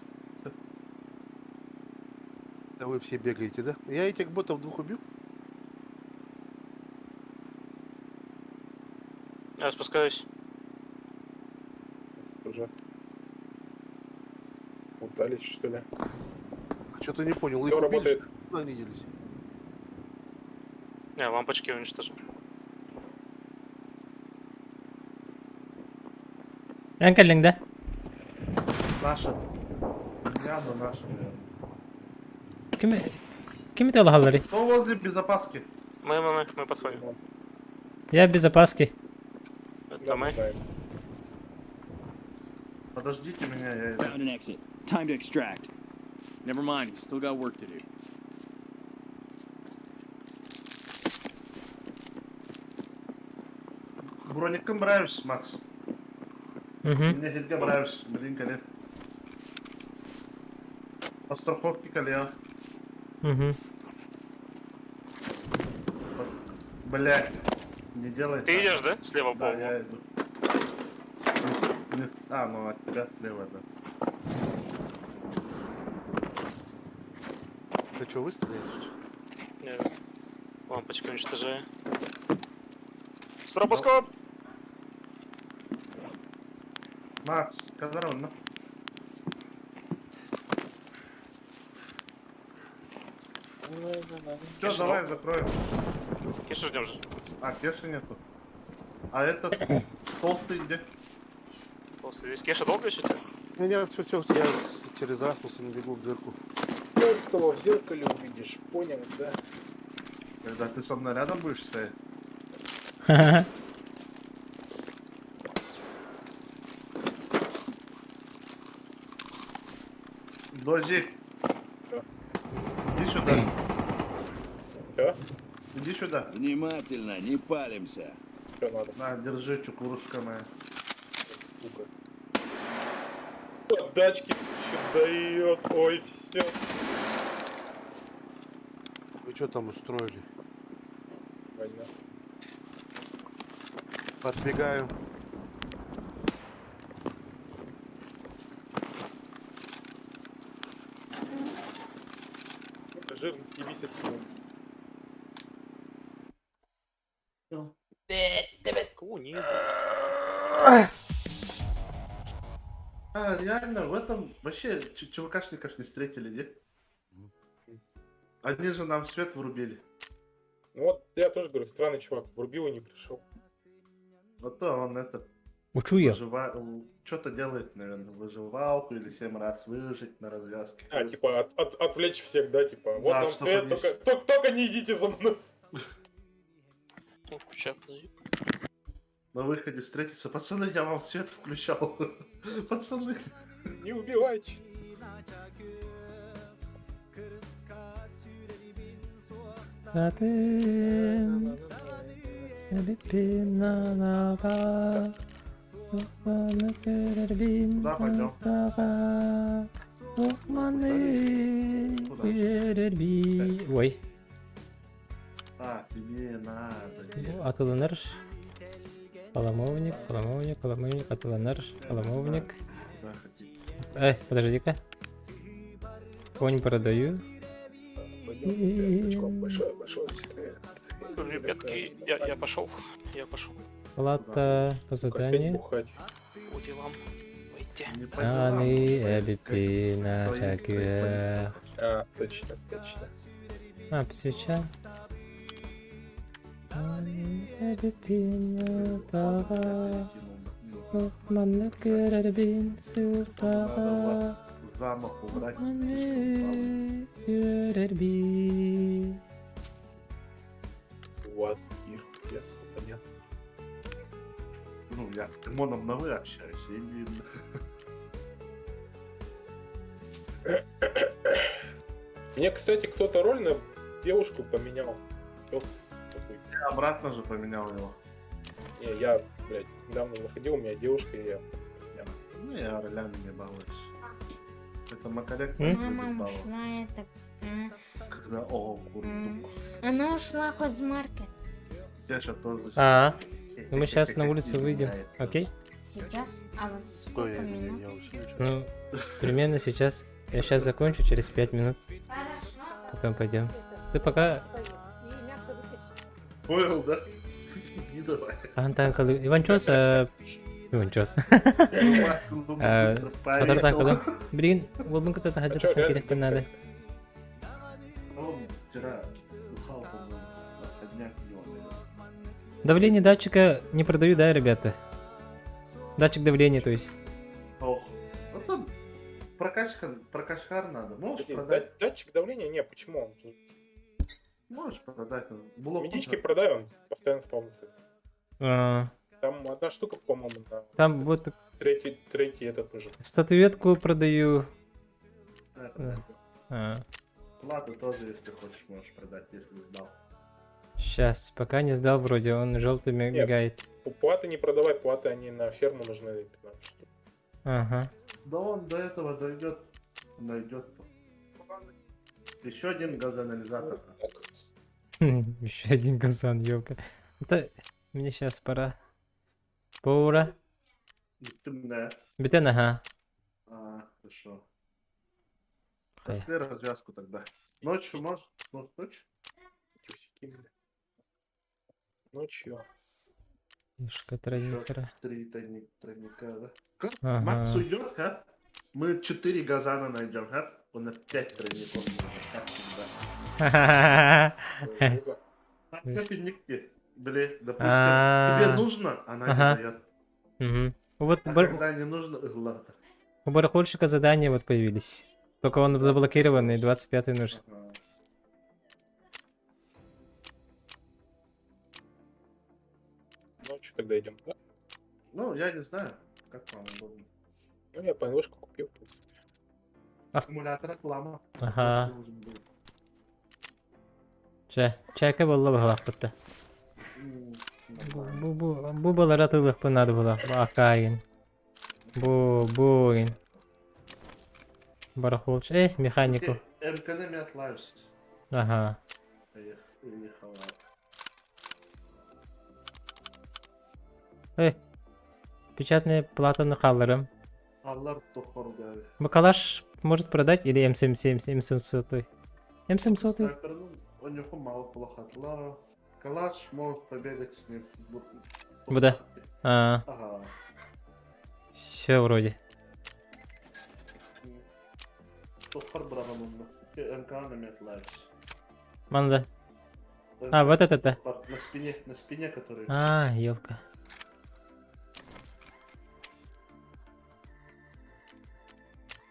[SPEAKER 6] Да вы все бегаете, да? Я этих ботов двух убил.
[SPEAKER 10] Я спускаюсь.
[SPEAKER 2] Уже. Упались, что ли?
[SPEAKER 6] Что-то не понял. Их
[SPEAKER 2] Всё
[SPEAKER 6] убили,
[SPEAKER 2] работает.
[SPEAKER 6] что ли? Куда они делись?
[SPEAKER 10] Не, лампочки уничтожил.
[SPEAKER 3] Энкелинг,
[SPEAKER 1] Наши. Явно наши, наверное.
[SPEAKER 3] Ким ты лагалари?
[SPEAKER 1] Кто возле безопаски?
[SPEAKER 10] Мы подходим.
[SPEAKER 3] Я в безопаске.
[SPEAKER 10] Это
[SPEAKER 2] Да,
[SPEAKER 10] мы.
[SPEAKER 2] знаем.
[SPEAKER 1] Подождите меня, я иду.
[SPEAKER 5] Found an exit. Time to extract. Never mind, we still got work to do.
[SPEAKER 1] Броником нравишься, Макс.
[SPEAKER 3] Угу.
[SPEAKER 1] Мне Хельга нравишься, блин, коле. По страховке коле.
[SPEAKER 3] Угу.
[SPEAKER 1] Блять. Не делай
[SPEAKER 10] Ты
[SPEAKER 1] так.
[SPEAKER 10] идешь, да? Слева
[SPEAKER 1] Да,
[SPEAKER 10] по
[SPEAKER 1] я иду. А, ну от тебя слева, да.
[SPEAKER 6] Ты что, выстрелишь?
[SPEAKER 10] Не, лампочку уничтожаю. Стробоскоп!
[SPEAKER 1] Макс, козырон, Все,
[SPEAKER 10] Кеша,
[SPEAKER 1] давай закроем.
[SPEAKER 10] Кешу ждем же.
[SPEAKER 1] А, Кеши нету. А этот толстый где?
[SPEAKER 10] После весь. Кеша долго еще тебя?
[SPEAKER 6] Не, все, я через Расмусом бегу в дырку.
[SPEAKER 2] Что в зеркале увидишь, понял, да?
[SPEAKER 1] Когда ты со мной рядом будешь стоять? Дози. Иди сюда.
[SPEAKER 2] Чё?
[SPEAKER 1] Иди сюда.
[SPEAKER 5] Внимательно, не палимся.
[SPEAKER 2] Что надо?
[SPEAKER 1] На, держи, чукурушка моя.
[SPEAKER 2] Сука. Подачки что дает. Ой, все.
[SPEAKER 6] Вы что там устроили?
[SPEAKER 2] Война.
[SPEAKER 6] Подбегаю.
[SPEAKER 2] Жирный съебись отсюда.
[SPEAKER 10] Кого нет?
[SPEAKER 1] А, реально, в этом вообще ЧВКшников не встретили, нет? Они же нам свет врубили.
[SPEAKER 2] Ну вот, я тоже говорю, странный чувак. Врубил и не пришел.
[SPEAKER 1] Вот то он это
[SPEAKER 3] Учуя.
[SPEAKER 1] что-то делает, наверное, выживалку или 7 раз выжить на развязке.
[SPEAKER 2] А, типа, отвлечь всех, да, типа, вот
[SPEAKER 1] Да,
[SPEAKER 2] вам
[SPEAKER 1] чтобы
[SPEAKER 2] свет,
[SPEAKER 1] не-
[SPEAKER 2] только не идите за мной.
[SPEAKER 10] Ну, включай, подожди.
[SPEAKER 1] На выходе встретиться, пацаны, я вам свет включал. Пацаны.
[SPEAKER 2] Не убивайте.
[SPEAKER 3] Zaten Ebipina lava Lokmanı görerbin
[SPEAKER 1] Да, пойдем.
[SPEAKER 3] lava Lokmanı görerbi. Ой,
[SPEAKER 1] А, тебе надо.
[SPEAKER 3] atılınır. Поломовник, поломовник, поломовник, atılınır. Поломовник.
[SPEAKER 1] Куда хотите.
[SPEAKER 3] Подожди-ка. Конь продаю.
[SPEAKER 2] Большой секрет.
[SPEAKER 10] Ребятки, я пошел. Я пошел.
[SPEAKER 3] Плата по
[SPEAKER 2] Опять
[SPEAKER 3] заданию.
[SPEAKER 2] бухать.
[SPEAKER 10] По делам. Выйти.
[SPEAKER 1] Не по делам.
[SPEAKER 3] Ани
[SPEAKER 1] Как
[SPEAKER 3] Эбипина
[SPEAKER 1] твои
[SPEAKER 3] Чакюэ.
[SPEAKER 2] А, точно, точно.
[SPEAKER 3] Посвеча. Ани Эбипина Тава. Lokmanı görerbin sırtava.
[SPEAKER 1] Замок убрать. слишком
[SPEAKER 3] Lokmanı görerbi.
[SPEAKER 2] У вас мир, ясно, понятно.
[SPEAKER 1] Ну, я с Тимоном на вы общаюсь, и видно.
[SPEAKER 2] Мне, кстати, кто-то роль на девушку поменял. Пёс такой.
[SPEAKER 1] Я обратно же поменял его.
[SPEAKER 2] Не, я, блядь, недавно заходил, у меня девушка, и я...
[SPEAKER 1] Ну, я ролями не балуюсь. Это Макарек
[SPEAKER 4] Мама
[SPEAKER 1] любит
[SPEAKER 4] ушла,
[SPEAKER 1] баловаться.
[SPEAKER 4] это...
[SPEAKER 1] Когда, о, куртук.
[SPEAKER 4] Она ушла хозмаркет.
[SPEAKER 1] Кеша тоже.
[SPEAKER 3] А, мы сейчас на улицу выйдем. Окей?
[SPEAKER 4] Сейчас? А вот
[SPEAKER 6] Ой,
[SPEAKER 4] сколько
[SPEAKER 6] я
[SPEAKER 4] минут?
[SPEAKER 6] вообще ничего.
[SPEAKER 3] Ну, примерно сейчас. Я сейчас закончу, через 5 минут.
[SPEAKER 4] Хорошо.
[SPEAKER 3] Потом пойдем. Ты пока...
[SPEAKER 1] Понял, да? Не давай.
[SPEAKER 3] Антон, Иванчос, Иванчос. Фотортак кылым. Блин, болдун кыта
[SPEAKER 2] А чё,
[SPEAKER 3] хажатсан
[SPEAKER 2] реально
[SPEAKER 3] керек надо.
[SPEAKER 1] Он вчера бухал, по-моему, на днях ёбаный.
[SPEAKER 3] Давление датчика не продаю, да, ребята? Датчик давления, то есть.
[SPEAKER 1] Ох. Ну там прокачкар надо. Можешь
[SPEAKER 2] Блин,
[SPEAKER 1] продать?
[SPEAKER 2] Датчик давления? Не, почему?
[SPEAKER 1] Можешь продать. Блок
[SPEAKER 2] Медички продай, он постоянно спавнится.
[SPEAKER 3] А,
[SPEAKER 2] Там одна штука, по-моему, на
[SPEAKER 3] Там вот
[SPEAKER 2] третий этот уже.
[SPEAKER 3] статуэтку продаю. А,
[SPEAKER 1] Плату тоже, если хочешь, можешь продать, если сдал.
[SPEAKER 3] сейчас, пока не сдал вроде, он желтый мигает.
[SPEAKER 2] Платы не продавай, платы они на ферму нужны 15 штук.
[SPEAKER 3] Ага.
[SPEAKER 1] Да он до этого дойдет, найдет. Еще один газоанализатор.
[SPEAKER 3] Еще один газан, елка. Это мне сейчас пора. Пора.
[SPEAKER 1] Темная.
[SPEAKER 3] Битен, ага.
[SPEAKER 1] Хорошо.
[SPEAKER 3] Хай.
[SPEAKER 1] Пошли развязку тогда. Ночью может? Может ночью?
[SPEAKER 2] Тюсики, бля. Ночью.
[SPEAKER 3] Мишка тройнитра.
[SPEAKER 1] 3 тройника, да?
[SPEAKER 3] Ага.
[SPEAKER 1] Макс уйдет, а? Мы 4 газана найдем, а? Он на 5 тройников. Как всегда. А капельники, блин, допустим, тебе нужно, она
[SPEAKER 3] Ага.
[SPEAKER 1] не дает.
[SPEAKER 3] Мгм. Вот
[SPEAKER 1] А когда не нужно, ладно.
[SPEAKER 3] у барахольщика задания вот появились. Только он заблокированный, 25-й нужен.
[SPEAKER 1] Ага.
[SPEAKER 2] Ночью тогда идем, да?
[SPEAKER 1] Ну, я не знаю, как вам удобно.
[SPEAKER 2] Ну, я ПНВшку купил, в принципе.
[SPEAKER 1] Аккумулятор реклама.
[SPEAKER 3] Ага. Чайка болла бағалақ бұтты. Бу балара тылық бұнады бұлақ. Бақайын. Буин. Барахолч. Механику.
[SPEAKER 1] МКН не отлавишься.
[SPEAKER 3] Ага.
[SPEAKER 1] Приехала.
[SPEAKER 3] Печатная плата на қалырым.
[SPEAKER 1] Аллар тохор говорит.
[SPEAKER 3] Бұл калаш может продать или М770, М700? М700?
[SPEAKER 1] У него мало плохо. Калаш может побегать с ним.
[SPEAKER 3] Буда.
[SPEAKER 1] Ага.
[SPEAKER 3] Все вроде.
[SPEAKER 1] Тохор браванумно. МКН не отлавишься.
[SPEAKER 3] Манда. Вот это.
[SPEAKER 1] На спине, который...
[SPEAKER 3] Елка.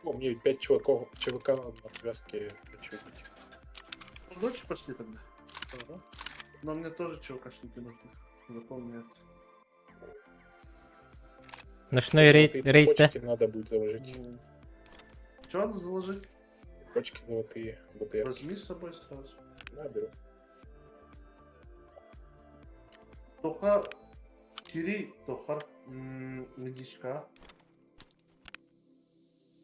[SPEAKER 2] О, мне 5 ЧВК на развязке хочу быть.
[SPEAKER 1] Ночью пошли тогда. Но мне тоже ЧВКшники нужны. Запомни это.
[SPEAKER 3] Ночной рейд, да?
[SPEAKER 2] Надо будет заложить.
[SPEAKER 1] Что надо заложить?
[SPEAKER 2] Почки золотые, БТР.
[SPEAKER 1] Возьми с собой сразу.
[SPEAKER 2] Да, беру.
[SPEAKER 1] Только Кири, Тохар, медичка.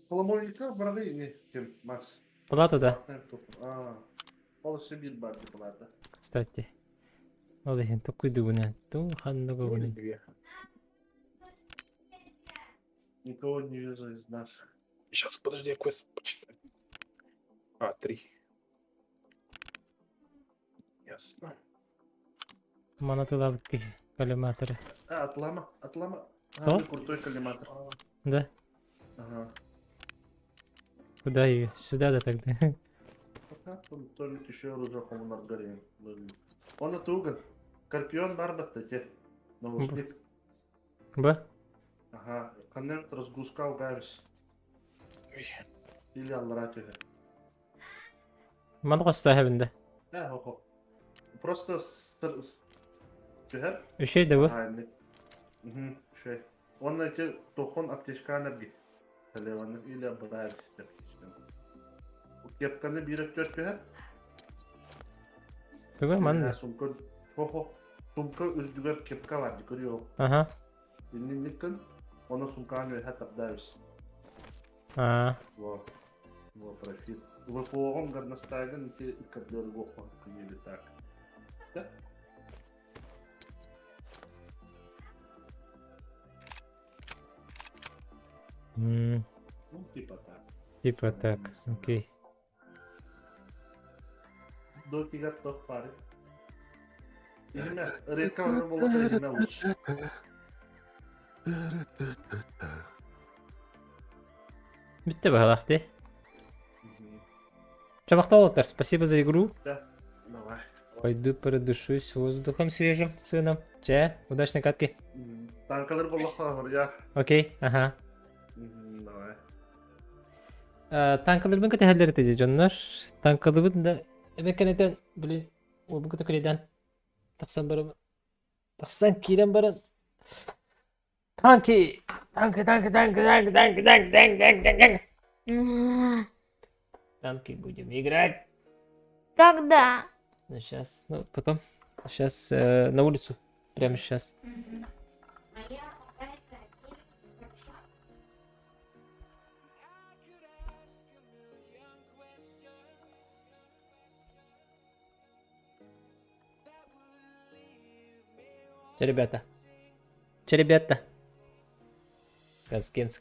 [SPEAKER 1] Поломольника, бравы, не, тем, Макс.
[SPEAKER 3] Плату, да?
[SPEAKER 1] Полосибит баки плата.
[SPEAKER 3] Кстати. Олег, такой думаю, то ханного
[SPEAKER 2] Вроде
[SPEAKER 3] вон.
[SPEAKER 2] 2.
[SPEAKER 1] Никого не вижу из наших.
[SPEAKER 2] Сейчас, подожди, я квест почитаю. 3. Ясно.
[SPEAKER 3] Монотулавки, коллиматоры.
[SPEAKER 1] Атлама.
[SPEAKER 3] Что?
[SPEAKER 1] Крутой коллиматор.
[SPEAKER 3] Да?
[SPEAKER 1] Ага.
[SPEAKER 3] Куда ее? Сюда, да тогда.
[SPEAKER 1] Пока там только еще оружие коммунар горим. Он это угол. Скорпион барбата те. Наушник.
[SPEAKER 3] Б?
[SPEAKER 1] Ага. Коннект разгрузка угавис. Или алратига.
[SPEAKER 3] Манғоста хәбінде.
[SPEAKER 1] Хо. Просто Тюхер?
[SPEAKER 3] Үшей да бұл?
[SPEAKER 1] Угу, şey. Onun için tokun apteşkana bir. Telefonun ile bırak işte. Bu kepkanı bir öptür tüher.
[SPEAKER 3] Бүгін маңды.
[SPEAKER 1] Sumka üzdüver kepka var. Görüyor.
[SPEAKER 3] Ага.
[SPEAKER 1] Dinlinlikten ona sumkanı ve hatta davis. Во профит. Вы по он горностайган те кадлер гохо или так. Да?
[SPEAKER 3] М,
[SPEAKER 1] Ну, типа так.
[SPEAKER 3] Типа так, окей.
[SPEAKER 1] Доки готов парень. Или редко уже было, или лучше.
[SPEAKER 3] Bitti be halakti.
[SPEAKER 1] Мгм.
[SPEAKER 3] Чабахталотар, спасибо за игру.
[SPEAKER 1] Да, давай.
[SPEAKER 3] Пойду продышусь воздухом свежим, сыном. Че, удачной катки.
[SPEAKER 1] Танкалар боллаққа я.
[SPEAKER 3] Окей, ага.
[SPEAKER 1] Давай.
[SPEAKER 3] Танкаларбын катехаллары теже жоннор. Танкаларбын да эмекенетен, блин, ол бүгүтө келеден. Тахсан барым. Тахсан кирен барым. Танки! Танки, танки, танки, танки, танки, танки, танки, танки, танки. Танки будем играть.
[SPEAKER 4] Когда?
[SPEAKER 3] Ну, сейчас, ну, потом. Сейчас на улицу. Прямо сейчас.
[SPEAKER 4] А я это
[SPEAKER 3] Че, ребята? Че, ребята? Казкинский.